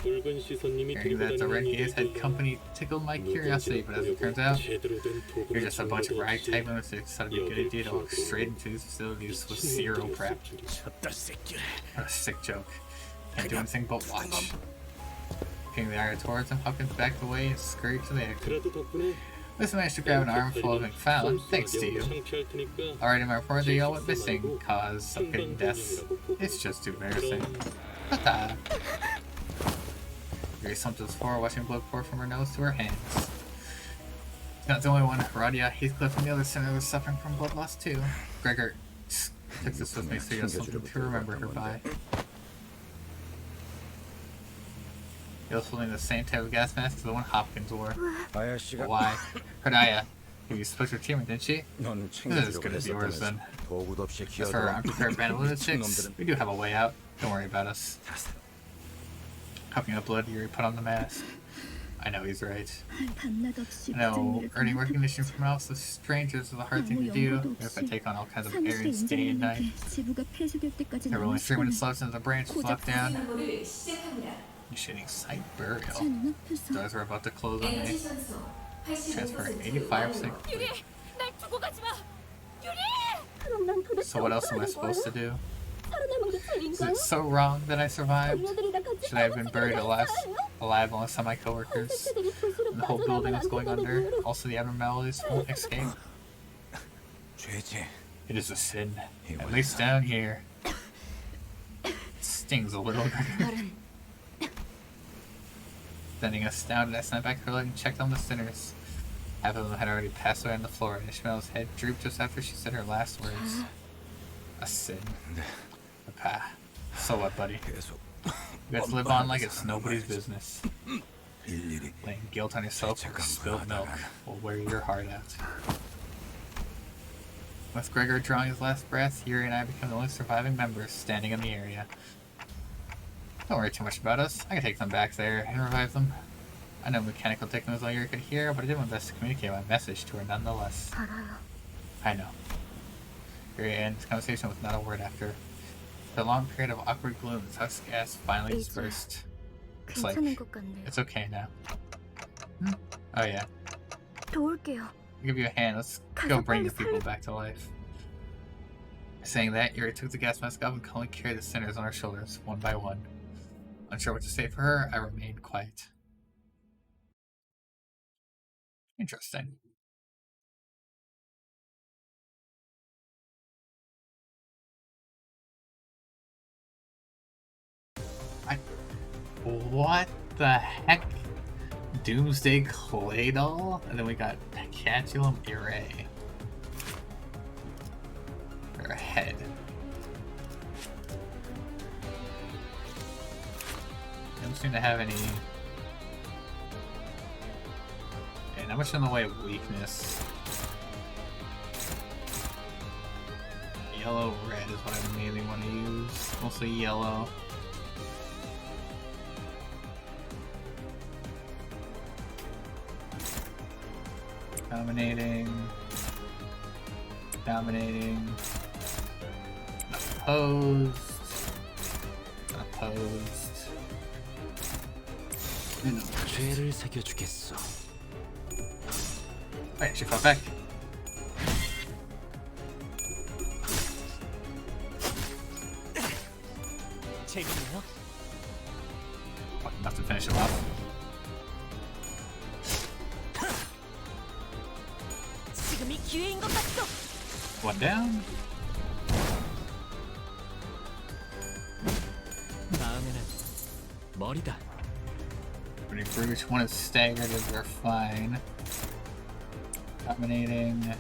S1: Hearing that the Red Gaze had company tickled my curiosity, but as it turns out, you're just a bunch of ragtag lunatics. Thought it'd be a good idea to walk straight into these facilities with zero prep. What a sick joke. Can't do anything but watch. Picking the eye towards him, Hopkins backed away and scurried to the exit. This managed to grab an armful of McFallon, thanks to you. Alright, in my report, they all went missing, cause of hidden deaths. It's just too embarrassing. Ta-ta! Grace slumped to the floor, watching blood pour from her nose to her hands. She's not the only one. Radia, Heathcliff, and the other senators are suffering from blood loss too. Gregor, take this with me so you have something to remember her by. You're holding the same type of gas mask as the one Hopkins wore. Why? Herdaya, gave you special treatment, didn't she? This is as good as yours then. As for our unprepared band of lunatics, we do have a way out. Don't worry about us. Coughing up blood, Yuri put on the mask. I know he's right. I know earning recognition from else of strangers is a hard thing to do. If I take on all kinds of errands day and night. There were only 3 minutes left since the branch was locked down. Initiating site burial. Doors were about to close on me. Transferring 85%. So what else am I supposed to do? Is it so wrong that I survived? Should I have been buried alive alongside my coworkers? And the whole building was going under. Also, the abnormalities won't escape. It is a sin, at least down here. It stings a little. Standing astounded, I snapped back her leg and checked on the sinners. Half of them had already passed away on the floor, and Ishmael's head drooped just after she said her last words. A sin. Okay. So what, buddy? You have to live on like it's nobody's business. Laying guilt on yourself for spilled milk will wear your heart out. With Gregor drawing his last breath, Yuri and I become the only surviving members standing in the area. Don't worry too much about us. I can take them back there and revive them. I know mechanical techno is all Yuri could hear, but I did my best to communicate my message to her nonetheless. I know. Yuri ended this conversation with not a word after. The long period of awkward gloom, the toxic gas finally dispersed. It's like, it's okay now. Oh yeah. I'll give you a hand, let's go bring the people back to life. Saying that, Yuri took the gas mask off and calmly carried the sinners on her shoulders, one by one. Unsure what to say for her, I remained quiet. Interesting. What the heck? Doomsday Clay Doll? And then we got Pecatulum Irae. Or a head. Don't seem to have any... Okay, not much in the way of weakness. Yellow, red is what I mainly want to use. Mostly yellow. Dominating, opposed, Wait, she fought back. Enough to finish him off. One down. Pretty brutish. One is staggered as they're fine. Dominating.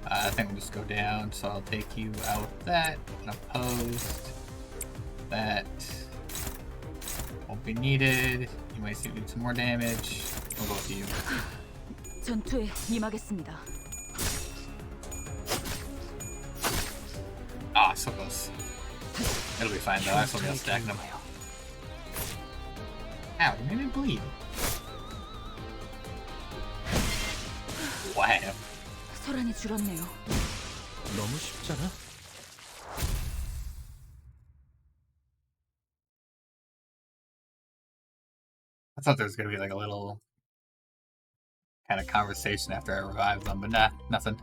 S1: I think we'll just go down, so I'll take you out with that. And opposed. That won't be needed. You might see me do some more damage. We'll go with you. so close. It'll be fine though. I still got stacking them. Ow, you made me bleed. Wow.
S4: 소란이 줄었네요.
S9: 너무 쉽잖아.
S1: I thought there was gonna be like a little kind of conversation after I revived them, but nah, nothing.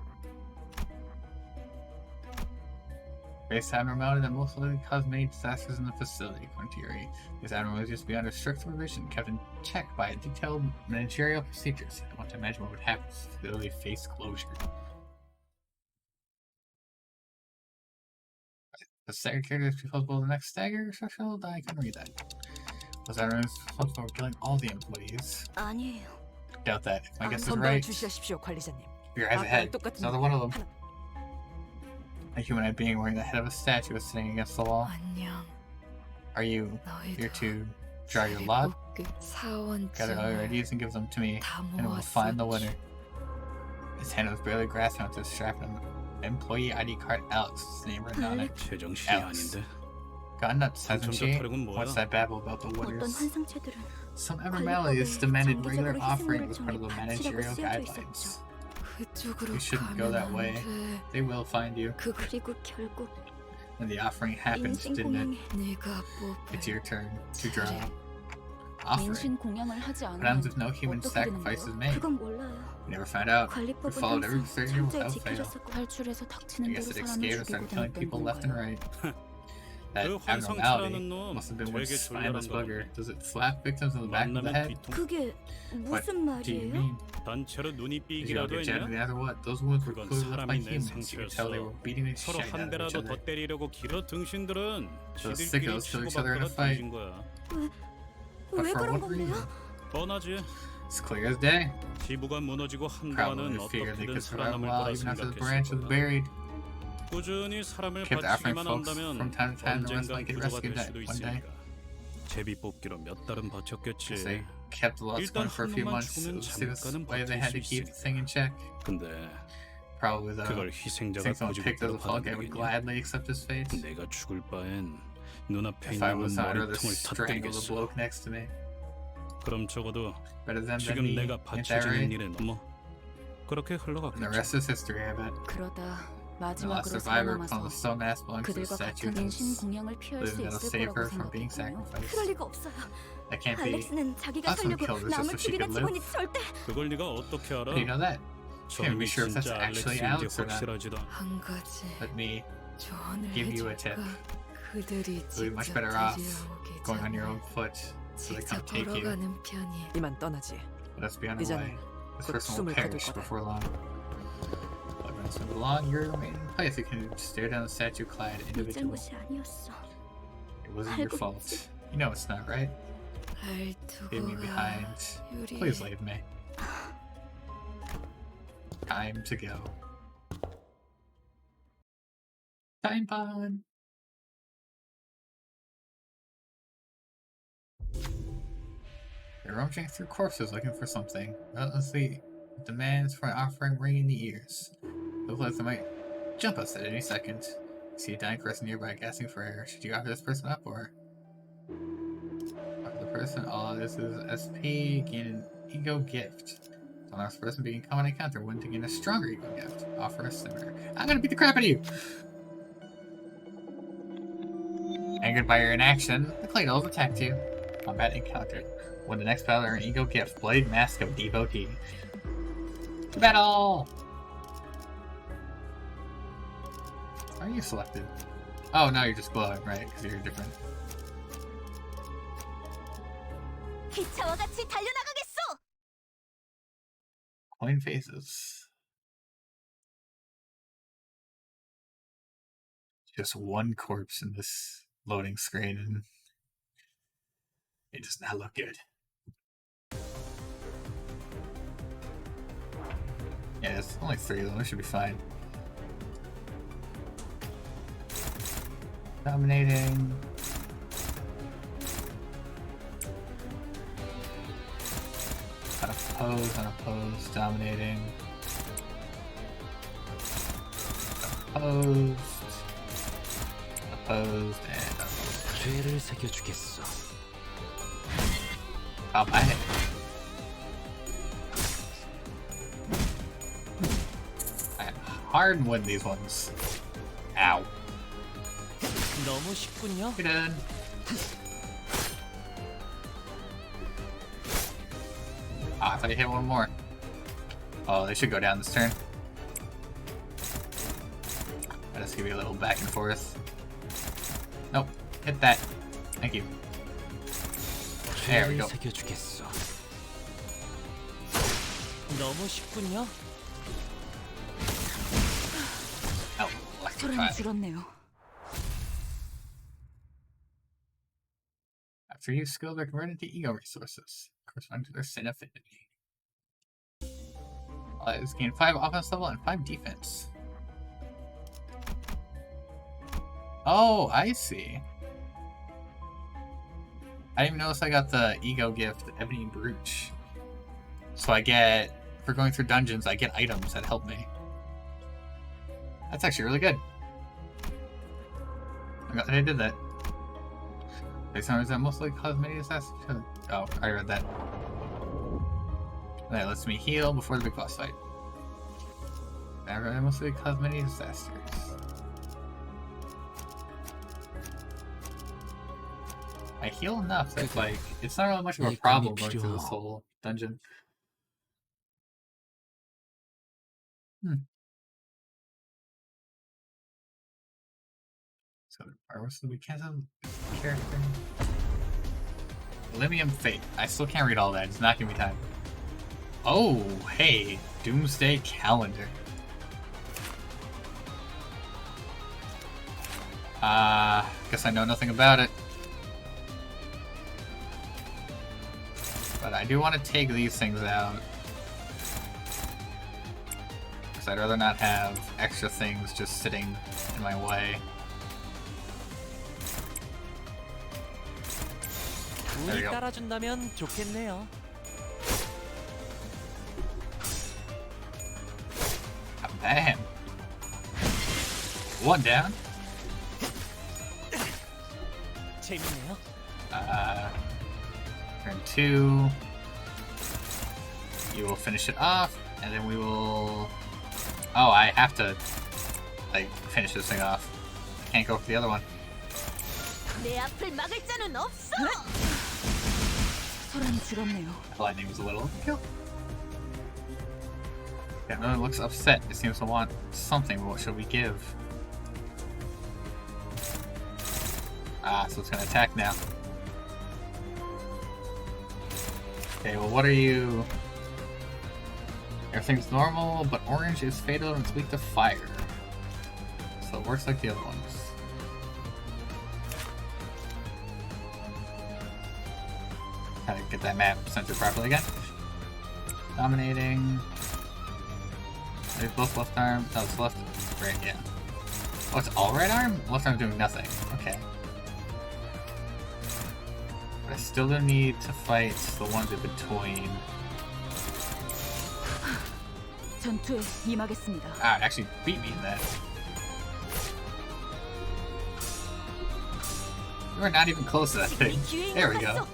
S1: Base abnormality that most likely caused many disasters in the facility, according to Yuri. These abnormalities used to be under strict supervision, kept in check by detailed managerial procedures. I want to imagine what would happen if the facility faced closure. The stagger character is responsible for the next stagger special? I couldn't read that. Was that responsible for killing all the employees?
S10: 아니에요.
S1: Doubt that. If my guess is
S2: 선방을
S1: right,
S2: 주시하십시오, 관리자님.
S1: your eyes ahead.
S2: 똑같은
S1: Another one of them. A humanoid being wearing the head of a statue is sitting against the wall.
S2: 안녕.
S1: Are you here
S2: 너희도
S1: to draw your lot? Gather all your
S2: 사원증을
S1: IDs and give them to me,
S2: 다
S1: and we'll find the
S2: 모았었지.
S1: winner. His hand was barely grasping onto the strap of an employee ID card. Alex's name written on it.
S6: 제정신이
S1: Alex.
S6: 아닌데.
S1: Got nuts, hasn't she?
S6: 타령은 뭐야?
S1: What's that babble about the
S10: 어떤
S1: winners?
S10: 환상체들은
S1: Some abnormalities demanded regular
S10: 정기적으로
S1: offering as
S10: 희생물을
S1: part of the
S10: 정해
S1: managerial
S10: 바치라고
S1: guidelines.
S10: 쓰여져
S2: 그쪽으로
S1: You shouldn't go
S2: 가면
S1: that
S2: 안
S1: way.
S2: 돼.
S1: They will find you.
S10: 그리고 결국
S1: And the offering happens,
S10: 인신
S1: didn't it?
S10: 공양에
S2: 네가
S1: It's
S2: 뽑을
S1: your turn to draw. Offering.
S4: 인신 공양을 하지
S1: What happens
S4: 않으면
S1: if no human
S4: 어떻게 되는
S1: sacrifice is
S4: 거예요?
S1: made?
S10: 그건 몰라요.
S1: We never found out. We
S10: 관리법은
S1: followed every
S10: 항상
S1: procedure
S10: 철저히
S1: without fail.
S10: 지켜졌었고
S4: 탈출해서
S1: I
S4: 닥치는
S1: guess
S4: 대로
S1: it
S4: 사람을
S1: escaped and
S4: 죽이고
S1: started killing
S4: 다녔던
S1: people left and
S4: 건가요?
S1: right. That
S6: 그
S1: abnormality
S6: 환상체라는 놈
S1: must have been one
S6: 되게
S1: spineless
S6: 졸렬한가
S1: bugger. Does it slap victims in the back of the
S6: 만나면
S1: head?
S6: 뒤통
S10: 그게
S1: What
S10: 무슨
S1: do you
S10: 말이에요?
S1: mean?
S6: 단체로 눈이
S1: Did you all
S6: 삐기라도
S1: get jabbed in the
S6: 했냐?
S1: ass or what? Those wounds were
S6: 그건
S1: clearly left by
S6: 사람이 낸
S1: humans. You could tell they
S6: 상처였어.
S1: were beating the
S6: 서로
S1: shit out of
S6: 한
S1: each
S6: 대라도
S1: other.
S6: 더 때리려고 길어 등신들은
S1: So
S6: 지들끼리
S1: sickos kill each other in a
S6: 치고받다가
S1: fight.
S6: 뒤진 거야.
S1: But
S10: 왜
S1: for
S10: 그런
S1: what
S10: 건데요?
S1: reason?
S6: 뻔하지.
S1: It's clear as day.
S6: 지부가 무너지고
S1: Probably
S6: 한동안은
S1: figured they
S6: 어떻게든
S1: could survive a
S6: 살아남을
S1: while
S6: 거라
S1: even after the
S6: 생각했을
S1: branch was
S6: 거다.
S1: buried.
S6: 꾸준히 사람을
S1: Kept offering
S6: 바치기만
S1: folks
S6: 한다면
S1: from time to time the rest
S6: 언젠간
S1: might get
S6: 구조가
S1: rescued
S6: 될 수도
S1: one day.
S6: 있으니까. 제비 뽑기로 몇 달은
S1: Because
S6: 버텼겠지.
S1: they kept the lots
S6: 일단
S1: going for a few
S6: 한 놈만
S1: months. It
S6: 죽으면
S1: was the
S6: 잠깐은
S1: way they had to
S6: 버틸 수
S1: keep the
S6: 있으니까.
S1: thing in check.
S6: 근데
S1: Probably the
S6: 그걸 희생자가
S1: since someone
S6: 고집을
S1: picked as a fall guy
S6: 받아들이겠냐?
S1: would gladly accept his fate.
S6: 내가 죽을 바엔 눈앞에
S1: If I
S6: 있는
S1: was I'd rather
S6: 머리통을
S1: strangle the
S6: 터뜨리겠어.
S1: bloke next to me.
S6: 그럼 적어도
S1: Better than
S6: 지금
S1: me.
S6: 내가
S1: Ain't that
S6: 바쳐지는
S1: right?
S6: 일은 뭐 그렇게
S1: And the
S6: 흘러갔겠지.
S1: rest is history, I bet.
S4: 그러다
S1: The last
S4: 마지막으로
S1: survivor
S4: 살아남아서
S1: found the stone mask belonging to the
S4: 그들과
S1: statue
S4: 같은 인신
S1: was
S4: 공양을 피할 수
S1: living that'll
S4: 있을
S1: save
S4: 거라고
S1: her from being
S4: 생각했군요.
S1: sacrificed.
S10: 그럴 리가 없어요.
S1: That can't be.
S10: 알렉스는 자기가
S1: Someone
S10: 살려고
S1: killed her just
S10: 남을
S1: so she
S10: 죽이려
S1: could live.
S10: 지원이 절대
S6: 그걸 네가 어떻게 알아?
S1: How do you know that? Can't be
S6: 저놈이
S1: sure if that's
S6: 진짜
S1: actually
S6: 알렉스인지
S1: Alex or not.
S6: 확실하지도 않아.
S2: 한 가지
S1: Let me
S2: 조언을
S1: give you a tip.
S2: 해줄까? 그들이
S1: You'll be much
S2: 직접
S1: better off
S2: 들여오기
S1: going on your
S2: 전에
S1: own foot so they
S2: 직접
S1: come take you.
S2: 걸어가는 편이 이만 떠나지.
S1: Let us be on our way.
S2: 이제는
S1: This
S2: 곧
S1: person will
S2: 숨을 거둘
S1: perish
S2: 거다.
S1: before long. But once we belong, you're remaining in place. You can stare down the statue clad
S10: 네
S1: individual.
S10: 잘못이 아니었어.
S1: It wasn't your
S10: 알고
S1: fault.
S10: 있지.
S1: You know it's not, right? Leave me
S2: 알투고가
S1: behind.
S2: 유리.
S1: Please leave me. Time to go. Time bond. You're rummaging through corpses looking for something. Relentlessly demands for an offering ringing the ears. Looks like they might jump us at any second. You see a dying person nearby gasping for air. Should you offer this person up or offer the person? All this is SP, gain an ego gift. The last person being common encounter, win to gain a stronger ego gift. Offer a similar. I'm gonna beat the crap out of you! Angered by your inaction, the Clay Dolls attacked you. Combat encountered. Win the next battle or an ego gift. Blade Mask of Devotee. To battle! Are you selected? Oh, now you're just glowing, right? Because you're different.
S10: 기차와 같이 달려나가겠소.
S1: Coin phases. Just one corpse in this loading screen, and it does not look good. Yeah, it's only 3 of them. It should be fine. Dominating. Unopposed, dominating. Opposed. Opposed and
S8: 죄를 새겨주겠어.
S1: top my head. I hard win these ones. Ow.
S9: 너무 쉽군요.
S1: You're done. Ah, I thought you hit one more. Oh, they should go down this turn. I'll just give you a little back and forth. Nope. Hit that. Thank you. There we
S8: 죄를
S1: go.
S8: 새겨주겠어.
S9: 너무 쉽군요.
S1: Oh, electric
S4: 소란이
S1: fire.
S4: 줄었네요.
S1: After you skills are converted to ego resources, corresponding to their sin affinity. Allies gain 5 offense level and 5 defense. Oh, I see. I didn't even notice I got the ego gift, Ebony Brooch. So I get, for going through dungeons, I get items that help me. That's actually really good. I got that I did that. Based on that mostly cosmetic assassin. Oh, I read that. That lets me heal before the big boss fight. That mostly cosmetic disasters. I heal enough that like it's not really much of a problem going through this whole dungeon. So, what's the weakness of character? Limium Fate. I still can't read all that. It's not giving me time. Oh, hey, Doomsday Calendar. Guess I know nothing about it. But I do want to take these things out. Because I'd rather not have extra things just sitting in my way.
S9: 운이 따라준다면 좋겠네요.
S1: Bam! One down.
S9: 재밌네요.
S1: Turn 2. You will finish it off, and then we will... Oh, I have to, like, finish this thing off. I can't go for the other one.
S10: 내 앞을 막을 자는 없어.
S4: 소란이 줄었네요.
S1: Lightning was a little overkill. Yeah, no, it looks upset. It seems to want something. What should we give? Ah, so it's gonna attack now. Okay, well, what are you? Everything's normal, but orange is fatal and it's weak to fire. So it works like the other ones. Gotta get that map centered properly again. Dominating. There's both left arm. Oh, it's left. Right, yeah. Oh, it's all right arm? Left arm's doing nothing. Okay. But I still do need to fight the ones in between.
S4: 전투에 임하겠습니다.
S1: Ah, it actually beat me in that. You are not even close to that thing. There we go.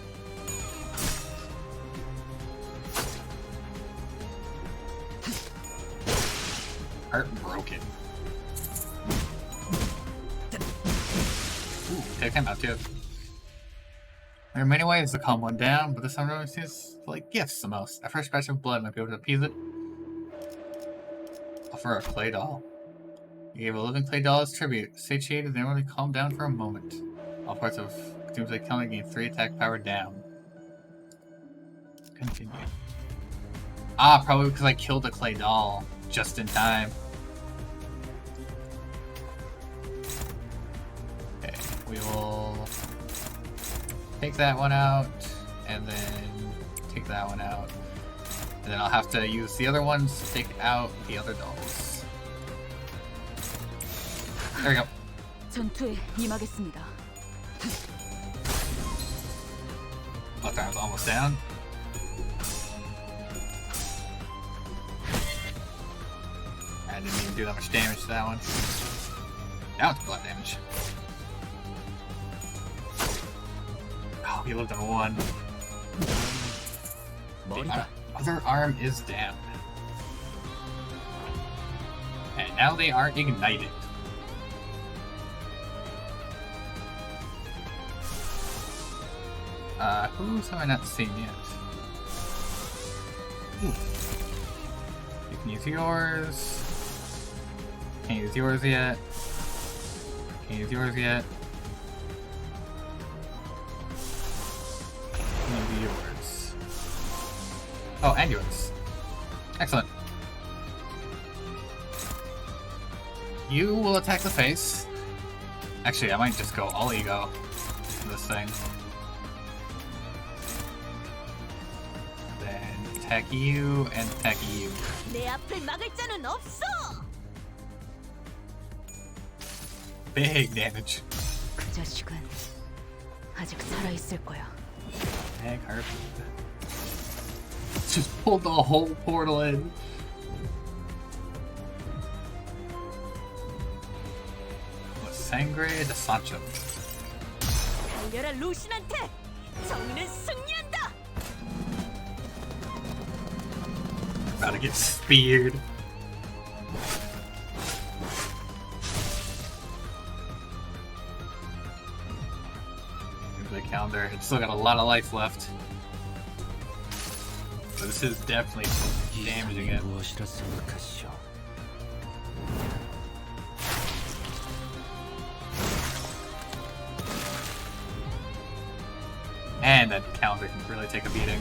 S1: Heartbroken. Ooh, take him out too. There are many ways to calm one down, but this time it seems like gifts the most. A fresh batch of blood might be able to appease it. Offer a clay doll. You gave a living clay doll as tribute. Satiated, then really calm down for a moment. All parts of Doomsday Calendar gain 3 attack power down. Continue. Ah, probably because I killed a clay doll just in time. Okay, we will take that one out, and then take that one out. And then I'll have to use the other ones to take out the other dolls. There we go.
S4: 전투에 임하겠습니다.
S1: Left arm's almost down. I didn't even do that much damage to that one. Now it's blood damage. Oh, he lived on one. The
S9: 머리다.
S1: other arm is down. And now they are ignited. Who's have I not seen yet? Ooh. You can use yours. Can't use yours yet. Can't use yours yet. Can't use yours. Oh, and yours. Excellent. You will attack the face. Actually, I might just go all ego for this thing. Then attack you and attack you.
S10: 내 앞을 막을 자는 없어.
S1: Big damage.
S4: 그 자식은 아직 살아있을 거야.
S1: Egg heart. Just pulled the whole portal in. Sangre de Sancho.
S10: 달려라 루신한테. 정의는 승리한다.
S1: About to get speared. Here's the calendar. It's still got a lot of life left. So this is definitely damaging it.
S8: 무엇이라 생각하시오?
S1: And that calendar can really take a beating.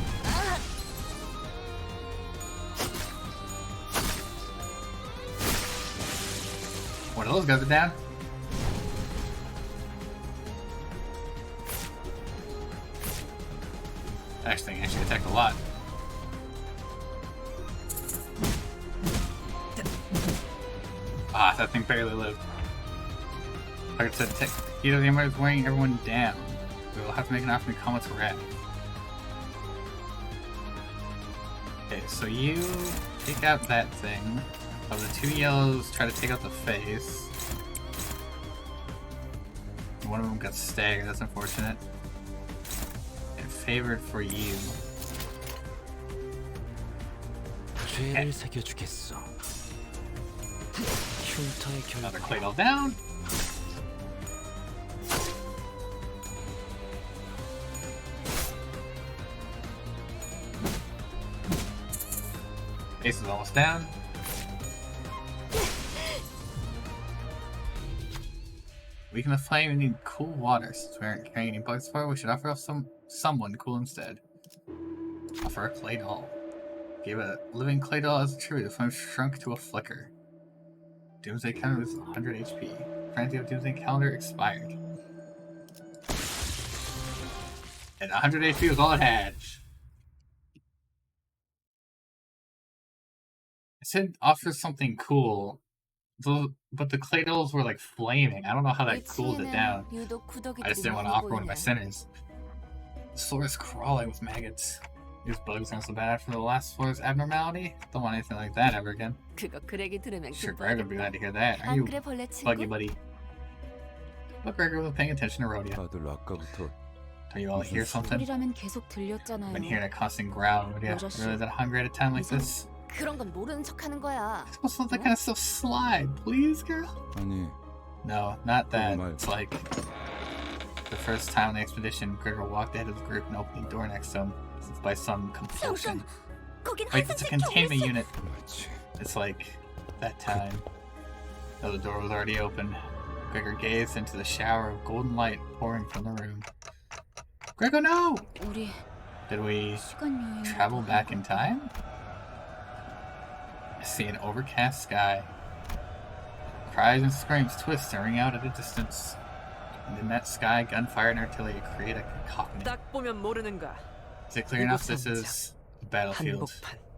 S1: One of those guys are down. Actually, attacked a lot. Ah, that thing barely lived. Like I said, either the Empire is weighing everyone down. We will have to make an offer to come with red. Okay, so you take out that thing. Of the two yellows, try to take out the face. One of them got staggered, that's unfortunate. And favored for you.
S8: 죄를 새겨주겠어. 흉터의
S1: Another
S8: 결과.
S1: Claydol down. Ace is almost down. Weaken the flame and need cool water. Since we aren't carrying any bugs for it, we should offer up someone cool instead. Offer a Claydol. Give a living Claydol as a tribute. The flame shrunk to a flicker. Doomsday counter was 100 HP. Frenzy of Doomsday calendar expired. And 100 HP was all it had. I said offer something cool. But the Claydols were like flaming. I don't know how that cooled it down. I just didn't want to offer one of my sinners. This floor is crawling with maggots. These bugs aren't so bad after the last floor's abnormality. Don't want anything like that ever again. Sure, Greg would be glad to hear that. Are you buggy buddy? Look, Greg wasn't paying attention to Rodeo.
S11: 다들 아까부터
S1: Don't you all hear something?
S4: 소리라면 계속 들렸잖아요.
S1: Been hearing a constant growl. Rodeo, really that hungry at a time like this?
S5: 그런 건 모르는 척하는 거야.
S1: What's that kind of stuff slide, please, girl?
S11: 아니
S1: No, not that.
S11: Oh, my.
S1: It's like the first time on the expedition, Gregor walked ahead of the group and opened the door next to him by some compulsion.
S10: 거긴
S1: Wait, it's a containment unit.
S11: 그렇지.
S1: It's like that time. Though the door was already open, Gregor gazed into the shower of golden light pouring from the room. Gregor, no!
S4: 우리
S1: Did we
S4: 시간 여행
S1: travel back in time? I see an overcast sky. Cries and screams twist and ring out at a distance. And in that sky, gunfire and artillery create a cacophony.
S2: 딱 보면 모르는가.
S1: Is it clear enough? This is the battlefield.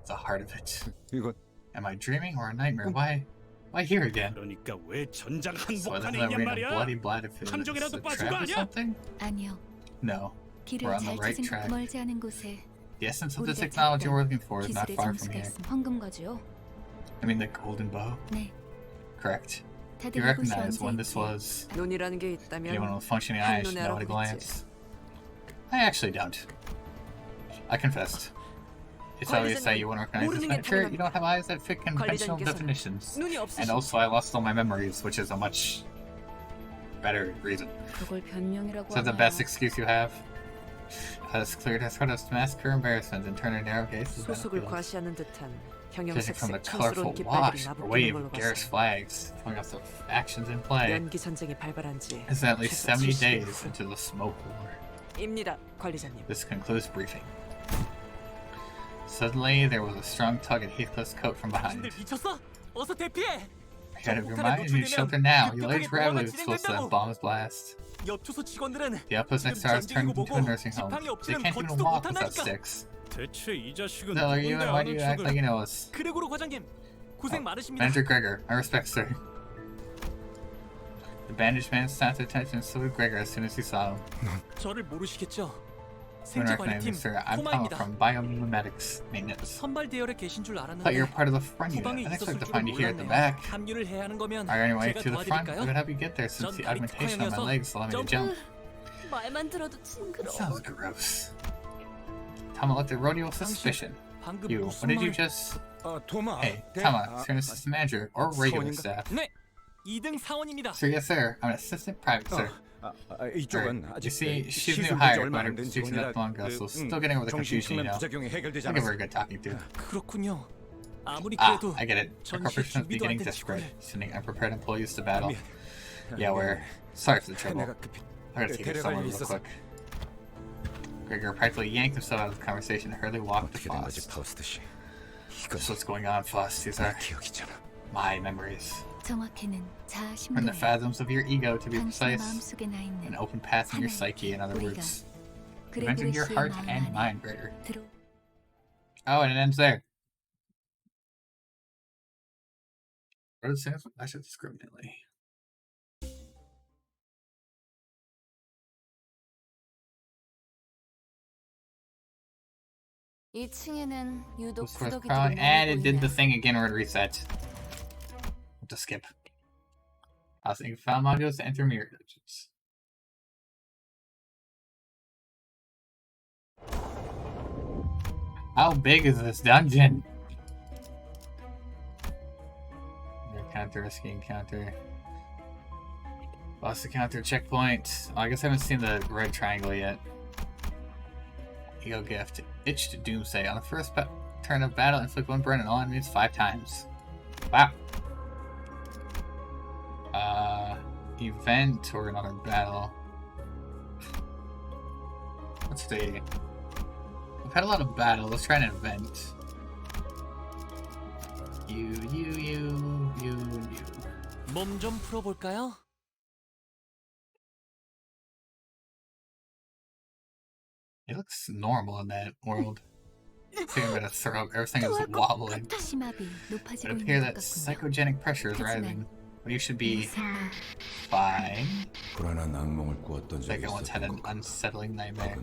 S1: The heart of it.
S11: 이건
S1: Am I dreaming or a nightmare? Why here again?
S6: 그러니까 왜 전장
S1: So
S6: 한복판에
S1: isn't that
S6: 있냔
S1: we're in a
S6: 말이야?
S1: bloody battlefield? Is
S6: 함정이라도
S1: it a
S6: 빠진 거
S1: trap or
S6: 아니야?
S1: something?
S4: 아니요.
S1: No.
S4: 길을
S1: We're on
S4: 잘
S1: the right
S4: 찾은
S1: track.
S4: 멀지 않은 곳에
S1: The essence of the
S4: 우리가
S1: technology
S4: 찾던
S1: we're looking for is not
S4: 기술의
S1: far from
S4: 정수가
S1: here.
S4: 있음 황금과주요.
S1: I mean the golden bow?
S4: 네.
S1: Correct.
S4: 다들
S1: You
S4: 이곳이
S1: recognize when this
S4: 언제인지
S1: was
S2: 눈이라는 게
S1: anyone
S2: 있다면
S1: with functioning eyes should
S2: 한눈에
S1: know at a
S2: 알아보겠지.
S1: glance. I actually don't. I confessed. It's obvious that you won't recognize this miniature. You don't have eyes that fit conventional definitions. And also I lost all my memories, which is a much better reason. So the best excuse you have? Has cleared his heart of mask or embarrassment and turned a narrow gaze to the battlefield. Judging from the colorful wash or wave of garish flags showing us the actions in play, it's at least 70 days into the smoke war. This concludes briefing. Suddenly, there was a strong tug at Heathcliff's coat from behind. Out of your mind, you need shelter now. Your legs rapidly exposed to that bomb's blast. The outpost next to ours turned into a nursing home. They can't even walk without sticks. No, are you, and why do you act like you know us? Manager Gregor, I respect, sir. The bandaged man snapped attention and saluted Gregor as soon as he saw him. You don't recognize me, sir. I'm Tom from Biomimetics Maintenance. Thought you were part of the front unit. I didn't expect to find you here at the back. Are you on your way to the front? I would help you get there since the augmentation on my legs allowed me to jump. That sounds gross. Tama looked at Rodeo with suspicion. You, what did you just... Hey, Tama, you're an assistant manager or regular staff. Sir, yes sir. I'm an assistant private, sir. You see, she's new hire, but her she's not long ago, so still getting over the confusion, you know. I'll give her a good talking to. I get it. Our corporation is beginning desperate, sending unprepared employees to battle. Yeah, we're sorry for the trouble. I gotta take it somewhere real quick. Gregor practically yanked himself out of the conversation and hurriedly walked to Foss. That's what's going on, Foss. These are my memories. From the fathoms of your ego, to be precise. An open path in your psyche, in other words. You entered your heart and mind, Gregor. Oh, and it ends there. What does it say? I should discriminately. And it did the thing again where it reset. To skip. I was thinking found modules to enter mirror dungeons. How big is this dungeon? Encounter, risky encounter. Boss encounter, checkpoint. Oh, I guess I haven't seen the red triangle yet. Ego gift. Itch to Doomsday. On the first turn of battle, inflict one burn on all enemies 5 times. Wow. Event or another battle. Let's see. We've had a lot of battle. Let's try an event. You.
S9: 몸 좀 풀어볼까요?
S1: It looks normal in that world. Everything is wobbling. It appears that psychogenic pressure is rising. But you should be fine. Like I once had an unsettling nightmare.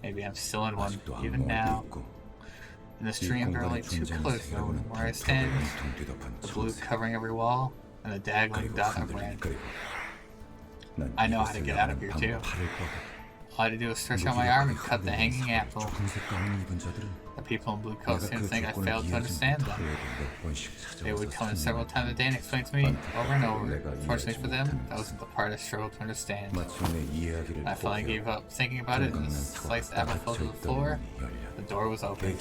S1: Maybe I'm still in one, even now. In this dream, there are only 2 pillars from where I stand. The blue covering every wall, and the daggling dot of red. I know how to get out of here too. All I had to do was stretch out my arm and cut the hanging apple. The people in blue coats didn't think I failed to understand them. They would come in several times a day and explain to me over and over. Fortunately for them, that wasn't the part I struggled to understand. I finally gave up thinking about it, and the sliced apple fell to the floor. The door was open. I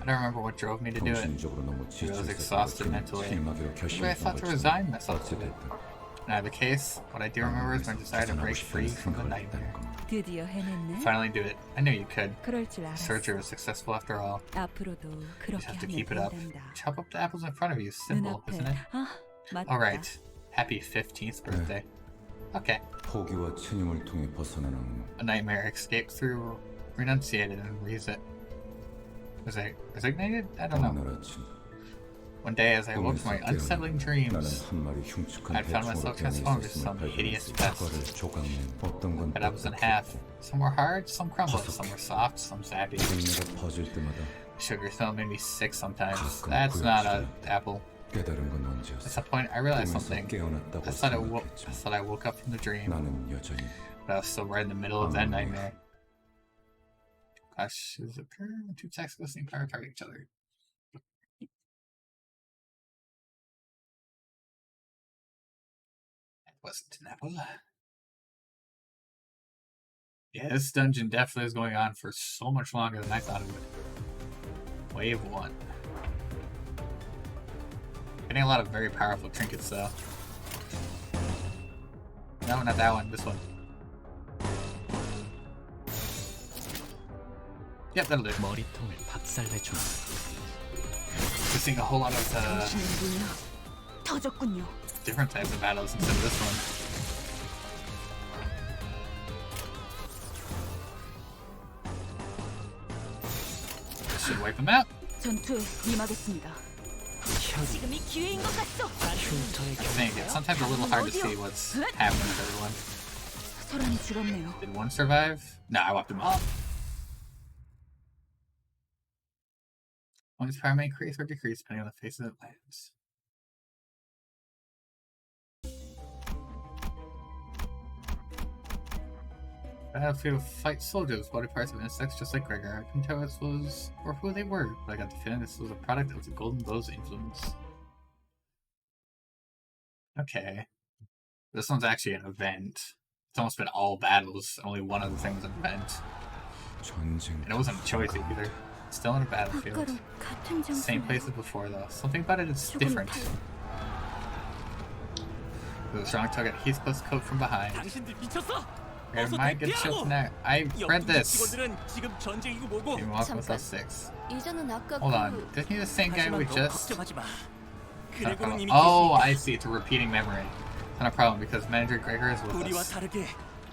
S1: don't remember what drove me to do it. Maybe I was exhausted mentally. Maybe I thought to resign myself to it. In either case, what I do remember is my desire to break free from the nightmare. Finally do it. I knew you could. Surgery was successful after all. You just have to keep it up. Chop up the apples in front of you. Simple, isn't it? Alright. Happy 15th birthday. Okay. A nightmare escaped through renunciated and resignated? I don't know. One day, as I awoke from my unsettling dreams, I found myself transformed into some hideous pest. Cut apples in half. Some were hard, some crumbled, some were soft, some sappy. Sugar smell made me sick sometimes. That's not an apple. At some point, I realized something. I thought I woke up from the dream, but I was still right in the middle of that nightmare. Clashes occur when two attacks of the same power target each other. That wasn't an apple. Yeah, this dungeon definitely is going on for so much longer than I thought it would. Wave 1. Getting a lot of very powerful trinkets though. No, not that one, this one. Yep, that'll do.
S8: 머리통을 박살내주마.
S1: Just seeing a whole lot of
S10: 터졌군요.
S1: different types of battles instead of this one. Should wipe them out.
S10: 전투에 임하겠습니다. 지금이 기회인 것 같소.
S1: Dang, it's sometimes a little hard to see what's happening with everyone.
S10: 소란이 줄었네요.
S1: Did one survive? No, I wiped them all. One's power may increase or decrease depending on the face of it lands. Battlefield fight soldiers, body parts of insects just like Gregor. I couldn't tell this was or who they were, but I got the feeling this was a product of the Golden Bow's influence. Okay. This one's actually an event. It's almost been all battles, only one other thing was an event. And it wasn't a choice either. Still in a battlefield. Same place as before though. Something about it is different. There's a strong tug at Heathcliff's coat from behind. It might get chilled tonight. I read this. Even walk with us 6. Hold on. Isn't he the same guy we just... Oh, I see. It's a repeating memory. It's not a problem because Manager Gregor is with us.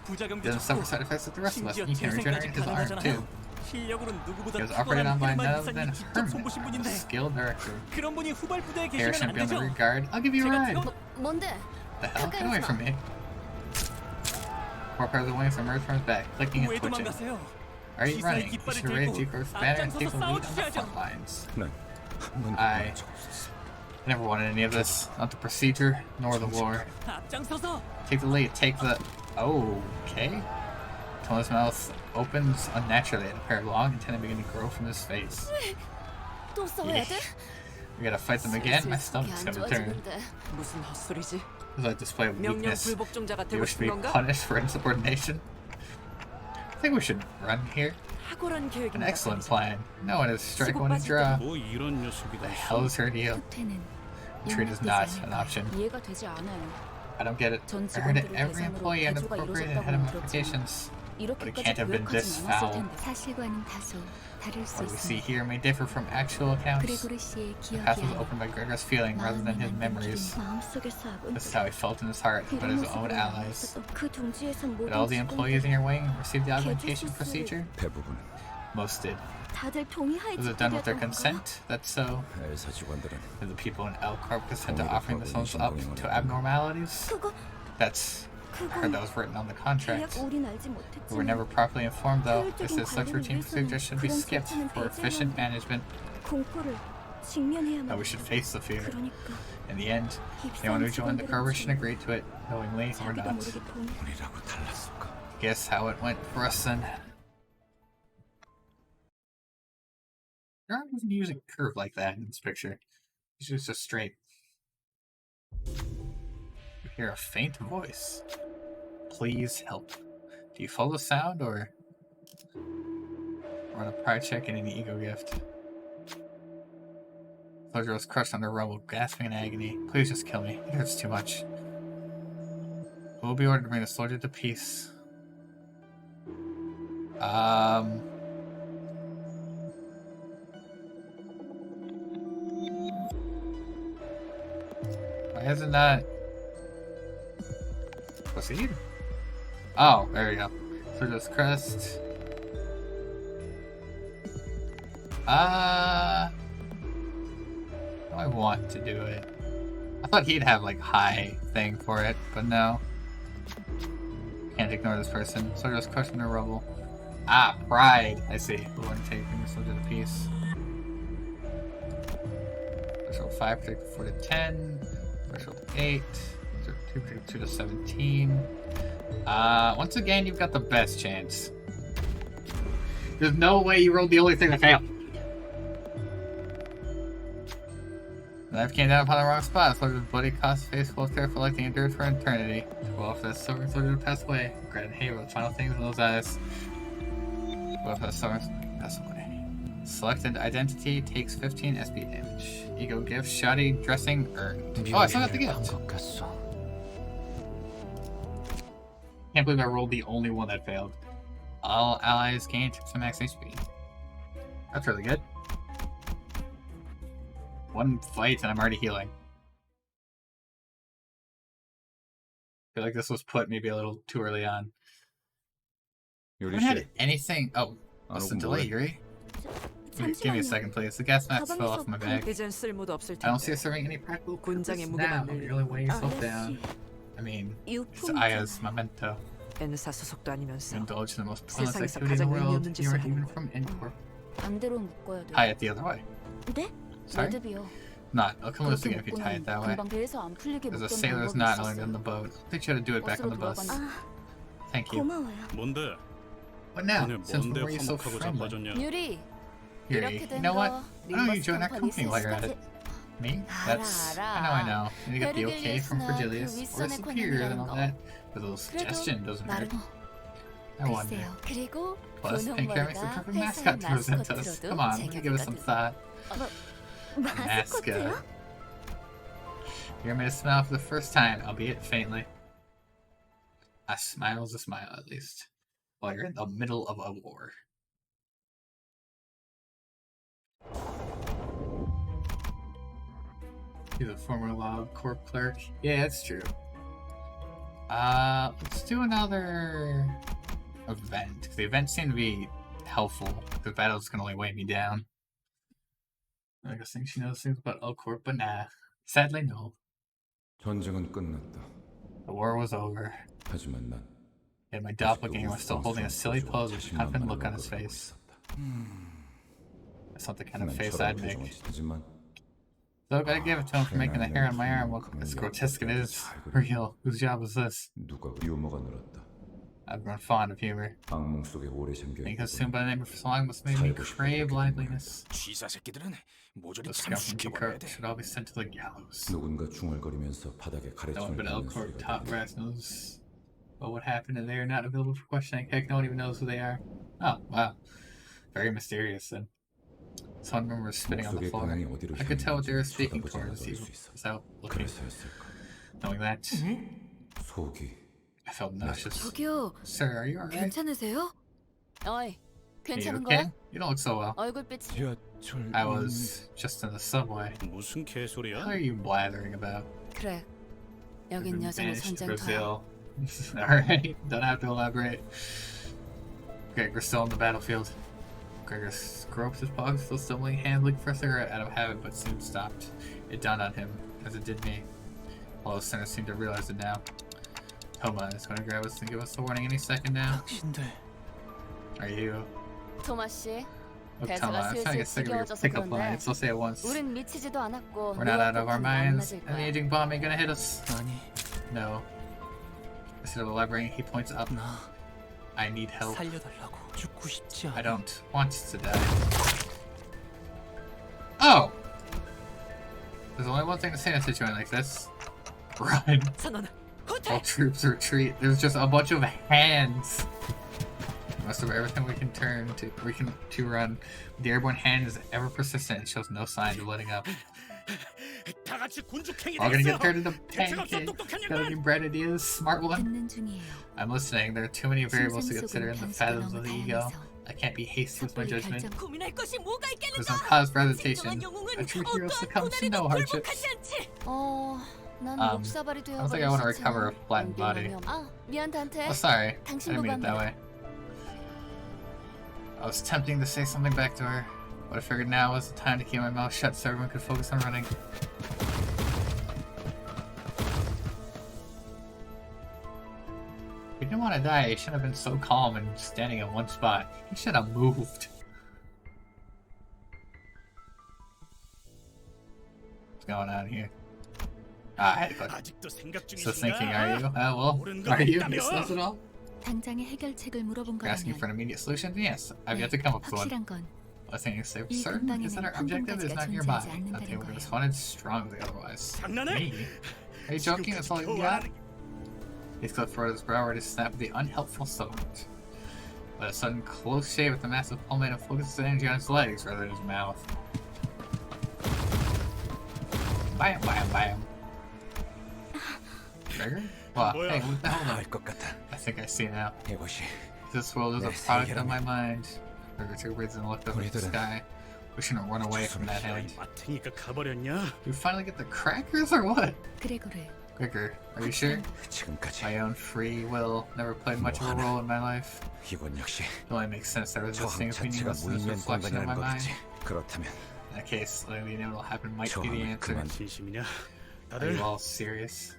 S1: He doesn't suffer side effects like the rest of us, and he can regenerate his arm too. He was operated on by none other than Herman, a skilled director. Harrison, be on the rear guard. I'll give you a ride. The hell? Get away from me. 4 pairs of wings emerge from his back, clicking and twitching. Are you running? You should raise G-Corp's banner and take the lead on the front lines. I never wanted any of this. Not the procedure, nor the war. Take the lead, take the... Okay. Toma's mouth opens unnaturally and a pair of long antennae begin to grow from his face. We gotta fight them again? My stomach's gonna turn. This is a display of weakness. You wish to be punished for insubordination? I think we should run here. An excellent plan. No one is strike one and draw. The hell is her deal? Retreat is not an option. I don't get it. I heard that every employee had appropriate and had modifications. But it can't have been this foul. What we see here may differ from actual accounts. The path was opened by Gregor's feeling rather than his memories. This is how he felt in his heart about his own allies. Did all the employees in your wing receive the augmentation procedure? Most did. Was it done with their consent? That's so. Did the people in El Corp consent to offering themselves up to abnormalities? That's... I heard that was written on the contract. We were never properly informed though. This is such routine procedures should be skipped for efficient management. That we should face the fear. In the end, anyone who joined the corporation agreed to it, knowingly or not. Guess how it went for us then. Your arm doesn't usually curve like that in this picture. It's just straight. You hear a faint voice. Please help. Do you follow the sound or run a pride check and an ego gift? Soldier was crushed under rubble, gasping in agony. Please just kill me. It hurts too much. We'll be ordered to bring the soldier to peace. Why isn't that proceed? Oh, there you go. Soldier's crest. I want to do it. I thought he'd have like high thing for it, but no. Can't ignore this person. Soldier's crushed in the rubble. Ah, pride. I see. We'll want to take the soldier to peace. Threshold 5, protect 4 to 10. Threshold 8. 2, protect 2 to 17. Once again, you've got the best chance. There's no way you rolled the only thing that failed. The knife came down upon the wrong spot. So his bloody cost face full of tear for like the endured for eternity. Well, if that silver soldier passed away, regretted hate with the final things in those eyes. Well, if that silver passed away. Selected identity takes 15 SP damage. Ego gift, shoddy dressing earned. Oh, I still got the gift. Can't believe I rolled the only one that failed. All allies gain 2% max HP. That's really good. One fight and I'm already healing. I feel like this was put maybe a little too early on. I haven't had anything. Oh, what's the delay, Yuri? Give me a second, please. The gas mask fell off my bag.
S2: 이젠 쓸모도 없을
S1: I don't see
S2: 텐데.
S1: it serving any practical purpose
S2: 군장의
S1: now.
S2: 무게만
S1: You're really weighing yourself down. I mean, it's Aya's memento.
S2: En사 소속도
S1: You
S2: 아니면서
S1: indulge in the most pointless
S2: 세상에서
S1: activity in the
S2: 가장 의미
S1: world.
S2: 없는
S1: You are
S2: 짓을
S1: even
S2: 하는
S1: from Incorp.
S5: 반대로 묶어야 돼.
S1: Tie it the other way.
S5: 네?
S1: Sorry?
S5: 레드비요.
S1: Not. I'll come loose
S5: 그렇게
S1: again if you tie it that way.
S5: 금방 배에서 안 풀리게
S1: There's a
S5: 묶던
S1: sailor's
S5: 방법이
S1: knot
S5: 있었어요.
S1: only on the boat. I think you had to do it back on the bus. Thank you.
S10: 고마워요.
S6: 뭔데?
S1: What now?
S6: 오늘
S1: Since
S6: 뭔데
S1: when were you so
S6: 화목하고
S1: friendly?
S6: 자빠졌냐?
S5: 유리,
S1: Yuri,
S5: 이렇게
S1: you
S5: 된
S1: know what?
S5: 거
S1: Why don't you join our company while you're at it? Me? That's... I know. You get the okay from Virgilius. We're superior and all that. But a little suggestion doesn't hurt. I wonder.
S5: 그리고
S1: Plus, pink hair makes the perfect mascot to present us. Come on, give us some thought. Mascot. You're made to smile for the first time, albeit faintly. A smile's a smile, at least. While you're in the middle of a war. He's a former Law Corp clerk. Yeah, that's true. Let's do another event. The events seem to be helpful. The battles can only weigh me down. I guess think she knows things about L Corp, but nah. Sadly, no.
S11: 전쟁은 끝났다.
S1: The war was over.
S11: 하지만 난
S1: And my doppelganger was still holding a silly pose with a confident look on his face. That's not the kind of face I'd make.
S11: 하지만
S1: So I gotta give it to him for making the hair on my arm look as grotesque it is. Real. Whose job was this?
S11: 누가 유머가 늘었다.
S1: I've grown fond of humor.
S11: 악몽 속에 오래 잠겨
S1: Being consumed by the name for so long must make me crave liveliness.
S7: 쥐사 새끼들은 모조리
S1: The scum from the
S7: 참시켜버려야
S1: corp
S7: 돼.
S1: should all be sent to the gallows.
S11: 누군가 중얼거리면서 바닥에
S1: No one
S11: 가래침을
S1: but L
S11: 닦는
S1: Corp
S11: 소리가
S1: top
S11: 들린다.
S1: brass knows. But what happened and they are not available for questioning. Heck, no one even knows who they are. Oh, wow. Very mysterious then. Someone remembers spitting on the
S11: 목소리의
S1: floor.
S11: 방향이 어디로
S1: I could tell what they were
S11: 향하는지
S1: speaking
S11: 쳐다보지
S1: towards
S11: 않아도
S1: you
S11: 알 수 있어.
S1: without looking.
S11: 그래서였을까.
S1: Knowing that,
S11: 속이
S1: I felt nauseous.
S4: 저기요,
S1: Sir, are you alright?
S4: 괜찮으세요?
S5: 어이,
S1: Are you
S5: 괜찮은
S1: okay?
S5: 거야?
S1: You don't look so well.
S5: 얼굴빛
S11: 지하철
S1: I was just in the subway.
S6: 무슨 개소리야?
S1: What are you blathering about?
S5: 그래.
S1: I've
S5: 여긴
S1: been
S5: 여자는
S1: banished to
S5: 전쟁터야.
S1: Brazil. Alright, don't have to elaborate. Gregor's still on the battlefield. Gregor groped his pocket, still stumbling, hand looking for a cigarette out of habit, but soon stopped. It dawned on him, as it did me. All the sinners seem to realize it now. Toma is going to grab us and give us a warning any second now.
S8: 당신들
S1: Are you?
S5: 토마 씨,
S1: Look,
S5: 대사가
S1: Toma, I'm trying to get
S5: 슬슬
S1: sick of your
S5: 지겨워져서
S1: pickup
S5: 그런데
S1: lines. So say it once.
S5: 우린 미치지도 않았고
S1: We're not out of our minds,
S5: 안
S1: and the
S5: 맞을 거야.
S1: aging bomb ain't gonna hit us.
S8: 아니
S1: No. Instead of elaborating, he points up.
S8: 나
S1: I need help.
S8: 살려달라고 죽고 싶지
S1: I
S8: 않아.
S1: don't want to die. Oh! There's only one thing to say in a situation like this. Run.
S2: 선언.
S1: All troops retreat. There's just a bunch of hands. Most of everything we can run. The airborne hand is ever persistent and shows no signs of letting up.
S7: 다 같이 군죽행이
S1: All gonna get
S7: 되겠어.
S1: turned into
S7: 대체가 없어,
S1: pancakes.
S7: 똑똑한
S1: Gotta
S7: 일만.
S1: be bright ideas, smart one.
S4: 듣는 중이에요.
S1: I'm listening. There are too many variables to
S4: 심장
S1: consider in the
S4: 속은
S1: fathoms
S4: 변수가
S1: of the
S4: 너무
S1: ego.
S4: 다양해서
S1: I can't be hasty with my
S4: 섣불리
S1: judgment.
S4: 결정.
S10: 고민할 것이 뭐가
S1: There's
S10: 있겠는가?
S1: no cause for hesitation.
S10: 진정한 영웅은
S1: A true hero
S10: 어떠한
S1: succumbs to no
S10: 고난에도
S1: hardships.
S10: 굴복하지 않지.
S5: 난
S1: Um,
S5: 목사발이
S1: I don't think I want to recover a flattened body.
S5: 아, 미안 단테.
S1: Oh, sorry. I
S5: 당신
S1: didn't mean it that
S5: 보고
S1: way. I was tempting to say something back to her, but I figured now was the time to keep my mouth shut so everyone could focus on running. If he didn't want to die, he shouldn't have been so calm and standing in one spot. He should have moved. What's going on here? Ah, I had to click.
S7: 아직도 생각
S1: So thinking,
S7: 중이신가?
S1: are you? Well,
S7: 옳은 건
S1: are you?
S7: 없다며?
S1: This does it all?
S4: 당장의 해결책을 물어본
S1: You're asking for an
S4: 거라면
S1: immediate solution? Yes, I've yet to come up with one.
S4: 확실한 건
S1: One thing is
S4: 이
S1: certain is that our objective is not nearby.
S4: 존재하지 않는다는
S1: Nothing would have
S4: 거예요.
S1: responded strongly otherwise.
S6: 장난해?
S1: Me? Are you joking? That's all you got? Heathcliff furrowed his brow ready to snap the unhelpful subject. But a sudden close shave with the massive palm made him focus his energy on his legs rather than his mouth. Bam, bam, bam. Gregor? Well, hey, what the hell?
S8: 알 것 같아.
S1: I think I see now.
S8: 이것이
S1: This world is a
S8: 내
S1: product of
S8: 세계라면
S1: my mind. Gregor took a breath and looked up at the
S8: 우리들은
S1: sky. We shouldn't run away from that hand.
S6: 마탱이가 가버렸냐?
S1: You finally get the crackers or what?
S4: 그레고르,
S1: Gregor, are you sure?
S8: 지금까지
S1: My own free will never played much of a role in my life.
S8: 이건 역시
S1: It only makes sense that
S8: 저항
S1: resisting is
S8: 자체가
S1: meaningless in this
S8: 무의미한
S1: reflection of
S8: 공간이라는
S1: my mind.
S8: 거겠지. 그렇다면
S1: In that case, letting the inevitable happen might be the
S8: 저항을
S1: answer.
S8: 그만.
S6: 진심이냐?
S1: Are
S6: 다들
S1: you all serious?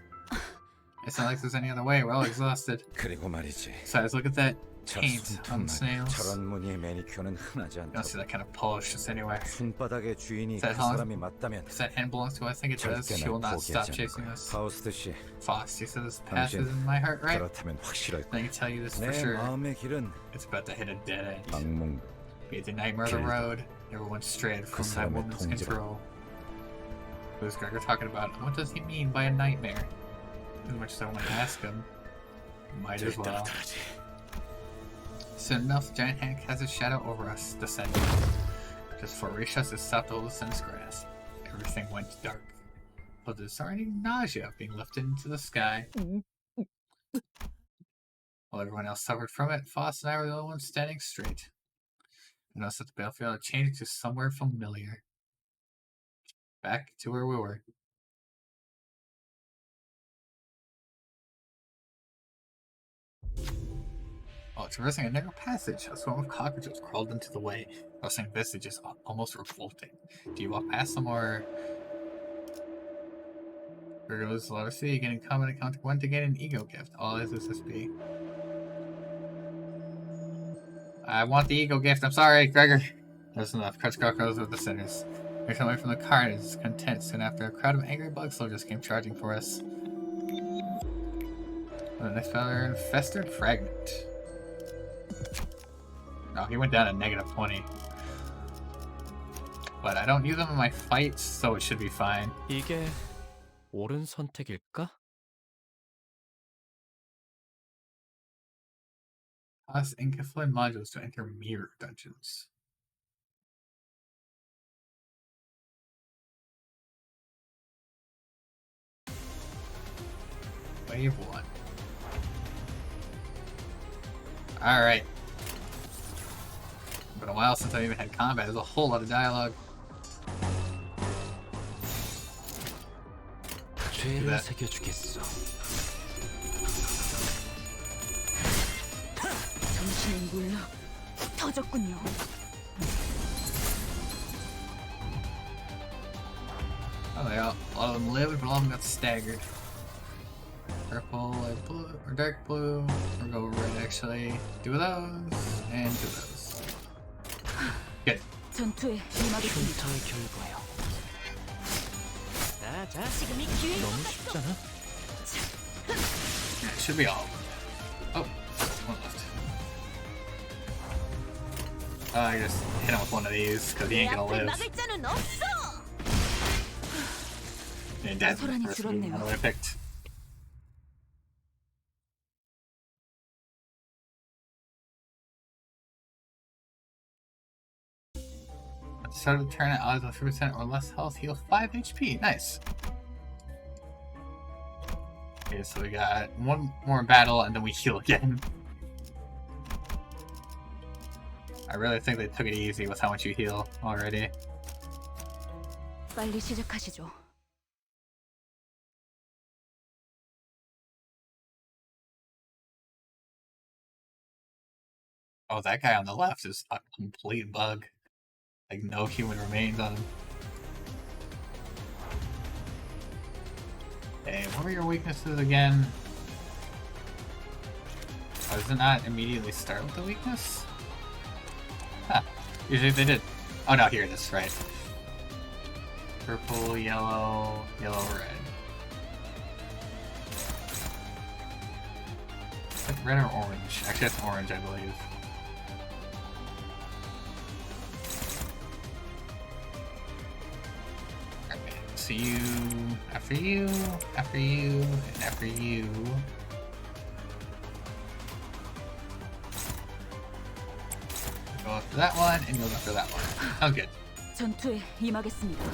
S1: It's not like there's any other way. We're all exhausted.
S8: 그리고 말이지.
S1: Besides, look at that
S8: 저
S1: paint on the
S8: 손톱만
S1: snails.
S8: 저런 무늬의 매니큐어는 흔하지
S1: You don't see
S8: 않다고.
S1: that kind of polish just anywhere.
S8: 손바닥의 주인이
S1: Is that
S8: 그
S1: how-
S8: 사람이 맞다면
S1: If that hand belongs to who I think it does,
S8: 절대
S1: she will
S8: 날
S1: not stop
S8: 포기하지 않을
S1: chasing
S8: 거야.
S1: us.
S8: 파우스트 씨,
S1: Faust, you said this path
S8: 당신
S1: is in my heart, right?
S8: 그렇다면 확실할
S1: I can tell you this for
S8: 내
S1: sure.
S8: 마음의 길은
S1: It's about to hit a dead end.
S8: 악몽.
S1: Be it the nightmare of the road, everyone strayed from that
S8: 사람의
S1: woman's
S8: 통제다.
S1: control. Who's Gregor talking about? What does he mean by a nightmare? As much as I want to ask him, might as well. Soon enough, the giant hand casts a shadow over us, descending. Just before it reached us, it stopped to loosen its grasp. Everything went dark. But there's already nausea being lifted into the sky. While everyone else suffered from it, Foss and I were the only ones standing straight. I noticed that the battlefield had changed to somewhere familiar. Back to where we were. Oh, traversing a narrow passage, a swarm of cockroaches crawled into the way. Rustling visages almost revolting. Do you walk past them or... Gregor loses a lot of sea, getting common encounter one to gain an ego gift. All is SSB. I want the ego gift, I'm sorry, Gregor. There's enough. Crutch cockroaches with the sinners. We came away from the car and it was content soon after a crowd of angry bug soldiers came charging for us. The next battle, infested fragment. No, he went down to -20. But I don't use them in my fights, so it should be fine.
S9: 이게 옳은 선택일까?
S1: Us incomplete modules to enter mirror dungeons. Wave 1. Alright. Been a while since I've even had combat. There's a whole lot of dialogue.
S8: 죄를
S1: that.
S8: 새겨주겠어.
S10: 정신을 몰라 터졌군요.
S1: Oh, they all, a lot of them lived, but all of them got staggered. Purple, light blue, or dark blue, or go red actually. Two of those, and two of those. Good.
S10: 전투에 임하겠습니다.
S9: 흉터의 결과요. 자,
S5: 지금이 기회인 것
S9: 너무
S5: 같소.
S9: 쉽잖아.
S1: It should be all of them. Oh, one left. I just hit him with one of these, because he
S5: 내
S1: ain't gonna
S5: 앞을
S1: live.
S5: 막을 자는 없어.
S1: And that's the
S10: 소란이
S1: first
S10: 줄었네요.
S1: one I picked. At the start of the turn, allies with 3% or less health heal 5 HP. Nice. Okay, so we got one more battle and then we heal again. I really think they took it easy with how much you heal already.
S10: 빨리 시작하시죠.
S1: Oh, that guy on the left is a complete bug. Like, no human remains on him. Okay, what were your weaknesses again? Oh, does it not immediately start with the weakness? Huh. Usually they did. Oh no, here it is, right. Purple, yellow, yellow, red. Is it red or orange? Actually, it's orange, I believe. Okay, so you, after you, after you, and after you. Go after that one, and you'll go after that one. Oh, good.
S10: 전투에 임하겠습니다.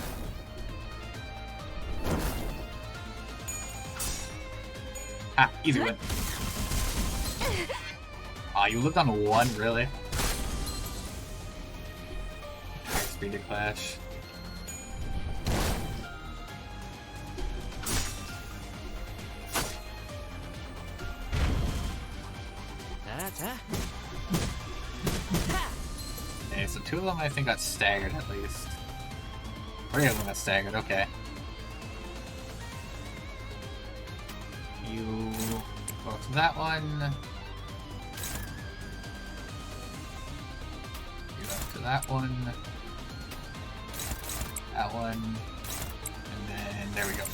S1: Ah, easy win. Aw, you lived on one, really? Speed to clash.
S9: 자.
S1: Okay, so two of them I think got staggered at least. Three of them got staggered, okay. You go to that one. You go to that one. That one. And then there we go.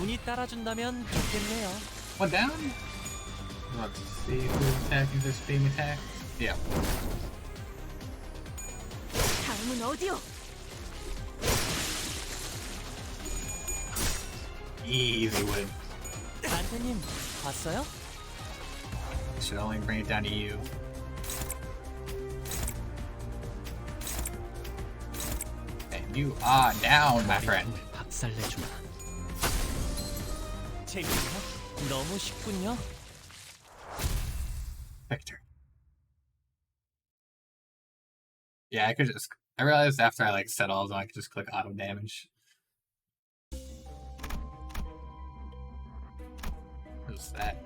S9: 운이 따라준다면 좋겠네요.
S1: One down? Let's see who's attacking this being attacked. Yeah.
S10: 다음은 어디요?
S1: Easy win.
S9: 단테님 봤어요?
S1: Should only bring it down to you. And you are down, my friend.
S9: 박살내주마. 재밌네요. 너무 쉽군요.
S1: Victor. Yeah, I realized after I set all of them, I could just click auto damage. What's that?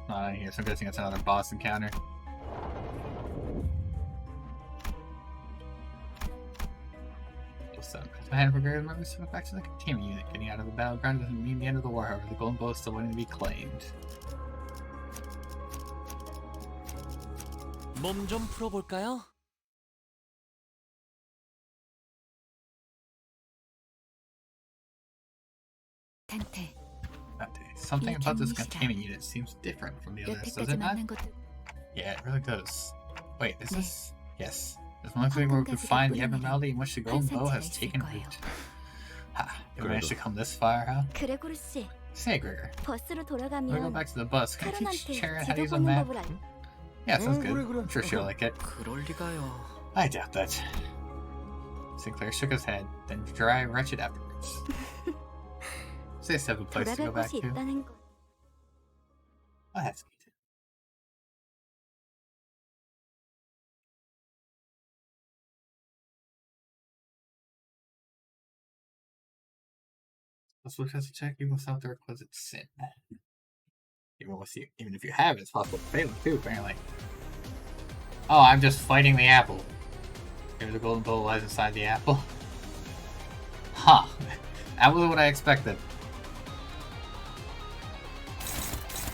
S1: Not in here, so I'm guessing it's another boss encounter. So, my hand for greater members to back to the containment unit. Getting out of the battleground doesn't mean the end of the war, however, the golden bow is still waiting to be claimed.
S9: 몸 좀 풀어볼까요?
S4: 텐테.
S1: Something about this containment unit seems different from the others, does it not? Yeah, it really does. Wait, is this? Yes. This one looks like where we could find the abnormality in which the golden bow has taken root. Ha! You managed to come this far, huh?
S5: 그레고르 씨,
S1: Say, Gregor.
S5: 버스로
S1: When we go
S5: 돌아가면
S1: back to the bus, can I teach
S5: 카런한테
S1: Sharon how to
S5: 지도
S1: use a
S5: 보는
S1: map?
S5: 법을 알.
S1: Yeah, sounds good. I'm sure she'll like it.
S9: 그럴 리가요.
S1: I doubt that. Sinclair shook his head, then dry wretched afterwards. Say have a place to go
S5: 돌아갈
S1: back
S5: 곳이
S1: to.
S5: 있다는 거.
S1: Oh, that's good. Let's look at the check even without the requisite sin. Even if you have it, it's possible to fail it too, apparently. Oh, I'm just fighting the apple. Maybe the golden bowl lies inside the apple. Huh. That was what I expected.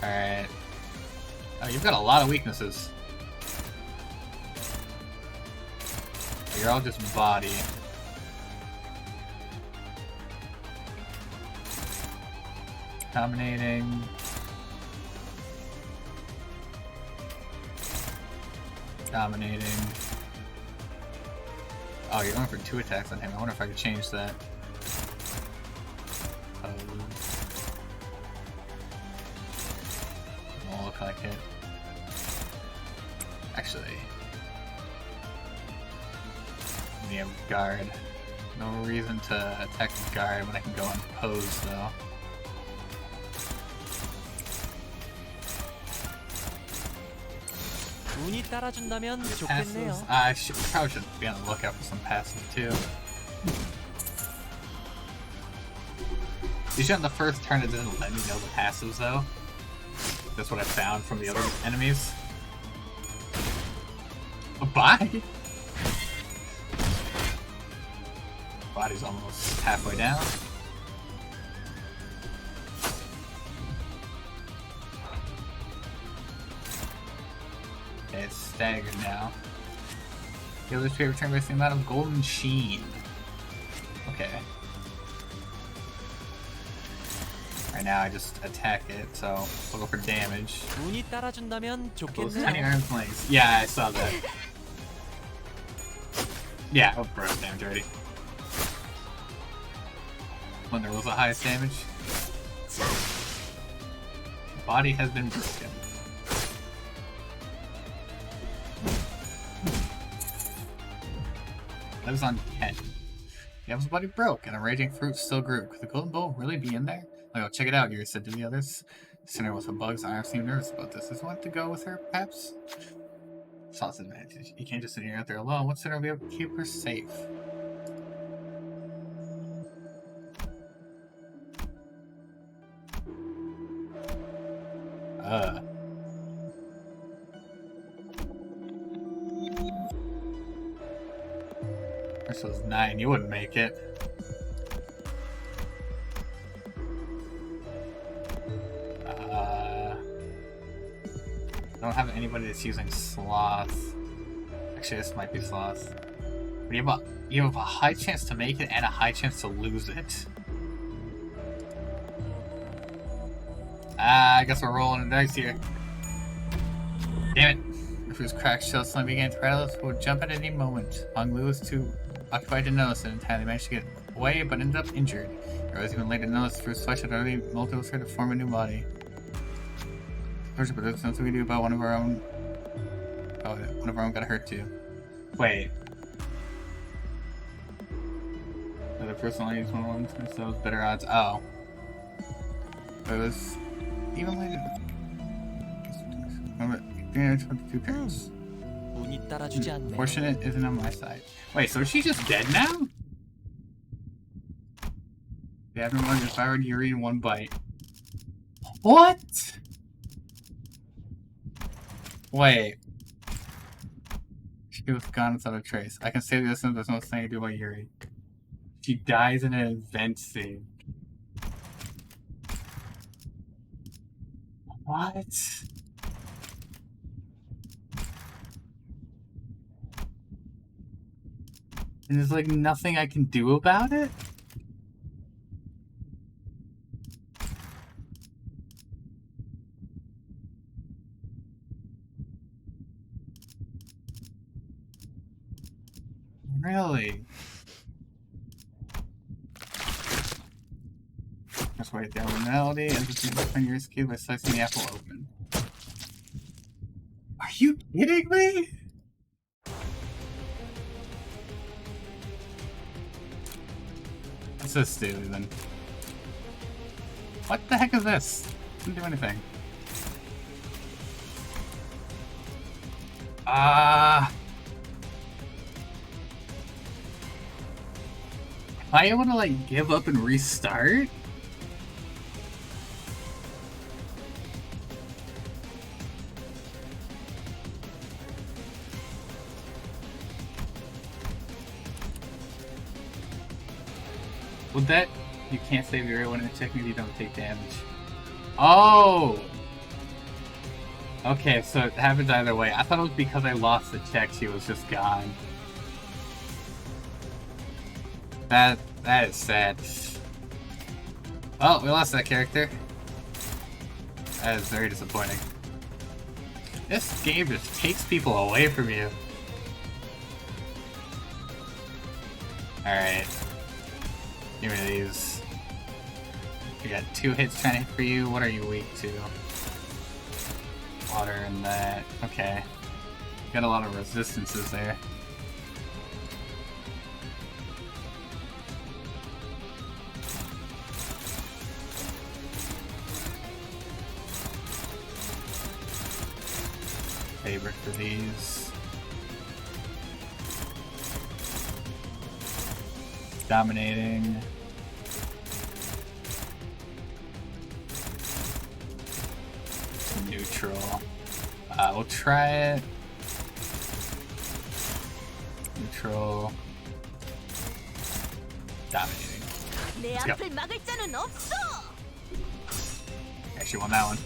S1: Alright. Oh, you've got a lot of weaknesses. You're all just body. Dominating. Dominating. Oh, you're going for 2 attacks on him. I wonder if I could change that. Won't look like it. Actually. We have guard. No reason to attack the guard when I can go on pose, though.
S9: 운이 따라준다면
S1: Passives?
S9: 좋겠네요.
S1: I probably should be on the lookout for some passive too. Usually on the first turn it doesn't let me know the passives though. That's what I found from the other enemies. Oh, bye! Body's almost halfway down. Okay, it's staggered now. The other two return with the amount of golden sheen. Okay. Right now I just attack it, so we'll go for damage.
S9: 운이 따라준다면
S1: Those tiny arms and legs. Yeah, I saw that. Yeah, oh, bro, damage already. When there was the highest damage. Body has been broken. Lives on 10. Yav's body broke, and a raging fruit still grew. Could the golden bowl really be in there? Like, oh, check it out, Yuri said to the others. Sinner with the bugs, I seem nervous about this. Is one to go with her, perhaps? Sauce advantage. You can't just sit here out there alone. What Sinner will be able to keep her safe? This was 9. You wouldn't make it. I don't have anybody that's using sloth. Actually, this might be sloth. But you have a high chance to make it and a high chance to lose it. I guess we're rolling the dice here. Damn it. If it was cracked shell suddenly began to rattle, it would jump at any moment. Hong Lu was too occupied to notice and entirely managed to get away, but ended up injured. It was even later noticed the fruit's flesh had already molted with her to form a new body. But there's nothing we can do about one of our own. Oh, one of our own got hurt too. Wait. The person only used one so it's better odds. Oh. But it was even later. Remember, 322 parents.
S9: 운이 따라주지 않네.
S1: Fortunate isn't on my side. Wait, so is she just dead now? The abdomen devoured Yuri in one bite. What? Wait. She was gone without a trace. I can save this and there's no thing to do about Yuri. She dies in an event scene. What? And there's like nothing I can do about it? Really? Just write down the melody and just open your skill by slicing the apple open. Are you kidding me? Let's just do it then. What the heck is this? Didn't do anything. Am I able to like give up and restart? Would that... You can't save your when it technically you don't take damage. Oh! Okay, so it happens either way. I thought it was because I lost the check she was just gone. That is sad. Oh, we lost that character. That is very disappointing. This game just takes people away from you. Alright. Give me these. You got 2 hits trying to hit for you. What are you weak to? Water and that. Okay. Got a lot of resistances there. Favorite for these. Dominating. Neutral. We'll try it. Neutral. Dominating. Let's go. Actually won that one.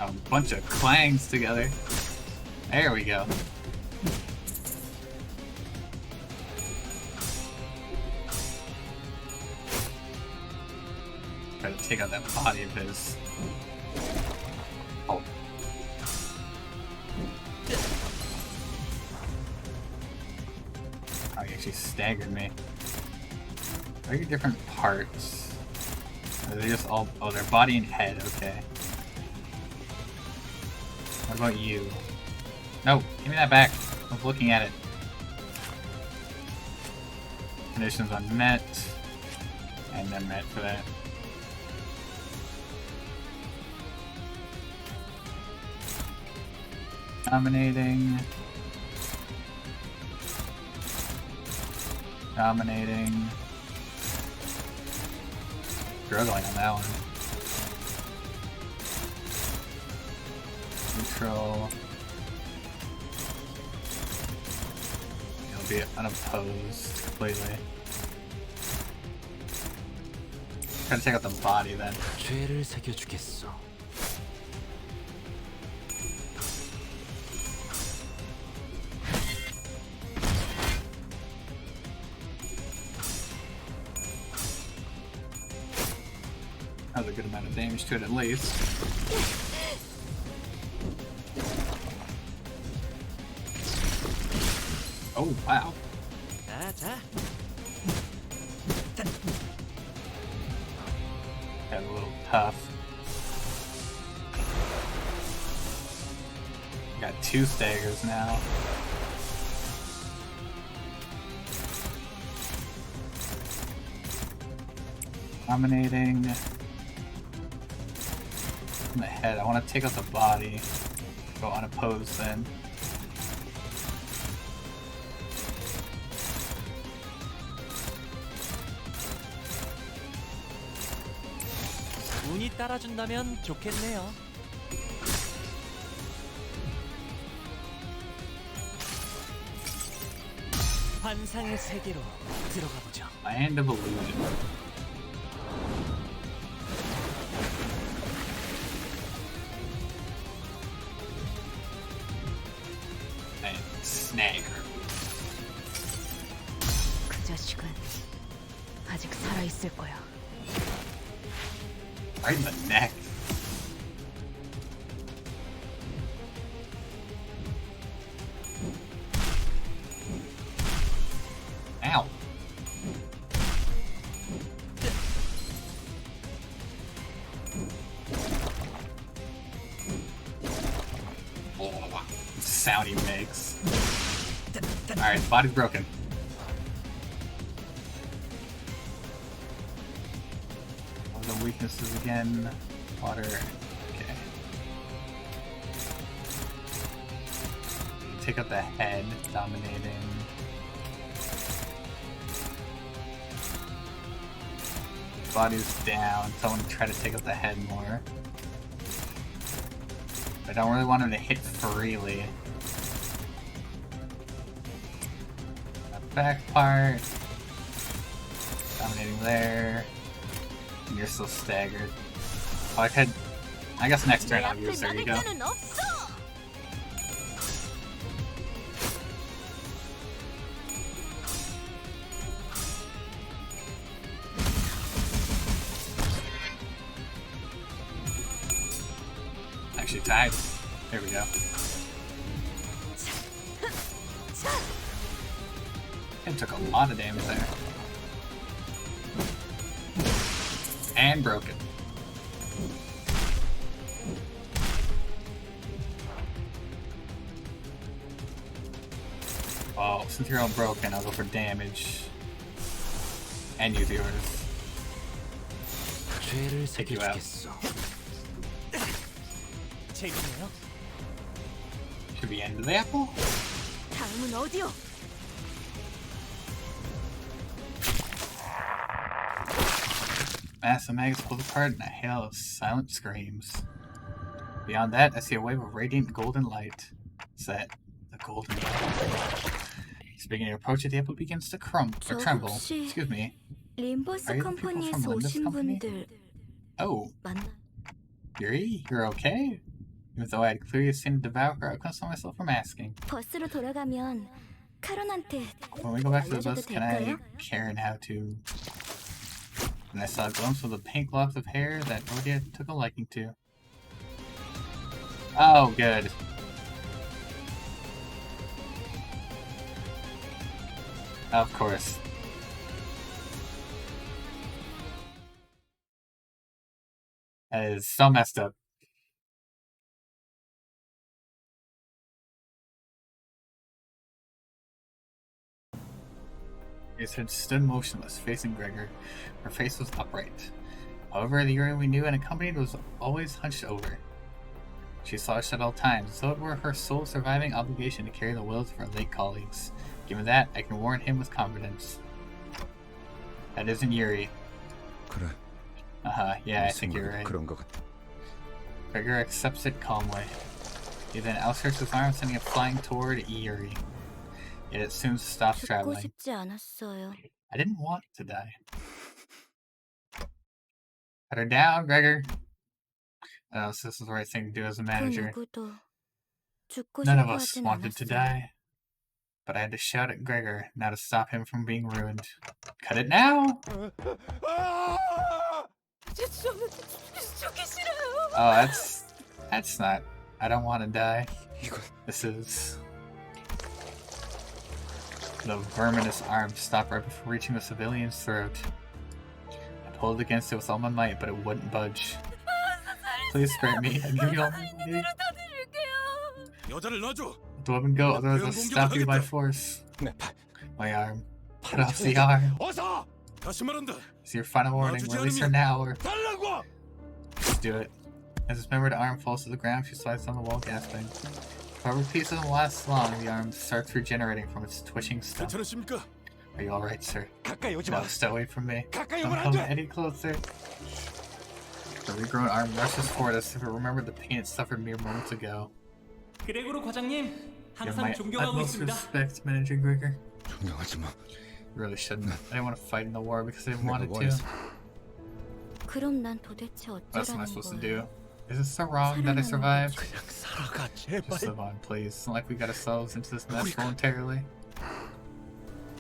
S1: A bunch of clangs together. There we go. take out that body of his. Oh. Oh, he actually staggered me. Are you different parts? Are they just all... Oh, they're body and head, okay. What about you? No, give me that back. I was looking at it. Conditions unmet. And then met for that. Dominating. Dominating. Struggling on that one. Neutral. He'll be unopposed completely. Try to take out the body then.
S8: 죄를 새겨주겠어.
S1: That was a good amount of damage to it at least. Oh, wow. Got a little tough. Got 2 staggers now. Dominating. In the head. I want to take out the body. Go unopposed then.
S9: 운이 따라준다면 좋겠네요. 환상의 세계로 들어가 보죠.
S1: Land of Illusion. And Snagger.
S4: 그 자식은 아직 살아 있을 거야.
S1: Right in the neck. Ow. Oh, the sound he makes. Alright, body's broken. What are the weaknesses again? Water. Okay. Take out the head, dominating. Body's down, so I want to try to take out the head more. I don't really want him to hit freely. That back part. Dominating there. And you're still staggered. Oh, I guess next turn I'll use. There you go. Actually tied. There we go. It took a lot of damage there. And broken. Well, since you're all broken, I'll go for damage. And use yours.
S8: 죄를
S1: Take you out.
S8: 새겨주겠어.
S9: 재밌네요.
S1: Should be end of the apple?
S10: 다음은 어디요?
S1: Massive mags pulled apart in a hail of silent screams. Beyond that, I see a wave of radiant golden light. Set. The golden light. As beginning to approach it, the apple begins to tremble. Excuse me.
S10: 림버스
S1: Are you the people
S10: 컴퍼니에서
S1: from Limbus
S10: 오신
S1: Company?
S10: 분들
S1: Oh,
S10: 맞나?
S1: Yuri, you're okay? Even though I had clearly seen a devourer, I couldn't stop myself from asking.
S10: 버스로 돌아가면 카론한테
S1: When we go back to the
S10: 알려줘도
S1: bus, can I
S10: 될까요?
S1: Karen how to... And I saw a glimpse of the pink locks of hair that Odia took a liking to. Oh, good. Of course. That is so messed up. His head stood motionless, facing Gregor. Her face was upright. However, the Yuri we knew and accompanied was always hunched over. She slouched at all times, as though it were her sole surviving obligation to carry the wills of her late colleagues. Given that, I can warn him with confidence. That isn't Yuri.
S11: 그래.
S1: Yeah, I think you're right.
S11: 그런 것 같아.
S1: Gregor accepts it calmly. He then outstretched his arm, sending it flying toward Yuri. Yet it soon stops
S5: 죽고
S1: traveling.
S5: 싶지 않았어요.
S1: I didn't want to die. Put her down, Gregor. Oh, so this is the right thing to do as a
S5: 그
S1: manager.
S5: 누구도 죽고
S1: None of
S5: 싶어
S1: us
S5: 하진
S1: wanted to
S5: 않았어요.
S1: die. But I had to shout at Gregor, now to stop him from being ruined. Cut it now!
S2: 죽기 싫어요.
S1: Oh, that's not... I don't want to die. This is... The verminous arm stopped right before reaching the civilian's throat. I pulled against it with all my might, but it wouldn't budge. Please spare me. I give you all my money.
S7: 여자를 놔줘.
S1: Let him go, otherwise I'll stop you by force. My arm. Cut off the arm.
S7: 어서. 다시 말한다.
S1: It's your final warning. Release her now or...
S7: 달라고.
S1: Just do it. As his membered arm falls to the ground, she slides on the wall, gasping. However, peace doesn't last long. The arm starts regenerating from its twitching stump.
S7: 괜찮으십니까?
S1: Are you alright, sir?
S7: 가까이 오지
S1: No,
S7: 마.
S1: stay away from me.
S7: 가까이
S1: Don't
S7: 오면 안
S1: come
S7: 돼.
S1: any closer. The regrown arm rushes forward as if it remembered the pain it suffered mere moments ago.
S12: 그레고로 과장님,
S1: You have
S12: 항상
S1: my
S12: 존경하고
S1: utmost
S12: 있습니다.
S1: respect, Manager Gregor.
S11: 존경하지 마.
S1: Really shouldn't. I didn't want to fight in the war because I didn't want it to.
S11: 원했어.
S5: 그럼 난 도대체
S1: What else am I
S5: 어쩌라는
S1: supposed to
S5: 거예요?
S1: do? Is it so wrong that I survived?
S7: 그냥 살아가
S1: Just
S7: 제발.
S1: live on, please. It's not like we got ourselves into this mess voluntarily.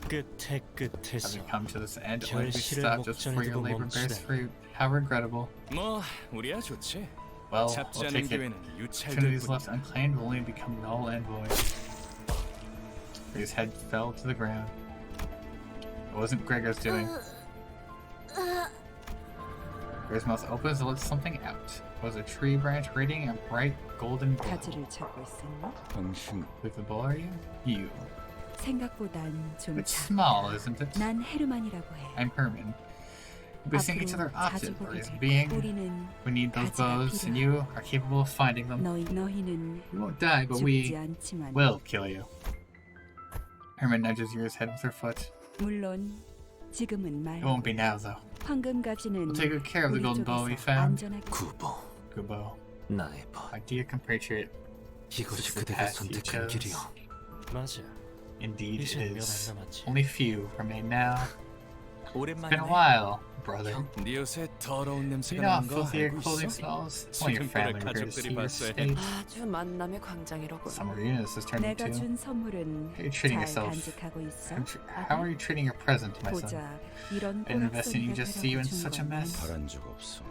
S6: 끝에 끝에서
S1: Having come to this end, only we
S6: 결실을
S1: stopped just before
S6: 목전에
S1: your
S6: 두고
S1: labor bears
S6: 멈추다니.
S1: fruit. How regrettable.
S3: 뭐 우리야 좋지.
S1: Well,
S3: 잡지
S1: we'll
S3: 않은
S1: take it.
S3: 기회는 유찰될
S1: Opportunities
S3: 뿐이다.
S1: left unclaimed will only become null and void. His head fell to the ground. It wasn't Gregor's doing. Gregor's mouth opens to let something out. It was a tree branch radiating a bright golden glow.
S10: 가지를 찾고 있었나?
S11: 당신
S1: With the bow, are you? You.
S10: 생각보단 좀
S1: It's
S10: 작아.
S1: small, isn't it?
S10: 난 헤르만이라고 해.
S1: I'm Herman. We've been seeing each other
S10: 앞으로
S1: often,
S10: 자주 보게
S1: reason
S10: 될
S1: being,
S10: 거야. 우리는
S1: we need those
S10: 가지가
S1: bows, and you are capable of finding them.
S10: 너희는
S1: We won't die, but
S10: 죽지
S1: we
S10: 않지만
S1: will kill you. Herman nudges Yuri's head with her foot.
S10: 물론 지금은
S1: It
S10: 말.
S1: won't be now, though.
S10: 황금 가지는
S1: We'll take good care of the
S10: 우리
S1: golden bow we
S10: 쪽에서
S1: found.
S10: 안전하게.
S8: 구보,
S1: Kubo,
S8: 나의 벗.
S1: my dear compatriot.
S8: 이것이
S1: This is the
S8: 그대가
S1: path you
S8: 선택한
S1: chose.
S8: 길이요.
S6: 맞아.
S1: Indeed,
S6: 이제
S1: it
S6: 몇
S1: is.
S6: 안 남았지.
S1: Only few remain now. It's been a
S8: 오랜만이네.
S1: while, brother.
S3: 네 옷에 더러운
S1: Do you
S3: 냄새가
S1: know how
S3: 나는 거
S1: filthy your
S3: 알고
S1: clothing
S3: 있어?
S1: smells? Only your
S3: 지금
S1: family
S3: 꼴을
S1: regret to see
S3: 가족들이
S1: your
S3: 봤어야
S1: state.
S2: 아주 만남의 광장이로군.
S1: Summer reunion this has turned
S10: 내가
S1: into.
S10: 준 선물은
S1: How are you treating
S10: 잘
S1: yourself?
S10: 간직하고 있어.
S1: How are you treating your present, my son?
S10: 보자. 이런
S1: I didn't invest in you
S10: 꼬락서리가
S1: just to see you in
S10: 데려다 준
S1: such a
S10: 건
S1: mess.
S11: 바란 적 없어.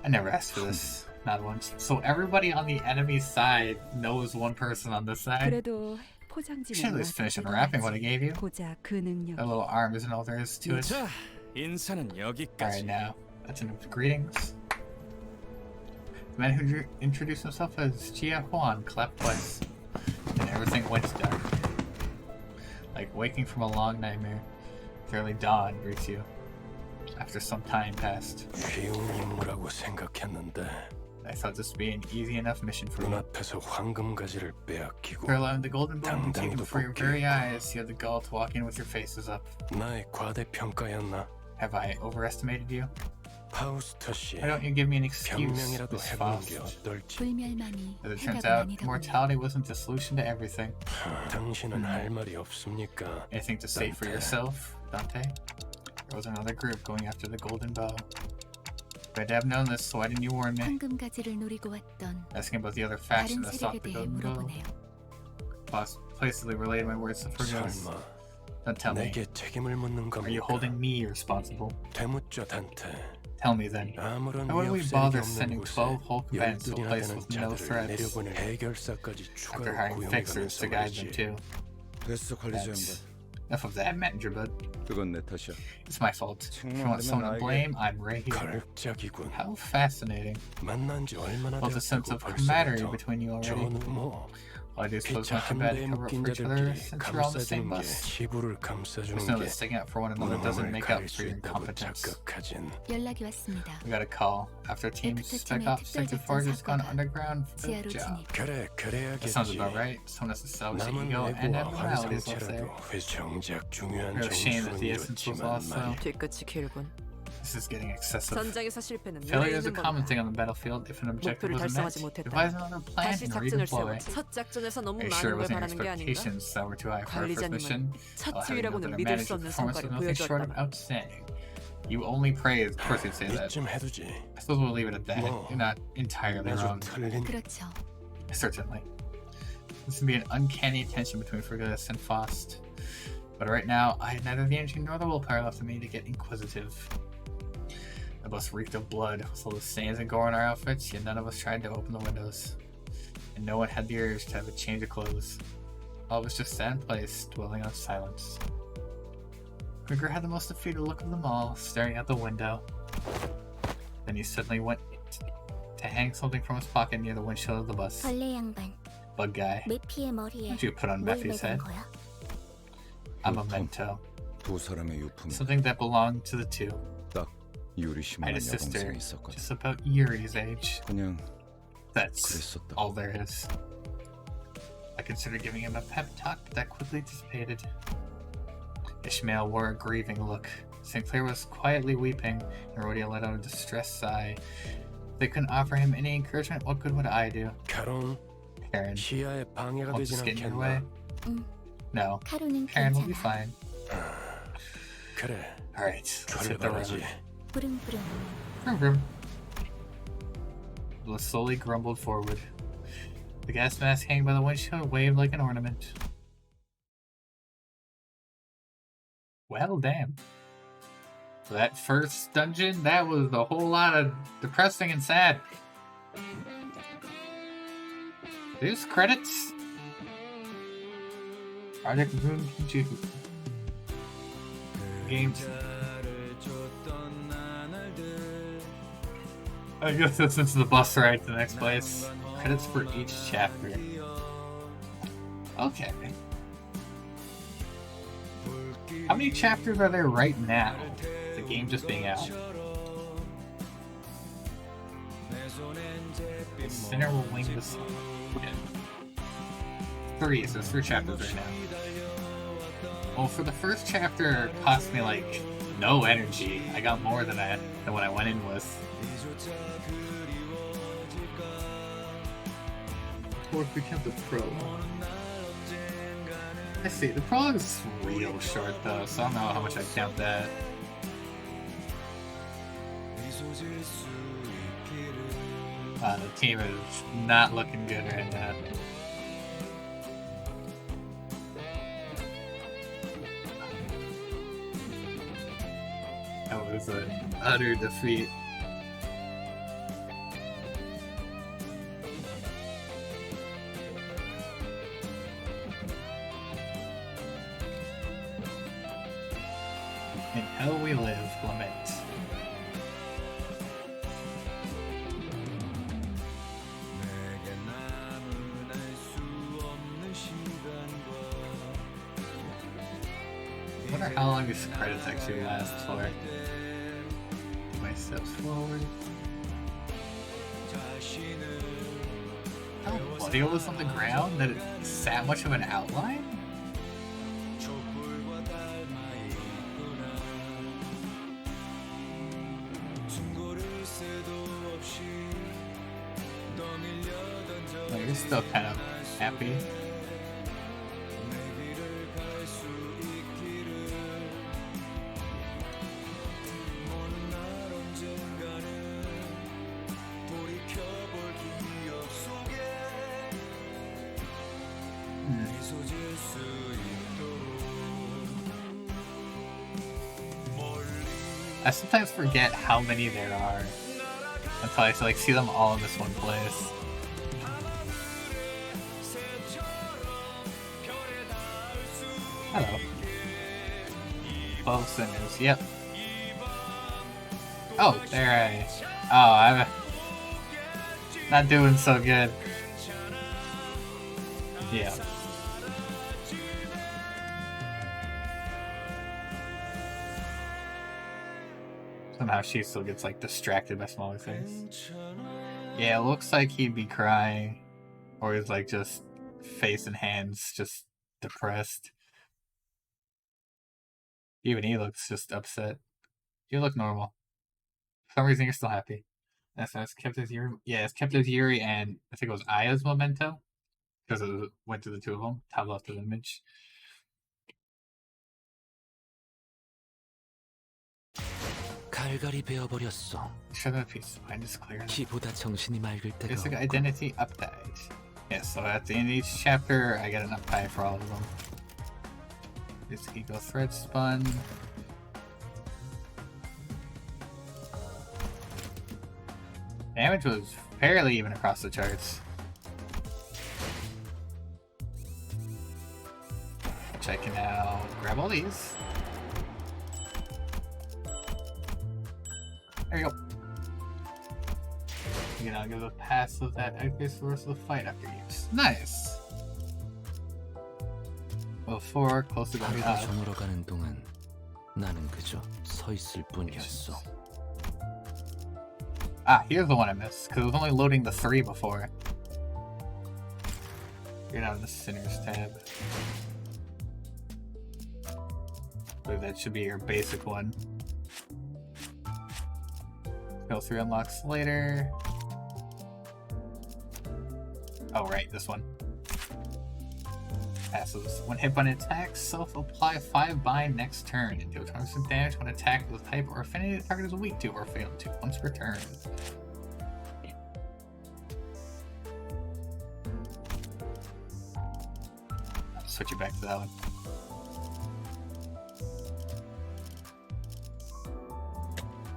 S1: I never asked for this. Not once. So everybody on the enemy side knows one person on this side.
S10: 그래도
S1: You should
S10: 포장지는
S1: at least finish unwrapping what I gave you.
S10: 보자 그 능력.
S1: That little arm isn't all there is to it.
S3: 자, 인사는
S1: Alright
S3: 여기까지.
S1: now, that's enough greetings. The man who introduced himself as Jia Huan clapped twice, and everything went dark. Like waking from a long nightmare, the early dawn greets you. After some time passed,
S7: 쉬운 임무라고 생각했는데
S1: I thought this would be an easy enough mission for you.
S7: 눈앞에서 황금 가지를 빼앗기고
S1: For allowing the golden bow to be
S7: 당당히
S1: taken before your
S7: 복귀.
S1: very eyes, you had the gall to walk in with your faces up.
S7: 나의 과대평가였나?
S1: Have I overestimated you?
S7: 파우스터 씨,
S1: Why don't you give me an excuse,
S7: 변명이라도
S1: Miss
S7: 해보는
S1: Faust?
S7: 게 어떨지.
S4: 불멸만이
S1: As it turns
S4: 해답은
S1: out,
S4: 아니다.
S1: mortality wasn't the solution to everything.
S7: 당신은 할 말이 없습니까?
S1: Anything to say for
S7: Dante.
S1: yourself, Dante? There was another group going after the golden bow. If I'd have known this, so why didn't you warn me?
S4: 황금 가지를 노리고 왔던
S1: Asking about the other
S4: 다른
S1: faction that sought
S4: 세력에
S1: the
S4: 대해
S1: golden bow.
S4: 물어보네요.
S1: Placidly relayed my words to Fergus.
S7: 설마
S1: Don't tell me.
S7: 내게 책임을 묻는
S1: Are you
S7: 겁니까?
S1: holding me responsible?
S7: 되묻죠, 단테.
S1: Tell me then.
S7: 아무런
S1: Why would we
S7: 위협세력이
S1: bother
S7: 없는
S1: sending
S7: 곳에
S1: 12 Hulk vents to a
S7: 12이나
S1: place
S7: 되는
S1: with no
S7: 자들을
S1: threats
S7: 내려보낼 해결사까지
S1: after
S7: 추가로
S1: hiring
S7: 고용해가면서
S1: fixers to guide them
S7: 말이지.
S1: too?
S11: 됐어, 관리자 양반.
S1: That's enough of that, manager bud.
S11: 그건 내 탓이야.
S1: It's my fault. If you want someone to blame, I'm right here.
S7: 걸작이군.
S1: How fascinating.
S7: 만난 지 얼마나
S1: Well, the sense
S7: 됐다고
S1: of camaraderie
S7: 벌써부터
S1: between you already.
S7: 저는 뭐
S1: Why do you suppose
S7: 기차
S1: not too
S7: 한
S1: bad
S7: 대에
S1: to cover up
S7: 묶인
S1: for each other
S7: 자들끼리
S1: since you're all on the same
S7: 감싸주는 게
S1: bus?
S7: 지구를
S1: Just
S7: 감싸주는
S1: know
S7: 게
S1: that sticking up for one another doesn't
S7: 운명을
S1: make up
S7: 가릴
S1: for
S7: 수
S1: your
S7: 있다고
S1: incompetence.
S7: 착각하진.
S4: 연락이 왔습니다.
S1: We got a call after Team
S4: 애프터
S1: Spec
S4: 팀의
S1: Ops
S4: 특별
S1: Sector
S4: 작전
S1: 4 just gone
S4: 사고가
S1: underground for the
S4: 지하로
S1: job.
S4: 진입.
S7: 그래,
S1: That sounds
S7: 그래야겠지.
S1: about right. Someone has to sell his
S7: 남은
S1: ego and
S7: 내부와
S1: abnormalities up there.
S7: 환상체라도 왜 정작 중요한
S1: Real shame that
S7: 정수는
S1: the essence was
S7: 이렇지만
S1: also.
S7: 말이야.
S2: 뒤끝이 길군.
S1: This is getting excessive.
S2: 전장에서 실패는
S1: Failure
S2: 늘
S1: is a
S2: 있는
S1: common
S2: 거다.
S1: thing on the battlefield. If an objective
S2: 목표를
S1: wasn't met,
S2: 달성하지 못했다.
S1: devise another plan
S2: 다시
S1: and
S2: 작전을
S1: redeploy.
S2: 세워. 첫 작전에서 너무
S1: Are you sure it
S2: 많은 걸
S1: wasn't your
S2: 바라는 게 아닌가?
S1: expectations that were too high for our first mission?
S2: 관리자님은 첫
S1: Having
S2: 지휘라고는
S1: nothing to
S2: 믿을
S1: manage
S2: 수
S1: your
S2: 없는
S1: performance
S2: 성과를
S1: was nothing short of
S2: 보여주었다만
S1: outstanding. You only pray, of course you'd say that.
S7: 이쯤 해두지.
S1: I suppose we'll leave it at that.
S7: 뭐,
S1: You're not entirely
S7: 아주
S1: wrong.
S7: 틀린.
S4: 그렇죠.
S1: Certainly. This would be an uncanny tension between Fergus and Faust. But right now, I had neither the energy nor the willpower left in me to get inquisitive. The bus reeked of blood, with all the stains and gore on our outfits, yet none of us tried to open the windows. And no one had the urge to have a change of clothes. All of us just sat in place, dwelling on silence. Krieger had the most defeated look of them all, staring out the window. Then he suddenly went to hang something from his pocket near the windshield of the bus.
S5: 벌레 양반,
S1: Bug guy.
S5: 메피의 머리에
S1: What'd you put on
S5: 뭘
S1: Matthew's
S5: 매단
S1: head?
S5: 거야?
S1: A memento.
S11: 두 사람의 유품.
S1: Something that belonged to the two.
S11: 딱
S1: I
S11: 유리심한
S1: had a sister,
S11: 여동생이 있었거든.
S1: just about Yuri's age.
S11: 그냥
S1: That's
S11: 그랬었다.
S1: all there is. I considered giving him a pep talk, but that quickly dissipated. Ishmael wore a grieving look. Sinclair was quietly weeping, and Rhodia let out a distressed sigh. If they couldn't offer him any encouragement, what good would I do?
S7: 결혼
S1: Karen,
S7: 시야에 방해가
S1: won't
S7: 되진
S1: this get in your way?
S7: 않겠나?
S1: No.
S5: 카루는
S1: Karen will be
S5: 괜찮아.
S1: fine.
S7: 그래,
S1: Alright, let's hit the
S7: 출발하지.
S1: road.
S5: 부릉부릉.
S1: Vroom, vroom. Bliss slowly grumbled forward. The gas mask hanging by the windshield waved like an ornament. Well, damn. For that first dungeon, that was a whole lot of depressing and sad. These credits? Project Moon Kinju. Games. I guess this is the bus ride to the next place. Credits for each chapter. Okay. How many chapters are there right now? The game just being out. The sinner will wing the sun. Okay. 3, so there's 3 chapters right now. Well, for the first chapter, it cost me like no energy. I got more than what I went in with. Or become the prologue. I see, the prologue is real short though, so I don't know how much I count that. The team is not looking good right now. That was an utter defeat. In hell we live, lament. I wonder how long these credits actually last for. My steps forward. How bloody it was on the ground that it's that much of an outline? Like, you're still kind of happy. I sometimes forget how many there are until I like see them all in this one place. Hello. 12 sinners, yep. Oh, there I'm not doing so good. Yeah. Somehow she still gets like distracted by smaller things. Yeah, it looks like he'd be crying. Or he's like just face and hands, just depressed. Even he looks just upset. You look normal. For some reason you're still happy. That's Kepler's Yuri. Yeah, it's Kepler's Yuri and I think it was Aya's memento. Because it went to the two of them. Top left of the image.
S8: 갈갈이 베어버렸어.
S1: Show the piece. Mind is clear.
S8: 키보다 정신이 맑을 때가
S1: Basic
S8: 없고.
S1: identity update. Yeah, so at the end of each chapter, I get an update for all of them. This ego thread spun. Damage was fairly even across the charts. Which I can now grab all these. There you go. You can now give the passive that activates the rest of the fight after use. Nice! Level 4, close to going
S8: 하루가
S1: up.
S8: 저물어가는 동안 나는 그저 서 있을 뿐이었어.
S1: Ah, here's the one I missed, because it was only loading the 3 before. You're now in the Sinners tab. I believe that should be your basic one. Skill 3 unlocks later. Oh, right, this one. Passives. When hit by an attack, self-apply 5 bind next turn. And deal 20% damage when attacked with type or affinity the target is weak to or failed to once per turn. I'll switch it back to that one.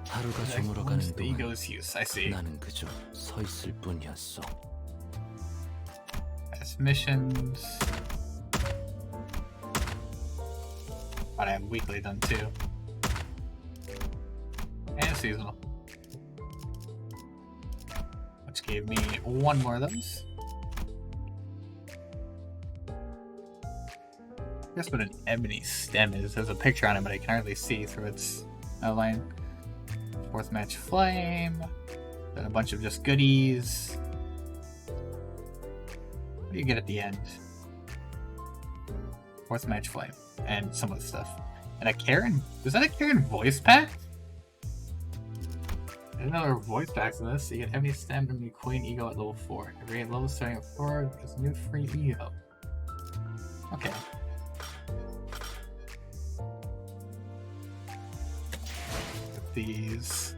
S8: 하루가
S1: Next
S8: 저물어가는
S1: one's the
S8: 동안
S1: ego's use. I see.
S8: 나는 그저 서 있을 뿐이었어.
S1: As missions. But I have weekly done too. And seasonal. Which gave me one more of those. Guess what an ebony stem is. There's a picture on it, but I can hardly see through its outline. Fourth match flame. Then a bunch of just goodies. What do you get at the end? Fourth match flame. And some of the stuff. And a Karen? Was that a Karen voice pack? I didn't know there were voice packs in this. So you get Ebony Stem and Queen Ego at level 4. Every level starting at 4, there's new free Ego. Okay. Get these.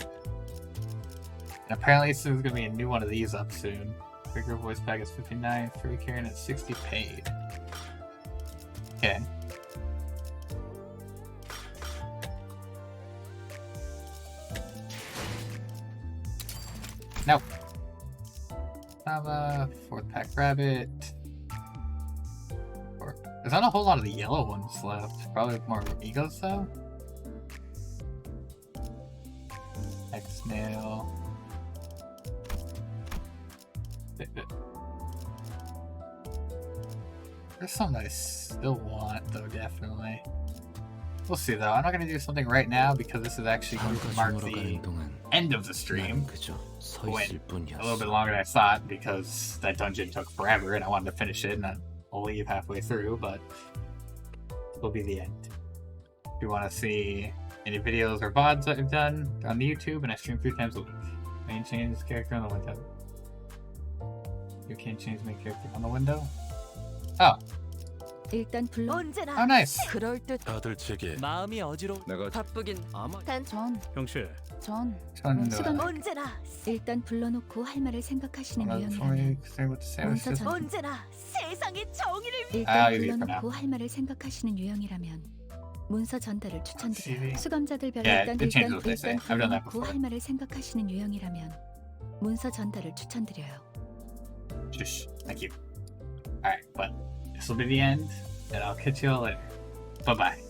S1: And apparently there's gonna be a new one of these up soon. Bigger voice pack is 59, free Karen at 60 paid. Okay. Nope. Fourth pack rabbit. There's not a whole lot of the yellow ones left. Probably more egos though. X-Nail. There's some that I still want though, definitely. We'll see though. I'm not going to do something right now because this is actually going to mark the end of the stream. Went a little bit longer than I thought because that dungeon took forever and I wanted to finish it and then I'll leave halfway through, but it'll be the end. If you want to see any videos or VODs that I've done on the YouTube, and I stream 3 times a week. Main change character on the window. You can't change main character on the window? Oh.
S4: 일단 불러.
S5: 언제나
S1: Oh, nice.
S2: 그럴 듯
S7: 다들 제게
S10: 마음이 어지러워.
S11: 내가
S2: 바쁘긴
S9: 아마
S6: 형씨,
S4: 전
S1: 전
S5: 언제나
S4: 일단 불러놓고 할 말을 생각하시는 유형이라면
S5: 언제나 세상의 정의를
S4: 일단
S1: 이게 있구나.
S4: 불러놓고 할 말을 생각하시는 유형이라면 문서 전달을 추천드려요. 수감자들별로
S1: Yeah,
S4: 일단
S1: it changes what they say. I've done that
S4: 보고
S1: before.
S4: 할 말을 생각하시는 유형이라면 문서 전달을 추천드려요.
S1: Shush. Thank you. Alright, but this will be the end, and I'll catch you all later. Bye bye.